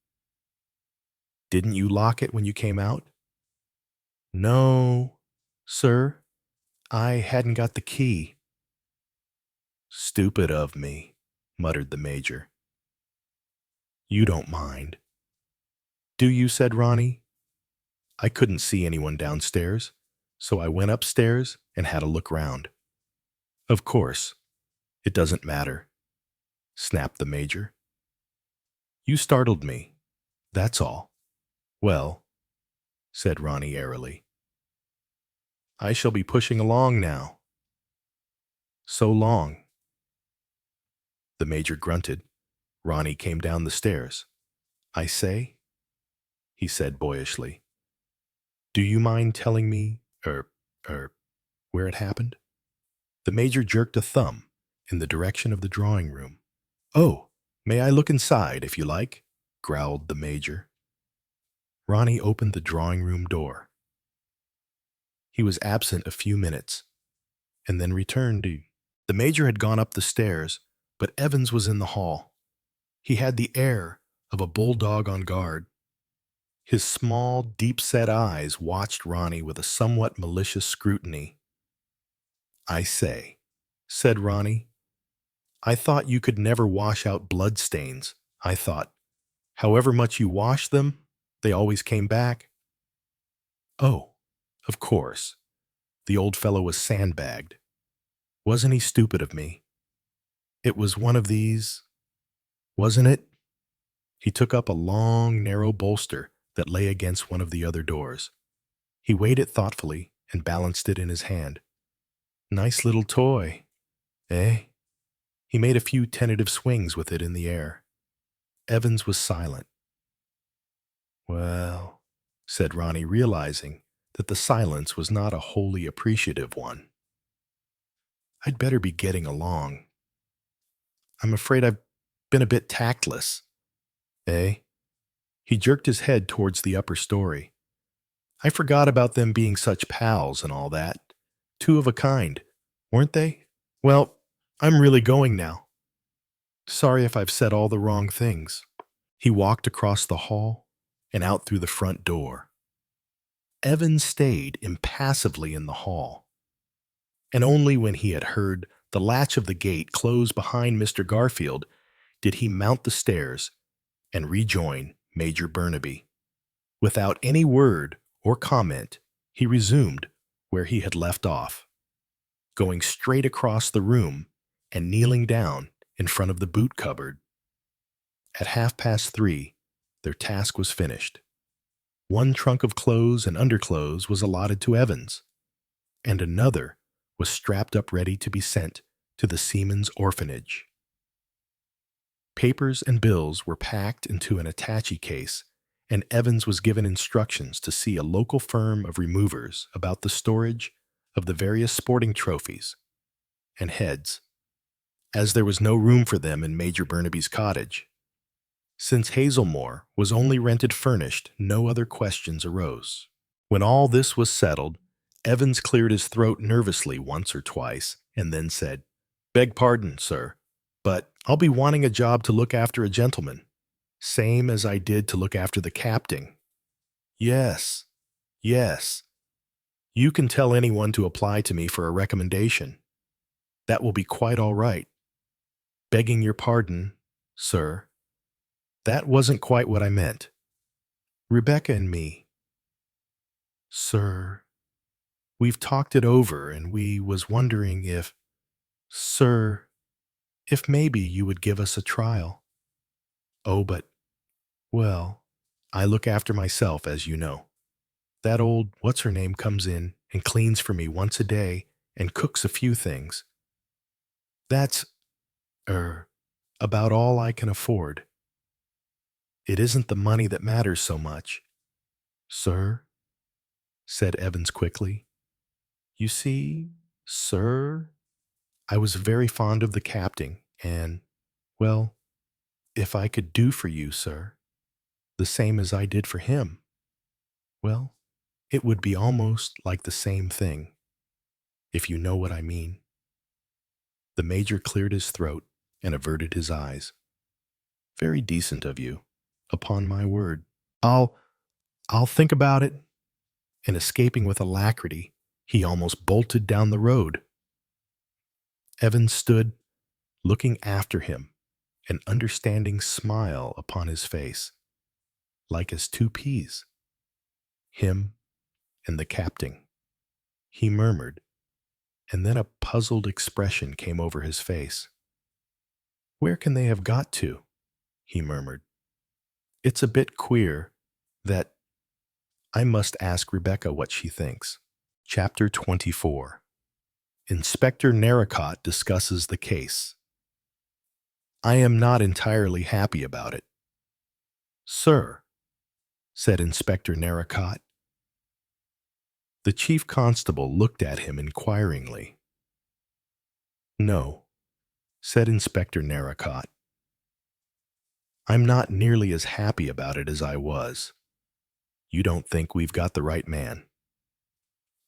Didn't you lock it when you came out? No, sir. I hadn't got the key. Stupid of me, muttered the Major. You don't mind. Do you? Said Ronnie. I couldn't see anyone downstairs, so I went upstairs and had a look round. Of course, it doesn't matter, snapped the Major. You startled me, that's all. Well, said Ronnie airily, I shall be pushing along now. So long. The Major grunted. Ronnie came down the stairs. I say, he said boyishly, do you mind telling me, where it happened? The Major jerked a thumb in the direction of the drawing room. Oh, may I look inside, if you like? Growled the Major. Ronnie opened the drawing room door. He was absent a few minutes, and then returned. The Major had gone up the stairs, but Evans was in the hall. He had the air of a bulldog on guard. His small, deep-set eyes watched Ronnie with a somewhat malicious scrutiny. I say, said Ronnie, I thought you could never wash out bloodstains. I thought, however much you washed them, they always came back. Oh, of course. The old fellow was sandbagged. Wasn't he stupid of me? It was one of these, wasn't it? He took up a long, narrow bolster that lay against one of the other doors. He weighed it thoughtfully and balanced it in his hand. Nice little toy, eh? He made a few tentative swings with it in the air. Evans was silent. Well, said Ronnie, realizing that the silence was not a wholly appreciative one. I'd better be getting along. I'm afraid I've been a bit tactless. Eh? He jerked his head towards the upper story. I forgot about them being such pals and all that. Two of a kind, weren't they? Well, I'm really going now. Sorry if I've said all the wrong things. He walked across the hall and out through the front door. Evans stayed impassively in the hall, and only when he had heard the latch of the gate close behind Mr. Garfield did he mount the stairs and rejoin Major Burnaby. Without any word or comment, he resumed where he had left off, going straight across the room and kneeling down in front of the boot cupboard. At 3:30, their task was finished. One trunk of clothes and underclothes was allotted to Evans, and another was strapped up ready to be sent to the Seamen's Orphanage. Papers and bills were packed into an attaché case, and Evans was given instructions to see a local firm of removers about the storage of the various sporting trophies and heads, as there was no room for them in Major Burnaby's cottage. Since Hazelmore was only rented furnished, no other questions arose. When all this was settled, Evans cleared his throat nervously once or twice and then said, Beg pardon, sir, but I'll be wanting a job to look after a gentleman, same as I did to look after the captain. Yes, yes. You can tell anyone to apply to me for a recommendation. That will be quite all right. Begging your pardon, sir. That wasn't quite what I meant. Rebecca and me. Sir, we've talked it over and we was wondering if, sir, if maybe you would give us a trial. Oh, but, well, I look after myself, as you know. That old what's-her-name comes in and cleans for me once a day and cooks a few things. That's, about all I can afford. It isn't the money that matters so much. Sir, said Evans quickly. You see, sir, I was very fond of the captain, and, well, if I could do for you, sir, the same as I did for him, well, it would be almost like the same thing, if you know what I mean. The major cleared his throat and averted his eyes. Very decent of you, upon my word. I'll think about it. And escaping with alacrity, he almost bolted down the road. Evans stood, looking after him, an understanding smile upon his face, like as two peas. Him and the captain, he murmured, and then a puzzled expression came over his face. Where can they have got to? He murmured. It's a bit queer that I must ask Rebecca what she thinks. Chapter 24. Inspector Narracott discusses the case. I am not entirely happy about it. Sir, said Inspector Narracott. The chief constable looked at him inquiringly. No, said Inspector Narracott. I'm not nearly as happy about it as I was. You don't think we've got the right man.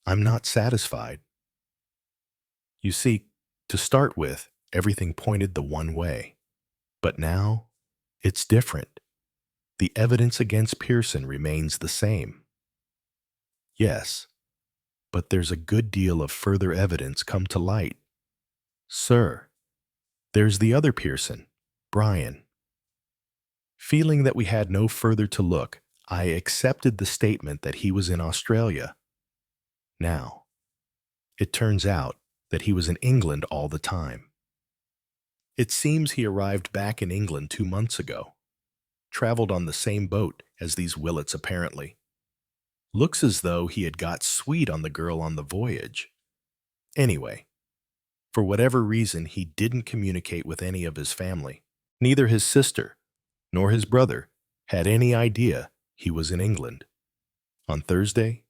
I'm not satisfied. You see, to start with, everything pointed the one way. But now, it's different. The evidence against Pearson remains the same. Yes, but there's a good deal of further evidence come to light. Sir, there's the other Pearson, Brian. Feeling that we had no further to look, I accepted the statement that he was in Australia. Now, it turns out that he was in England all the time. It seems he arrived back in England 2 months ago. Traveled on the same boat as these Willets apparently. Looks as though he had got sweet on the girl on the voyage. Anyway, for whatever reason, he didn't communicate with any of his family. Neither his sister nor his brother had any idea he was in England. On Thursday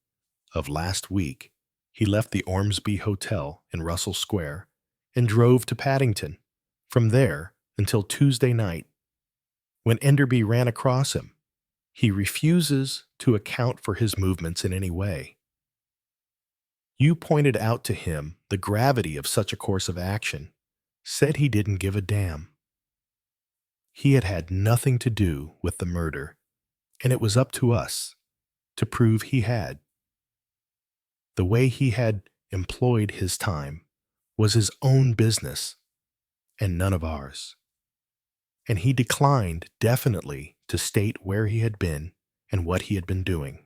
of last week, he left the Ormsby Hotel in Russell Square and drove to Paddington. From there until Tuesday night, when Enderby ran across him, he refuses to account for his movements in any way. You pointed out to him the gravity of such a course of action, said he didn't give a damn. He had had nothing to do with the murder, and it was up to us to prove he had. The way he had employed his time was his own business and none of ours. And he declined definitely to state where he had been and what he had been doing.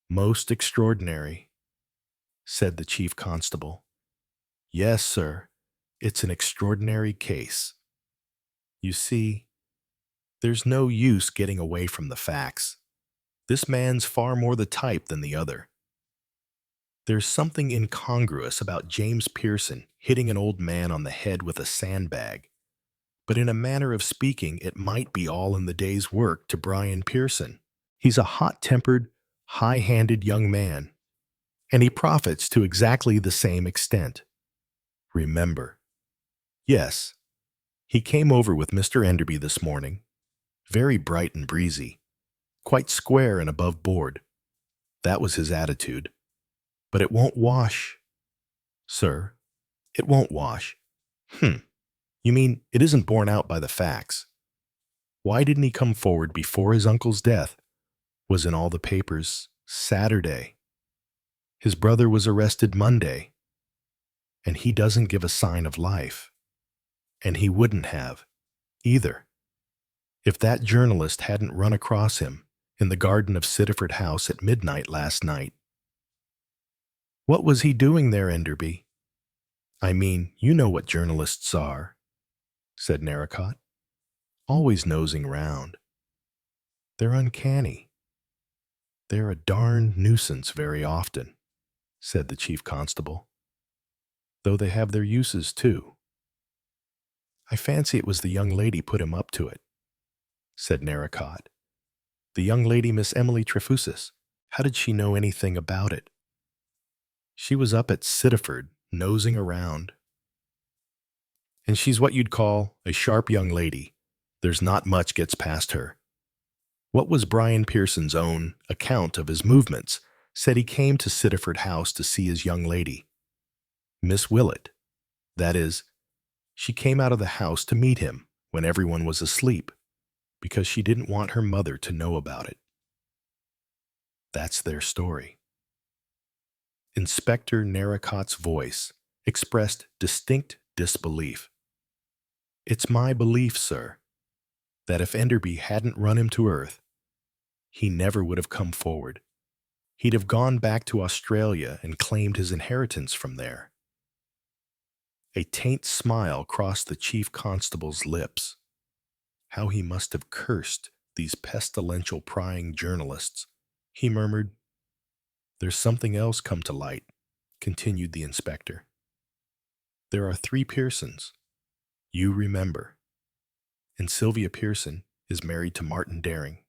Most extraordinary, said the chief constable. Yes, sir, it's an extraordinary case. You see, there's no use getting away from the facts. This man's far more the type than the other. There's something incongruous about James Pearson hitting an old man on the head with a sandbag. But in a manner of speaking, it might be all in the day's work to Brian Pearson. He's a hot-tempered, high-handed young man, and he profits to exactly the same extent. Remember, yes, he came over with Mr. Enderby this morning, very bright and breezy, quite square and above board. That was his attitude. But it won't wash. Sir, it won't wash. You mean it isn't borne out by the facts? Why didn't he come forward before his uncle's death? Was in all the papers Saturday. His brother was arrested Monday. And he doesn't give a sign of life. And he wouldn't have, either, if that journalist hadn't run across him in the garden of Sittaford House at midnight last night. What was he doing there, Enderby? I mean, you know what journalists are, said Narracott. Always nosing round. They're uncanny. They're a darn nuisance very often, said the chief constable. Though they have their uses, too. I fancy it was the young lady put him up to it, said Narracott. The young lady, Miss Emily Trefusis. How did she know anything about it? She was up at Sittaford, nosing around. And she's what you'd call a sharp young lady. There's not much gets past her. What was Brian Pearson's own account of his movements? Said he came to Sittaford House to see his young lady, Miss Willett. That is, she came out of the house to meet him when everyone was asleep, because she didn't want her mother to know about it. That's their story. Inspector Narracott's voice expressed distinct disbelief. It's my belief, sir, that if Enderby hadn't run him to earth, he never would have come forward. He'd have gone back to Australia and claimed his inheritance from there. A faint smile crossed the chief constable's lips. How he must have cursed these pestilential prying journalists. He murmured, "There's something else come to light," continued the inspector. "There are 3 Pearsons. You remember. And Sylvia Pearson is married to Martin Daring,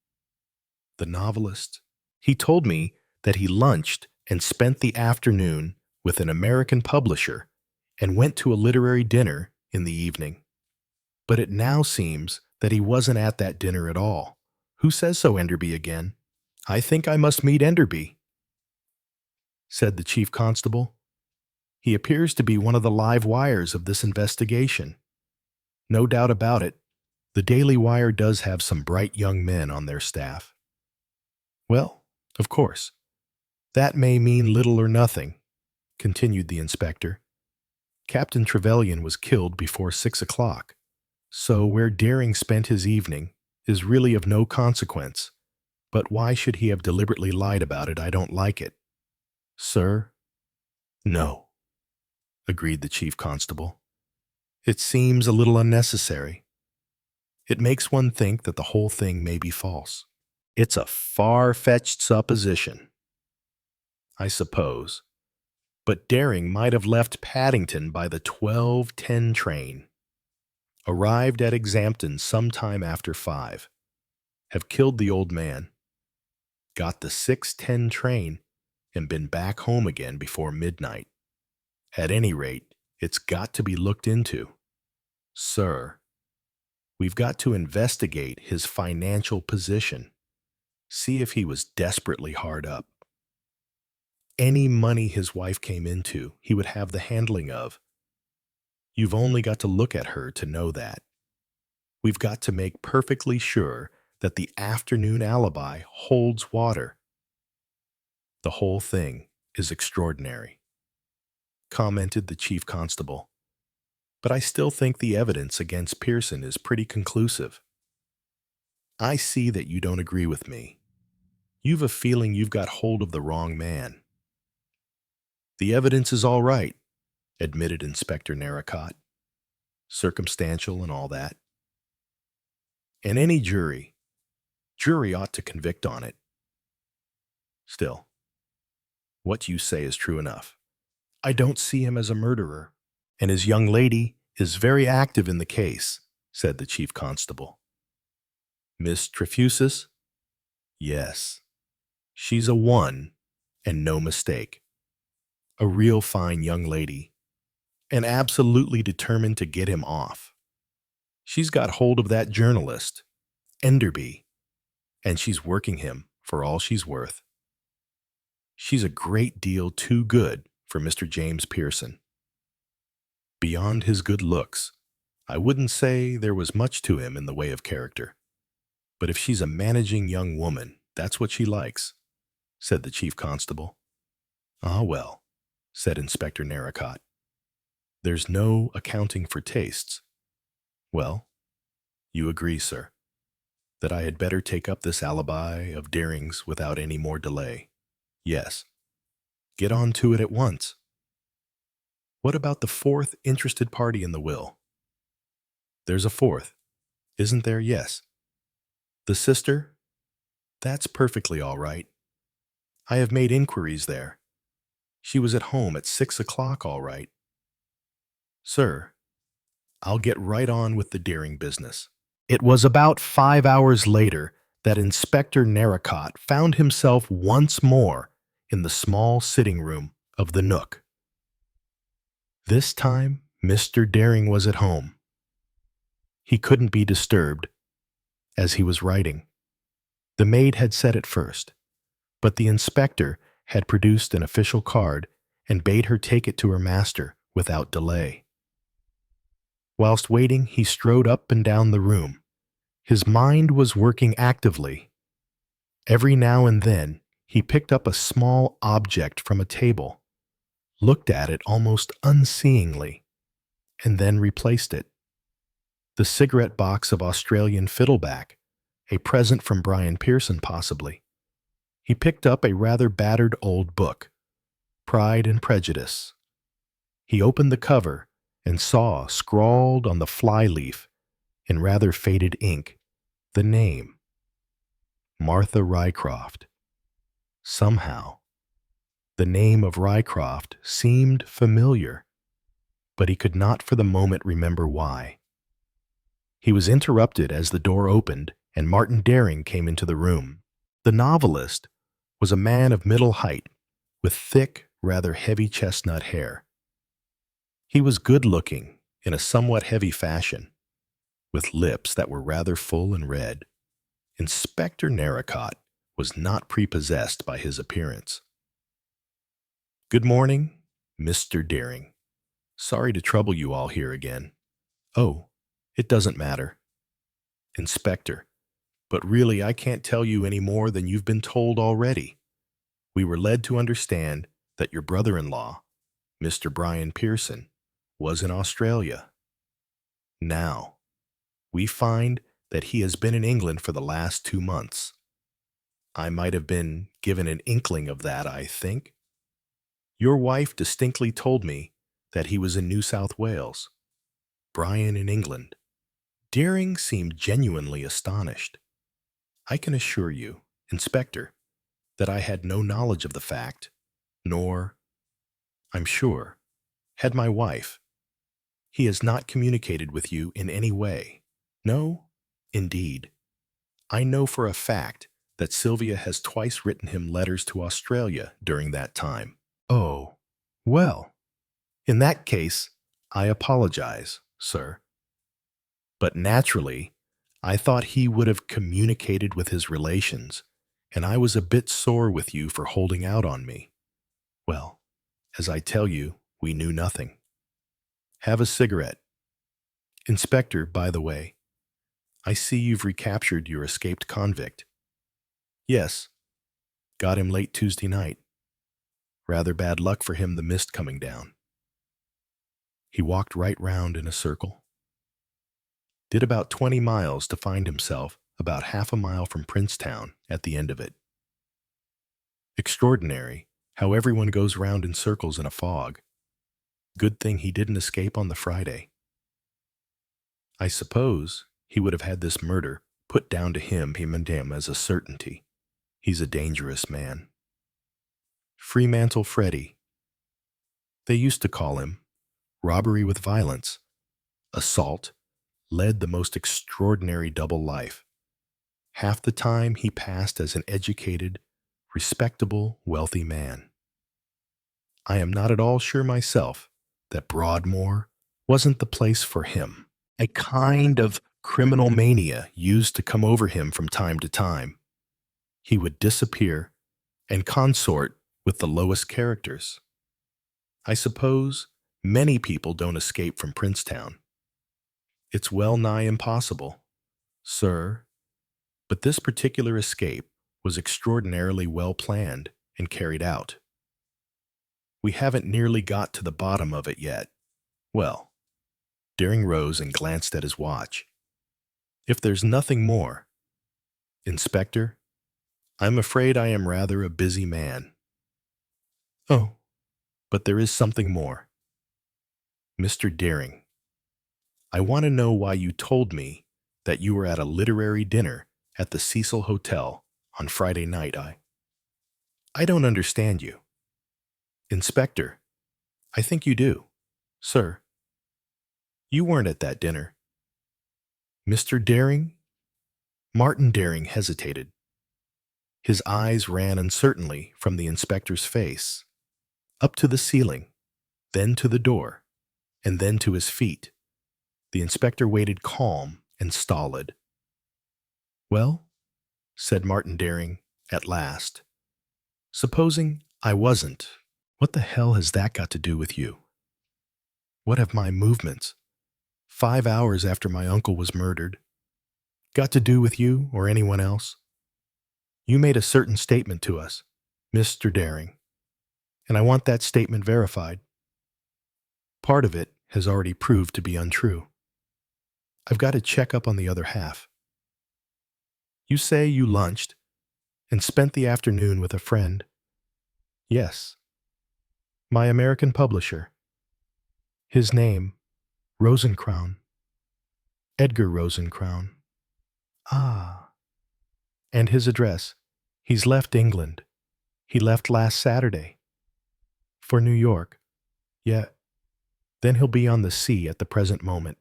the novelist. He told me that he lunched and spent the afternoon with an American publisher and went to a literary dinner in the evening. But it now seems that he wasn't at that dinner at all. Who says so, Enderby again? I think I must meet Enderby," said the chief constable. "He appears to be one of the live wires of this investigation. No doubt about it, the Daily Wire does have some bright young men on their staff." "Well, of course, that may mean little or nothing," continued the inspector. "Captain Trevelyan was killed before 6 o'clock, so where Daring spent his evening is really of no consequence. But why should he have deliberately lied about it? I don't like it." "Sir?" "No," agreed the chief constable. "It seems a little unnecessary. It makes one think that the whole thing may be false. It's a far-fetched supposition, I suppose, but Daring might have left Paddington by the 12:10 train, arrived at Exampton some time after 5, have killed the old man, got the 6:10 train, and been back home again before midnight. At any rate, it's got to be looked into. Sir, we've got to investigate his financial position, see if he was desperately hard up. Any money his wife came into, he would have the handling of. You've only got to look at her to know that. We've got to make perfectly sure that the afternoon alibi holds water. The whole thing is extraordinary," commented the chief constable. "But I still think the evidence against Pearson is pretty conclusive." "I see that you don't agree with me. You've a feeling you've got hold of the wrong man." "The evidence is all right," admitted Inspector Narracott. "Circumstantial and all that. And any jury ought to convict on it. Still, what you say is true enough. I don't see him as a murderer, and his young lady is very active in the case," said the chief constable. "Miss Trefusis?" "Yes. She's a 1, and no mistake. A real fine young lady, and absolutely determined to get him off. She's got hold of that journalist, Enderby, and she's working him for all she's worth. She's a great deal too good for Mr. James Pearson. Beyond his good looks, I wouldn't say there was much to him in the way of character. But if she's a managing young woman, that's what she likes," said the chief constable. "Ah, well," said Inspector Narracott. "There's no accounting for tastes. Well, you agree, sir, that I had better take up this alibi of Daring's without any more delay. Yes. Get on to it at once. What about the 4th interested party in the will?" "There's a 4th, isn't there?" "Yes." "The sister?" "That's perfectly all right. I have made inquiries there. She was at home at 6 o'clock, all right. Sir, I'll get right on with the Daring business." It was about 5 hours later that Inspector Narracott found himself once more in the small sitting room of the Nook. This time, Mr. Daring was at home. He couldn't be disturbed, as he was writing. The maid had said it first, but the inspector had produced an official card and bade her take it to her master without delay. Whilst waiting, he strode up and down the room. His mind was working actively. Every now and then, he picked up a small object from a table, looked at it almost unseeingly, and then replaced it. The cigarette box of Australian fiddleback, a present from Brian Pearson possibly. He picked up a rather battered old book, Pride and Prejudice. He opened the cover and saw scrawled on the flyleaf in rather faded ink the name, Martha Rycroft. Somehow, the name of Rycroft seemed familiar, but he could not for the moment remember why. He was interrupted as the door opened and Martin Daring came into the room. The novelist was a man of middle height, with thick, rather heavy chestnut hair. He was good-looking in a somewhat heavy fashion, with lips that were rather full and red. Inspector Narracott was not prepossessed by his appearance. "Good morning, Mr. Daring. Sorry to trouble you all here again." "Oh, it doesn't matter." "Inspector, but really I can't tell you any more than you've been told already. We were led to understand that your brother-in-law, Mr. Brian Pearson, was in Australia. Now, we find that he has been in England for the last 2 months. I might have been given an inkling of that, I think. Your wife distinctly told me that he was in New South Wales. Brian in England." Daring seemed genuinely astonished. "I can assure you, Inspector, that I had no knowledge of the fact, nor, I'm sure, had my wife. He has not communicated with you in any way." "No, indeed. I know for a fact that Sylvia has twice written him letters to Australia during that time." "Oh, well, in that case, I apologize, sir. But naturally, I thought he would have communicated with his relations, and I was a bit sore with you for holding out on me. Well, as I tell you, we knew nothing. Have a cigarette. Inspector, by the way, I see you've recaptured your escaped convict." "Yes. Got him late Tuesday night. Rather bad luck for him, the mist coming down." He walked right round in a circle. Did about 20 miles to find himself about half a mile from Princetown at the end of it. Extraordinary how everyone goes round in circles in a fog. Good thing he didn't escape on the Friday. I suppose he would have had this murder put down to him as a certainty. He's a dangerous man. Fremantle Freddy. They used to call him. Robbery with violence. Assault. Led the most extraordinary double life. Half the time he passed as an educated, respectable, wealthy man. I am not at all sure myself that Broadmoor wasn't the place for him. A kind of criminal mania used to come over him from time to time. He would disappear and consort with the lowest characters. I suppose many people don't escape from Princetown. It's well nigh impossible, sir, but this particular escape was extraordinarily well planned and carried out. We haven't nearly got to the bottom of it yet. Well," Daring rose and glanced at his watch, "if there's nothing more, Inspector, I'm afraid I am rather a busy man." "Oh, but there is something more. Mr. Daring, I want to know why you told me that you were at a literary dinner at the Cecil Hotel on Friday night. I don't understand you." "Inspector, I think you do. Sir, you weren't at that dinner." "Mr. Daring, Martin Daring hesitated. His eyes ran uncertainly from the inspector's face, up to the ceiling, then to the door, and then to his feet. The inspector waited calm and stolid. "Well," said Martin Daring at last, "supposing I wasn't, what the hell has that got to do with you? What have my movements, 5 hours after my uncle was murdered, got to do with you or anyone else? You made a certain statement to us, Mr. Daring, and I want that statement verified. Part of it has already proved to be untrue. I've got to check up on the other half. You say you lunched and spent the afternoon with a friend. Yes. My American publisher. His name, Rosencrown. Edgar Rosencrown. Ah. And his address. He's left England. He left last Saturday. For New York. Yeah. Then he'll be on the sea at the present moment.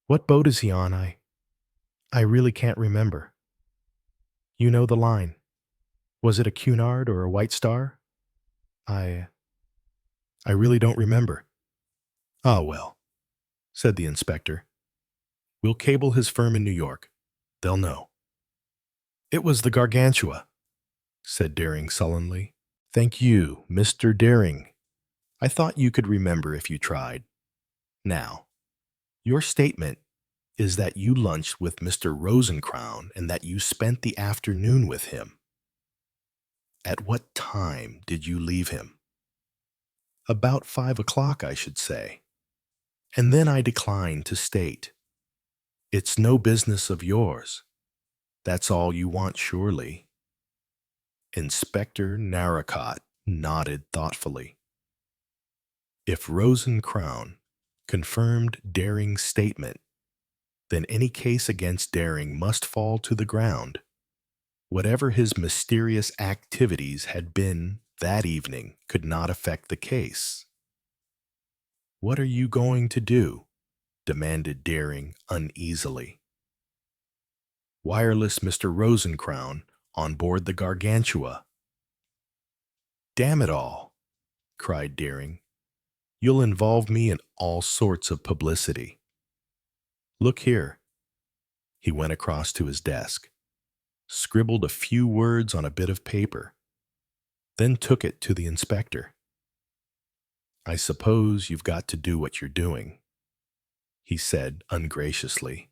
What boat is he on? I really can't remember. You know the line. Was it a Cunard or a White Star? I really don't remember. Ah, well, said the inspector. We'll cable his firm in New York. They'll know. It was the Gargantua, said Daring sullenly. Thank you, Mr. Daring. I thought you could remember if you tried. Now, your statement is that you lunched with Mr. Rosencrown and that you spent the afternoon with him. At what time did you leave him? About 5 o'clock, I should say. And then I decline to state. It's no business of yours. That's all you want, surely. Inspector Narracott nodded thoughtfully. If Rosencrown confirmed Daring's statement, then any case against Daring must fall to the ground. Whatever his mysterious activities had been that evening could not affect the case. What are you going to do? Demanded Daring uneasily. Wireless Mr. Rosencrown on board the Gargantua. Damn it all, cried Daring. You'll involve me in all sorts of publicity. Look here. He went across to his desk, scribbled a few words on a bit of paper, then took it to the inspector. I suppose you've got to do what you're doing, he said ungraciously,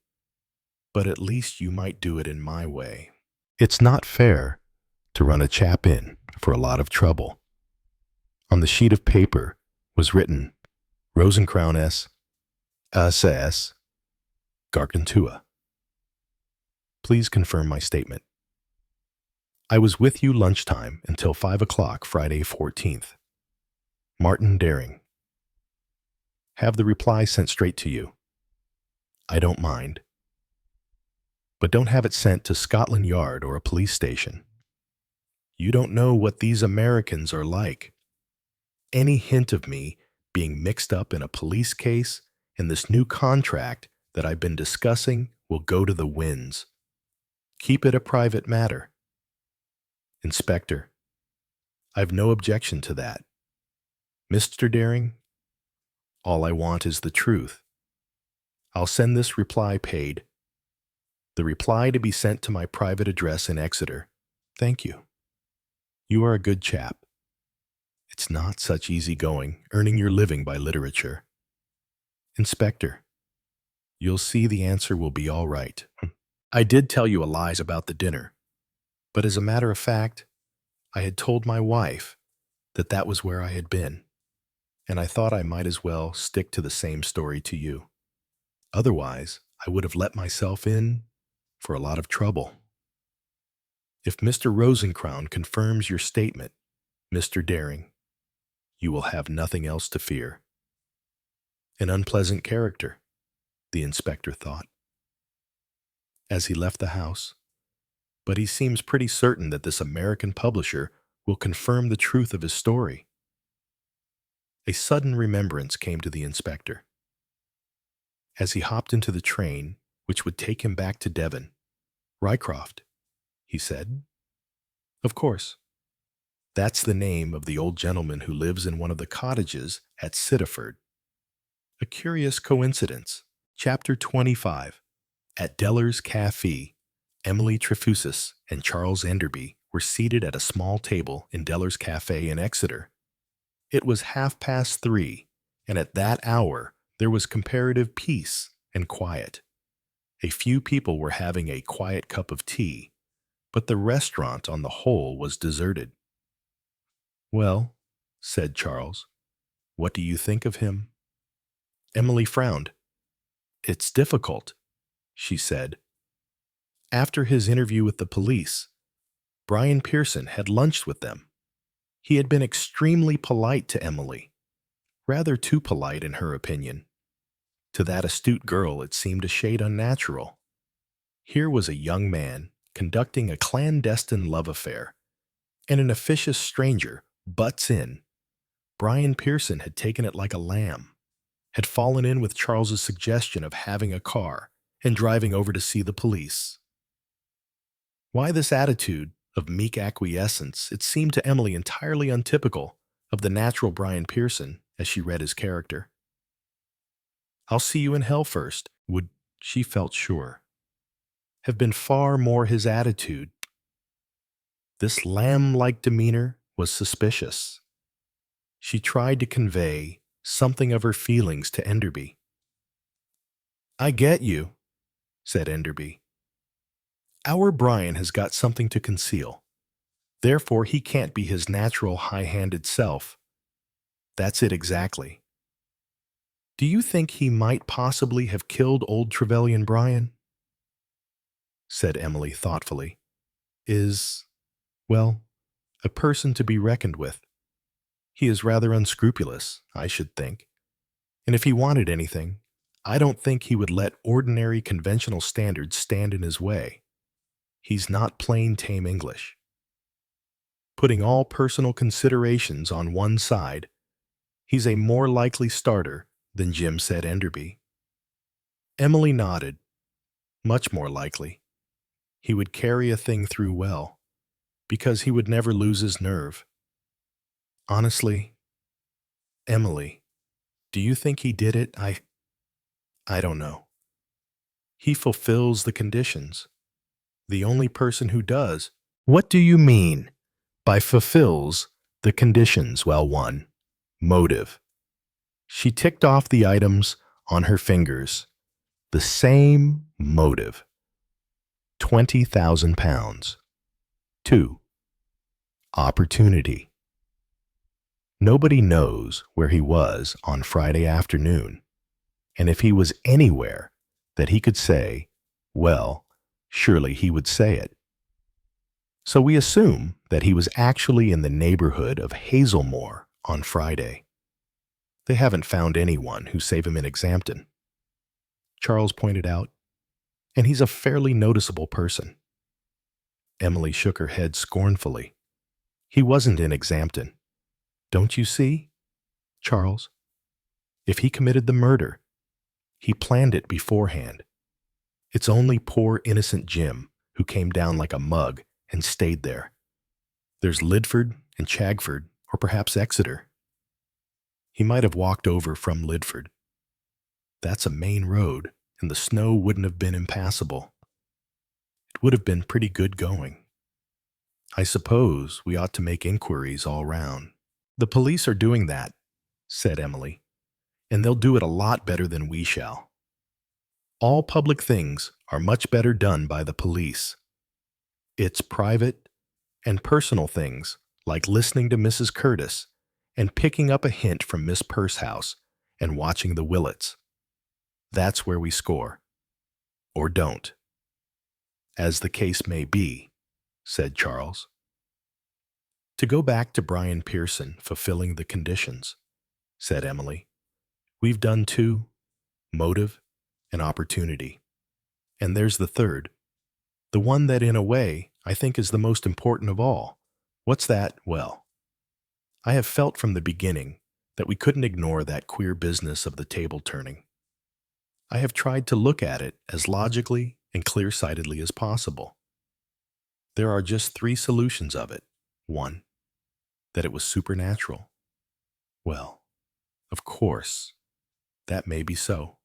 but at least you might do it in my way. It's not fair to run a chap in for a lot of trouble. On the sheet of paper was written Rosencrown S.S. Gargantua. Please confirm my statement. I was with you lunchtime until 5 o'clock Friday 14th. Martin Daring. Have the reply sent straight to you. I don't mind. But don't have it sent to Scotland Yard or a police station. You don't know what these Americans are like. Any hint of me being mixed up in a police case and this new contract that I've been discussing will go to the winds. Keep it a private matter. Inspector, I've no objection to that. Mr. Daring, all I want is the truth. I'll send this reply paid. The reply to be sent to my private address in Exeter. Thank you. You are a good chap. It's not such easy going, earning your living by literature. Inspector, you'll see the answer will be all right. I did tell you a lies about the dinner, but as a matter of fact, I had told my wife that that was where I had been, and I thought I might as well stick to the same story to you. Otherwise, I would have let myself in for a lot of trouble. If Mr. Rosencrown confirms your statement, Mr. Daring, you will have nothing else to fear. An unpleasant character, the inspector thought, as he left the house, but he seems pretty certain that this American publisher will confirm the truth of his story. A sudden remembrance came to the inspector. As he hopped into the train, which would take him back to Devon, Rycroft, he said. Of course. That's the name of the old gentleman who lives in one of the cottages at Sittaford. A curious coincidence. Chapter 25. At Deller's Café, Emily Trefusis and Charles Enderby were seated at a small table in Deller's Café in Exeter. It was 3:30, and at that hour there was comparative peace and quiet. A few people were having a quiet cup of tea, but the restaurant on the whole was deserted. "Well," said Charles, "what do you think of him?" Emily frowned. "It's difficult," she said. After his interview with the police, Brian Pearson had lunched with them. He had been extremely polite to Emily, rather too polite in her opinion. To that astute girl it seemed a shade unnatural. Here was a young man conducting a clandestine love affair, and an officious stranger butts in. Brian Pearson had taken it like a lamb, had fallen in with Charles's suggestion of having a car and driving over to see the police. Why this attitude of meek acquiescence? It seemed to Emily entirely untypical of the natural Brian Pearson as she read his character. "I'll see you in hell first," would, she felt sure, have been far more his attitude. This lamb-like demeanor was suspicious. She tried to convey something of her feelings to Enderby. "I get you," said Enderby. "Our Brian has got something to conceal. Therefore, he can't be his natural high-handed self." "That's it exactly." "Do you think he might possibly have killed old Trevelyan Brian?" said Emily thoughtfully. Well, a person to be reckoned with. He is rather unscrupulous, I should think. And if he wanted anything, I don't think he would let ordinary conventional standards stand in his way. He's not plain tame English. Putting all personal considerations on one side, he's a more likely starter than Jim said Enderby. Emily nodded. Much more likely. He would carry a thing through well, because he would never lose his nerve. Honestly, Emily, do you think he did it? I don't know. He fulfills the conditions. The only person who does. What do you mean by fulfills the conditions? Well, one, motive. She ticked off the items on her fingers. The same motive. £20,000. 2. Opportunity. Nobody knows where he was on Friday afternoon, and if he was anywhere that he could say, well, surely he would say it. So we assume that he was actually in the neighborhood of Hazelmoor on Friday. They haven't found anyone who saved him in Exampton, Charles pointed out, and he's a fairly noticeable person. Emily shook her head scornfully. He wasn't in Exampton. Don't you see, Charles? If he committed the murder, he planned it beforehand. It's only poor innocent Jim who came down like a mug and stayed there. There's Lidford and Chagford, or perhaps Exeter. He might have walked over from Lidford. That's a main road, and the snow wouldn't have been impassable. It would have been pretty good going. I suppose we ought to make inquiries all round. The police are doing that, said Emily, and they'll do it a lot better than we shall. All public things are much better done by the police. It's private and personal things, like listening to Mrs. Curtis and picking up a hint from Miss Pursehouse and watching the Willets. That's where we score. Or don't. As the case may be, said Charles. To go back to Brian Pearson fulfilling the conditions, said Emily. We've done 2, motive and opportunity. And there's the third, the one that in a way I think is the most important of all. What's that? Well, I have felt from the beginning that we couldn't ignore that queer business of the table turning. I have tried to look at it as logically and clear-sightedly as possible. There are just three solutions of it. One, that it was supernatural. Well, of course, that may be so.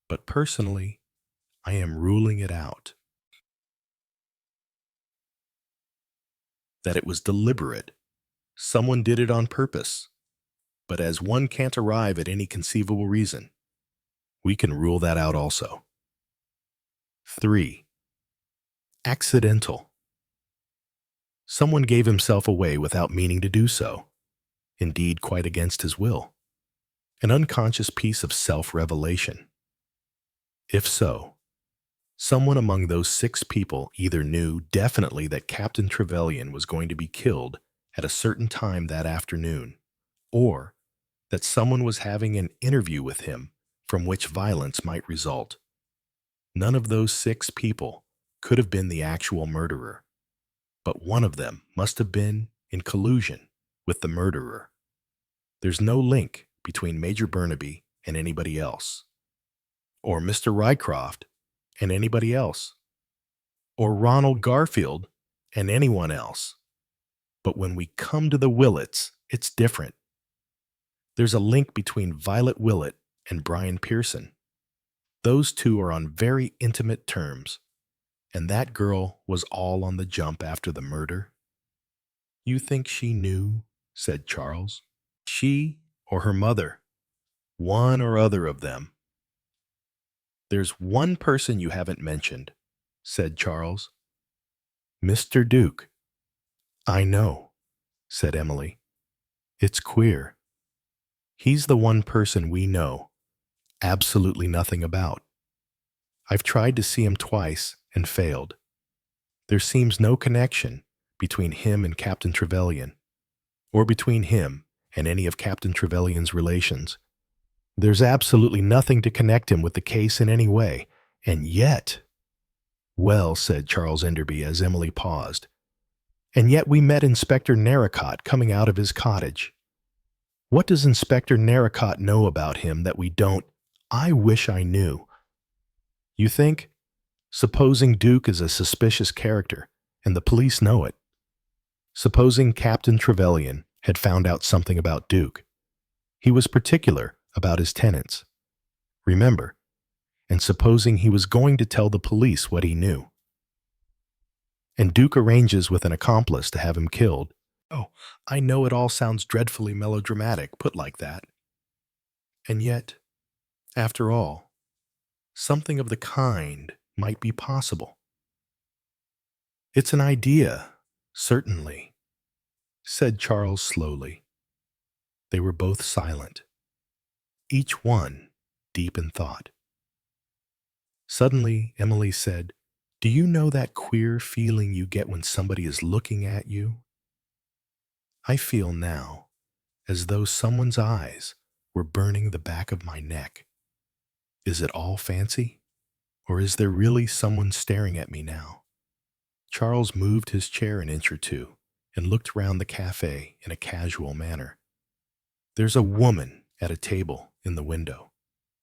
But personally, I am ruling it out. That it was deliberate. Someone did it on purpose. But as one can't arrive at any conceivable reason, we can rule that out also. 3. Accidental. Someone gave himself away without meaning to do so, indeed quite against his will. An unconscious piece of self-revelation. If so, someone among those 6 people either knew definitely that Captain Trevelyan was going to be killed at a certain time that afternoon, or that someone was having an interview with him from which violence might result. None of those 6 people could have been the actual murderer, but one of them must have been in collusion with the murderer. There's no link between Major Burnaby and anybody else, or Mr. Rycroft and anybody else, or Ronald Garfield and anyone else. But when we come to the Willets, it's different. There's a link between Violet Willett and Brian Pearson. Those two are on very intimate terms, and that girl was all on the jump after the murder. You think she knew? Said Charles. She or her mother, one or other of them. There's one person you haven't mentioned, said Charles. Mr. Duke. I know, said Emily. It's queer. He's the one person we know absolutely nothing about. I've tried to see him twice and failed. There seems no connection between him and Captain Trevelyan, or between him and any of Captain Trevelyan's relations. There's absolutely nothing to connect him with the case in any way, and yet— Well, said Charles Enderby as Emily paused, and yet we met Inspector Narracott coming out of his cottage. What does Inspector Narracott know about him that we don't? I wish I knew. You think? Supposing Duke is a suspicious character, and the police know it. Supposing Captain Trevelyan had found out something about Duke. He was particular about his tenants. Remember, and supposing he was going to tell the police what he knew. And Duke arranges with an accomplice to have him killed. Oh, I know it all sounds dreadfully melodramatic, put like that. And yet, after all, something of the kind might be possible. It's an idea, certainly, said Charles slowly. They were both silent, each one deep in thought. Suddenly, Emily said, Do you know that queer feeling you get when somebody is looking at you? I feel now as though someone's eyes were burning the back of my neck. Is it all fancy? Or is there really someone staring at me now? Charles moved his chair an inch or two and looked round the cafe in a casual manner. There's a woman at a table in the window,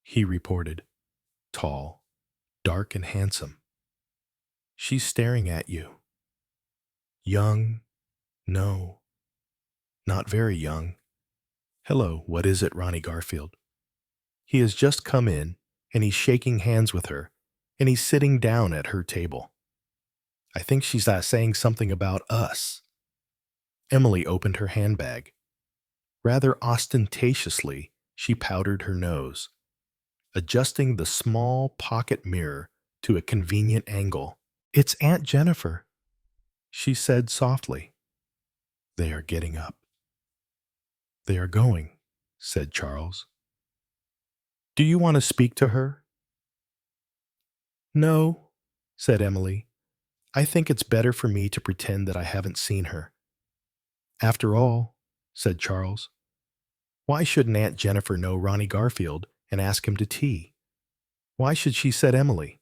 he reported, tall, dark and handsome. She's staring at you. Young? No, not very young. Hello, what is it, Ronnie Garfield? He has just come in, and he's shaking hands with her, and he's sitting down at her table. I think she's saying something about us. Emily opened her handbag. Rather ostentatiously, she powdered her nose, adjusting the small pocket mirror to a convenient angle. It's Aunt Jennifer, she said softly. They are getting up. They are going, said Charles. Do you want to speak to her? No, said Emily. I think it's better for me to pretend that I haven't seen her. After all, said Charles, why shouldn't Aunt Jennifer know Ronnie Garfield and ask him to tea? Why should she, said Emily.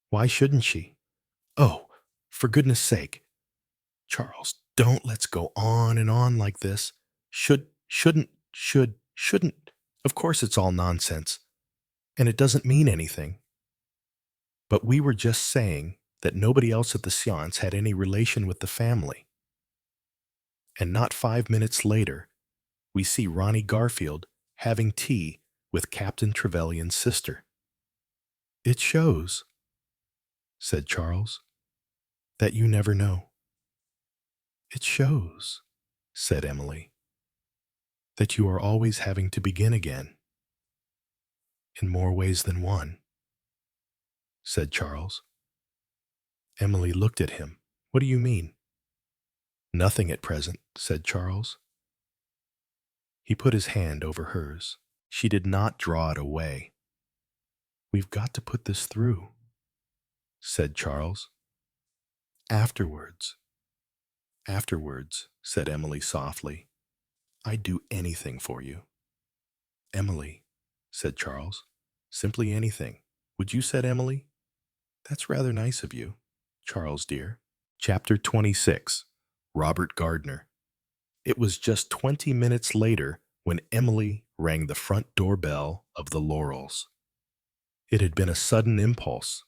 Why shouldn't she? Oh, for goodness sake. Charles, don't let's go on and on like this. Shouldn't. Of course it's all nonsense. And it doesn't mean anything. But we were just saying that nobody else at the séance had any relation with the family. And not 5 minutes later, we see Ronnie Garfield having tea with Captain Trevelyan's sister. "It shows," said Charles, "that you never know." "It shows," said Emily, "that you are always having to begin again." "In more ways than one," said Charles. Emily looked at him. "What do you mean?" "Nothing at present," said Charles. He put his hand over hers. She did not draw it away. "We've got to put this through," said Charles. "Afterwards." "Afterwards," said Emily softly. "I'd do anything for you." "Emily," said Charles. "Simply anything." "Would you?" said Emily. "That's rather nice of you, Charles dear." Chapter 26. Robert Gardner. It was just 20 minutes later when Emily rang the front doorbell of the Laurels. It had been a sudden impulse.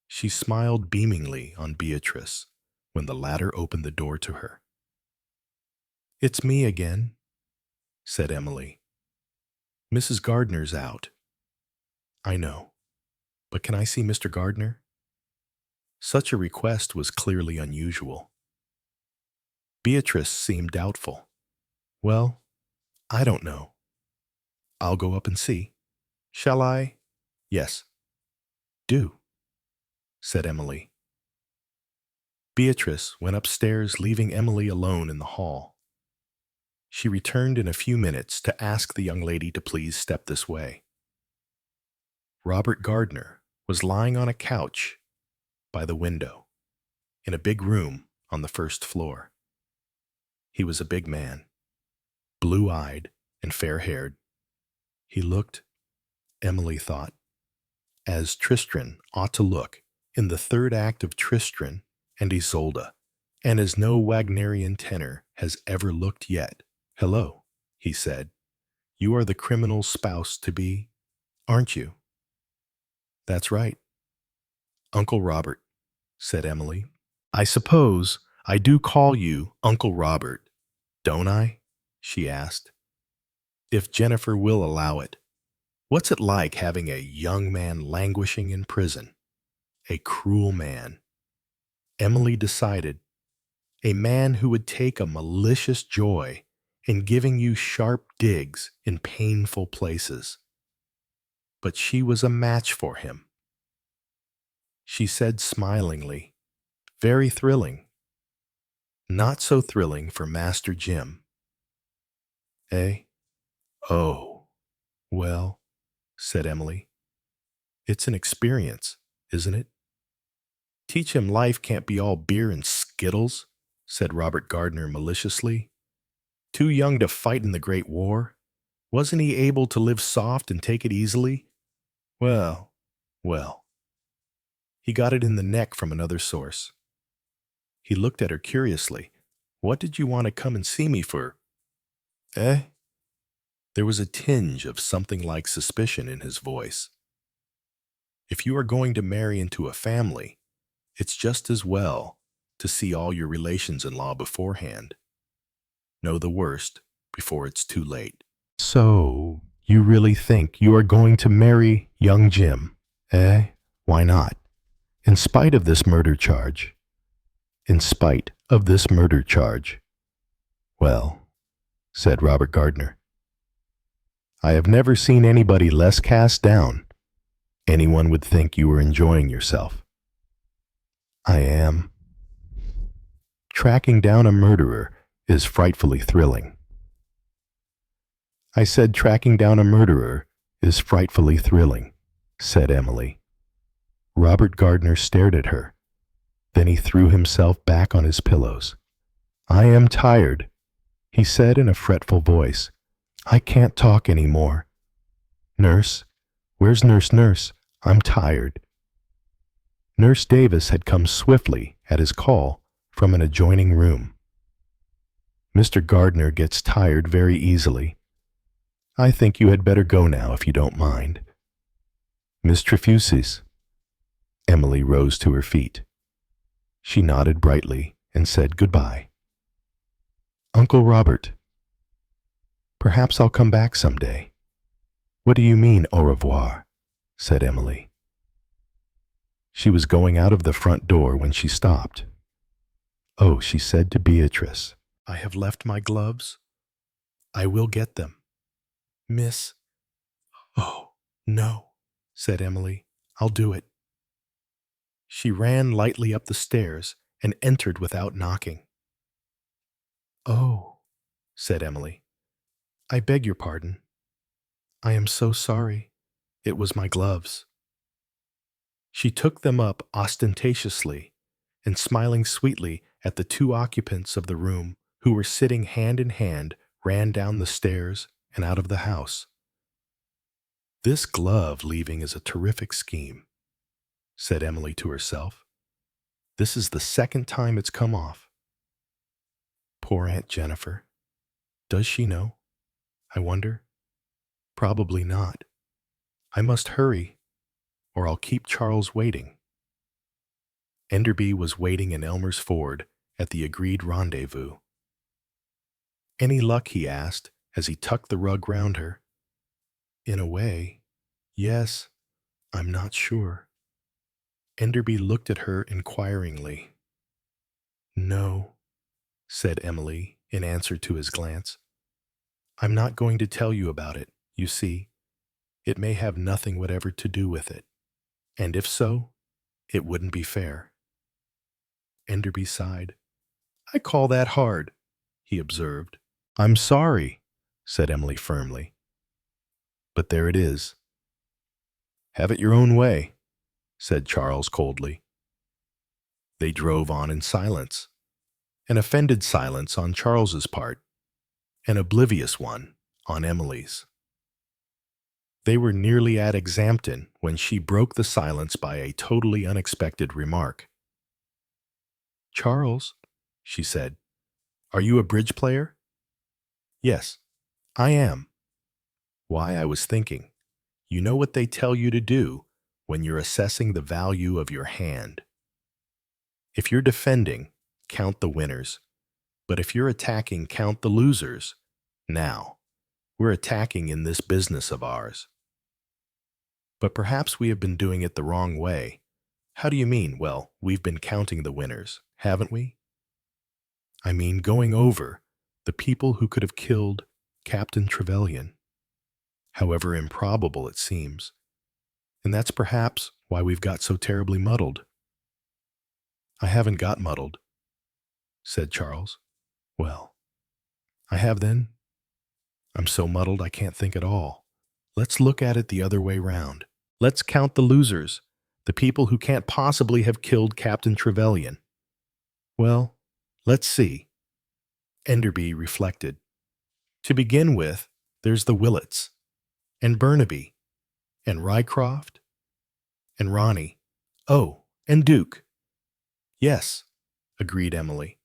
She smiled beamingly on Beatrice when the latter opened the door to her. "It's me again," said Emily. "Mrs. Gardner's out." "I know. But can I see Mr. Gardner?" Such a request was clearly unusual. Beatrice seemed doubtful. "Well, I don't know. I'll go up and see." "Shall I?" "Yes." "Do," said Emily. Beatrice went upstairs, leaving Emily alone in the hall. She returned in a few minutes to ask the young lady to please step this way. Robert Gardner was lying on a couch by the window in a big room on the first floor. He was a big man, blue-eyed and fair-haired. He looked, Emily thought, as Tristan ought to look in the third act of Tristan and Isolde, and as no Wagnerian tenor has ever looked yet. "Hello," he said. "You are the criminal's spouse to be, aren't you?" "That's right." "Uncle Robert," said Emily. "I suppose I do call you Uncle Robert, don't I?" she asked. "If Jennifer will allow it. What's it like having a young man languishing in prison? A cruel man." Emily decided, a man who would take a malicious joy in giving you sharp digs in painful places. But she was a match for him. She said smilingly, "Very thrilling." "Not so thrilling for Master Jim." "Eh? Oh, well," said Emily. "It's an experience, isn't it?" "Teach him life can't be all beer and skittles," said Robert Gardner maliciously. "Too young to fight in the Great War. Wasn't he able to live soft and take it easily? Well, well. He got it in the neck from another source." He looked at her curiously. "What did you want to come and see me for?" "Eh?" There was a tinge of something like suspicion in his voice. "If you are going to marry into a family, it's just as well to see all your relations-in-law beforehand. Know the worst before it's too late." "So, you really think you are going to marry young Jim, eh? Why not? In spite of this murder charge." "In spite of this murder charge." "Well," said Robert Gardner, "I have never seen anybody less cast down. Anyone would think you were enjoying yourself." "I am." "Tracking down a murderer is frightfully thrilling." "I said tracking down a murderer is frightfully thrilling," said Emily. Robert Gardner stared at her. Then he threw himself back on his pillows. "I am tired," he said in a fretful voice. "I can't talk any more. Nurse, where's Nurse? I'm tired." Nurse Davis had come swiftly at his call from an adjoining room. "Mr. Gardner gets tired very easily. I think you had better go now if you don't mind. Miss Trefusis." Emily rose to her feet. She nodded brightly and said goodbye. Uncle Robert, perhaps I'll come back someday. What do you mean, au revoir? Said Emily. She was going out of the front door when she stopped. Oh, she said to Beatrice, I have left my gloves. I will get them. Miss. Oh, no, said Emily. I'll do it. She ran lightly up the stairs and entered without knocking. Oh, said Emily. I beg your pardon. I am so sorry. It was my gloves. She took them up ostentatiously and smiling sweetly at the two occupants of the room who were sitting hand in hand, ran down the stairs and out of the house. This glove leaving is a terrific scheme, said Emily to herself. This is the second time it's come off. Poor Aunt Jennifer. Does she know? I wonder. Probably not. I must hurry, or I'll keep Charles waiting. Enderby was waiting in Elmer's Ford at the agreed rendezvous. Any luck, he asked, as he tucked the rug round her. In a way, yes, I'm not sure. Enderby looked at her inquiringly. No, said Emily in answer to his glance. I'm not going to tell you about it, you see. It may have nothing whatever to do with it, and if so, it wouldn't be fair. Enderby sighed. I call that hard, he observed. I'm sorry, said Emily firmly. But there it is. Have it your own way, said Charles coldly. They drove on in silence, an offended silence on Charles's part, an oblivious one on Emily's. They were nearly at Exampton when she broke the silence by a totally unexpected remark. Charles, she said, are you a bridge player? Yes, I am. Why, I was thinking, you know what they tell you to do when you're assessing the value of your hand. If you're defending, count the winners. But if you're attacking, count the losers. Now, we're attacking in this business of ours. But perhaps we have been doing it the wrong way. How do you mean? Well, we've been counting the winners, haven't we? I mean going over the people who could have killed Captain Trevelyan, however improbable it seems. And that's perhaps why we've got so terribly muddled. I haven't got muddled, said Charles. Well, I have then. I'm so muddled I can't think at all. Let's look at it the other way round. Let's count the losers, the people who can't possibly have killed Captain Trevelyan. Well, let's see. Enderby reflected. To begin with, there's the Willets, and Burnaby, and Rycroft, and Ronnie. Oh, and Duke. Yes, agreed Emily.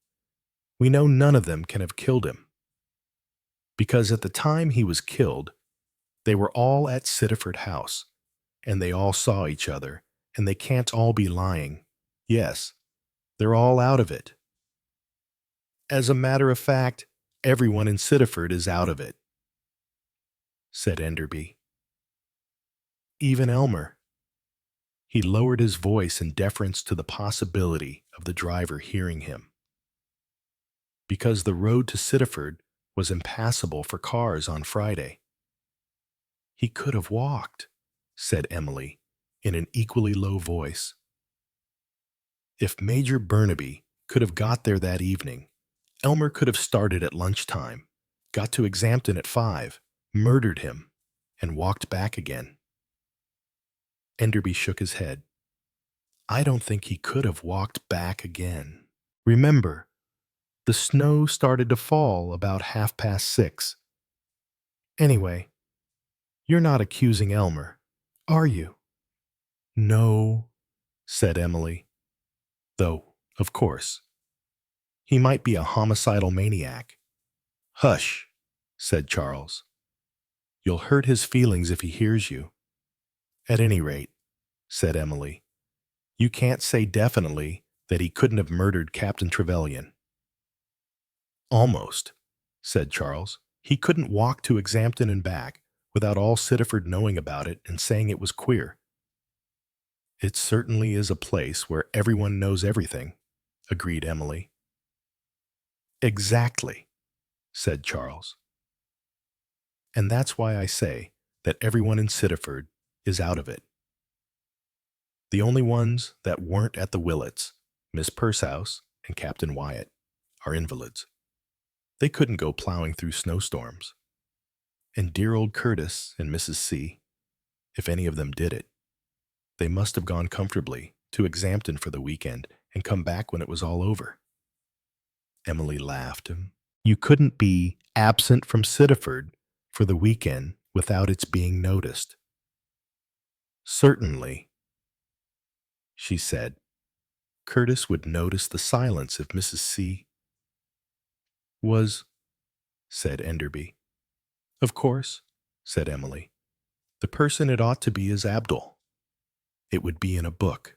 We know none of them can have killed him. Because at the time he was killed, they were all at Sittaford House, and they all saw each other, and they can't all be lying. Yes, they're all out of it. As a matter of fact, everyone in Sittaford is out of it, said Enderby. Even Elmer. He lowered his voice in deference to the possibility of the driver hearing him. Because the road to Sittaford was impassable for cars on Friday. He could have walked, said Emily in an equally low voice. If Major Burnaby could have got there that evening, Elmer could have started at lunchtime, got to Exampton at 5, murdered him, and walked back again. Enderby shook his head. I don't think he could have walked back again. Remember, the snow started to fall about 6:30. Anyway, you're not accusing Elmer, are you? No, said Emily. Though, of course, he might be a homicidal maniac. Hush, said Charles. You'll hurt his feelings if he hears you. At any rate, said Emily, You can't say definitely that he couldn't have murdered Captain Trevelyan. Almost, said Charles. He couldn't walk to Exampton and back without all Sittaford knowing about it and saying it was queer. It certainly is a place where everyone knows everything, agreed Emily. Exactly, said Charles. And that's why I say that everyone in Sittaford is out of it. The only ones that weren't at the Willets, Miss Pursehouse and Captain Wyatt, are invalids. They couldn't go plowing through snowstorms. And dear old Curtis and Mrs. C, if any of them did it, they must have gone comfortably to Exampton for the weekend and come back when it was all over. Emily laughed. You couldn't be absent from Sittaford for the weekend without its being noticed. Certainly, she said. Curtis would notice the silence if Mrs. C was, said Enderby. Of course, said Emily. The person it ought to be is Abdul. It would be in a book.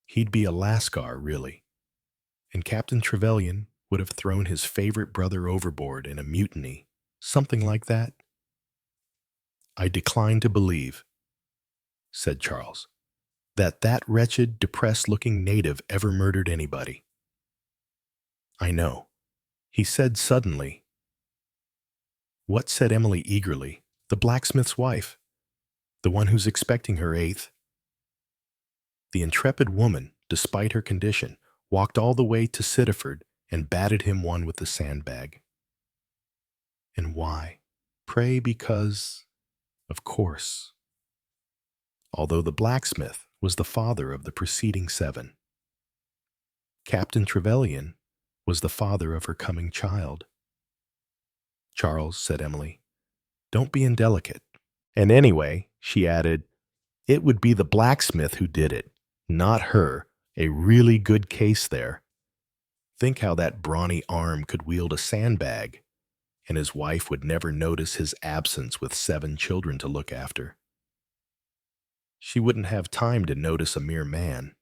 He'd be a Lascar, really. And Captain Trevelyan would have thrown his favorite brother overboard in a mutiny, something like that. I decline to believe, said Charles, that wretched, depressed-looking native ever murdered anybody. I know, he said suddenly. What, said Emily eagerly? The blacksmith's wife, the one who's expecting her 8th. The intrepid woman, despite her condition, walked all the way to Sittaford and batted him one with the sandbag. And why? Pray, because, of course, although the blacksmith was the father of the preceding 7. Captain Trevelyan was the father of her coming child. Charles, said Emily, don't be indelicate. And anyway, she added, it would be the blacksmith who did it, not her. A really good case there. Think how that brawny arm could wield a sandbag, and his wife would never notice his absence with 7 children to look after. She wouldn't have time to notice a mere man.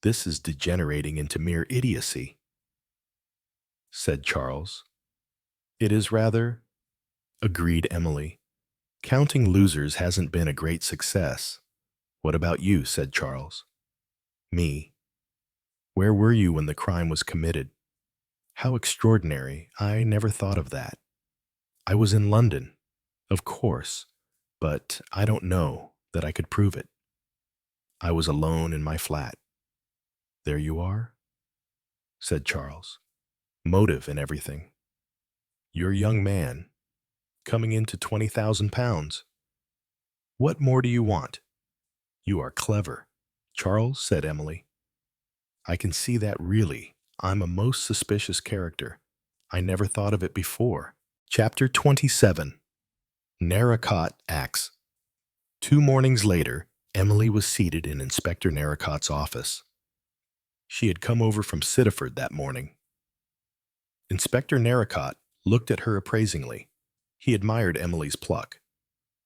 This is degenerating into mere idiocy, said Charles. It is rather, agreed Emily. Counting losers hasn't been a great success. What about you, said Charles. Me. Where were you when the crime was committed? How extraordinary. I never thought of that. I was in London, of course, but I don't know that I could prove it. I was alone in my flat. There you are, said Charles. Motive and everything. You're a young man, coming into £20,000. What more do you want? You are clever, Charles, said Emily. I can see that really. I'm a most suspicious character. I never thought of it before. Chapter 27. Narracott Acts. 2 mornings later, Emily was seated in Inspector Narracott's office. She had come over from Sittaford that morning. Inspector Narracott looked at her appraisingly. He admired Emily's pluck,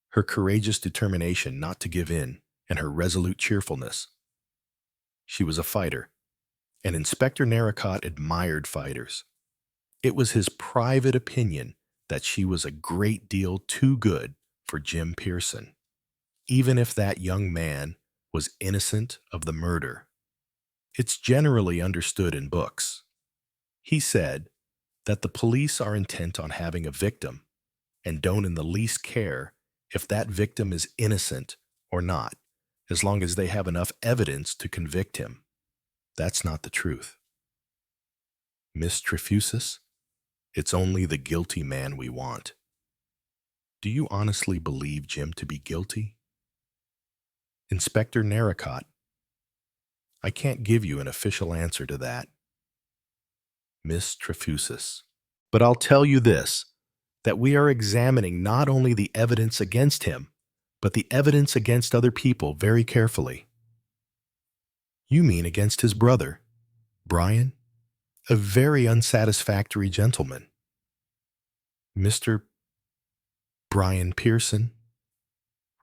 her courageous determination not to give in, and her resolute cheerfulness. She was a fighter, and Inspector Narracott admired fighters. It was his private opinion that she was a great deal too good for Jim Pearson, even if that young man was innocent of the murder. It's generally understood in books, he said, that the police are intent on having a victim and don't in the least care if that victim is innocent or not, as long as they have enough evidence to convict him. That's not the truth. Miss Trefusis, it's only the guilty man we want. Do you honestly believe Jim to be guilty? Inspector Narracott, I can't give you an official answer to that. Miss Trefusis, but I'll tell you this, that we are examining not only the evidence against him, but the evidence against other people very carefully. You mean against his brother, Brian? A very unsatisfactory gentleman. Mr. Brian Pearson,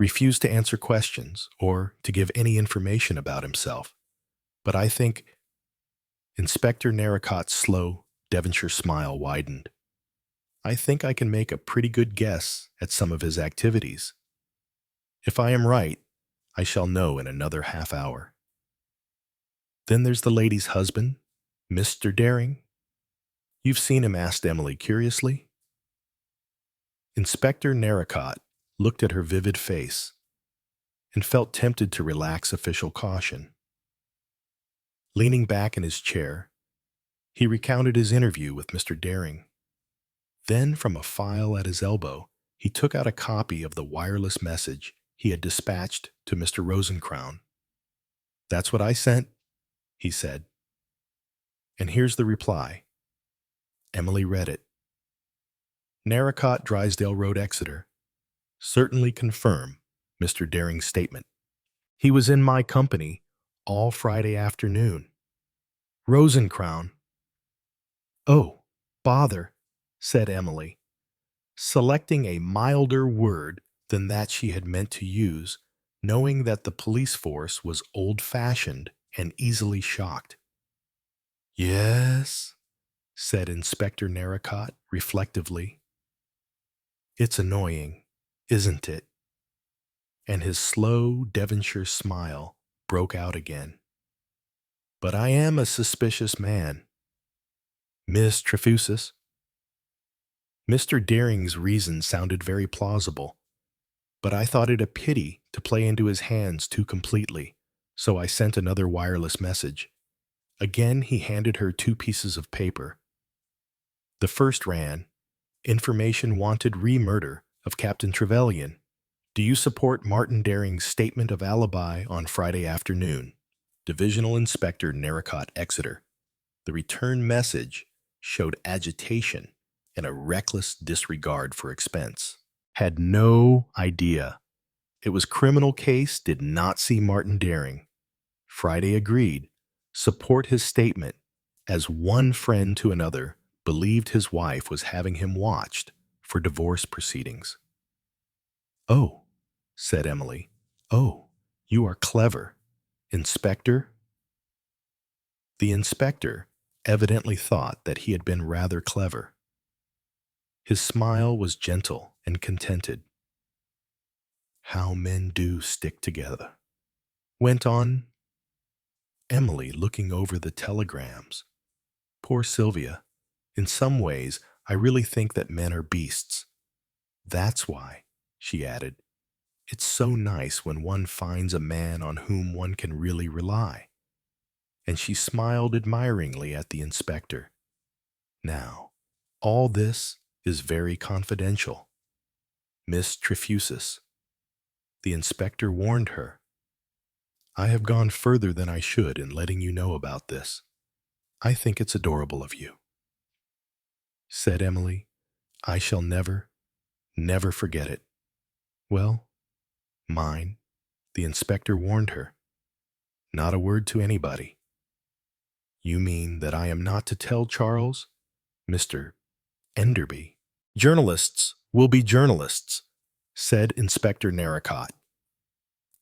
refused to answer questions or to give any information about himself. But I think Inspector Narracot's slow Devonshire smile widened. I think I can make a pretty good guess at some of his activities. If I am right, I shall know in another half hour. Then there's the lady's husband, Mr. Daring. You've seen him, asked Emily curiously. Inspector Narracot looked at her vivid face and felt tempted to relax official caution. Leaning back in his chair, he recounted his interview with Mr. Daring. Then, from a file at his elbow, he took out a copy of the wireless message he had dispatched to Mr. Rosencrown. "That's what I sent," he said. "And here's the reply." Emily read it. "Narracot, Drysdale Road, Exeter. Certainly confirm Mr. Daring's statement. He was in my company all Friday afternoon. Rosencrown." "Oh, bother," said Emily, selecting a milder word than that she had meant to use, knowing that the police force was old-fashioned and easily shocked. "Yes," said Inspector Narracot reflectively. "It's annoying, isn't it?" And his slow Devonshire smile broke out again. "But I am a suspicious man. Miss Trefusis." Mr. Daring's reason sounded very plausible, but I thought it a pity to play into his hands too completely, so I sent another wireless message. Again, he handed her 2 pieces of paper. The first ran, "Information wanted re-murder of Captain Trevelyan. Do you support Martin Daring's statement of alibi on Friday afternoon? Divisional Inspector Narracot, Exeter." The return message showed agitation and a reckless disregard for expense. Had no idea. It was criminal case, did not see Martin Daring. Friday agreed. Support his statement, as one friend to another believed his wife was having him watched for divorce proceedings. "Oh," said Emily. "Oh, you are clever. Inspector?" The inspector evidently thought that he had been rather clever. His smile was gentle and contented. "How men do stick together," went on Emily, looking over the telegrams. "Poor Sylvia. In some ways, I really think that men are beasts. That's why," she added, "it's so nice when one finds a man on whom one can really rely." And she smiled admiringly at the inspector. "Now, all this is very confidential. Miss Trefusis." The inspector warned her. "I have gone further than I should in letting you know about this. I think it's adorable of you." Said Emily, "I shall never, never forget it." "Well, mine," the inspector warned her. "Not a word to anybody." "You mean that I am not to tell Charles? Mr. Enderby?" "Journalists will be journalists," said Inspector Narracot.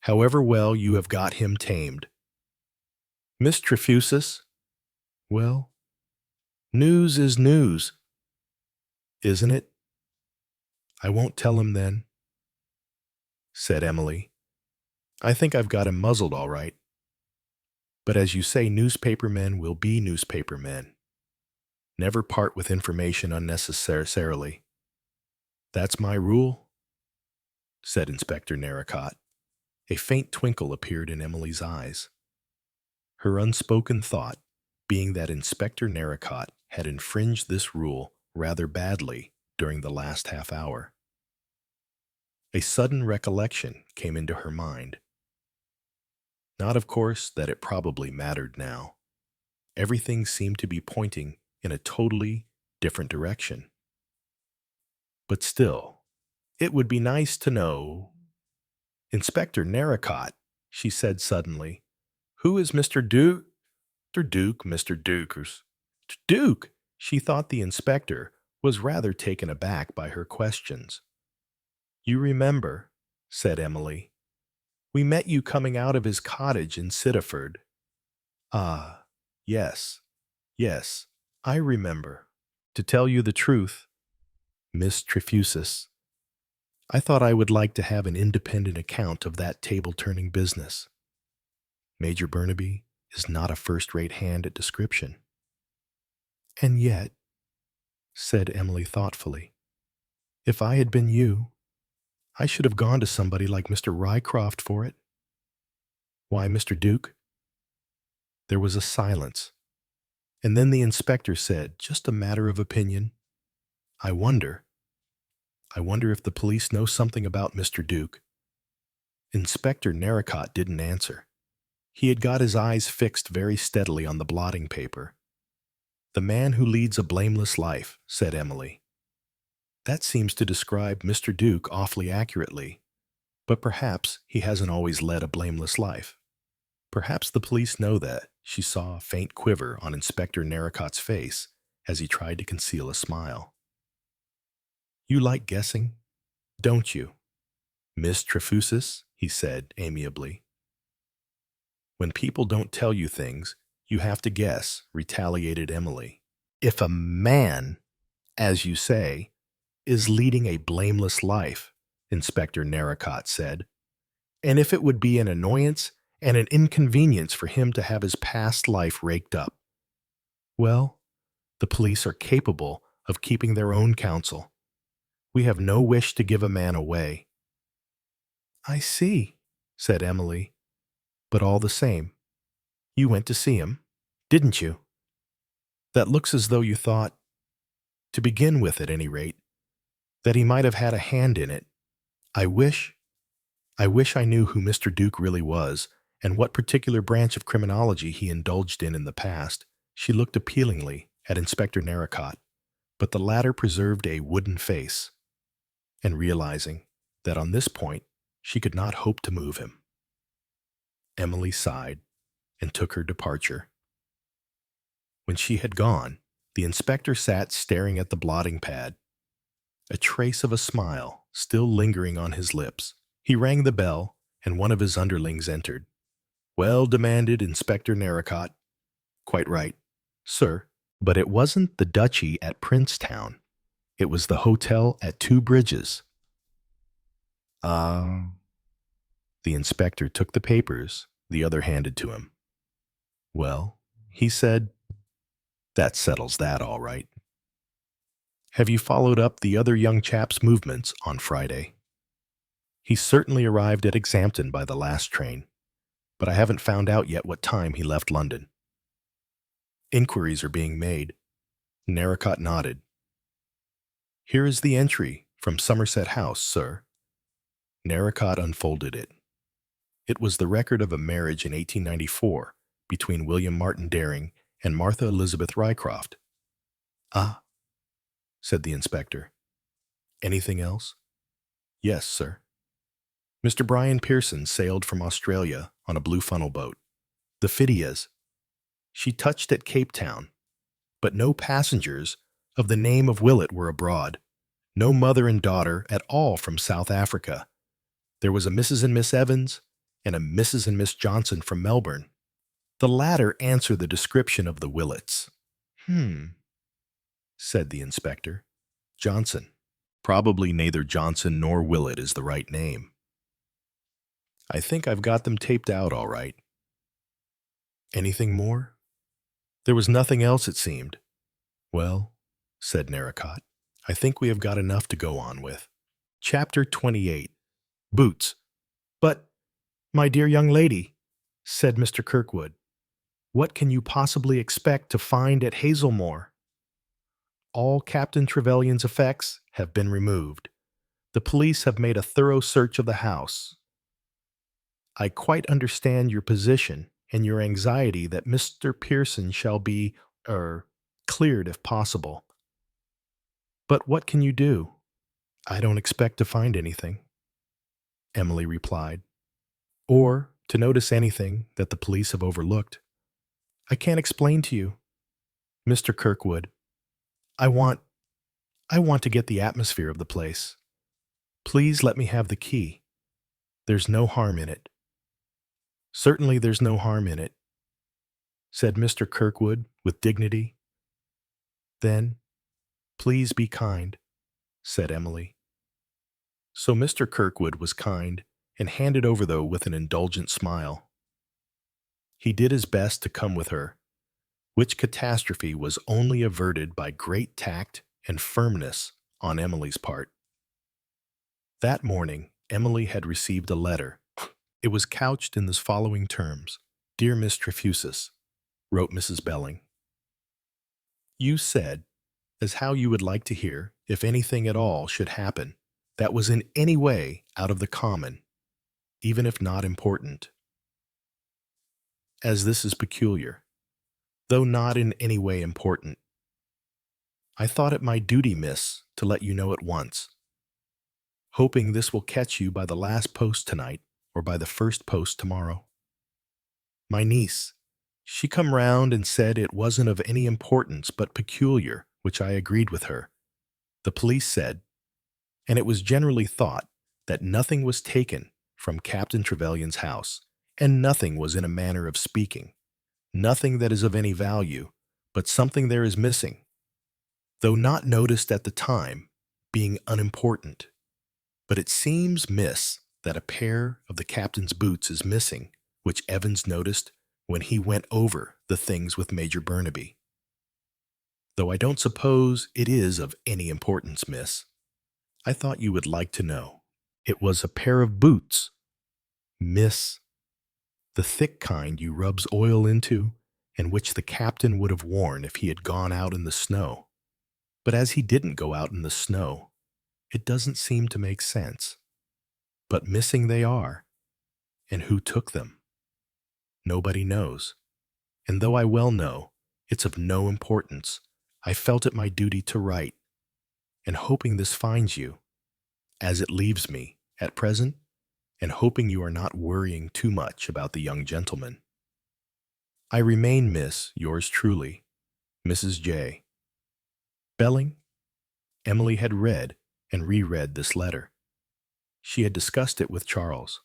"However well you have got him tamed. Miss Trefusis, well, news is news, isn't it?" "I won't tell him then," said Emily. "I think I've got him muzzled all right. But as you say, newspaper men will be newspaper men. Never part with information unnecessarily. That's my rule," said Inspector Narracot. A faint twinkle appeared in Emily's eyes. Her unspoken thought being that Inspector Narracot had infringed this rule rather badly during the last half hour. A sudden recollection came into her mind. Not, of course, that it probably mattered now. Everything seemed to be pointing in a totally different direction. But still, it would be nice to know. "Inspector Narracot," she said suddenly, "who is Mr. Duke?" Mr. Dukers. Duke! She thought the inspector was rather taken aback by her questions. "You remember," said Emily. "We met you coming out of his cottage in Sittaford." "Ah, yes, yes, I remember. To tell you the truth, Miss Trefusis, I thought I would like to have an independent account of that table-turning business. Major Burnaby is not a first-rate hand at description." "And yet," said Emily thoughtfully, "if I had been you, I should have gone to somebody like Mr. Rycroft for it." "Why, Mr. Duke?" There was a silence, and then the inspector said, just a matter of opinion, I wonder if the police know something about Mr. Duke." Inspector Narracott didn't answer. He had got his eyes fixed very steadily on the blotting paper. "The man who leads a blameless life," said Emily. "That seems to describe Mr. Duke awfully accurately, but perhaps he hasn't always led a blameless life. Perhaps the police know that." She saw a faint quiver on Inspector Narracott's face as he tried to conceal a smile. "You like guessing, don't you, Miss Trefusis?" he said amiably. "When people don't tell you things, you have to guess," retaliated Emily. "If a man, as you say, is leading a blameless life," Inspector Narracott said, "and if it would be an annoyance and an inconvenience for him to have his past life raked up, well, the police are capable of keeping their own counsel. We have no wish to give a man away." "I see," said Emily, "but all the same, you went to see him, didn't you? That looks as though you thought, to begin with at any rate, that he might have had a hand in it. I wish I knew who Mr. Duke really was, and what particular branch of criminology he indulged in the past." She looked appealingly at Inspector Narracott, but the latter preserved a wooden face, and realizing that on this point she could not hope to move him, Emily sighed and took her departure. When she had gone, the inspector sat staring at the blotting pad, a trace of a smile still lingering on his lips. He rang the bell, and one of his underlings entered. "Well," demanded Inspector Narracott. "Quite right, sir. But it wasn't the Duchy at Princetown. It was the hotel at Two Bridges." "Ah." The inspector took the papers the other handed to him. "Well," he said, "that settles that all right. Have you followed up the other young chap's movements on Friday?" "He certainly arrived at Exampton by the last train, but I haven't found out yet what time he left London." "Inquiries are being made." Narracott nodded. "Here is the entry from Somerset House, sir." Narracott unfolded it. It was the record of a marriage in 1894 between William Martin Daring and Martha Elizabeth Rycroft. "Ah," said the inspector. "Anything else?" "Yes, sir. Mr. Brian Pearson sailed from Australia on a blue funnel boat, the Phidias. She touched at Cape Town, but no passengers of the name of Willett were abroad. No mother and daughter at all from South Africa. There was a Mrs. and Miss Evans and a Mrs. and Miss Johnson from Melbourne. The latter answer the description of the Willets." Said the inspector. "Johnson. Probably neither Johnson nor Willett is the right name. I think I've got them taped out all right." "Anything more?" "There was nothing else, it seemed." "Well," said Narracott, "I think we have got enough to go on with." Chapter 28. Boots. "But, my dear young lady," said Mr. Kirkwood, "what can you possibly expect to find at Hazelmoor?" "All Captain Trevelyan's effects have been removed. The police have made a thorough search of the house. I quite understand your position and your anxiety that Mr. Pearson shall be, cleared if possible. But what can you do?" "I don't expect to find anything," Emily replied, "or to notice anything that the police have overlooked. I can't explain to you, Mr. Kirkwood. I want to get the atmosphere of the place. Please let me have the key. There's no harm in it. Certainly there's no harm in it, said Mr. Kirkwood with dignity. Then, please be kind, said Emily. So Mr. Kirkwood was kind and handed over, though, with an indulgent smile. He did his best to come with her, which catastrophe was only averted by great tact and firmness on Emily's part. That morning, Emily had received a letter. It was couched in the following terms. Dear Miss Trefusis, wrote Mrs. Belling, you said as how you would like to hear if anything at all should happen that was in any way out of the common, even if not important. As this is peculiar, though not in any way important, I thought it my duty, miss, to let you know at once, hoping this will catch you by the last post tonight or by the first post tomorrow. My niece, she come round and said it wasn't of any importance but peculiar, which I agreed with her. The police said, and it was generally thought, that nothing was taken from Captain Trevelyan's house, and nothing was in a manner of speaking, nothing that is of any value, but something there is missing, though not noticed at the time, being unimportant. But it seems, miss, that a pair of the captain's boots is missing, which Evans noticed when he went over the things with Major Burnaby. Though I don't suppose it is of any importance, miss, I thought you would like to know. It was a pair of boots, miss, the thick kind you rubs oil into, and which the captain would have worn if he had gone out in the snow. But as he didn't go out in the snow, it doesn't seem to make sense. But missing they are, and who took them? Nobody knows. And though I well know it's of no importance, I felt it my duty to write, and hoping this finds you, as it leaves me at present, and hoping you are not worrying too much about the young gentleman. I remain, miss, yours truly, Mrs. J. Belling. Emily had read and reread this letter. She had discussed it with Charles.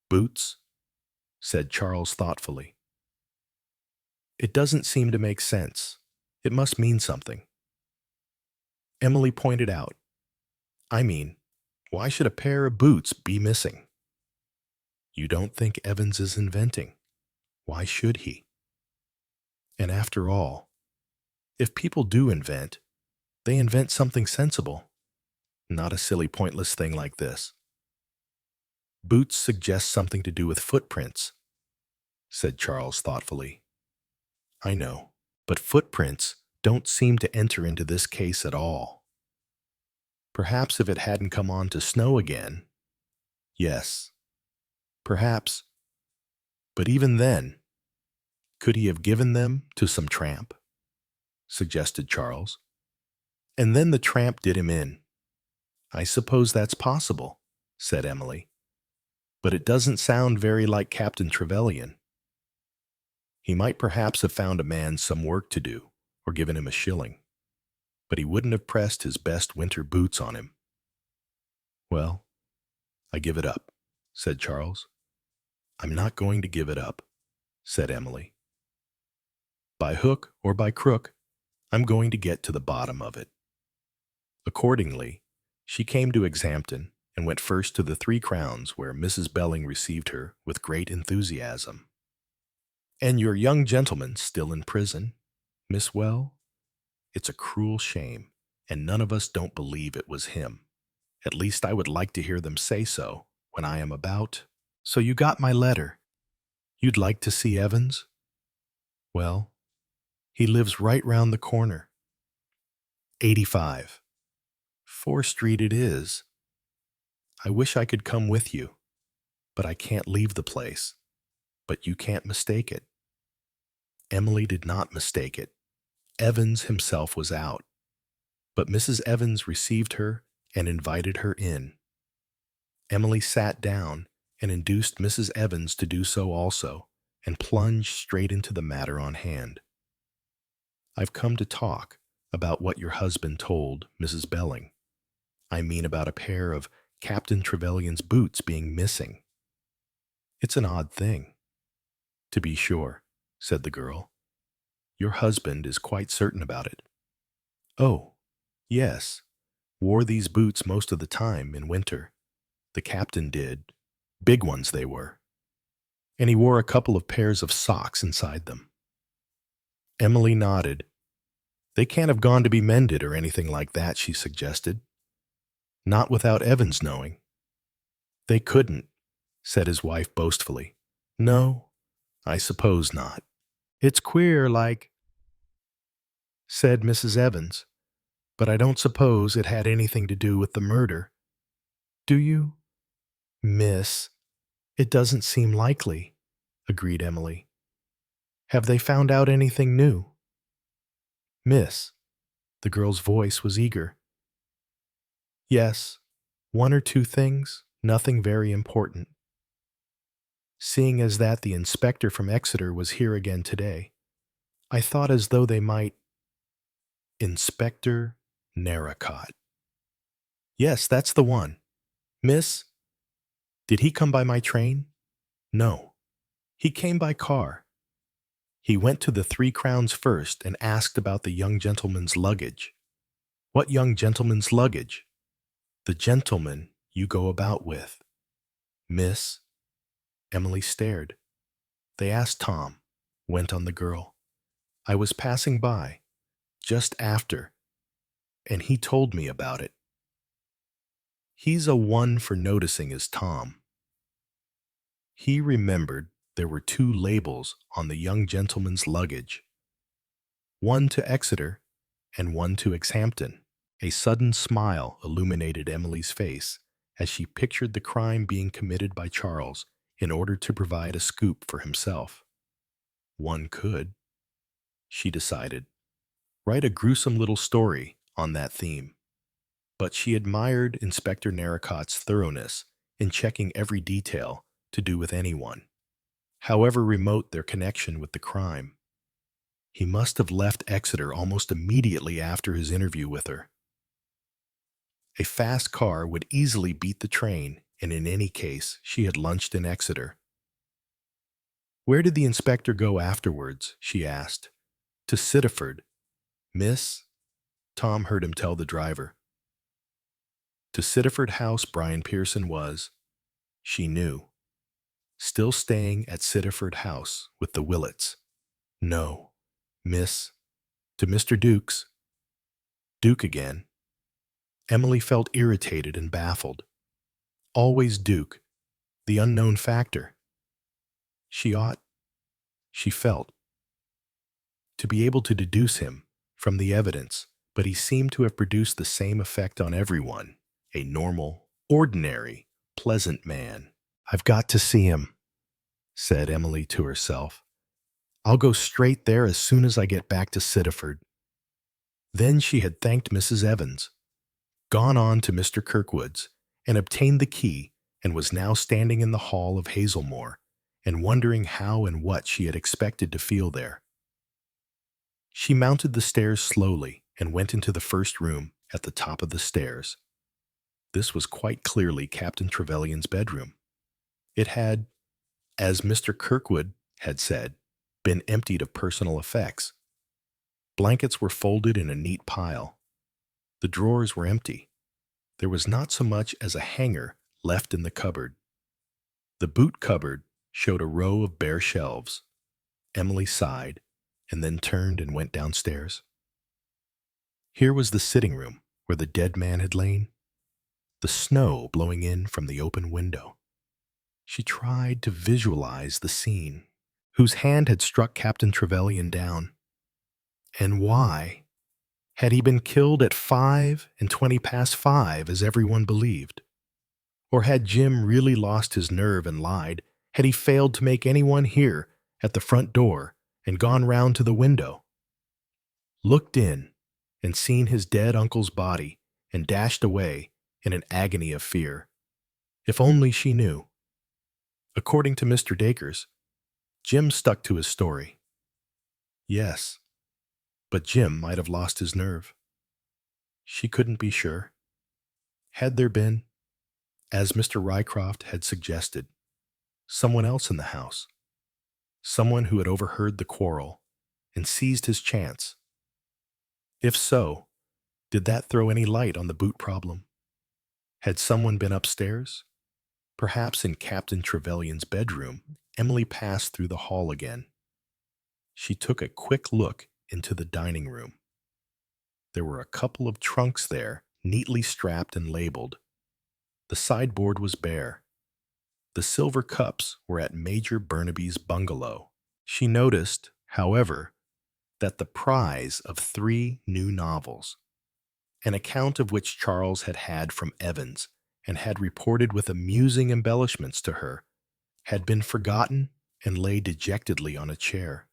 Boots, said Charles thoughtfully. It doesn't seem to make sense. It must mean something. Emily pointed out, I mean, why should a pair of boots be missing? You don't think Evans is inventing? Why should he? And after all, if people do invent, they invent something sensible, not a silly, pointless thing like this. Boots suggest something to do with footprints, said Charles thoughtfully. I know, but footprints don't seem to enter into this case at all. Perhaps if it hadn't come on to snow again, yes, perhaps. But even then, could he have given them to some tramp? Suggested Charles. And then the tramp did him in. I suppose that's possible, said Emily. But it doesn't sound very like Captain Trevelyan. He might perhaps have found a man some work to do, or given him a shilling, but he wouldn't have pressed his best winter boots on him. Well, I give it up, said Charles. I'm not going to give it up, said Emily. By hook or by crook, I'm going to get to the bottom of it. Accordingly, she came to Exhampton and went first to the Three Crowns, where Mrs. Belling received her with great enthusiasm. And your young gentleman still in prison, Miss Well? It's a cruel shame, and none of us don't believe it was him. At least I would like to hear them say so when I am about. So you got my letter. You'd like to see Evans? Well, he lives right round the corner. 85. 4th Street it is. I wish I could come with you, but I can't leave the place. But you can't mistake it. Emily did not mistake it. Evans himself was out, but Mrs. Evans received her and invited her in. Emily sat down and induced Mrs. Evans to do so also, and plunged straight into the matter on hand. I've come to talk about what your husband told Mrs. Belling. I mean about a pair of Captain Trevelyan's boots being missing. It's an odd thing. To be sure, said the girl. Your husband is quite certain about it. Oh, yes. Wore these boots most of the time in winter. The captain did. Big ones they were. And he wore a couple of pairs of socks inside them. Emily nodded. They can't have gone to be mended or anything like that, she suggested. Not without Evans knowing. They couldn't, said his wife boastfully. No, I suppose not. It's queer, like, said Mrs. Evans, but I don't suppose it had anything to do with the murder. Do you? Miss, it doesn't seem likely, agreed Emily. Have they found out anything new? Miss, the girl's voice was eager. Yes, one or two things, nothing very important. Seeing as that the inspector from Exeter was here again today, I thought as though they might. Inspector Narracott. Yes, that's the one. Miss, did he come by my train? No, he came by car. He went to the 3 Crowns first and asked about the young gentleman's luggage. What young gentleman's luggage? The gentleman you go about with. Miss, Emily stared. They asked Tom, went on the girl. I was passing by, just after, and he told me about it. He's a one for noticing is Tom. He remembered there were 2 labels on the young gentleman's luggage, one to Exeter and one to Exhampton. A sudden smile illuminated Emily's face as she pictured the crime being committed by Charles in order to provide a scoop for himself. One could, she decided, write a gruesome little story on that theme. But she admired Inspector Narracott's thoroughness in checking every detail to do with anyone, however remote their connection with the crime. He must have left Exeter almost immediately after his interview with her. A fast car would easily beat the train, and in any case, she had lunched in Exeter. Where did the inspector go afterwards? She asked. To Sittaford. Miss? Tom heard him tell the driver. To Sittaford House Brian Pearson was, she knew, still staying at Sittaford House with the Willets. No, Miss. To Mr. Duke's. Duke again. Emily felt irritated and baffled. Always Duke, the unknown factor. She felt, to be able to deduce him from the evidence, but he seemed to have produced the same effect on everyone, a normal, ordinary, pleasant man. I've got to see him, said Emily to herself. I'll go straight there as soon as I get back to Sittaford. Then she had thanked Mrs. Evans, gone on to Mr. Kirkwood's, and obtained the key, and was now standing in the hall of Hazelmoor, and wondering how and what she had expected to feel there. She mounted the stairs slowly and went into the first room at the top of the stairs. This was quite clearly Captain Trevelyan's bedroom. It had, as Mr. Kirkwood had said, been emptied of personal effects. Blankets were folded in a neat pile. The drawers were empty. There was not so much as a hanger left in the cupboard. The boot cupboard showed a row of bare shelves. Emily sighed, and then turned and went downstairs. Here was the sitting room where the dead man had lain, the snow blowing in from the open window. She tried to visualize the scene. Whose hand had struck Captain Trevelyan down? And why? Had he been killed at 5:20 as everyone believed? Or had Jim really lost his nerve and lied? Had he failed to make anyone hear at the front door and gone round to the window, looked in, and seen his dead uncle's body and dashed away in an agony of fear? If only she knew. According to Mr. Dacres, Jim stuck to his story. Yes, but Jim might have lost his nerve. She couldn't be sure. Had there been? As Mr. Rycroft had suggested, someone else in the house, someone who had overheard the quarrel and seized his chance. If so, did that throw any light on the boot problem? Had someone been upstairs? Perhaps in Captain Trevelyan's bedroom. Emily passed through the hall again. She took a quick look into the dining room. There were a couple of trunks there, neatly strapped and labeled. The sideboard was bare. The silver cups were at Major Burnaby's bungalow. She noticed, however, that the prize of 3 new novels, an account of which Charles had had from Evans and had reported with amusing embellishments to her, had been forgotten and lay dejectedly on a chair.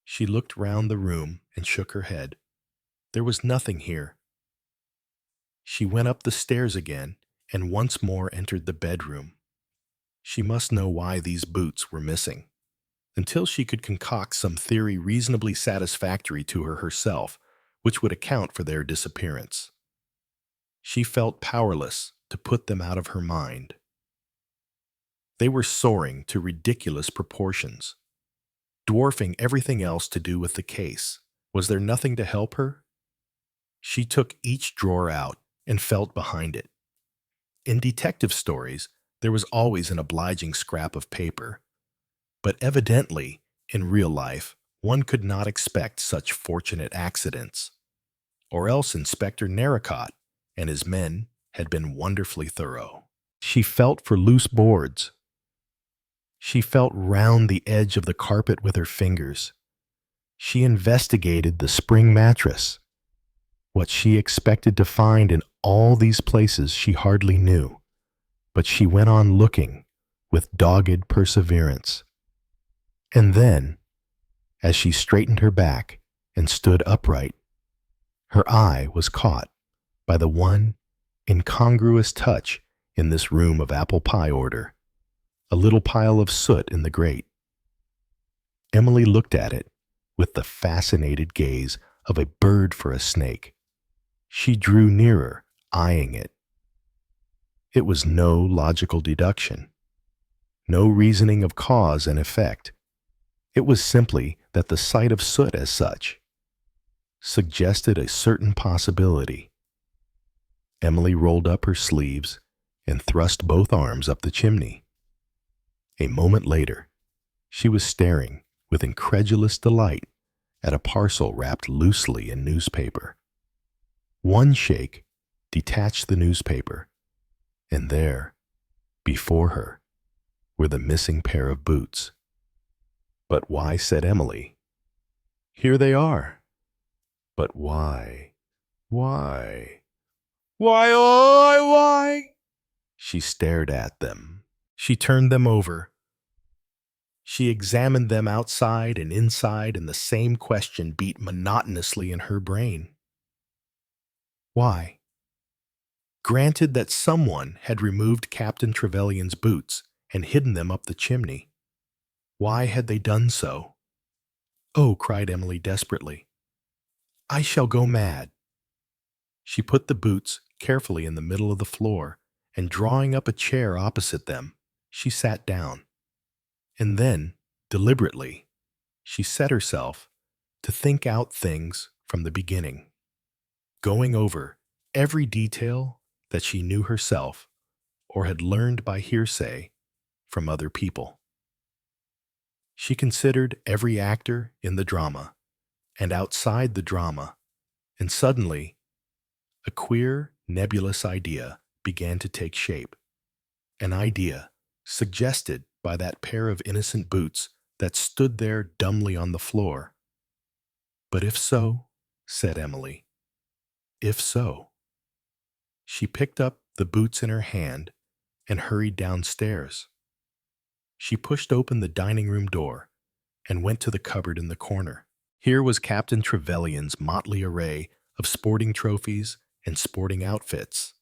She looked round the room and shook her head. There was nothing here. She went up the stairs again and once more entered the bedroom. She must know why these boots were missing. Until she could concoct some theory reasonably satisfactory to her herself, which would account for their disappearance. She felt powerless to put them out of her mind. They were soaring to ridiculous proportions, dwarfing everything else to do with the case. Was there nothing to help her? She took each drawer out and felt behind it. In detective stories, there was always an obliging scrap of paper, but evidently, in real life, one could not expect such fortunate accidents. Or else Inspector Narracott and his men had been wonderfully thorough. She felt for loose boards. She felt round the edge of the carpet with her fingers. She investigated the spring mattress. What she expected to find in all these places she hardly knew, but she went on looking with dogged perseverance. And then, as she straightened her back and stood upright, her eye was caught by the one incongruous touch in this room of apple pie order, a little pile of soot in the grate. Emily looked at it with the fascinated gaze of a bird for a snake. She drew nearer, eyeing it. It was no logical deduction, no reasoning of cause and effect. It was simply that the sight of soot as such suggested a certain possibility. Emily rolled up her sleeves and thrust both arms up the chimney. A moment later, she was staring with incredulous delight at a parcel wrapped loosely in newspaper. One shake detached the newspaper, and there, before her, were the missing pair of boots. "But why?" said Emily. "Here they are." "But why? Why? Why? She stared at them. She turned them over. She examined them outside and inside, and the same question beat monotonously in her brain. Why? Granted that someone had removed Captain Trevelyan's boots and hidden them up the chimney. Why had they done so? "Oh," cried Emily desperately, "I shall go mad." She put the boots carefully in the middle of the floor, and drawing up a chair opposite them, she sat down. And then, deliberately, she set herself to think out things from the beginning, going over every detail that she knew herself or had learned by hearsay from other people. She considered every actor in the drama and outside the drama, and suddenly a queer, nebulous idea began to take shape, an idea suggested by that pair of innocent boots that stood there dumbly on the floor. "But if so," said Emily, "if so." She picked up the boots in her hand and hurried downstairs. She pushed open the dining room door and went to the cupboard in the corner. Here was Captain Trevelyan's motley array of sporting trophies and sporting outfits.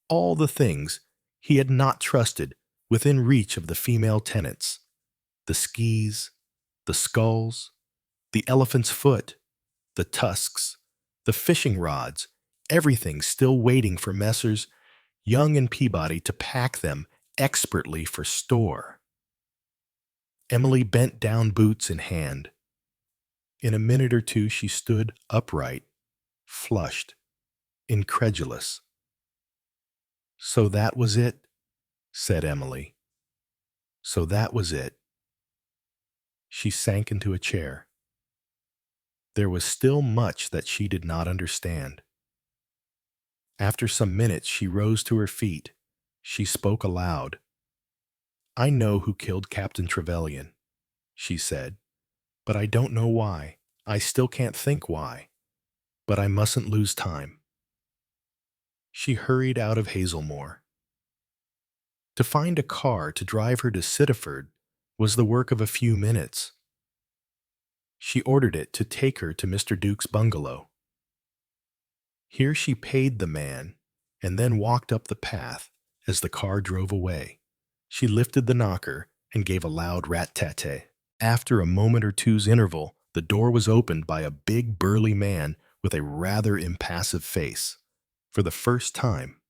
All the things he had not trusted within reach of the female tenants: the skis, the sculls, the elephant's foot, the tusks, the fishing rods, everything still waiting for Messrs. Young and Peabody to pack them expertly for store. Emily bent down, boots in hand. In a minute or two she stood upright, flushed, incredulous. "So that was it," said Emily. "So that was it." She sank into a chair. There was still much that she did not understand. After some minutes she rose to her feet. She spoke aloud. "I know who killed Captain Trevelyan," she said, "but I don't know why. I still can't think why. But I mustn't lose time." She hurried out of Hazelmoor. To find a car to drive her to Sittaford was the work of a few minutes. She ordered it to take her to Mr. Duke's bungalow. Here she paid the man and then walked up the path as the car drove away. She lifted the knocker and gave a loud rat-tat-tat. After a moment or two's interval, the door was opened by a big burly man with a rather impassive face. For the first time,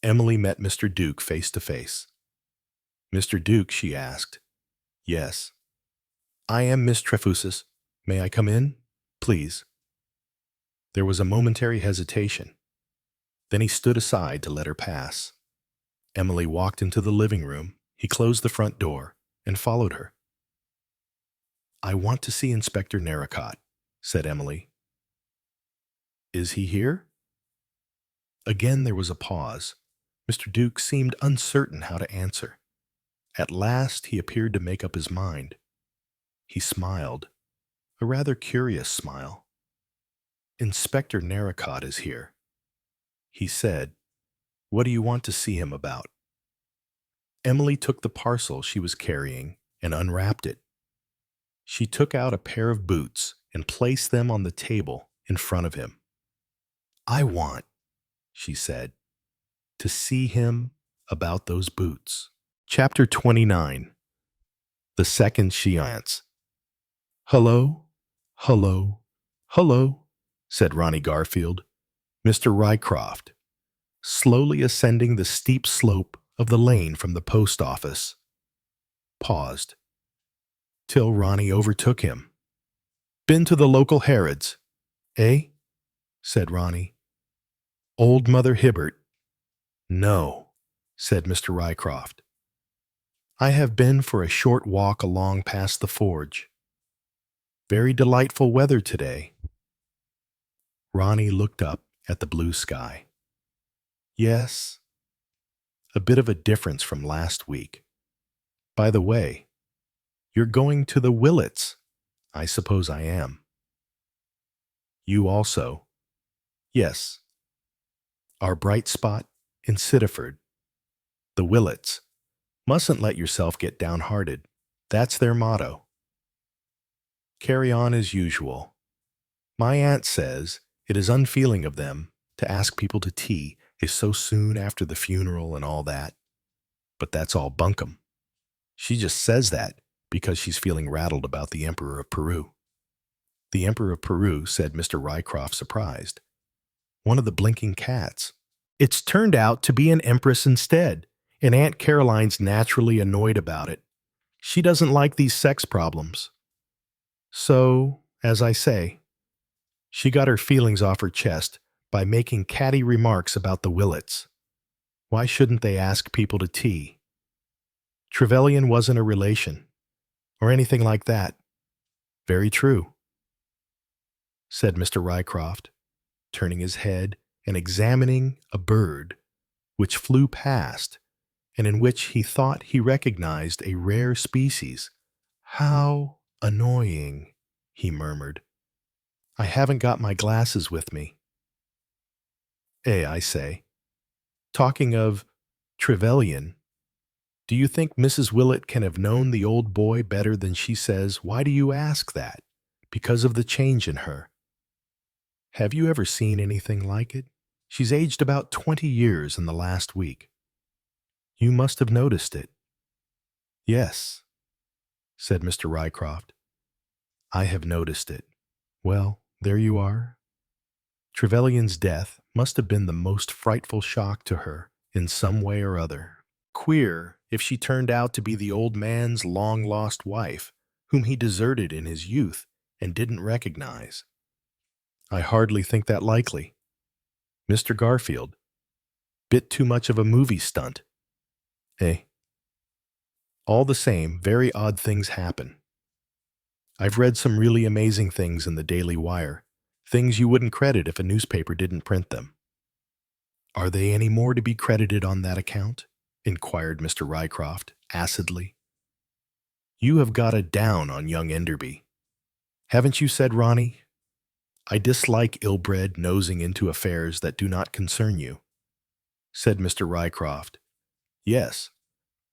Emily met Mr. Duke face to face. "Mr. Duke?" she asked. "Yes." "I am Miss Trefusis. May I come in? Please." There was a momentary hesitation. Then he stood aside to let her pass. Emily walked into the living room. He closed the front door and followed her. "I want to see Inspector Narracott," said Emily. "Is he here?" Again there was a pause. Mr. Duke seemed uncertain how to answer. At last he appeared to make up his mind. He smiled, a rather curious smile. "Inspector Narracott is here," he said. "What do you want to see him about?" Emily took the parcel she was carrying and unwrapped it. She took out a pair of boots and placed them on the table in front of him. "I want," she said, "to see him about those boots." Chapter 29. The Second Séance. "Hello, hello, hello," said Ronnie Garfield. Mr. Rycroft, slowly ascending the steep slope of the lane from the post office, paused, till Ronnie overtook him. "Been to the local Harrods, eh?" said Ronnie. "Old Mother Hibbert?" "No," said Mr. Rycroft. "I have been for a short walk along past the forge. Very delightful weather today." Ronnie looked up at the blue sky. "Yes, a bit of a difference from last week. By the way, you're going to the Willets." "I suppose I am." "You also?" "Yes. Our bright spot in Sittaford. The Willets. Mustn't let yourself get downhearted. That's their motto. Carry on as usual. My aunt says it is unfeeling of them to ask people to tea is so soon after the funeral and all that. But that's all bunkum. She just says that because she's feeling rattled about the Emperor of Peru." "The Emperor of Peru," said Mr. Rycroft, surprised. "One of the blinking cats." "It's turned out to be an empress instead, and Aunt Caroline's naturally annoyed about it. She doesn't like these sex problems. So, as I say, she got her feelings off her chest by making catty remarks about the Willets. Why shouldn't they ask people to tea? Trevelyan wasn't a relation, or anything like that." "Very true," said Mr. Rycroft, turning his head and examining a bird which flew past and in which he thought he recognized a rare species. "How annoying," he murmured. "I haven't got my glasses with me. I say, talking of Trevelyan, do you think Mrs. Willett can have known the old boy better than she says? Why do you ask that? Because of the change in her. Have you ever seen anything like it? She's aged about 20 years in the last week. You must have noticed it." "Yes," said Mr. Rycroft. "I have noticed it. Well, there you are. Trevelyan's death must have been the most frightful shock to her in some way or other. Queer if she turned out to be the old man's long-lost wife, whom he deserted in his youth and didn't recognize. I hardly think that likely. Mr. Garfield, bit too much of a movie stunt. Eh? All the same, very odd things happen. I've read some really amazing things in the Daily Wire, things you wouldn't credit if a newspaper didn't print them. Are they any more to be credited on that account? Inquired Mr. Rycroft, acidly. You have got a down on young Enderby. Haven't you said, Ronnie? I dislike ill-bred nosing into affairs that do not concern you, said Mr. Rycroft. Yes,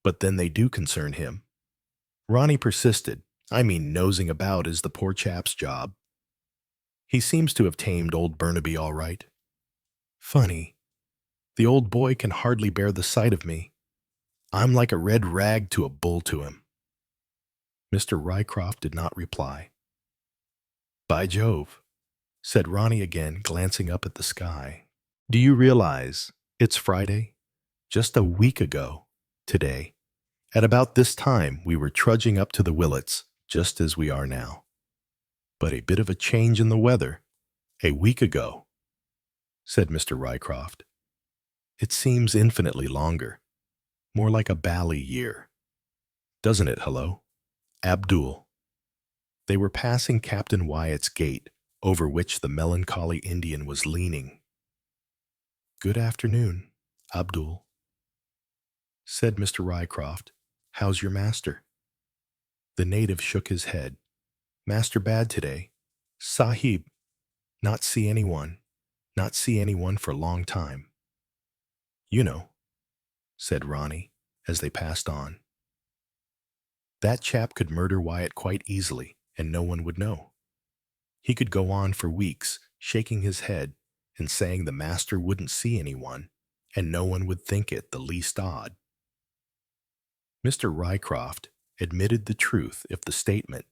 but then they do concern him. Ronnie persisted. I mean, nosing about is the poor chap's job. He seems to have tamed old Burnaby all right. Funny. The old boy can hardly bear the sight of me. I'm like a red rag to a bull to him. Mr. Rycroft did not reply. By Jove, said Ronnie again, glancing up at the sky. Do you realize it's Friday? Just a week ago, today, at about this time we were trudging up to the Willets, just as we are now. But a bit of a change in the weather, a week ago, said Mr. Rycroft. It seems infinitely longer, more like a bally year. Doesn't it, hello? Abdul. They were passing Captain Wyatt's gate, over which the melancholy Indian was leaning. Good afternoon, Abdul, said Mr. Rycroft. How's your master? The native shook his head. Master bad today. Sahib, not see anyone for long time. You know, said Ronnie, as they passed on. That chap could murder Wyatt quite easily, and no one would know. He could go on for weeks, shaking his head and saying the master wouldn't see anyone, and no one would think it the least odd. Mr. Rycroft admitted the truth of the statement,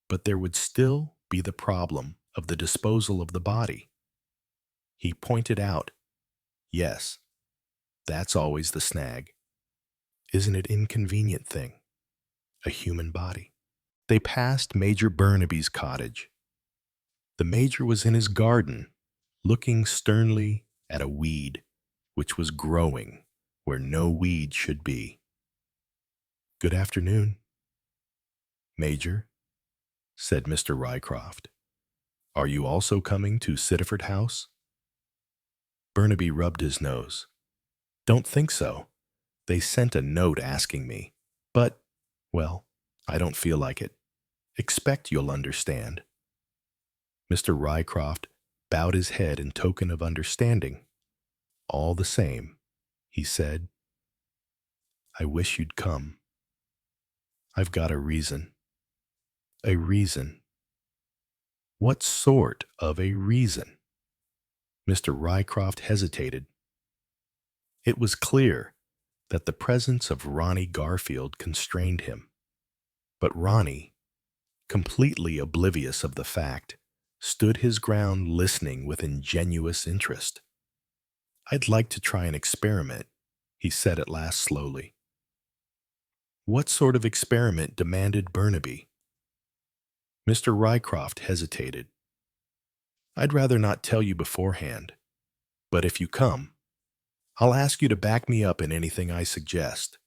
but there would still be the problem of the disposal of the body. He pointed out, yes, that's always the snag. Isn't it an inconvenient thing? A human body. They passed Major Burnaby's cottage. The Major was in his garden, looking sternly at a weed which was growing where no weed should be. Good afternoon, Major, said Mr. Rycroft. Are you also coming to Sittaford House? Burnaby rubbed his nose. Don't think so. They sent a note asking me, but, well, I don't feel like it. Expect you'll understand. Mr. Rycroft bowed his head in token of understanding. All the same, he said, I wish you'd come. I've got a reason. A reason. What sort of a reason? Mr. Rycroft hesitated. It was clear that the presence of Ronnie Garfield constrained him. But Ronnie, completely oblivious of the fact, stood his ground listening with ingenuous interest. I'd like to try an experiment, he said at last slowly. What sort of experiment? Demanded Burnaby. Mr. Rycroft hesitated. I'd rather not tell you beforehand, but if you come, I'll ask you to back me up in anything I suggest.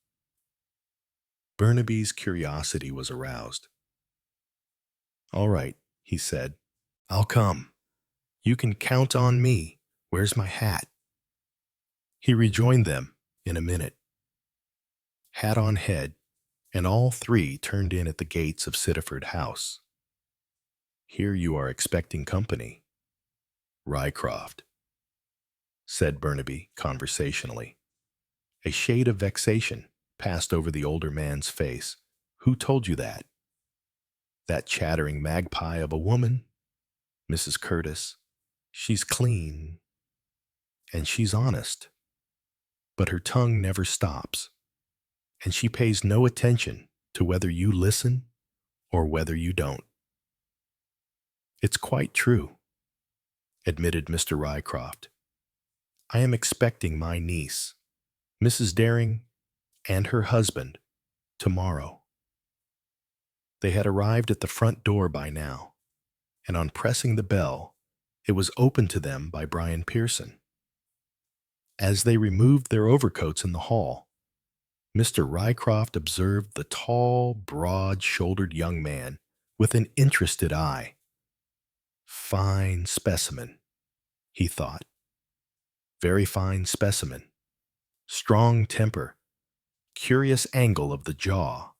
Burnaby's curiosity was aroused. All right, he said. I'll come. You can count on me. Where's my hat? He rejoined them in a minute. Hat on head, and all three turned in at the gates of Sittaford House. Here you are expecting company, Rycroft, said Burnaby conversationally. A shade of vexation passed over the older man's face. Who told you that? That chattering magpie of a woman? Mrs. Curtis. She's clean, and she's honest. But her tongue never stops, and she pays no attention to whether you listen or whether you don't. It's quite true, admitted Mr. Rycroft. I am expecting my niece, Mrs. Daring, and her husband tomorrow. They had arrived at the front door by now, and on pressing the bell, it was opened to them by Brian Pearson. As they removed their overcoats in the hall, Mr. Rycroft observed the tall, broad-shouldered young man with an interested eye. Fine specimen, he thought. Very fine specimen. Strong temper, curious angle of the jaw.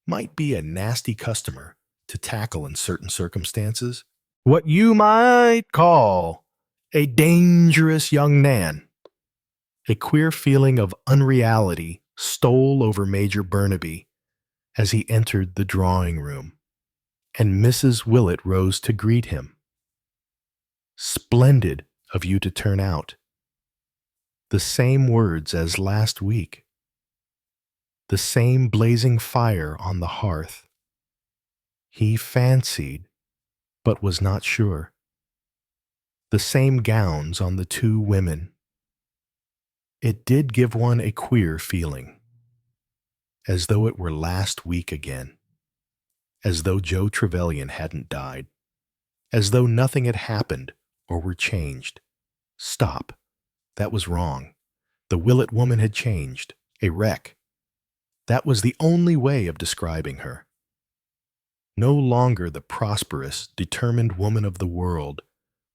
Might be a nasty customer to tackle in certain circumstances. What you might call a dangerous young man. A queer feeling of unreality stole over Major Burnaby as he entered the drawing room, and Mrs. Willett rose to greet him. Splendid of you to turn out. The same words as last week. The same blazing fire on the hearth. He fancied, but was not sure. The same gowns on the two women. It did give one a queer feeling, as though it were last week again, as though Joe Trevelyan hadn't died, as though nothing had happened or were changed. Stop. That was wrong. The Willett woman had changed, a wreck. That was the only way of describing her. No longer the prosperous, determined woman of the world,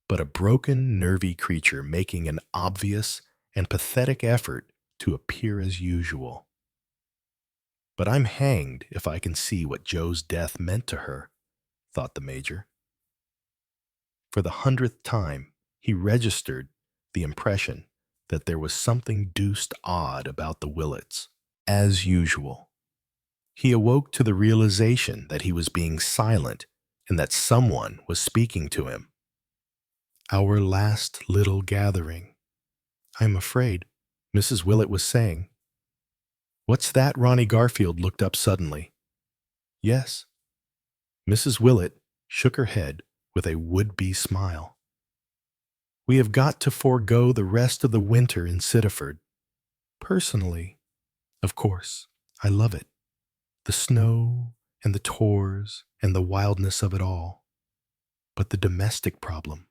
but a broken, nervy creature making an obvious and pathetic effort to appear as usual. But I'm hanged if I can see what Joe's death meant to her, thought the Major. For the 100th time, he registered the impression that there was something deuced odd about the Willets, as usual. He awoke to the realization that he was being silent and that someone was speaking to him. Our last little gathering. I'm afraid, Mrs. Willett was saying. What's that? Ronnie Garfield looked up suddenly. Yes. Mrs. Willett shook her head with a would-be smile. We have got to forego the rest of the winter in Sittaford. Personally, of course, I love it. The snow and the tors and the wildness of it all. But the domestic problem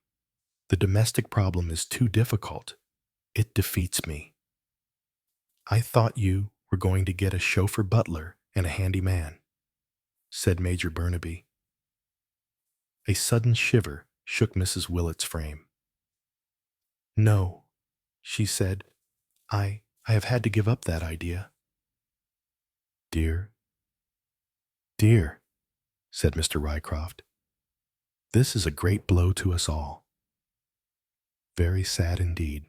is too difficult. It defeats me. I thought you were going to get a chauffeur butler and a handy man, said Major Burnaby. A sudden shiver shook Mrs. Willett's frame. No, she said, I have had to give up that idea. Dear, said Mr. Rycroft, this is a great blow to us all. Very sad indeed.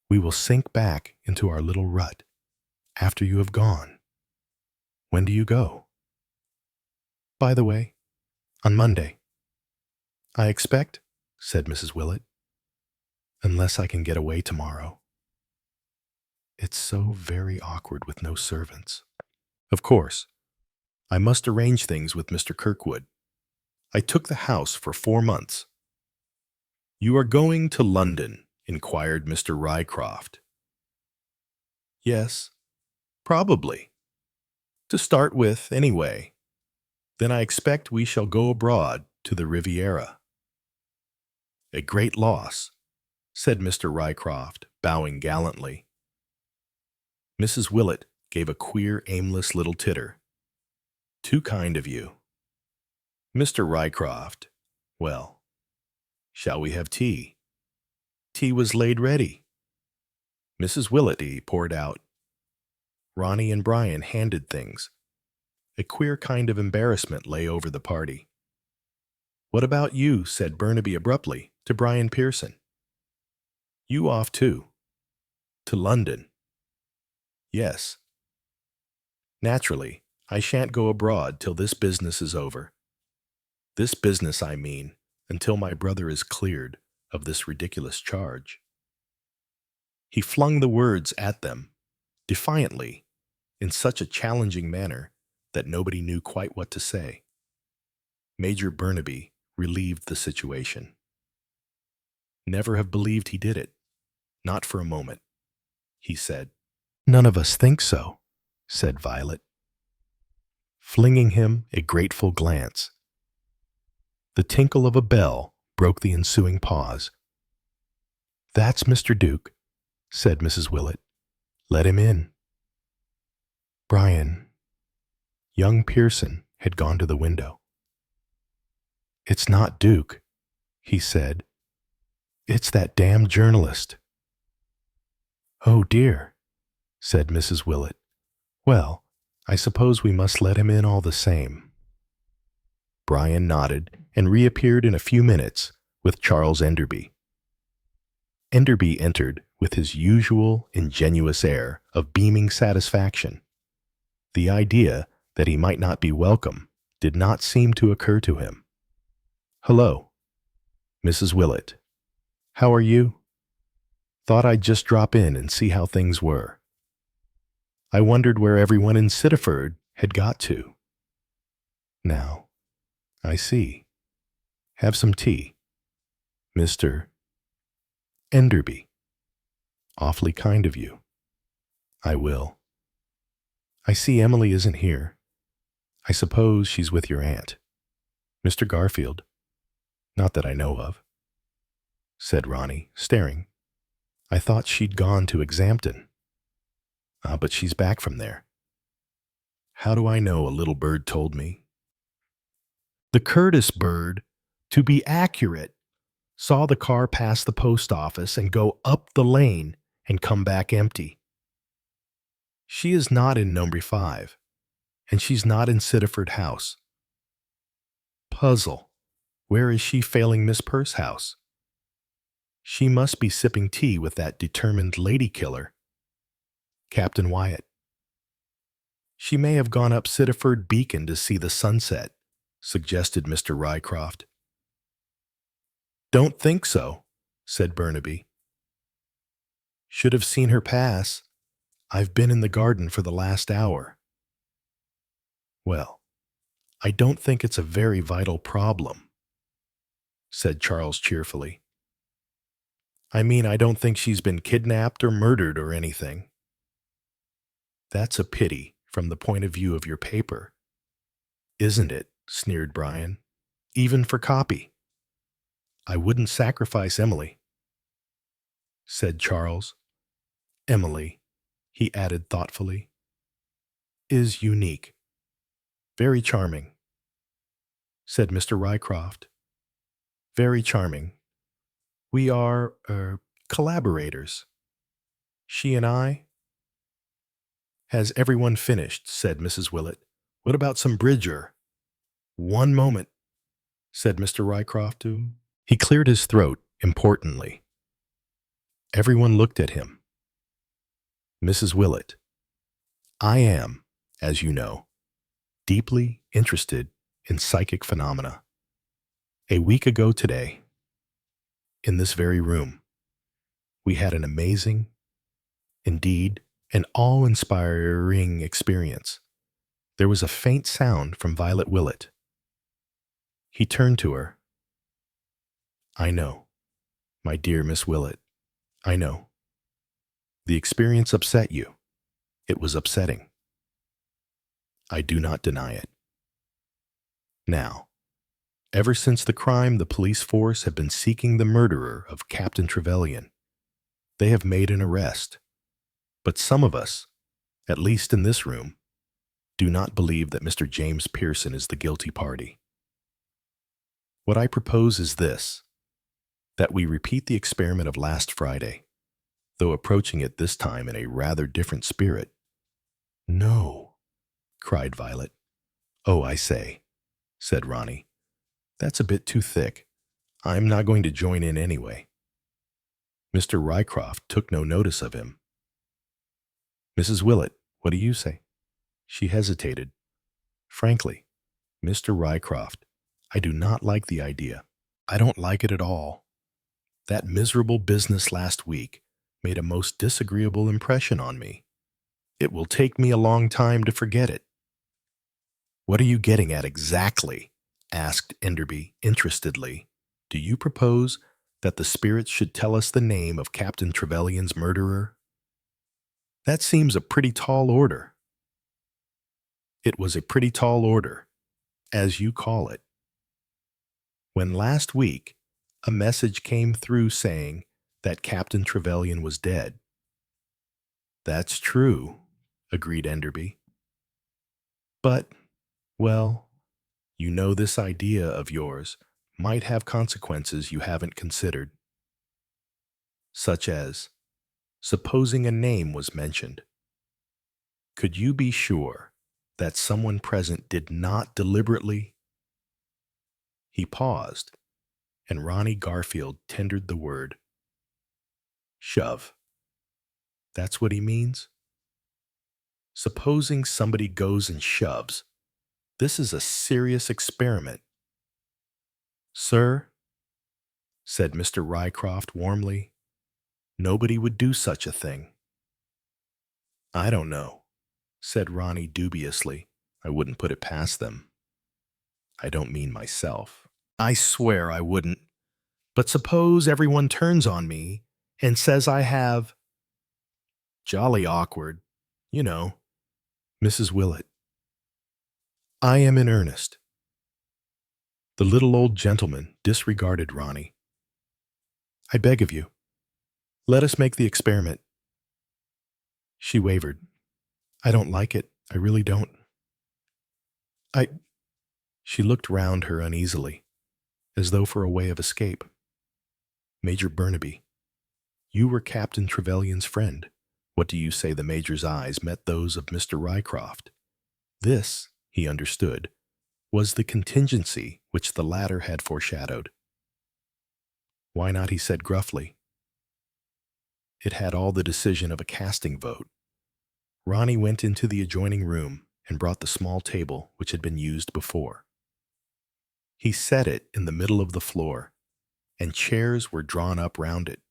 We will sink back into our little rut after you have gone. When do you go? By the way, on Monday. I expect, said Mrs. Willett, unless I can get away tomorrow. It's so very awkward with no servants. Of course, I must arrange things with Mr. Kirkwood. I took the house for 4 months. You are going to London, inquired Mr. Rycroft. Yes, probably. To start with, anyway. Then I expect we shall go abroad to the Riviera. A great loss, said Mr. Rycroft, bowing gallantly. Mrs. Willett gave a queer, aimless little titter. Too kind of you. Mr. Rycroft, well, shall we have tea? Tea was laid ready. Mrs. Willett poured out. Ronnie and Brian handed things. A queer kind of embarrassment lay over the party. What about you? Said Burnaby abruptly to Brian Pearson. You off too? To London? Yes. Naturally, I shan't go abroad till this business is over. This business, I mean, until my brother is cleared of this ridiculous charge. He flung the words at them, defiantly, in such a challenging manner that nobody knew quite what to say. Major Burnaby relieved the situation. Never have believed he did it, Not for a moment, he said. None of us think so, said Violet, flinging him a grateful glance. The tinkle of a bell broke the ensuing pause. That's Mr. Duke, said Mrs. Willett. Let him in. Brian. Young Pearson had gone to the window. It's not Duke, he said. It's that damned journalist. Oh dear, said Mrs. Willett. Well, I suppose we must let him in all the same. Brian nodded and reappeared in a few minutes with Charles Enderby. Enderby entered with his usual ingenuous air of beaming satisfaction. The idea that he might not be welcome did not seem to occur to him. Hello, Mrs. Willett. How are you? Thought I'd just drop in and see how things were. I wondered where everyone in Sittaford had got to. Now, I see. Have some tea. Mr. Enderby. Awfully kind of you. I will. I see Emily isn't here. I suppose she's with your aunt. Mr. Garfield. Not that I know of, said Ronnie, staring. I thought she'd gone to Exampton. But she's back from there. How do I know? A little bird told me. The Curtis bird, to be accurate, saw the car pass the post office and go up the lane and come back empty. She is not in number 5, and she's not in Sittaford House. Puzzle. Where is she failing Miss Pursehouse? She must be sipping tea with that determined lady killer, Captain Wyatt. She may have gone up Sittaford Beacon to see the sunset, suggested Mr. Rycroft. Don't think so, said Burnaby. Should have seen her pass. I've been in the garden for the last hour. Well, I don't think it's a very vital problem, said Charles cheerfully. I mean, I don't think she's been kidnapped or murdered or anything. That's a pity from the point of view of your paper. Isn't it? Sneered Brian. Even for copy. I wouldn't sacrifice Emily, said Charles. Emily, he added thoughtfully, is unique. Very charming, said Mr. Rycroft. Very charming. We are, collaborators. She and I. Has everyone finished? Said Mrs. Willett. What about some bridge? One moment, said Mr. Rycroft. He cleared his throat importantly. Everyone looked at him. Mrs. Willett, I am, as you know, deeply interested in psychic phenomena. A week ago today, in this very room, we had an amazing, indeed, an awe-inspiring experience. There was a faint sound from Violet Willett. He turned to her. I know, my dear Miss Willett, I know. The experience upset you. It was upsetting. I do not deny it. Now, ever since the crime, the police force have been seeking the murderer of Captain Trevelyan. They have made an arrest. But some of us, at least in this room, do not believe that Mr. James Pearson is the guilty party. What I propose is this, that we repeat the experiment of last Friday, though approaching it this time in a rather different spirit. No, cried Violet. Oh, I say, said Ronnie. That's a bit too thick. I'm not going to join in anyway. Mr. Rycroft took no notice of him. Mrs. Willett, what do you say? She hesitated. Frankly, Mr. Rycroft, I do not like the idea. I don't like it at all. That miserable business last week made a most disagreeable impression on me. It will take me a long time to forget it. What are you getting at exactly? Asked Enderby interestedly. Do you propose that the spirits should tell us the name of Captain Trevelyan's murderer? That seems a pretty tall order. It was a pretty tall order, as you call it. When last week a message came through saying that Captain Trevelyan was dead. That's true, agreed Enderby. But, well, you know this idea of yours might have consequences you haven't considered. Such as, supposing a name was mentioned. Could you be sure that someone present did not deliberately? He paused, and Ronnie Garfield tendered the word. Shove. That's what he means? Supposing somebody goes and shoves. This is a serious experiment. Sir, said Mr. Rycroft warmly, nobody would do such a thing. I don't know, said Ronnie dubiously. I wouldn't put it past them. I don't mean myself. I swear I wouldn't. But suppose everyone turns on me and says I have... Jolly awkward. You know, Mrs. Willett. I am in earnest. The little old gentleman disregarded Ronnie. I beg of you, let us make the experiment. She wavered. I don't like it. I really don't. She looked round her uneasily, as though for a way of escape. Major Burnaby, you were Captain Trevelyan's friend. What do you say? The Major's eyes met those of Mr. Rycroft. This, he understood, was the contingency which the latter had foreshadowed. Why not, he said gruffly. It had all the decision of a casting vote. Ronnie went into the adjoining room and brought the small table which had been used before. He set it in the middle of the floor, and chairs were drawn up round it.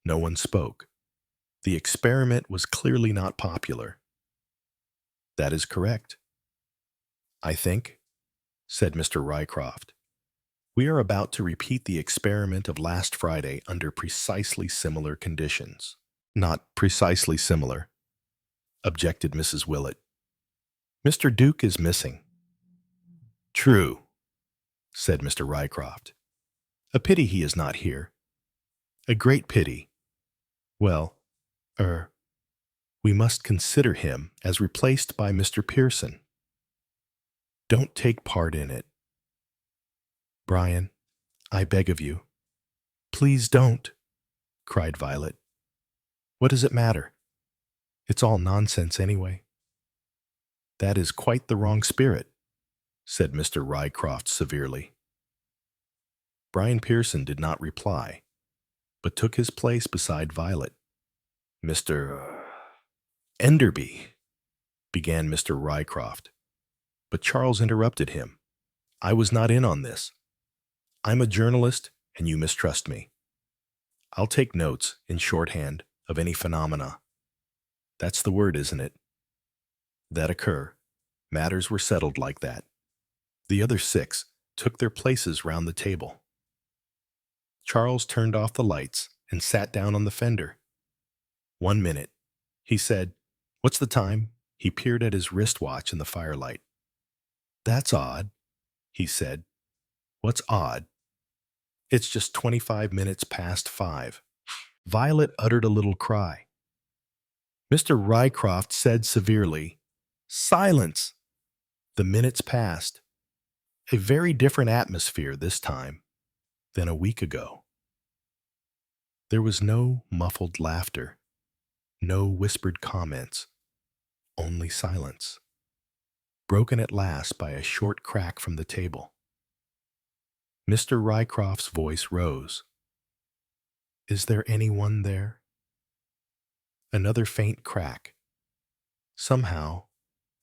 No one spoke. The experiment was clearly not popular. That is correct. I think, said Mr. Rycroft, we are about to repeat the experiment of last Friday under precisely similar conditions. Not precisely similar, objected Mrs. Willett. Mr. Duke is missing. True, said Mr. Rycroft. A pity he is not here. A great pity. Well, we must consider him as replaced by Mr. Pearson. Don't take part in it. Brian, I beg of you. Please don't, cried Violet. What does it matter? It's all nonsense anyway. That is quite the wrong spirit, said Mr. Rycroft severely. Brian Pearson did not reply, but took his place beside Violet. Mr. Enderby, began Mr. Rycroft, but Charles interrupted him. I was not in on this. I'm a journalist, and you mistrust me. I'll take notes, in shorthand, of any phenomena. That's the word, isn't it? That occur. Matters were settled like that. The other 6 took their places round the table. Charles turned off the lights and sat down on the fender. 1 minute, he said. What's the time? He peered at his wristwatch in the firelight. That's odd, he said. What's odd? It's just 25 minutes past 5. Violet uttered a little cry. Mr. Rycroft said severely, Silence! The minutes passed. A very different atmosphere this time than a week ago. There was no muffled laughter, no whispered comments, only silence, broken at last by a short crack from the table. Mr. Rycroft's voice rose. Is there anyone there? Another faint crack. Somehow,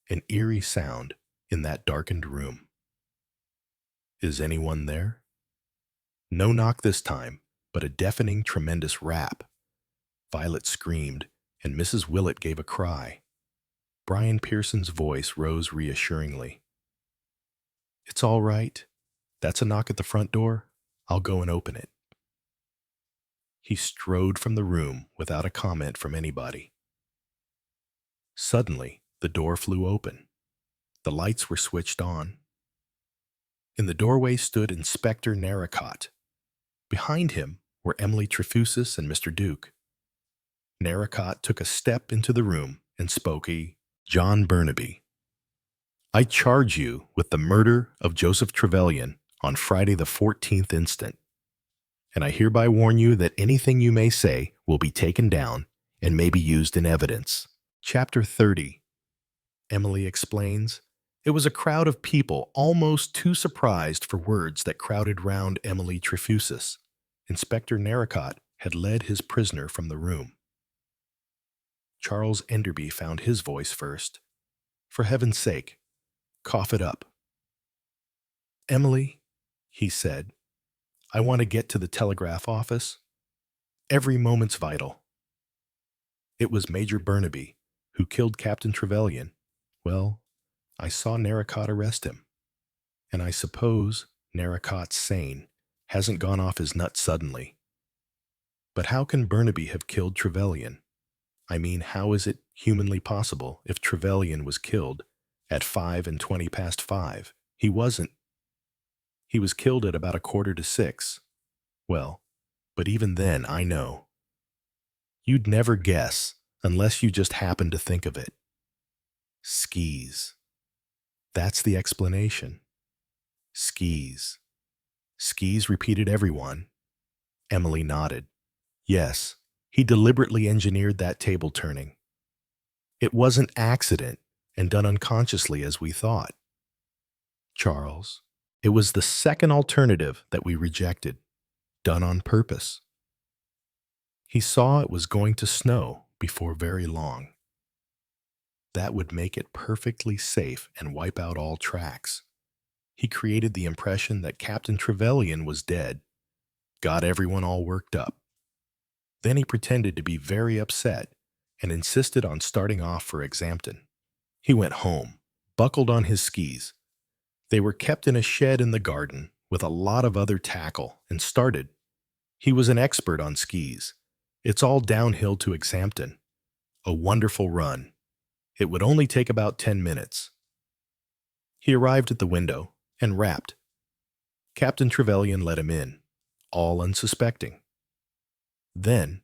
an eerie sound in that darkened room. Is anyone there? No knock this time, but a deafening, tremendous rap. Violet screamed, and Mrs. Willett gave a cry. Brian Pearson's voice rose reassuringly. It's all right. That's a knock at the front door. I'll go and open it. He strode from the room without a comment from anybody. Suddenly, the door flew open. The lights were switched on. In the doorway stood Inspector Narracott. Behind him were Emily Trefusis and Mr. Duke. Narracott took a step into the room and spoke. John Burnaby, I charge you with the murder of Joseph Trevelyan on Friday the 14th instant, and I hereby warn you that anything you may say will be taken down and may be used in evidence. Chapter 30. Emily explains, it was a crowd of people almost too surprised for words that crowded round Emily Trefusis. Inspector Narracott had led his prisoner from the room. Charles Enderby found his voice first. For heaven's sake, cough it up. Emily, he said, I want to get to the telegraph office. Every moment's vital. It was Major Burnaby who killed Captain Trevelyan. Well, I saw Narracott arrest him. And I suppose Narracott's sane, hasn't gone off his nut suddenly. But how can Burnaby have killed Trevelyan? I mean, how is it humanly possible if Trevelyan was killed at 5:20 past 5? He wasn't. He was killed at about 5:45. Well, but even then, I know. You'd never guess unless you just happened to think of it. Skis. That's the explanation. Skis. Skis, repeated everyone. Emily nodded. Yes, he deliberately engineered that table turning. It wasn't accident and done unconsciously as we thought. Charles, it was the second alternative that we rejected, done on purpose. He saw it was going to snow before very long. That would make it perfectly safe and wipe out all tracks. He created the impression that Captain Trevelyan was dead, got everyone all worked up. Then he pretended to be very upset and insisted on starting off for Exampton. He went home, buckled on his skis. They were kept in a shed in the garden with a lot of other tackle and started. He was an expert on skis. It's all downhill to Exampton. A wonderful run. It would only take about 10 minutes. He arrived at the window and rapped. Captain Trevelyan let him in, all unsuspecting. Then,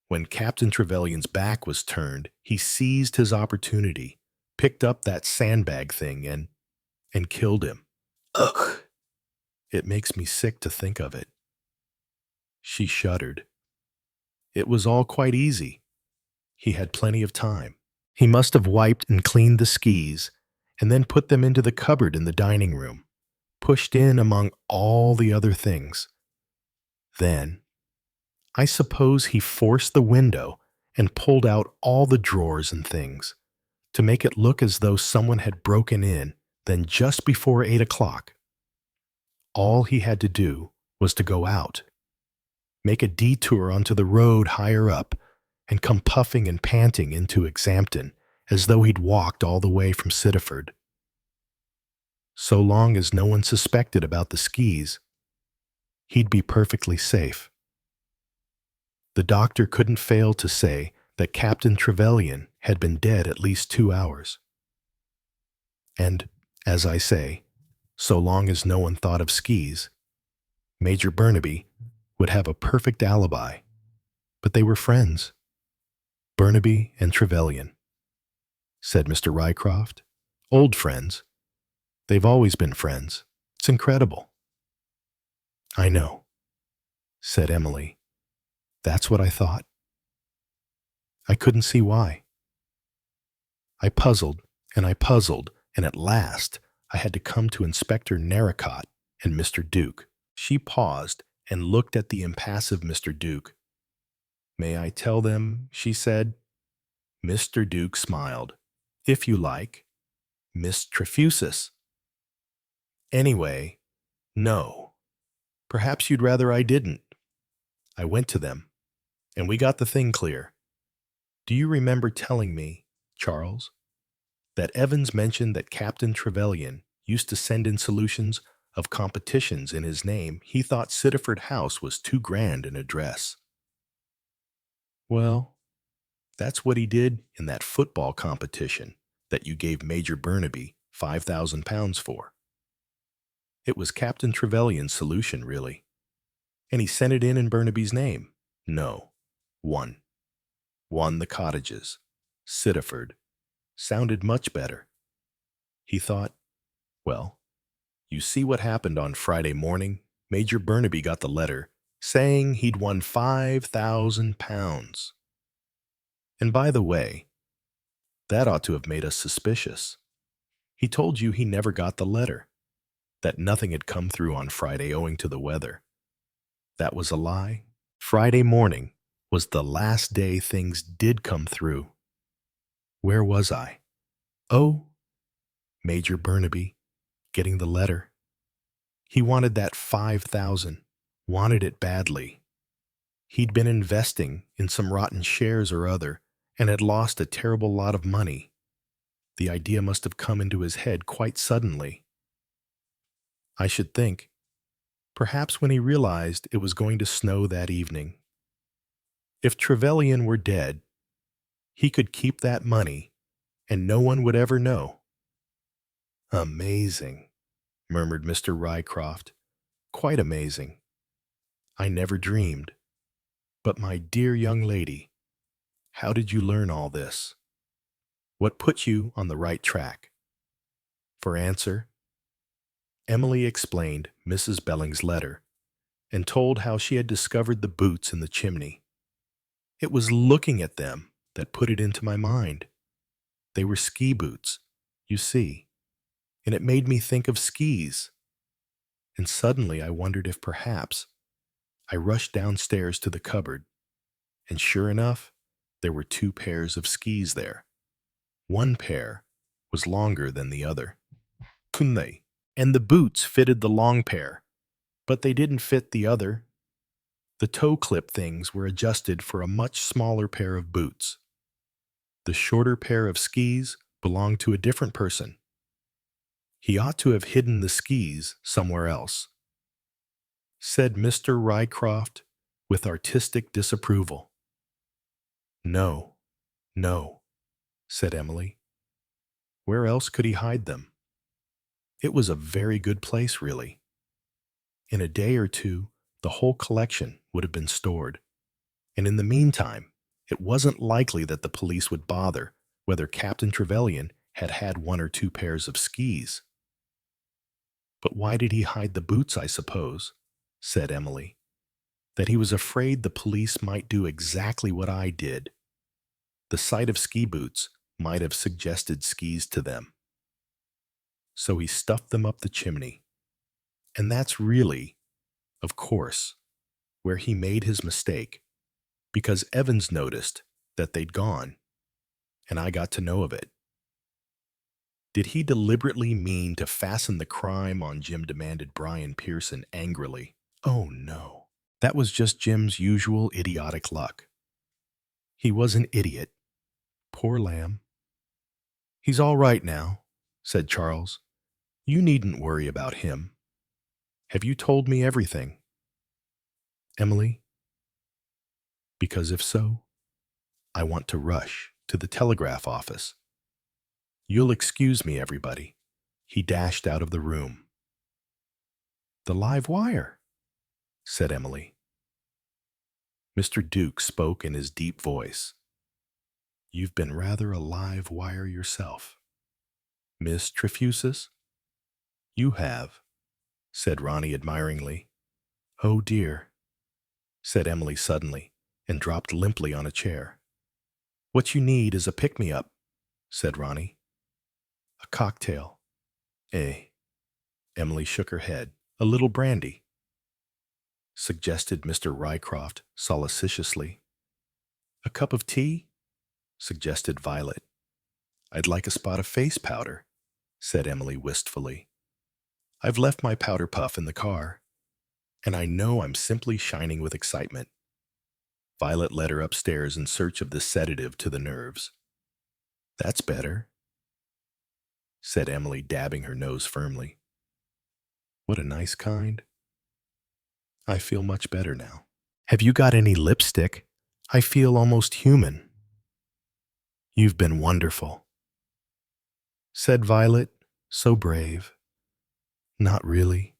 when Captain Trevelyan's back was turned, he seized his opportunity, picked up that sandbag thing, and killed him. Ugh! It makes me sick to think of it. She shuddered. It was all quite easy. He had plenty of time. He must have wiped and cleaned the skis, and then put them into the cupboard in the dining room, pushed in among all the other things. Then, I suppose he forced the window and pulled out all the drawers and things to make it look as though someone had broken in. Then just before 8 o'clock, all he had to do was to go out, make a detour onto the road higher up, and come puffing and panting into Exampton as though he'd walked all the way from Sittaford. So long as no one suspected about the skis, he'd be perfectly safe. The doctor couldn't fail to say that Captain Trevelyan had been dead at least 2 hours. And, as I say, so long as no one thought of skis, Major Burnaby would have a perfect alibi. But they were friends. Burnaby and Trevelyan, said Mr. Rycroft. Old friends. They've always been friends. It's incredible. I know, said Emily. That's what I thought. I couldn't see why. I puzzled, and at last I had to come to Inspector Narracott and Mr. Duke. She paused and looked at the impassive Mr. Duke. May I tell them, she said. Mr. Duke smiled. If you like, Miss Trefusis. Anyway, no. Perhaps you'd rather I didn't. I went to them, and we got the thing clear. Do you remember telling me, Charles, that Evans mentioned that Captain Trevelyan used to send in solutions of competitions in his name? He thought Sittaford House was too grand an address. Well, that's what he did in that football competition that you gave Major Burnaby £5,000 for. It was Captain Trevelyan's solution, really. And he sent it in Burnaby's name. No. Won. Won the cottages. Sittaford. Sounded much better. He thought, well, you see what happened on Friday morning? Major Burnaby got the letter saying he'd won £5,000. And by the way, that ought to have made us suspicious. He told you he never got the letter, that nothing had come through on Friday owing to the weather. That was a lie. Friday morning was the last day things did come through. Where was I? Oh, Major Burnaby, getting the letter. He wanted that 5,000, wanted it badly. He'd been investing in some rotten shares or other and had lost a terrible lot of money. The idea must have come into his head quite suddenly. I should think, perhaps when he realized it was going to snow that evening. If Trevelyan were dead, he could keep that money and no one would ever know. Amazing, murmured Mr. Rycroft. Quite amazing. I never dreamed. But my dear young lady, how did you learn all this? What put you on the right track? For answer, Emily explained Mrs. Belling's letter and told how she had discovered the boots in the chimney. It was looking at them that put it into my mind. They were ski boots, you see, and it made me think of skis. And suddenly I wondered if perhaps I rushed downstairs to the cupboard, and sure enough, there were 2 pairs of skis there. One pair was longer than the other. Couldn't they? And the boots fitted the long pair, but they didn't fit the other. The toe clip things were adjusted for a much smaller pair of boots. The shorter pair of skis belonged to a different person. He ought to have hidden the skis somewhere else, said Mr. Rycroft with artistic disapproval. No, no, said Emily. Where else could he hide them? It was a very good place, really. In a day or two, the whole collection would have been stored. And in the meantime, it wasn't likely that the police would bother whether Captain Trevelyan had had 1 or 2 pairs of skis. But why did he hide the boots, I suppose? Said Emily. That he was afraid the police might do exactly what I did. The sight of ski boots might have suggested skis to them. So he stuffed them up the chimney. And that's really, of course, where he made his mistake, because Evans noticed that they'd gone, and I got to know of it. Did he deliberately mean to fasten the crime on Jim? Demanded Brian Pearson angrily. Oh no, that was just Jim's usual idiotic luck. He was an idiot. Poor lamb. He's all right now, said Charles. You needn't worry about him. Have you told me everything, Emily? Because if so, I want to rush to the telegraph office. You'll excuse me, everybody. He dashed out of the room. The live wire, said Emily. Mr. Duke spoke in his deep voice. You've been rather a live wire yourself, Miss Trefusis. You have, said Ronnie admiringly. Oh dear, said Emily suddenly, and dropped limply on a chair. What you need is a pick-me-up, said Ronnie. A cocktail. Eh. Emily shook her head. A little brandy, suggested Mr. Rycroft solicitously. A cup of tea, suggested Violet. I'd like a spot of face powder, said Emily wistfully. I've left my powder puff in the car, and I know I'm simply shining with excitement. Violet led her upstairs in search of the sedative to the nerves. That's better, said Emily, dabbing her nose firmly. What a nice kind. I feel much better now. Have you got any lipstick? I feel almost human. You've been wonderful, said Violet, so brave. Not really,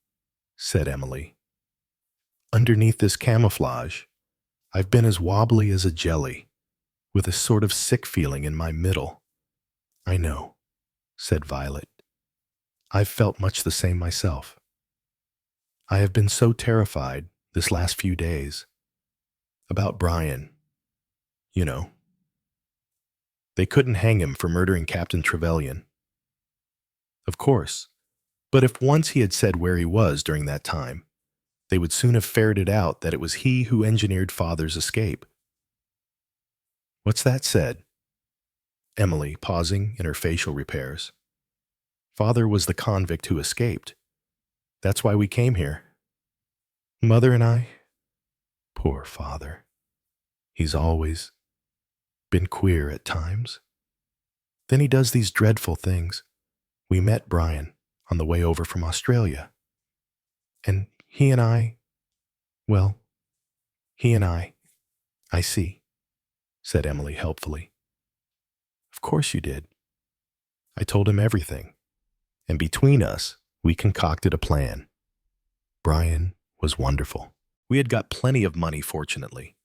said Emily. Underneath this camouflage, I've been as wobbly as a jelly, with a sort of sick feeling in my middle. I know, said Violet. I've felt much the same myself. I have been so terrified this last few days about Brian. You know, they couldn't hang him for murdering Captain Trevelyan. Of course, but if once he had said where he was during that time, they would soon have ferreted out that it was he who engineered Father's escape. What's that said? Emily, pausing in her facial repairs. Father was the convict who escaped. That's why we came here. Mother and I. Poor Father. He's always been queer at times. Then he does these dreadful things. We met Brian on the way over from Australia. And he and I, I see, said Emily helpfully. Of course you did. I told him everything, and between us, we concocted a plan. Brian was wonderful. We had got plenty of money, fortunately,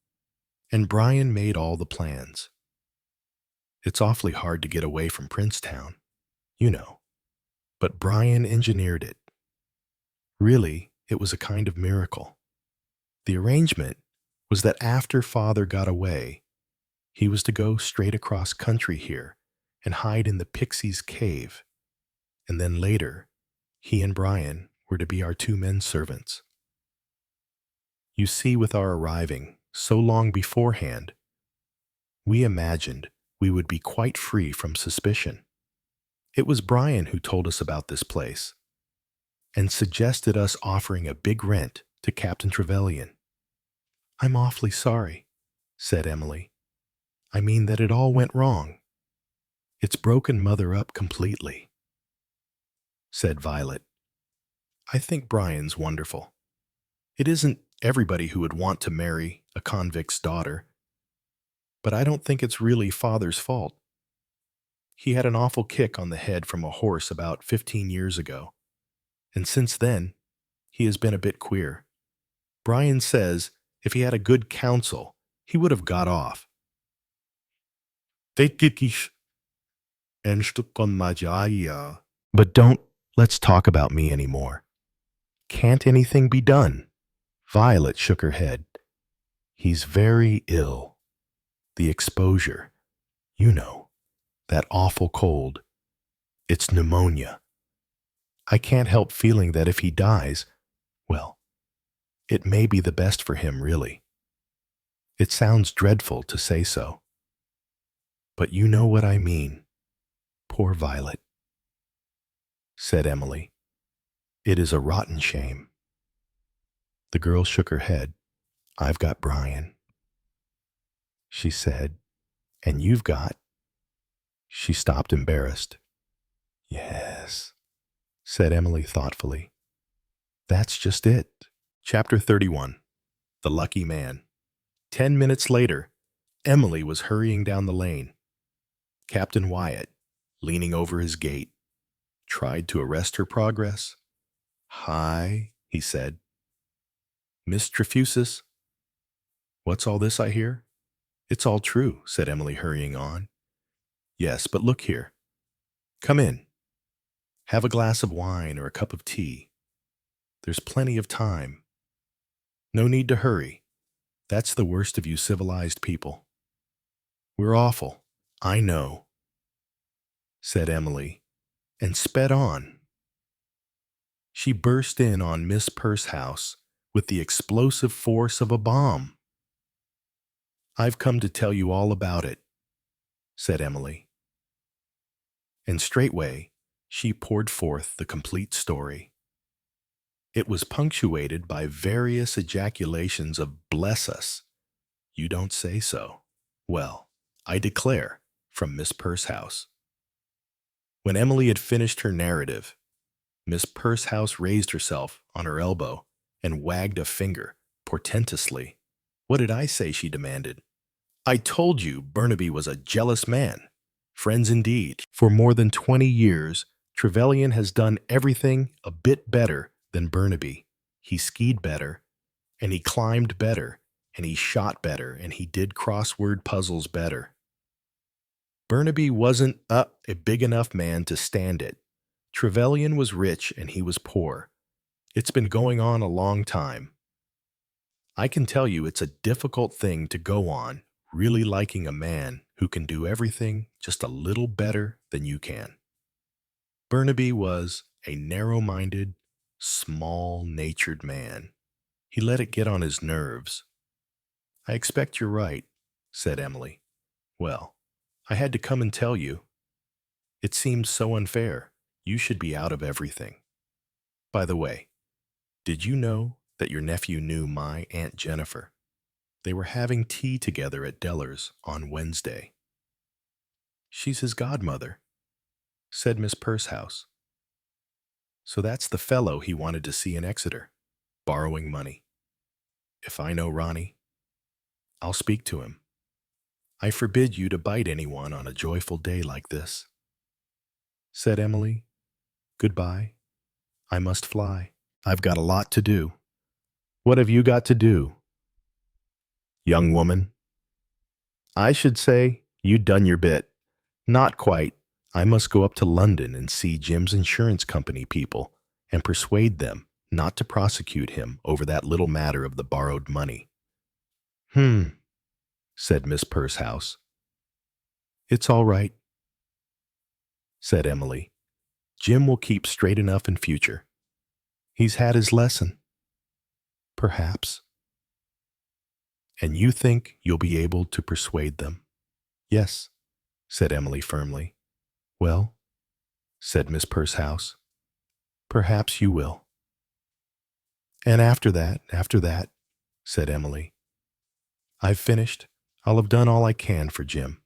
and Brian made all the plans. It's awfully hard to get away from Princetown, you know, but Brian engineered it. Really, it was a kind of miracle. The arrangement was that after Father got away, he was to go straight across country here and hide in the Pixie's cave, and then later, he and Brian were to be our two men servants. You see, with our arriving so long beforehand, we imagined we would be quite free from suspicion. It was Brian who told us about this place and suggested us offering a big rent to Captain Trevelyan. I'm awfully sorry, said Emily. I mean that it all went wrong. It's broken Mother up completely, said Violet. I think Brian's wonderful. It isn't everybody who would want to marry a convict's daughter, but I don't think it's really Father's fault. He had an awful kick on the head from a horse about 15 years ago, and since then, he has been a bit queer. Brian says if he had a good counsel, he would have got off. But let's talk about me anymore. Can't anything be done? Violet shook her head. He's very ill. The exposure, you know, that awful cold. It's pneumonia. I can't help feeling that if he dies, well, it may be the best for him, really. It sounds dreadful to say so, but you know what I mean. Poor Violet, said Emily. It is a rotten shame. The girl shook her head. I've got Brian, she said, and you've got... She stopped, embarrassed. Yes, said Emily thoughtfully. That's just it. Chapter 31. The Lucky Man. 10 minutes later, Emily was hurrying down the lane. Captain Wyatt, leaning over his gate, tried to arrest her progress. Hi, he said. Miss Trefusis. What's all this I hear? It's all true, said Emily, hurrying on. Yes, but look here. Come in. Have a glass of wine or a cup of tea. There's plenty of time. No need to hurry. That's the worst of you civilized people. We're awful, I know, said Emily, and sped on. She burst in on Miss Pursehouse with the explosive force of a bomb. I've come to tell you all about it, said Emily. And straightway she poured forth the complete story. It was punctuated by various ejaculations of "bless us," "you don't say so," "well, I declare," from Miss Pursehouse. When Emily had finished her narrative, Miss Pursehouse raised herself on her elbow and wagged a finger portentously. What did I say? She demanded. I told you Burnaby was a jealous man. Friends indeed. For more than 20 years, Trevelyan has done everything a bit better than Burnaby. He skied better, and he climbed better, and he shot better, and he did crossword puzzles better. Burnaby wasn't a big enough man to stand it. Trevelyan was rich and he was poor. It's been going on a long time. I can tell you it's a difficult thing to go on, really liking a man who can do everything just a little better than you can. Burnaby was a narrow-minded, small-natured man. He let it get on his nerves. I expect you're right, said Emily. Well, I had to come and tell you. It seems so unfair. You should be out of everything. By the way, did you know that your nephew knew my Aunt Jennifer? They were having tea together at Deller's on Wednesday. She's his godmother, said Miss Pursehouse. So that's the fellow he wanted to see in Exeter, borrowing money. If I know Ronnie, I'll speak to him. I forbid you to bite anyone on a joyful day like this. Said Emily, goodbye. I must fly. I've got a lot to do. What have you got to do? Young woman, I should say you'd done your bit. Not quite. I must go up to London and see Jim's insurance company people and persuade them not to prosecute him over that little matter of the borrowed money. Said Miss Pursehouse. It's all right, said Emily. Jim will keep straight enough in future. He's had his lesson. Perhaps. And you think you'll be able to persuade them? Yes, said Emily firmly. Well, said Miss Pursehouse, perhaps you will. And after that, said Emily. I've finished. I'll have done all I can for Jim.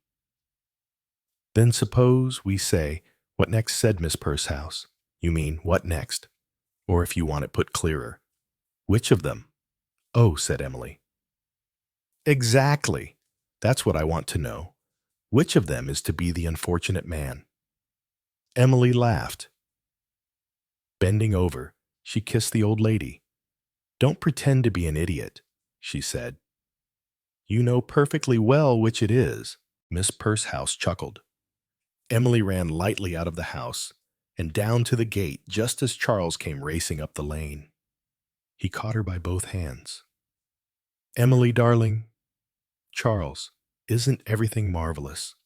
Then suppose we say, what next, said Miss Pursehouse. You mean, what next? Or if you want it put clearer, which of them? Oh, said Emily. Exactly. That's what I want to know. Which of them is to be the unfortunate man? Emily laughed. Bending over, she kissed the old lady. Don't pretend to be an idiot, she said. You know perfectly well which it is. Miss Pursehouse chuckled. Emily ran lightly out of the house and down to the gate just as Charles came racing up the lane. He caught her by both hands. Emily, darling. Charles, isn't everything marvelous?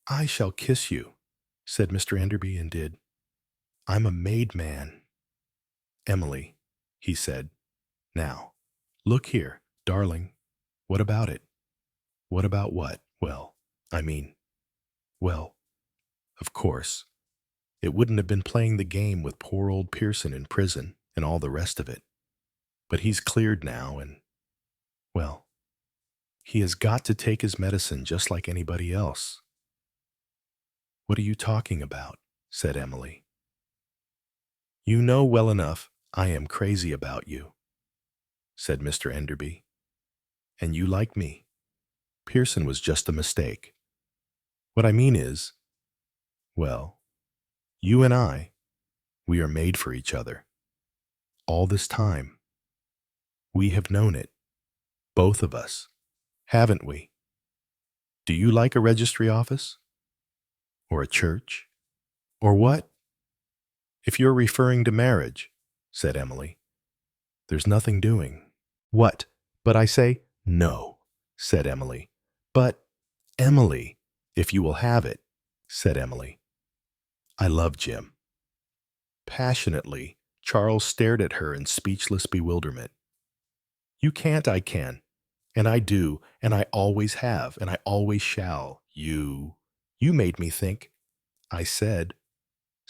I shall kiss you, said Mr. Enderby, and did. I'm a made man. Emily, he said. Now, look here, darling. What about it? What about what? Well, of course. It wouldn't have been playing the game with poor old Pearson in prison and all the rest of it. But he's cleared now and, well, he has got to take his medicine just like anybody else. What are you talking about? Said Emily. You know well enough I am crazy about you, said Mr. Enderby. And you like me. Pearson was just a mistake. What I mean is, well, you and I, we are made for each other. All this time. We have known it, both of us, haven't we? Do you like a registry office? Or a church? Or what? If you're referring to marriage, said Emily, there's nothing doing. What? But I say, no, said Emily. But, Emily, if you will have it, said Emily. I love Jim. Passionately, Charles stared at her in speechless bewilderment. You can't, I can. And I do, and I always have, and I always shall. You made me think. I said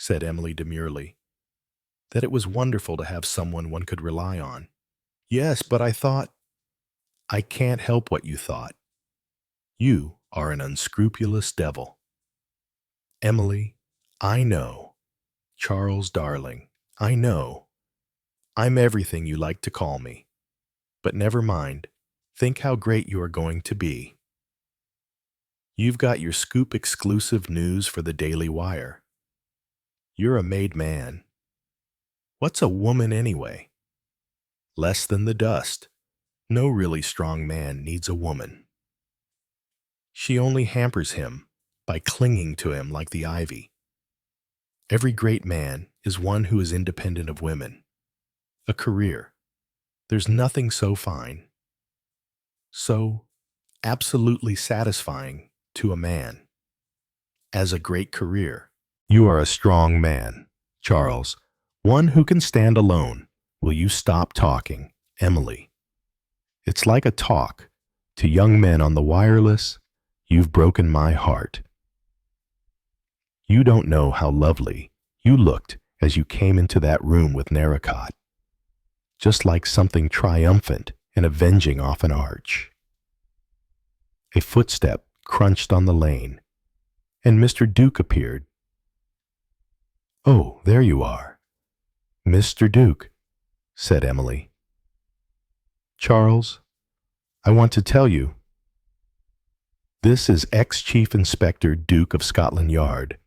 Emily demurely, that it was wonderful to have someone one could rely on. Yes, but I thought. I can't help what you thought. You are an unscrupulous devil. Emily, I know. Charles, darling, I know. I'm everything you like to call me. But never mind. Think how great you are going to be. You've got your scoop exclusive news for the Daily Wire. You're a made man. What's a woman anyway? Less than the dust. No really strong man needs a woman. She only hampers him by clinging to him like the ivy. Every great man is one who is independent of women. A career. There's nothing so fine, so absolutely satisfying to a man as a great career. You are a strong man, Charles, one who can stand alone. Will you stop talking, Emily? It's like a talk to young men on the wireless. You've broken my heart. You don't know how lovely you looked as you came into that room with Narracott, just like something triumphant and avenging off an arch. A footstep crunched on the lane, and Mr. Duke appeared. "Oh, there you are, Mr. Duke," said Emily. "Charles, I want to tell you. This is ex-Chief Inspector Duke of Scotland Yard."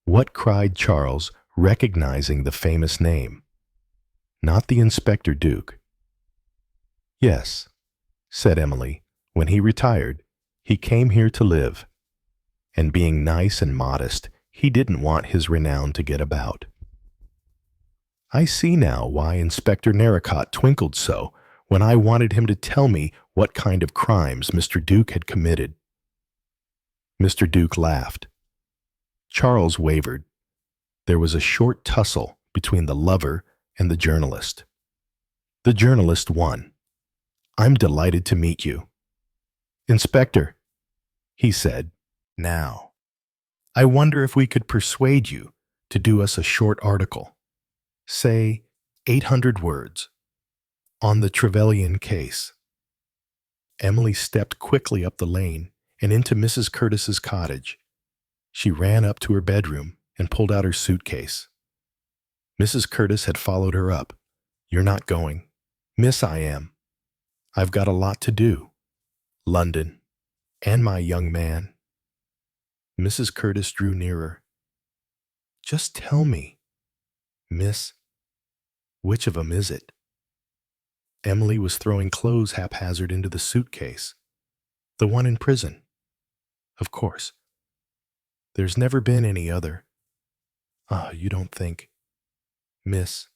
"What?" cried Charles, recognizing the famous name. "Not the Inspector Duke." "Yes," said Emily. "When he retired, he came here to live. And being nice and modest, he didn't want his renown to get about. I see now why Inspector Narracott twinkled so when I wanted him to tell me what kind of crimes Mr. Duke had committed." Mr. Duke laughed. Charles wavered. There was a short tussle between the lover and the journalist. The journalist won. "I'm delighted to meet you, Inspector," he said. "Now, I wonder if we could persuade you to do us a short article, say 800 words, on the Trevelyan case." Emily stepped quickly up the lane and into Mrs. Curtis's cottage. She ran up to her bedroom and pulled out her suitcase. Mrs. Curtis had followed her up. "You're not going." "Miss, I am. I've got a lot to do. London, and my young man." Mrs. Curtis drew nearer. "Just tell me, miss, which of 'em is it?" Emily was throwing clothes haphazard into the suitcase. "The one in prison. Of course. There's never been any other. Ah, you don't think, miss,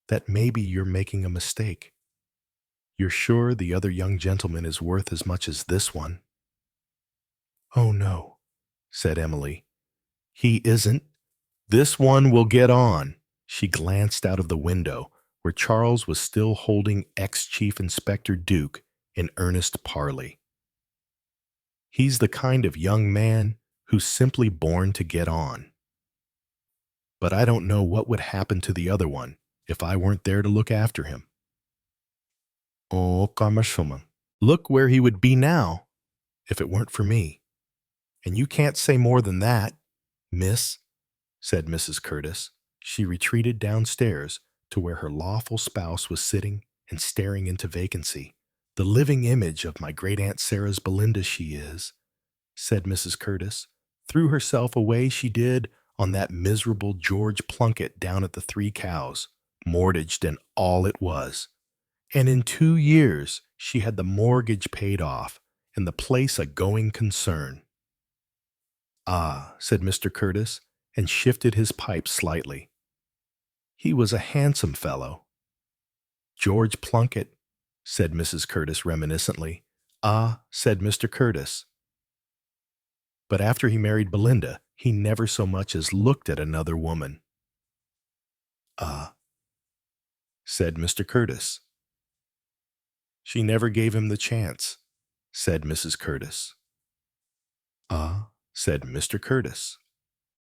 that maybe you're making a mistake? You're sure the other young gentleman is worth as much as this one?" "Oh, no," said Emily. "He isn't. This one will get on." She glanced out of the window, where Charles was still holding ex-Chief Inspector Duke in earnest parley. "He's the kind of young man who's simply born to get on. But I don't know what would happen to the other one if I weren't there to look after him. Oh, Kammerschumann, look where he would be now if it weren't for me. And you can't say more than that, miss," said Mrs. Curtis. She retreated downstairs to where her lawful spouse was sitting and staring into vacancy. "The living image of my great-aunt Sarah's Belinda she is," said Mrs. Curtis. "Threw herself away, she did, on that miserable George Plunkett down at the Three Cows, mortgaged and all it was. And in 2 years she had the mortgage paid off and the place a going concern." "Ah," said Mr. Curtis, and shifted his pipe slightly. "He was a handsome fellow." "George Plunkett," said Mrs. Curtis reminiscently. "Ah," said Mr. Curtis. "But after he married Belinda, he never so much as looked at another woman." "Ah," said Mr. Curtis. "She never gave him the chance," said Mrs. Curtis. "Ah," said Mr. Curtis.